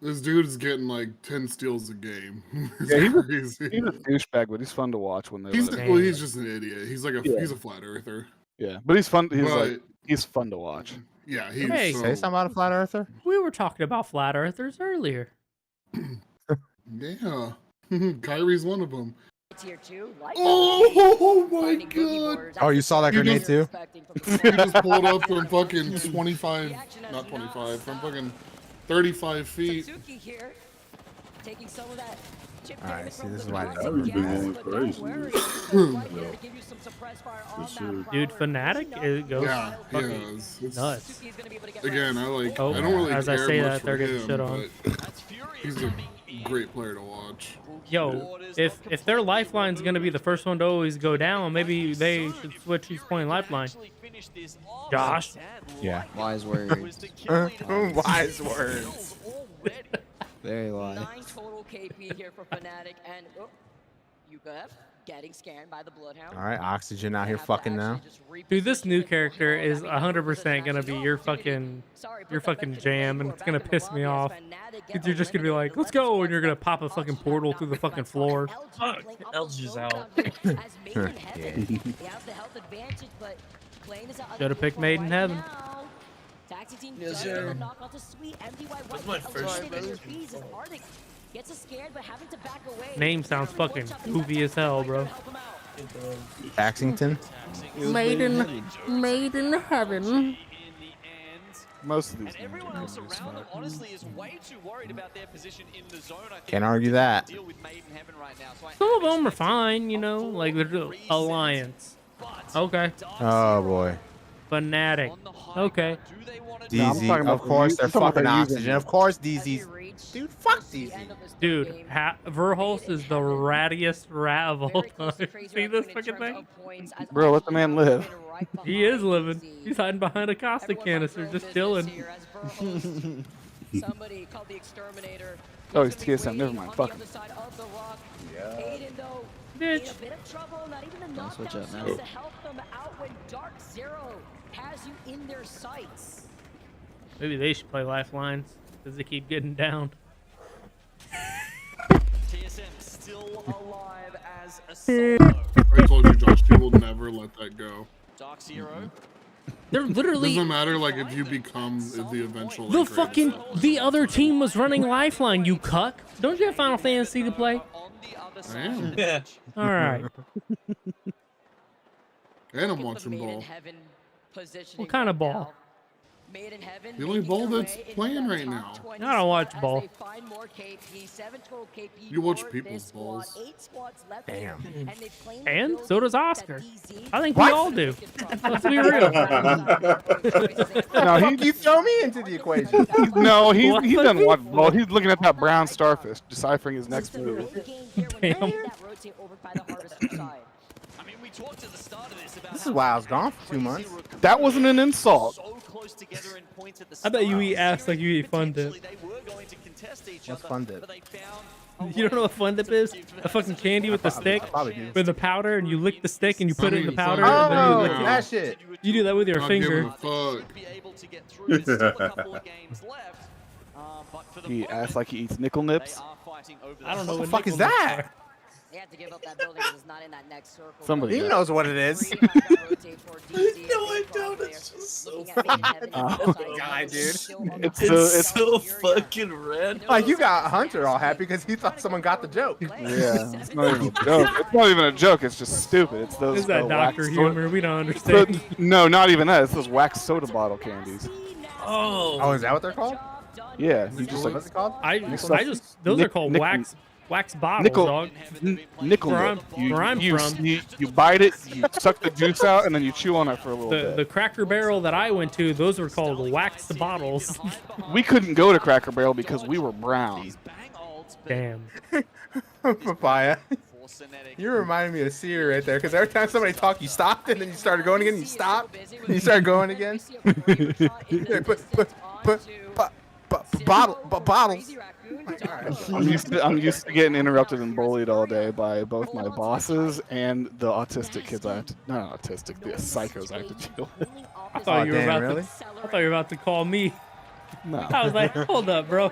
This dude is getting like 10 steals a game. Yeah, he's crazy. a douchebag, but he's fun to watch when they. He's let him- well, he's just an idiot. He's like he's a flat earther. Yeah, but he's fun. He's But- like he's fun to watch. Yeah, he's Hey, Say something about a flat earther? We were talking about flat earthers earlier. Yeah. Kyrie's one of them. Tier 2, Oh my god! Oh, you saw that You grenade too? He just pulled up from fucking 25, not 25, from fucking 35 feet. Suzuki here, taking some of that Alright, see, this is why I That was didn't been going crazy. Dude, Fnatic it goes fucking it's nuts. Again, I Oh, don't really as care I say much that, for they're getting him, shit on. but he's a great player to watch. Yo, if their lifeline's gonna be the first one to always go down, maybe they should switch who's playing lifeline. Josh. Yeah. Wise words. Wise words. Very wise. 9 total KP here for Fnatic, and Yuka getting scanned by the Bloodhound. All right, Oxygen out here fucking now. Dude, this new character is 100% gonna be your fucking jam, and it's gonna piss me off. Because you're just gonna be like, let's go, and you're gonna pop a fucking portal through the fucking floor. Fuck, LG's out. Should have picked Made in Heaven. Yes, sir. That's my first Name sounds fucking goofy as hell, bro. Taxington. Made in heaven. Most of these games Everyone else around them, honestly, is way too worried about their position in the zone. I think Can't argue that. deal with Made in Heaven right now. So Some of them are fine, you know, like the Alliance. Okay. Oh boy. Fnatic. Okay. DZ, of course, they're fucking Oxygen. Of course, DZ's. Dude, fuck DZ. Dude, Verhulst is the rattiest rat of all time. See this fucking thing? Bro, let the man live. He is living. He's hiding behind a caustic canister, just chilling. Somebody called the Exterminator. Oh, he's TSM. Never mind. Fuck him. Yeah. Bitch. Don't switch up now. To help them out when Dark Zero has you in their sights. Maybe they should play lifelines because they keep getting down. TSM still alive as a solo. I told you, Josh, you will never let that go. Dark Zero. They're literally. Doesn't matter, like, if you become the eventual. The like, fucking the other team was running lifeline. You cuck. Don't you have Final Fantasy to play? I am. Yeah. All right. And I'm watching ball. What kind of ball? The only ball that's playing right now. I don't watch ball. You watch people's balls. Damn. And so does Oscar. I think we all do. Let's be real. No, you throw me into the equation. No, he doesn't watch ball. He's looking at that brown starfish, deciphering his next move. Damn. This is why I was gone for 2 months. That wasn't an insult. I bet you eat ass like you eat Fun Dip. What's Fun Dip? You don't know what Fun Dip is? A fucking candy with the stick, with the powder, and you lick the stick and you put it in the powder. And then you lick it. That shit. You do that with your Not finger. giving a fuck. He acts like he eats nickel nips. I don't know What the what fuck is nickel nips that? are. They have to give up that building because it's not in that next circle. Somebody He does. knows what it is. No, I don't. It's just so fucking. Oh, God, dude. It's so fucking red. Like, you got Hunter all happy because he thought someone got the joke. Yeah, it's not even a joke. It's not even a joke. It's just stupid. It's those. Is that doctor wax humor? We don't It's understand. no, not even that. It's those wax soda bottle candies. Oh, is that what they're called? Yeah, you just What's like it called? I just those are called wax bottles, nickel, dog. nickel Where nip. I'm from. You bite it, you suck the juice out, and then you chew on it for a little The bit. Cracker Barrel that I went to, those were called wax bottles. We couldn't go to Cracker Barrel because we were brown. Damn. Papaya. You're reminding me of Siri right there, because every time somebody talked, you stopped, and then you started going again, you stopped, and you started going again. Bottles. I'm used to getting interrupted and bullied all day by both my bosses and the autistic kids I have to, not autistic, the psychos I have to deal with. I thought you were about really? to. I thought you were about to call me. No. I was like, hold up, bro.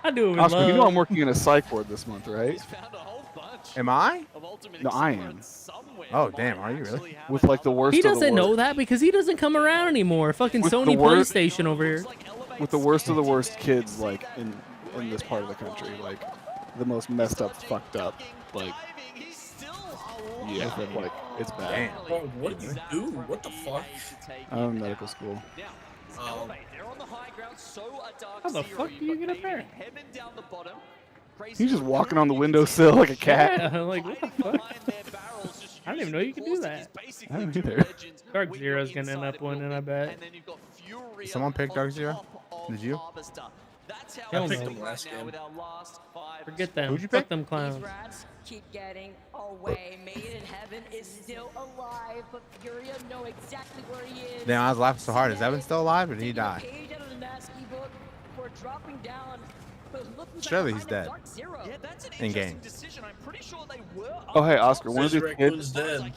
I do it with Oscar, love. you know I'm working in a psych ward this month, right? Am I? No, I am. Oh, damn, are you really? With like the worst He of the doesn't know worst. that because he doesn't come around anymore. Fucking With the Sony worst- PlayStation over here. With the worst of the worst kids, like in this part of the country, like the most messed up, fucked up, like yeah, like it's bad. Damn. Bro, what do you do? What the fuck? I'm in medical school. How the fuck do you get up there? He's just walking on the windowsill like a cat. Yeah, like what the fuck? I didn't even know you could do that. I don't either. Dark Zero's gonna end up winning, I bet. Did someone pick Dark Zero? Did you? Hell I picked no. him last game. Forget them. Who'd you Fuck pick? them clowns. These rats keep getting away. Made in Heaven is still alive, but Furia know exactly where he is. Damn, I was laughing so hard. Is Evan still alive or did he die? Page out of the Nasky book for dropping down. But look who's Surely at he's the dead. Dark Zero. Yeah, that's an In game. interesting decision. I'm pretty sure they were. Oh hey Oscar, one of these Resurrection's kids, dead.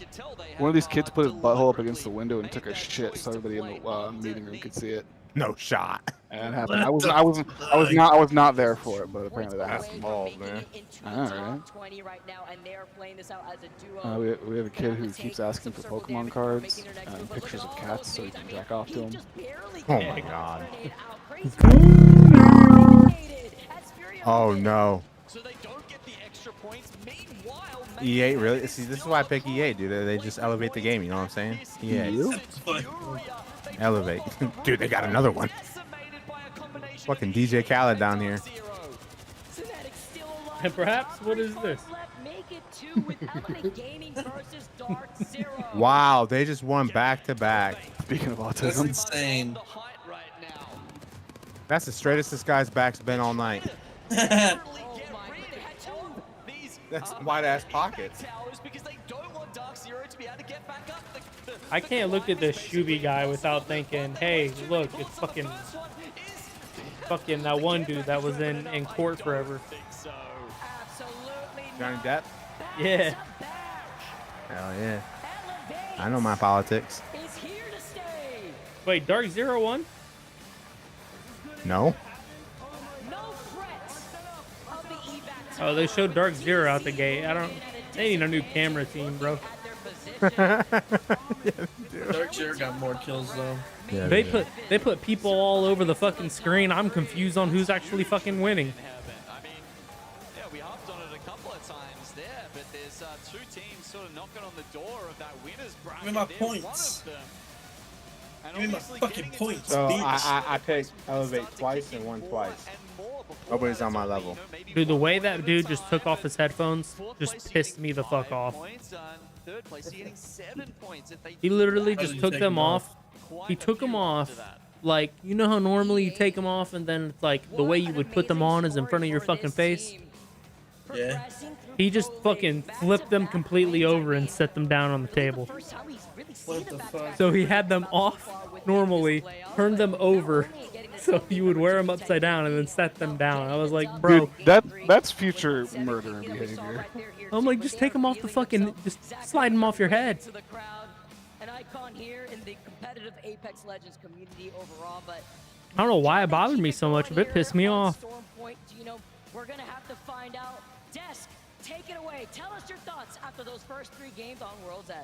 one of these kids put his butthole up against the window and took a shit so everybody in the meeting room could see it. No shot. And it happened. I was not there for it, but apparently that happened. Bald, man. Alright. 20 right now, and they are playing this out as a duo. We have a kid who keeps asking for Pokemon cards and pictures of cats so he can jack off to them. Oh my god. Oh no. So they don't get the extra points. Meanwhile, EA really? See, this is why I pick EA, dude. They just elevate the game. You know what I'm saying? EA. Elevate. Dude, they got another one. Fucking DJ Khaled down here. And perhaps, what is this? Wow, they just won back to back. Speaking of That's autism, insane. That's the straightest this guy's back's been all night. That's wide ass pockets. I can't look at this Shuby guy without thinking, hey, look, it's fucking that one dude that was in court forever. Johnny Depp? Yeah. Hell yeah. I know my politics. Wait, Dark Zero won? No? Oh, they showed Dark Zero out the gate. They need a new camera team, bro. Dark Zero got more kills though. Yeah, They put people all over the fucking screen. I'm confused on who's actually fucking winning. Yeah, we hopped on it a couple of times there, but there's two teams sort of knocking on the door of that winner's bracket. Give me my They're points. one of them. And Give me my obviously fucking getting points, So bitch. I picked Elevate twice and won twice. Nobody's on my level. Dude, the way that dude just took off his headphones just pissed me the fuck off. Third place, you're getting 7 points. If they He literally How just did you took take them them off. He took them off. Like, you know how normally you take them off and then it's like the way you would put them on is in front of your fucking face? Yeah. He just fucking flipped them completely over and set them down on the table. What the fuck? So he had them off normally, turned them over, so you would wear them upside down and then set them down. I was like, bro. dude, that's future murder behavior. I'm like, just take them off the fucking, just slide them off your head. An icon here in the competitive Apex Legends community overall, but I don't know why it bothered me so much, but it pissed me off. Storm Point, Gino, we're gonna have to find out. Desk, take it away. Tell us your thoughts after those first 3 games on World's Edge.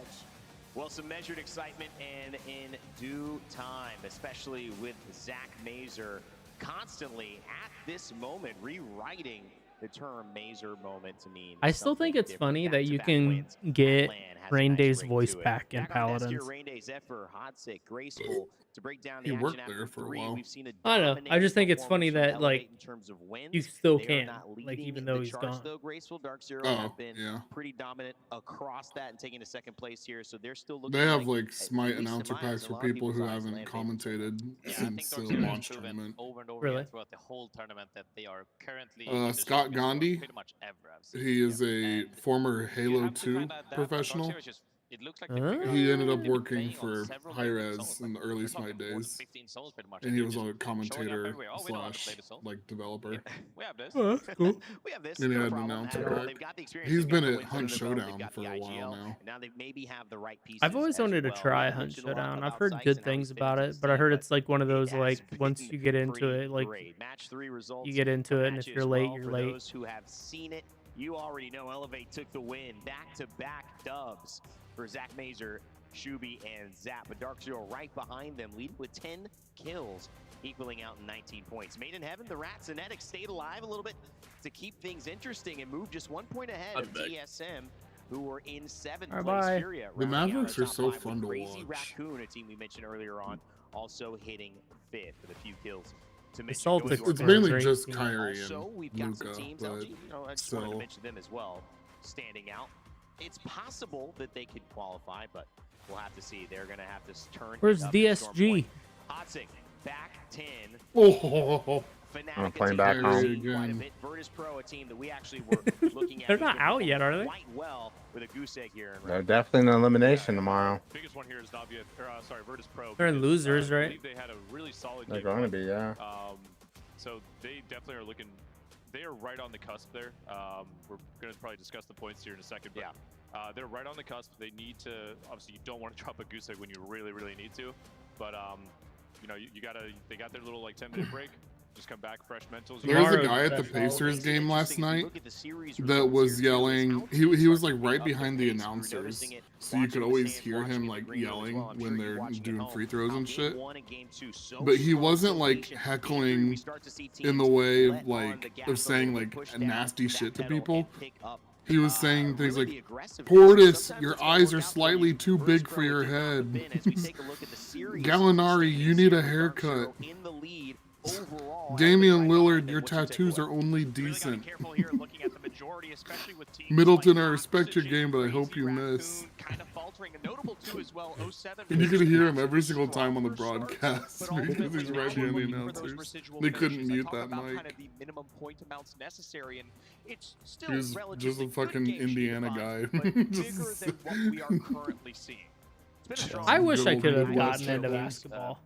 Well, some measured excitement and in due time, especially with Zach Mazer constantly at this moment rewriting the term Mazer moment to mean. I still think it's funny that you can get Rain Day's voice back in Paladins. Rain Day, Zephyr, Hodsick, Graceful to break down He the worked action there after for a 3. while. We've seen a I don't know. I just think it's funny that, like, in terms of wins. you still They are can, not like, leading even though the he's charge, gone. Though Graceful, Dark Zero Oh, have been yeah. pretty dominant across that and taking a second place here, so they're still looking. They have like, like at Smite least in announcer my eyes, packs a for lot of people who people's eyes, haven't Landon. commentated Yeah, I since think the Dark Zero launch has proven tournament. over and over Really? again throughout the whole tournament that they are currently in the Scott strongest squad Gandhi, pretty much ever I've seen. he is a And former you Halo have to 2 find out that, but Dark professional. Zero is just- it looks like they figured out He ended that up they've been working playing on for several High different Res zones, in the like, early we're talking Smite 14, days. 15 zones pretty much, And he they're was just a showing up commentator everywhere. Oh, we know how to play slash the zone. like developer. We have this. Oh, that's cool. We have this. And he no had an problem. announcer And pack. they've got the experience, He's they've got been the at wins under Hunt their belt, they've Showdown got for the a while IGL, now. and now they maybe have the right pieces. I've always as wanted to well. try You Hunt mentioned a lot Showdown. I've about heard Sykes good and how he's things about finished it, his but I team, heard but it's like one of it those, has like, been once you get into pretty it, like, great. Match 3 results you get into it, and if matches you're late, well you're for late. those who have seen it. You already know Elevate took the win. Back-to-back dubs for Zach Mazer, Shuby, and Zap. But Dark Zero right behind them, leading with 10 kills, equaling out in 19 points. Made in Heaven, the Rats and Ethics stayed alive a little bit to keep things interesting and move just 1 point ahead of TSM, who were in 7th place. Bye-bye. Furia The rounding out Mavericks our are top so 5 fun with to Crazy watch. Raccoon, a team we mentioned earlier on, also hitting 5th with a few kills to The mention going Celtics to It's our mainly next just team. Kyrie and Also, we've got some Luka, teams, but LG, I just wanted to still. mention them as well, standing out. It's possible that they could qualify, but we'll have to see. They're going to have to turn. Where's it up at Storm DSG? Point. Hotzing, back 10. Oh, I'm playing back home. Quite a bit. Virtus Pro, a team that we actually were looking at. They're not out yet, are they? Quite well with a goose egg here. They're definitely in elimination tomorrow. Biggest one here is Navia, sorry, Virtus Pro. They're in because, losers, I right? believe they had a really solid They're game going to one. be, yeah. So they definitely are looking. They are right on the cusp there. We're going to probably discuss the points here in a second. But, they're right on the cusp. They need to. Obviously, you don't want to drop a goose egg when you really, really need to. But you know, you gotta. They got their little like 10-minute break. Just come back, fresh mentals. There was a guy at the Pacers game last night that was yelling. He was like right behind the announcers, so you could always hear him like yelling when they're doing free throws and shit. But he wasn't like heckling in the way of like of saying like nasty shit to people. He was saying things like, "Portis, your eyes are slightly too big for your head. Gallinari, you need a haircut. Damian Lillard, your tattoos are only decent. Middleton, I respect your game, but I hope you miss." And you can hear him every single time on the broadcast because he's right behind the announcers. They couldn't mute that mic. He was just a fucking Indiana guy. I wish I could have gotten into basketball.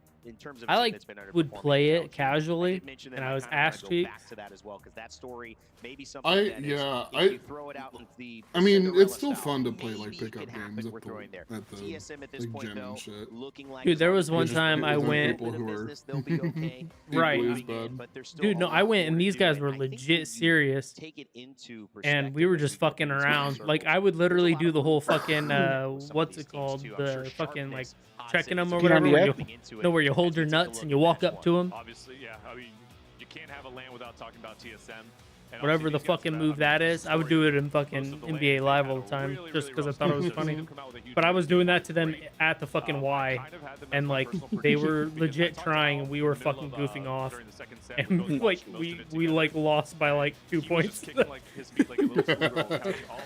I like would play it casually, and I was ass cheeks. I mean, it's still fun to play like pickup games at the like, gym and shit. Dude, there was one time I went. People who are Right. equally as bad. Dude, no, I went and these guys were legit serious, and we were just fucking around. Like I would literally do the whole fucking what's it called? The fucking like checking them or whatever. Where you hold your nuts and you walk up to them. Obviously, yeah. I mean, you can't have a LAN without talking about TSM. And Whatever the fucking move that is, I would do it in fucking NBA Live all the time just because I thought it was funny. But I was doing that to them at the fucking Y, and like they were legit trying, and we were fucking goofing off, and like we like lost by like 2 points. I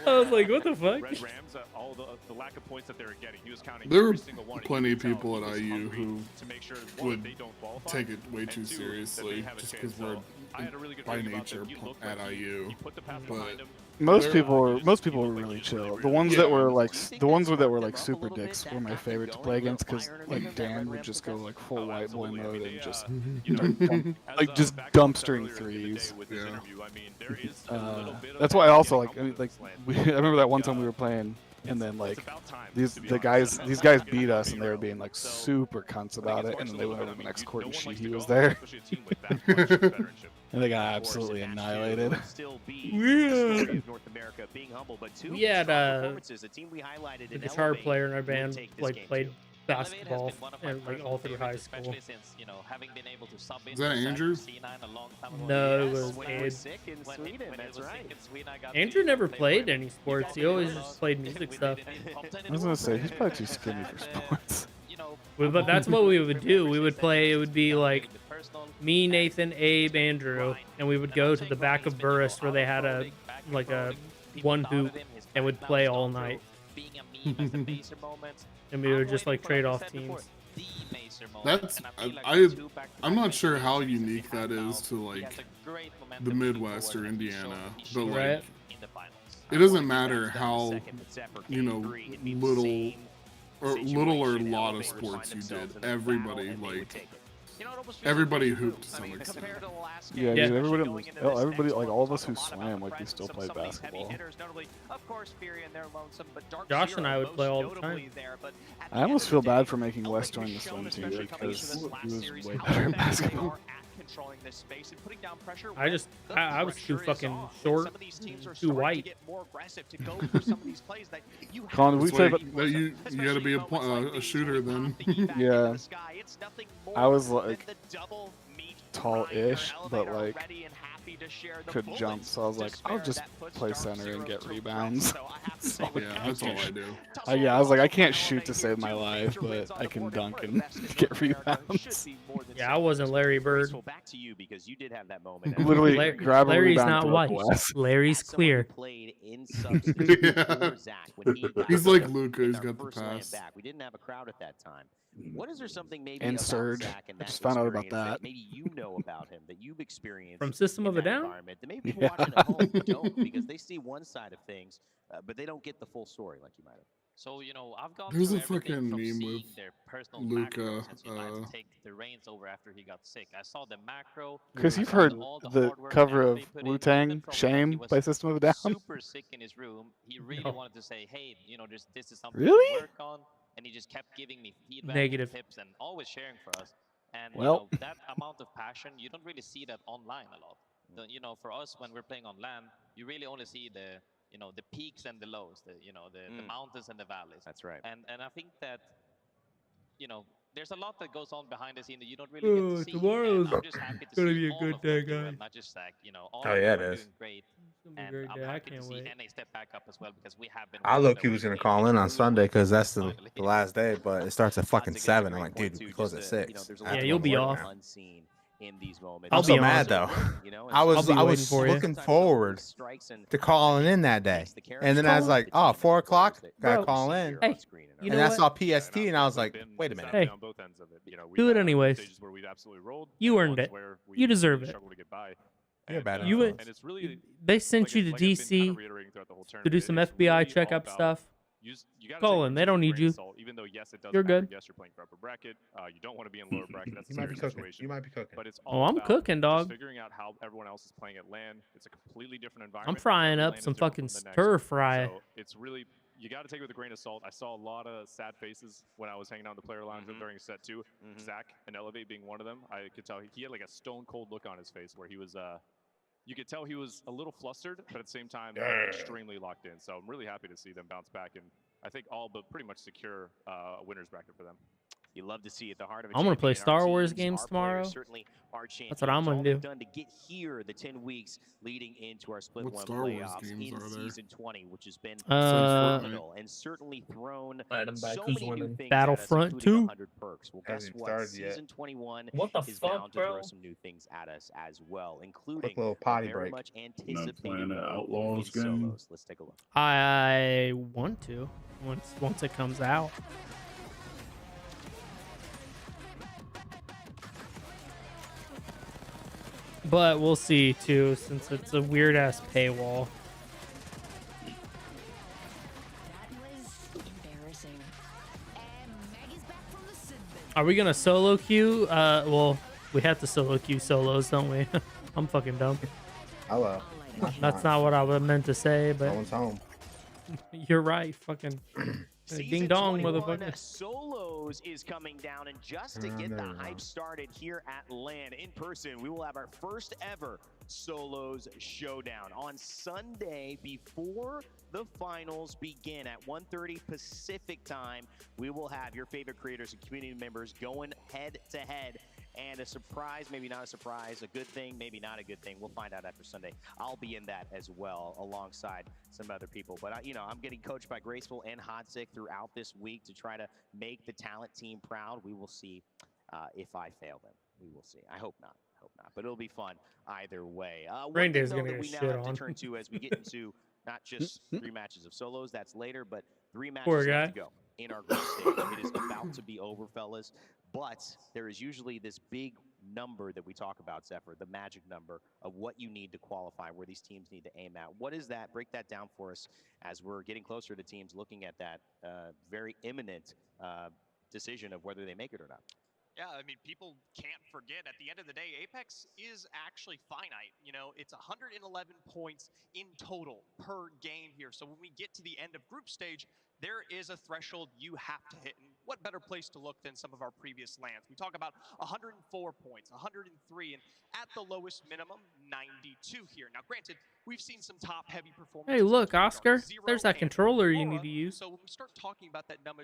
was like, what the fuck? Red Rams, all the lack of points that they were getting, he was counting There were every single one. plenty of people at IU who would they don't qualify, take it way too seriously just because we're by nature at IU. But Most people were really chill. The ones that were like super dicks were my favorite to play against because like Dan would just go like full white boy mode and just like just dumpstering threes. Yeah. That's why I also like I remember that one time we were playing and then like these guys beat us and they were being like super cunts about it, and then they went over to the next court and Sheehy was there. And they got absolutely annihilated. We had the guitar player in our band like played basketball and like all through high school. Is that Andrew? No, it was Abe. Andrew never played any sports. He always just played music stuff. I was gonna say he's probably too skinny for sports. But that's what we would do. We would play. It would be like me, Nathan, Abe, Andrew, and we would go to the back of Burris where they had a one hoop and would play all night. And we would just like trade off teams. That's I'm not sure how unique that is to like the Midwest or Indiana, but like it doesn't matter how little or a lot of sports you did. Everybody hooped to some extent. Yeah, dude, everybody, like all of us who swam, like we still played basketball. Josh and I would play all the time. I almost feel bad for making Wes join the swim team because he was way better in basketball. I was too fucking short, too white. Colin, we play, but you got to be a shooter then. Yeah, I was like tall-ish, but like could jump, so I was like, I'll just play center and get rebounds. So, Yeah, that's all I do. yeah, I was like, I can't shoot to save my life, but I can dunk and get rebounds. Yeah, I wasn't Larry Bird. Back to you because you did have that moment. Literally, grab a Larry's rebound, not throw white. it to Wes. Larry's clear. Played in substitute for Zach when he got He's like Luka, he's got the first land pass. back. We didn't have a crowd at that time. What is there something maybe And about Surge. Zach and I that just found out about experience that. maybe you know about him, that you've experienced From System in of a that Down? environment that maybe people watching at home don't, because they see one side of things, but they don't get the full story like you might have. So, you know, I've gone There's through a fucking everything from meme seeing with their personal Luka, macros since you guys take the reins over after he got sick. I saw the macro. Chris, I you've saw heard all the hard work cover and of effort they put in, Wu-Tang, even from when he Shame, was by System of a Down? super sick in his room. He really wanted to say, hey, you know, this is something Really? to work on. And he just kept giving me feedback Negative. and tips and always sharing for us. And, Well. you know, that amount of passion, you don't really see that online a lot. You know, for us, when we're playing on land, you really only see the, you know, the peaks and the lows, the mountains and the valleys. That's right. And I think that, you know, there's a lot that goes on behind the scene that you don't really get to see. Tomorrow's and I'm just happy to gonna see be a all good of them day, do guys. it, not just Zach. You know, all Oh, of yeah, them it are is. doing great. It's gonna And be a great I'm day. I happy to can't see wait. NA step back up as well because we have been. I working low-key their was way gonna to call in on Sunday because that's the finally. last day, but it starts at fucking Odds against 7. a I'm great like, point, dude, we too, close just at to, 6. there's a I lot have Yeah, to you'll go be to work off. now. unseen in these moments. I'll I'm be so on. mad though. You know, I I'll was be I waiting was for you. looking forward to calling in that day, and then I was like, oh, 4 o'clock, gotta Bro, call in, Hey, you and know I what? saw PST, and I was like, wait a minute. Hey, do it anyways. You earned it. You deserve it. You're bad. You would. They sent you to DC to do some FBI checkup stuff. Colin, they don't need you. Even though yes, it does You're good. yes, you're playing for upper bracket. You don't want to be in lower bracket. That's a You might be serious cooking. situation. You might be cooking. But it's Oh, all I'm about cooking, dog. just figuring out how everyone else is playing at LAN. It's a completely different I'm environment. frying Every up LAN is some different fucking from the next. stir fry. So it's really, you got to take it with a grain of salt. I saw a lot of sad faces when I was hanging out in the player lounge during set 2. Zach and Elevate being one of them. I could tell he had like a stone cold look on his face where he was you could tell he was a little flustered, but at the same time, extremely locked in. So I'm really happy to see them bounce back, and I think all but pretty much secure a winner's bracket for them. You love to see at the heart of a I'm gonna play champion, our Star Wars teams, games our tomorrow. players certainly are That's what I'm champions. gonna All do. they've done to get here the 10 weeks leading into our split What one Star Wars playoffs games in are there? season 20, which has been Uh, phenomenal and certainly thrown Adam back, so who's many new winning? things Battlefront at us, including 2. 100 perks. Well, guess Hasn't what? started yet. Season 21 What the is fuck, bound to throw bro? some new things at us as well, Quick including little a potty very break. much playing anticipated that mode Outlaws in game? solos. Let's take a look. I want to once it comes out. But we'll see too, since it's a weird ass paywall. Are we gonna solo queue? Well, we have to solo queue solos, don't we? I'm fucking dumb. Hello. That's not what I meant to say, No but one's home. you're right. Fucking ding dong, 21 motherfucker. Solos is coming down, and just to get the hype started here at LAN in person, we will have our first ever Solos showdown on Sunday before the finals begin at 1:30 Pacific time. We will have your favorite creators and community members going head to head. And a surprise, maybe not a surprise, a good thing, maybe not a good thing. We'll find out after Sunday. I'll be in that as well, alongside some other people. But I'm getting coached by Graceful and Hodsick throughout this week to try to make the talent team proud. We will see if I fail them. We will see. I hope not. But it'll be fun either way. Rain Day's One gonna thing, though, that get we now shit have to on. turn to as we get into not just 3 matches of solos, that's later, but 3 matches Poor left guy. to go in our group stage. It is about to be over, fellas. But there is usually this big number that we talk about, Zephyr, the magic number of what you need to qualify, where these teams need to aim at. What is that? Break that down for us as we're getting closer to teams looking at that very imminent decision of whether they make it or not. Yeah, I mean, people can't forget, at the end of the day, Apex is actually finite. You know, it's 111 points in total per game here. So when we get to the end of group stage, there is a threshold you have to hit. And what better place to look than some of our previous lands? We talk about 104 points, 103, and at the lowest minimum, 92 here. Now, granted, we've seen some top-heavy performances. Hey, look, between Oscar. Zero There's that and controller you Aurora. need to use. So when we start talking about that number,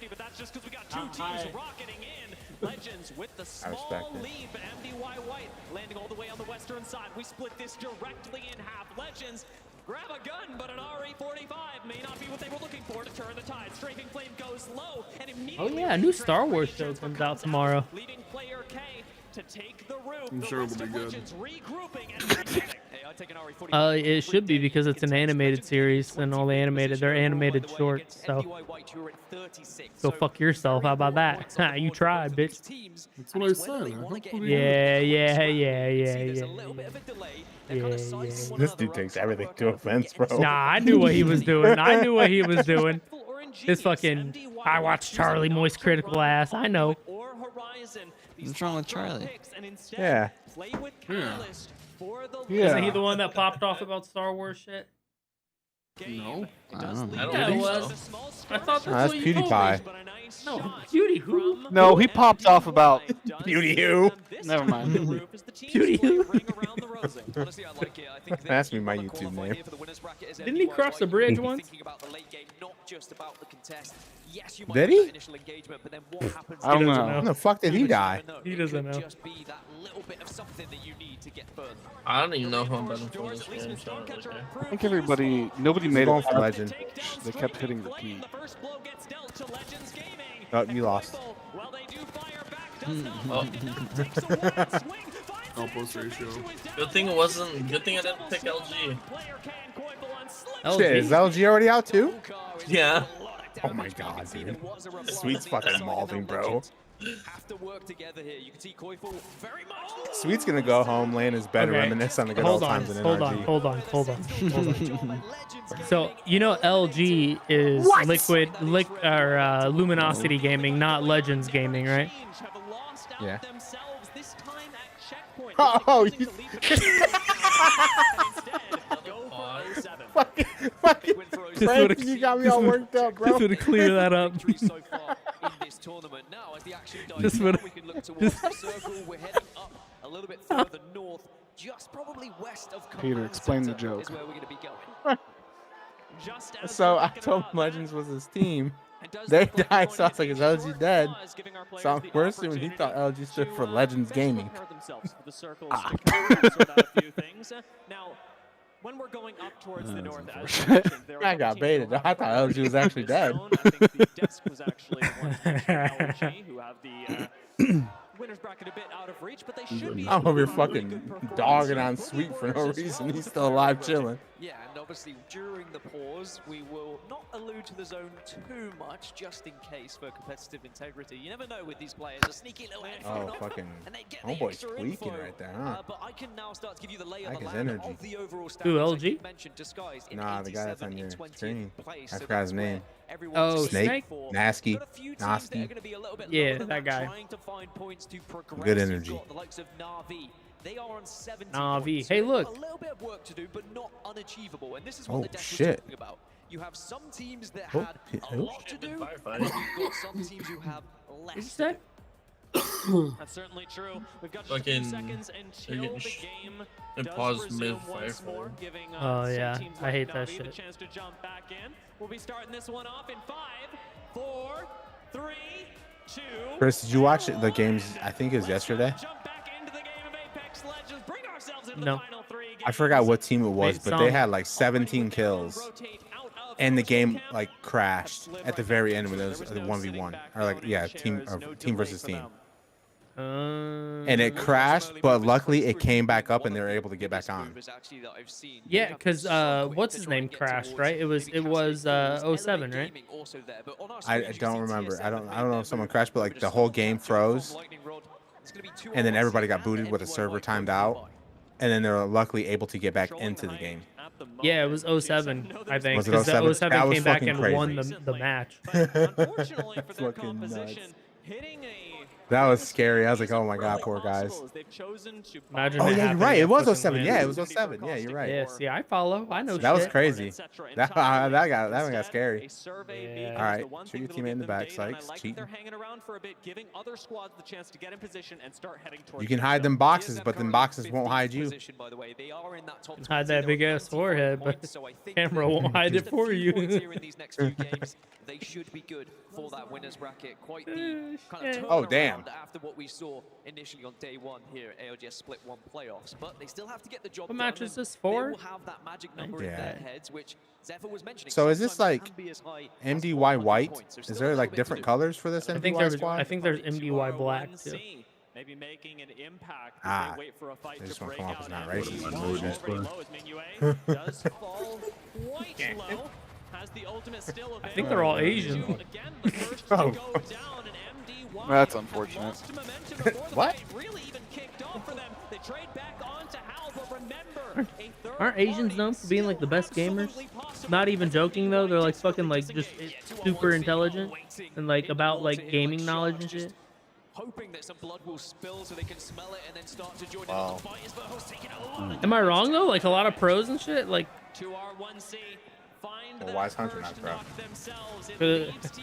empty, but that's just because we got two teams rocketing in. Legends with the small lead, but MDY White landing all the way on the western side. We split this directly in half. Legends grab a gun, but an RE45 may not be what they were looking for to turn the tide. Strafing Flame goes low, and immediately Oh yeah, a new Star Wars show comes out tomorrow. leading player K to take the roof. I'm sure it'll be good. Regrouping and resetting. Hey, It should be because it's an animated series and all they're animated shorts. So go fuck yourself. How about that? You tried, bitch. That's what I said. I hope Yeah. This dude takes everything to offense, bro. Nah, I knew what he was doing. His fucking I watched Charlie Moist critical ass. I know. What's wrong with Charlie? Yeah. Isn't he the one that popped off about Star Wars shit? No. I don't know. Yeah, it was. I thought That's what you told me. PewDiePie. No, Beauty who? No, he popped off about Beauty who? Never mind. Beauty who? Ask me my YouTube name. Didn't he cross the bridge once? Did he? I don't know. When the fuck did he die? He doesn't know. I don't even know who I'm betting for this game. So I think nobody made Going it for Legend. They kept hitting repeat. Oh, you lost. Outpost ratio. Good thing it wasn't. Good thing I didn't pick LG. Shit, is LG already out too? Yeah. Oh my god, dude. Sweet's fucking mauling, bro. Sweet's gonna go home, lay in his bed, and reminisce on the good old times in NRG. Hold on. So you know LG is Luminosity Gaming, not Legends Gaming, right? Yeah. Oh, you... fucking Frank, you got me all worked up, bro. Just to clear that up. Just would Peter, explain the joke. So I told him Legends was his team. They died, so I was like, is LG dead? So we're assuming he thought LG stood for Legends Gaming. When we're going up towards the north, I got baited. I thought LG was actually dead. I think the desk was actually the ones LG who have the winners bracket a bit out of reach, but they should be. I'm over here fucking dogging on Sweet for no reason. He's still alive chilling. Yeah, and obviously during the pause, we will not allude to the zone too much, just in case for competitive integrity. You never know with these players. A sneaky little Oh, fucking homeboy's tweaking right there, huh? But I can now start to give you the lay of Like the his land energy. of the overall stats. Who, LG? Nah, the guy that's on your screen. I forgot his name. Oh, Snake? Nasty. Yeah, that guy. Good energy. They are on 17 Navi. Hey, look. A little bit of work to do, but not unachievable. And this is Oh, what the deck was shit. talking about. You have some teams that Oh, had a lot to do, and you've got some teams who have less to do. That's certainly true. We've got just a few Fucking. seconds until the game It does paused resume mid once more, fire. giving Oh, some yeah. teams I like hate that Navi shit. the chance to jump back in. We'll be starting this one off in 5, 4, 3, 2. Chris, did you watch the games? I think it was yesterday. No. I forgot what team it was, but they had like 17 kills, and the game like crashed at the very end when it was a 1v1, or like team versus team. And it crashed, but luckily it came back up and they were able to get back on. Yeah, because what's his name crashed, right? It was 07, right? I don't remember. I don't know if someone crashed, but like the whole game froze, and then everybody got booted with a server timed out, and then they were luckily able to get back into the game. Yeah, it was 07, I think. Was it Because 07? 07 That was came back fucking and crazy. won the match. Unfortunately for their Fucking nuts. composition, hitting a That was scary. I was like, oh my god, poor guys. Imagine Oh it yeah, you're happening right. at It was fucking 07. Win. Yeah, it was 07. Yeah, you're right. Yeah, see, I follow. I know That was shit. crazy. That one got scary. Yeah. All right, shoot your teammate in the back, Sykes. Cheating. They're hanging around for a bit, giving other squads the chance to get in position and start heading towards. You can hide them boxes, but them boxes won't hide you. You can hide that big ass forehead, but the camera won't hide it for you. They should be good for that winners bracket. Quite the kind of Oh, damn. turnaround after what we saw initially on day one here at ALGS Split 1 playoffs. But they still have to get the job What done. match is and this for? They will have that magic number in their heads, which Zephyr was mentioning. So is this Sometimes like can be as high as MDY 40 white? points. There's Is still there a like little bit to different do. colors for this I MDY think there's squad? MDY black too. maybe making an impact as they wait for a fight to break out. Does fall quite low. Has the ultimate still available. I think they're all Asian. Again, the first to go down, and MDY That's unfortunate. lost momentum before the fight really even kicked off for them. They trade back onto Hal, but remember, a third Aren't Asians known for being like the best gamers? Not even joking though, they're like fucking like just super intelligent and like about like gaming knowledge and shit. Hoping that some blood will spill so they can smell it and then start to join in on the fight. Am I wrong though? Like a lot of pros and shit. Like. To our 1C. Well, why is Hunter not pro?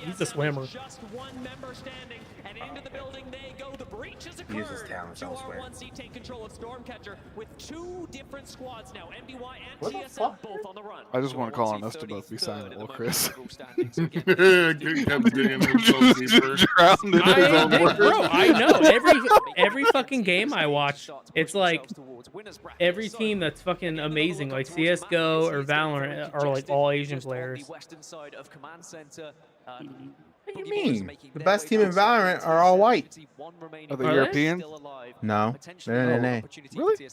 He's a swimmer. Just one member standing, and into the building they go. The breach has occurred. He uses talents elsewhere. 1C take control of Stormcatcher with 2 different squads now. MDY and What the TSM fuck? both on the run. I just want to call on us to both be silent, well, Chris. Bro, I know every fucking game I watch, it's like every team that's fucking amazing, like CS:GO or Valorant, are like all Asian players. What do you mean? The best team in Valorant are all white. Are they European? No, they're in NA. Really?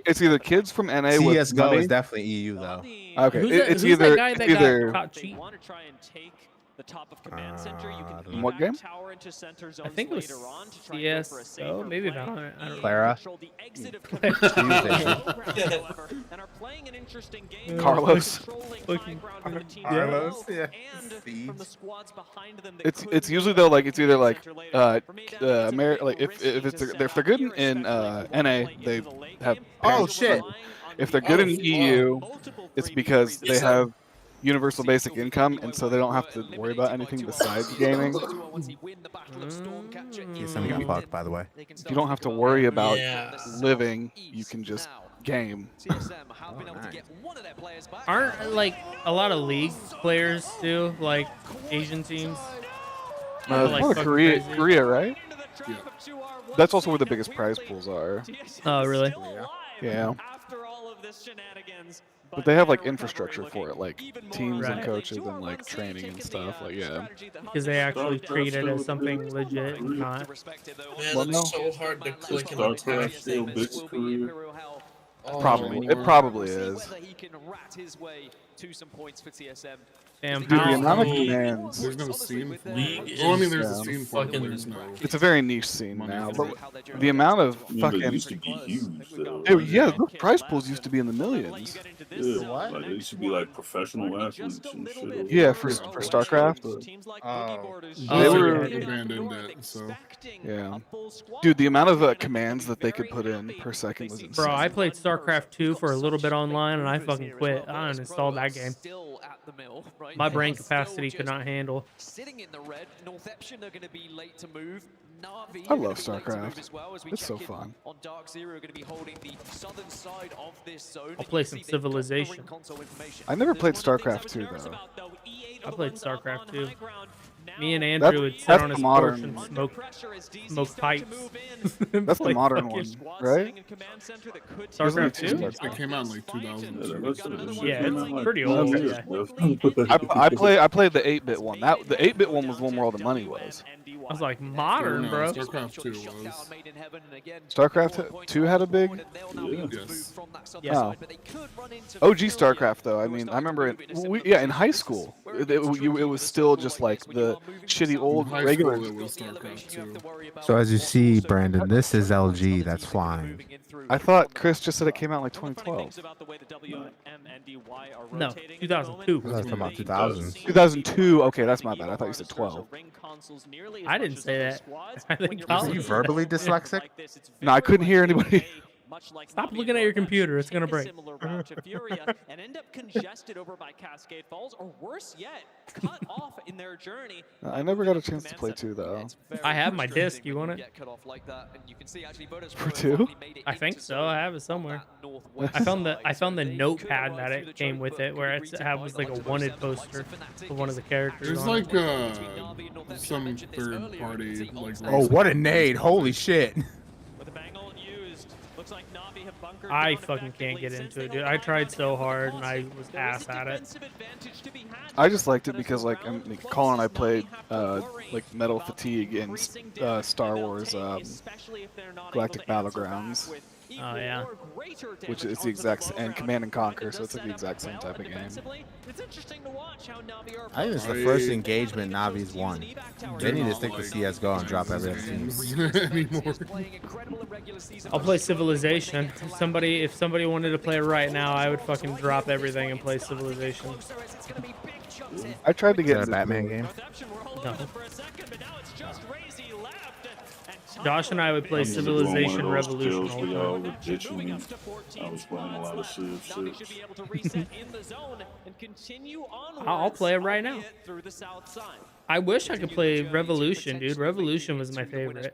It's either kids from NA with CS:GO money. is definitely EU though. Okay, it's who's either that guy that either. got caught cheating? Want to try and take the top of command center? You can What game? tower into center zones I think it was later on to try and go for a CS:GO, safer maybe play. Valorant. I don't know. Clara. Control the exit of command however, and are playing an interesting game. Carlos. Controlling high ground with the team Carlos, yeah. and from the squads behind them. It's usually though like it's either like like if they're good in NA they have Oh shit! if they're good in EU it's because they have universal basic income and so they don't have to worry about anything besides gaming. TSM got fucked, by the way. You don't have to worry about Yeah. living, you can just game. Aren't like a lot of league players too, like Asian teams? Like, fucking crazy. Korea, right? Yeah. That's also where the biggest prize pools are. Oh, really? Yeah. After all of this shenanigans, But they have like infrastructure for it, like teams and Right. coaches and like training and stuff. Like yeah. Because they actually treat it as something legit, and not. Man, Well, no. it's so hard to click and StarCraft attack still things. big career. Probably. It probably is. He can rat his way to some points for TSM. Damn, Dude, the how amount of League- commands. There's no scene for League it. Oh, I mean, there's is a scene for it, but fucking- there's no. It's a very niche scene now, but the amount of I mean, they fucking used to be huge, though. Dude, yeah, those prize pools used to be in the millions. Yeah, like, they used to be like professional athletes and shit. Yeah, for StarCraft. Oh, They were yeah. abandoned it, so. yeah. Dude, the amount of commands that they could put in per second was insane. Bro, I played StarCraft 2 for a little bit online, and I fucking quit. I uninstalled that game. My brain capacity could not handle. Sitting in the red, Northeption are going to be late to move. Na'Vi I are gonna love be late to move StarCraft. as well, as we It's check so in fun. On Dark Zero, are going to be holding the southern side of this zone. I'll play some Civilization. I never played StarCraft 2 though. I played StarCraft 2. Me and Andrew would sit on his porch and smoke pipes. That's the Play modern fucking- one, right? StarCraft 2? It came out in like 2000. Yeah, it's pretty old. Yeah. I played the 8-bit one. The 8-bit one was the one where all the money was. I was like, modern, bro. StarCraft 2 was. StarCraft 2 had a big. Yes. Oh. OG StarCraft though. I mean, I remember in high school, it was still just like the shitty old High regular. school, it was StarCraft 2. So as you see, Brandon, this is LG that's flying. I thought Chris just said it came out in like 2012. No, 2002. I was talking about 2000. 2002. Okay, that's my bad. I thought you said 12. I didn't say that. I think Are you verbally dyslexic? No, I couldn't hear anybody. Stop looking at your computer. It's gonna break. Similar route to Furia and end up congested over by Cascade Falls, or worse yet, cut off in their journey. I never got a chance to play 2 though. I have my disc. You want it? For 2? I think so. I have it somewhere. I found the notepad that it came with it, where it was like a wanted poster for one of the characters. There's on like it. some third party like. Oh, what a nade! Holy shit! With the bangle used, looks like Na'Vi have bunkered I fucking can't get into it, dude. I tried so hard and I was ass at it. I just liked it because like Colin and I played like Metal Fatigue and Star Wars Galactic Battlegrounds. Oh yeah. Which is the exact and Command and Conquer, so it's like the exact same type of game. I think it's the first engagement Navi's won. They need to stick to CS:GO and drop every other team. I'll play Civilization. If somebody wanted to play it right now, I would fucking drop everything and play Civilization. I tried to get a Batman game. No. Josh and I would play Civilization Revolution all the all were ditching me. I was playing a lot of Civ 6. I'll play it right now. I wish I could play Revolution, dude. Revolution was my favorite.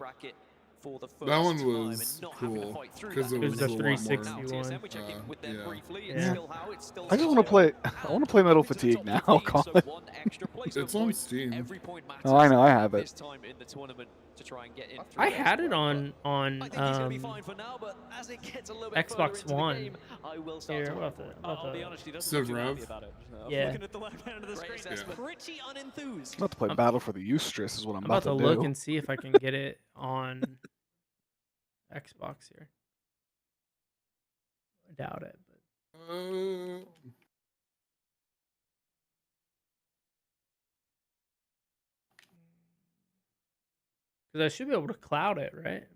That one was cool because it was the a lot 360 more, one. Yeah. I just want to play. I want to play Metal Fatigue now. Colin. It's on Steam. Oh, I know. I have it. I had it on Xbox One. Here, Civ Rev. Yeah. Pretty unenthused. I'm about to play Battle for the Eustress is what I'm I'm about to do. look and see if I can get it on Xbox here. I doubt it. But... Because I should be able to cloud it, right?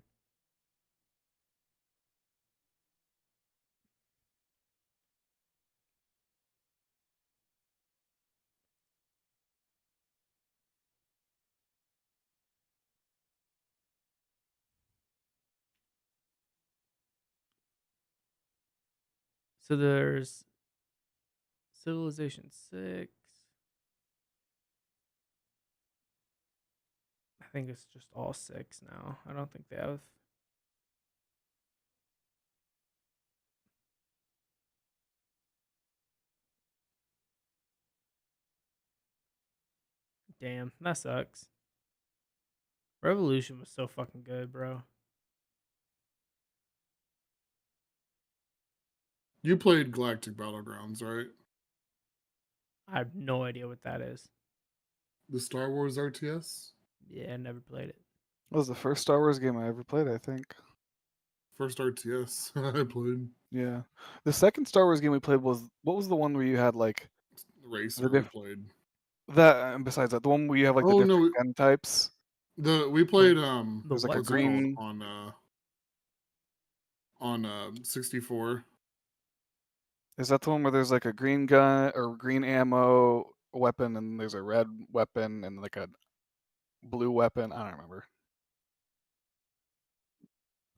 So there's Civilization 6. I think it's just all 6 now. I don't think they have. Damn, that sucks. Revolution was so fucking good, bro. You played Galactic Battlegrounds, right? I have no idea what that is. The Star Wars RTS? Yeah, I never played it. That was the first Star Wars game I ever played, I think. First RTS I played. Yeah. The second Star Wars game we played was, what was the one where you had like Racer we played. That, and besides that, the one where you have like the different gun types. We played there's like a green on 64. Is that the one where there's like a green gun or green ammo weapon and there's a red weapon and like a blue weapon? I don't remember.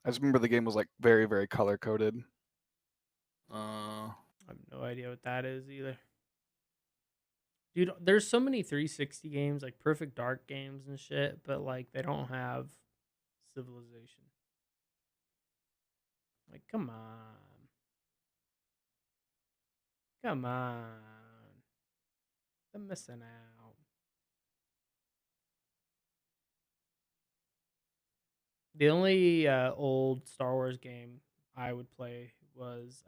I just remember the game was like very, very color coded. I have no idea what that is either. Dude, there's so many 360 games, like Perfect Dark games and shit, but like they don't have Civilization. Like, come on. Come on. I'm missing out. The only old Star Wars game I would play was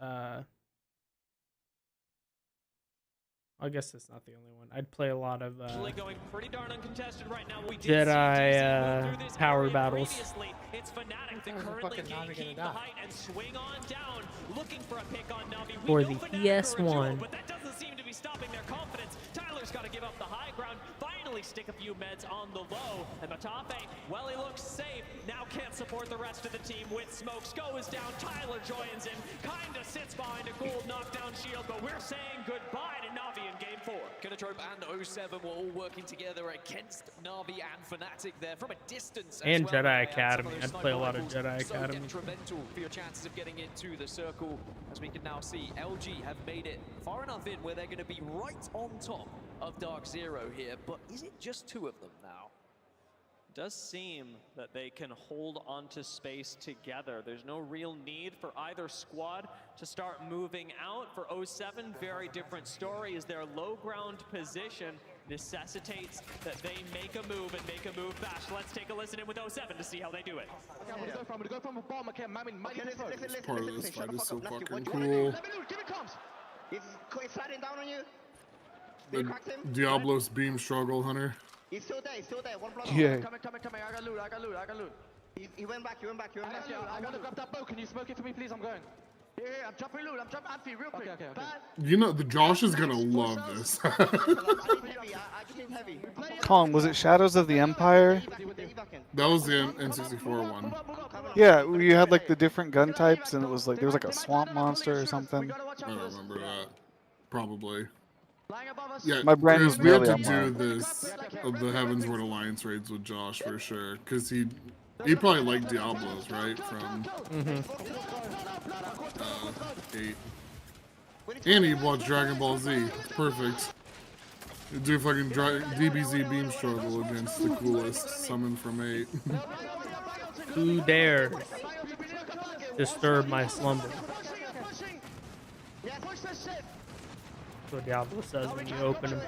I guess that's not the only one. I'd play a lot of going pretty darn uncontested right now. Jedi power battles. It's Fnatic that currently can't keep the height and swing on down, looking for a pick on Navi. For the PS1. But that doesn't seem to be stopping their confidence. Tyler's got to give up the high ground, finally stick a few meds on the low. And Matafe, well, he looks safe. Now can't support the rest of the team with smoke. Sko is down. Tyler joins in. Kinda sits behind a gold knockdown shield, but we're saying goodbye to Navi in game 4. Kinatrope and 07 were all working together against Navi and Fnatic there from a distance. And as well. Jedi Academy. I'd play a lot of Jedi So Academy. detrimental for your chances of getting into the circle, as we can now see LG have made it far enough in where they're going to be right on top of Dark Zero here. But is it just 2 of them now? does seem that they can hold onto space together. There's no real need for either squad to start moving out. For 07, very different story, as their low ground position necessitates that they make a move and make a move fast. Let's take a listen in with 07 to see how they do it. Part of this fight is so fucking cool. He's sliding down on you. The Diablo's beam struggle, Hunter. He's still there, One block. Yeah. Coming. I got loot. He went back, I want to grab that bow. Can you smoke it for me, please? I'm going. Yeah, I'm dropping loot. I'm dropping Amphi real quick. Okay. You know, the Josh is gonna love this. I just need heavy. Colin, was it Shadows of the Empire? That was the N64 one. Yeah, where you had like the different gun types, and it was like there was like a swamp monster or something. I don't remember that. Probably. Yeah, My brain was we had really to on do this of the Heavensward Alliance raids with Josh for sure, because he probably liked Diablos, right? From 8. And he watched Dragon Ball Z. Perfect. Do fucking DBZ beam struggle against the coolest summon from 8. Who dares disturb my slumber? That's what Diablo says when you open him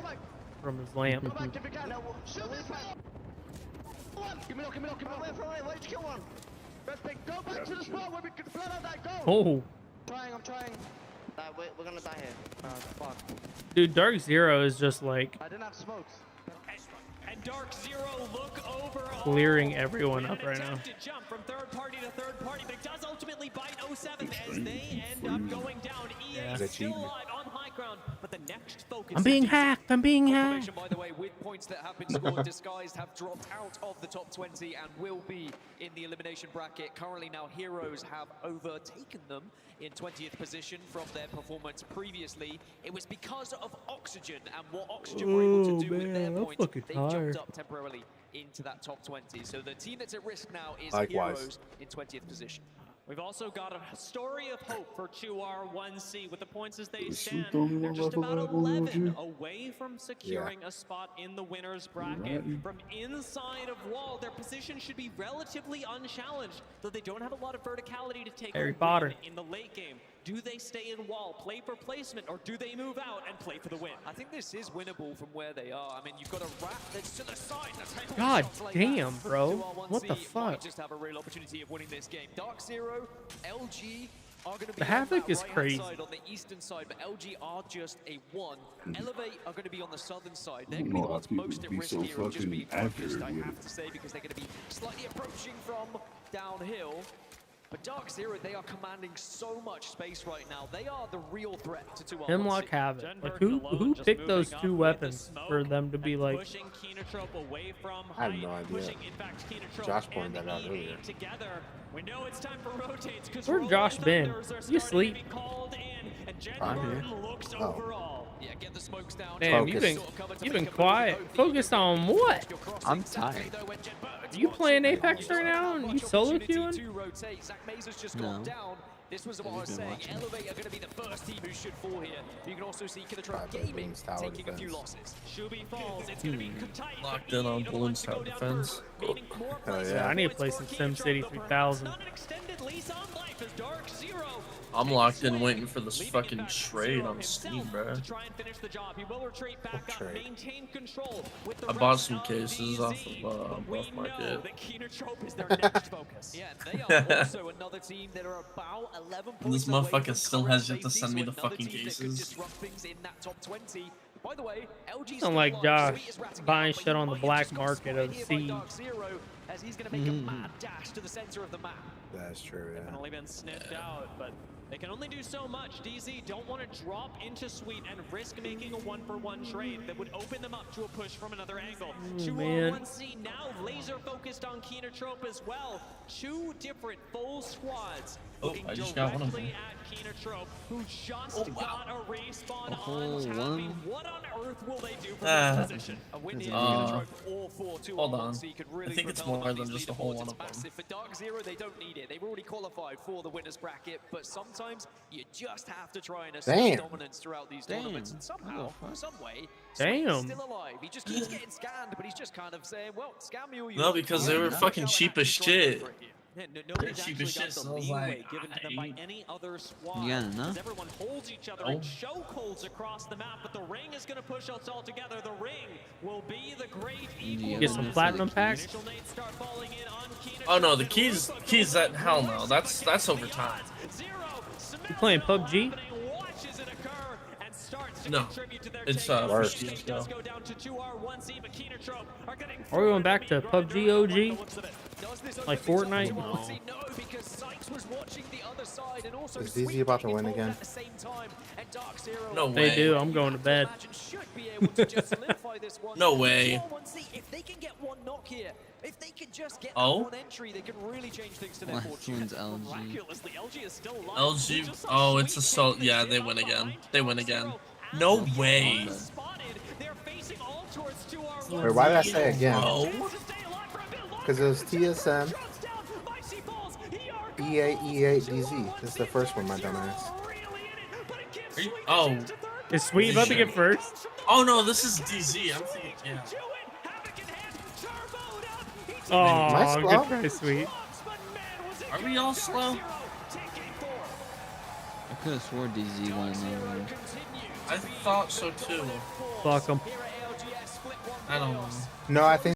from his lamp. Oh. I'm trying. We're gonna die here. Fuck. Dude, Dark Zero is just like I didn't have smokes. And Dark Zero look over clearing everyone up right now. to jump from third party to third party, but it does ultimately bite 07 as they end up going down. EA still alive on high ground, but the next focus. I'm being hacked. I'm being hacked. Confirmation, by the way, with points that have been scored disguised have dropped out of the top 20 and will be in the elimination bracket. Currently now Heroes have overtaken them in 20th position from their performance previously. It was because of Oxygen and what Oxygen were able to do with their points. They jumped up temporarily into that top 20. So the team that's at risk now is Heroes in 20th position. We've also got a story of hope for 2R1C with the points as they stand. They're just about 11 away from securing a spot in the winner's bracket. From inside of wall, their position should be relatively unchallenged, though they don't have a lot of verticality to take Harry Potter in the late game. Do they stay in wall, play for placement, or do they move out and play for the win? I think this is winnable from where they are. I mean, you've got a rat that's to the side. God damn, bro. What the fuck? Might just have a real opportunity of winning this game. Dark Zero, LG are going to be the Havoc is crazy. Side, on the eastern side, but LG are just a 1. Elevate are going to be on the southern side. They're going to be the ones most at risk here of just being focused, I have to say, because they're going to be slightly approaching from downhill. But Dark Zero, they are commanding so much space right now. They are the real threat to 2R1C. Hemlock Havoc. Like who picked those two weapons for them to be like? Away from I have no idea. Josh pointed that out earlier. Together. We know it's time for rotates. Where's Josh been? You asleep? I'm here. Oh. Yeah, get the smokes down. Damn, you've been quiet. Focused on what? I'm tired. You playing Apex right now and you solo queuing? No. This was what I was saying. Elevate are going to be the first team who should fall here. You can also see Killatron Gaming taking a few losses. Shubi falls. It's going to be tight. Locked in on Balloons Tower Defense. Hell yeah, I need to play some SimCity 3000. I'm locked in waiting for this fucking trade on Steam, bro. I bought some cases off of Buff Market. Yeah, they are also another team that are about 11 points. This motherfucker still has yet to send me the fucking cases. By the way, LG's Sound like Josh buying shit on the black market of Siege. As he's going to make a mad dash to the center of the map. That's true, yeah. Definitely been sniffed out, but they can only do so much. DZ don't want to drop into Sweet and risk making a 1-for-1 trade that would open them up to a push from another angle. 2R1C now laser focused on Keenertrope as well. 2 different full squads looking directly at Keenertrope, who just got a respawn on Tappy. What on earth will they do from this position? A win in Keenertrope all 4 hold on. could really I think it's more than just a whole one of them. For Dark Zero, they don't need it. They've already qualified for the winner's bracket, but sometimes sometimes you just have to try and Damn. assert dominance throughout these tournaments, and somehow, some way, Damn. still alive. He just keeps getting scanned, but he's just kind of saying, well, scan me all you No, want. because they were fucking cheap as shit. Yeah, nobody's Cheap actually as got shit, the so I was leeway like, given to them by any other squad. Yeah, no. As everyone holds each other in chokeholds across the map, but the ring is going to push us all together. The ring will be the great equalizer. Get some platinum packs. Initial nades start falling in on Keenan. Oh no, the keys that hell no. That's over time. You playing PUBG? No, it's Worse. Are we going back to PUBG OG? Like Fortnite? Is DZ about to win again? No If way. they do, I'm going to bed. No way. If they can just get Oh? one entry, they can really change things to their Last fortune. one's LG. Miraculously, LG is still alive. LG. Oh, it's a so. Yeah, they win again. They win again. No way. Wait, why did I say again? Oh. Because it was TSM, EA, DZ. This is the first one, my dumbass. Oh. Is Sweet about to get first? Oh no, this is DZ. I'm thinking. Yeah. Oh, good try, Sweet. Are we all slow? I could have swore DZ won there. I thought so too. Fuck 'em. I don't know. No, I think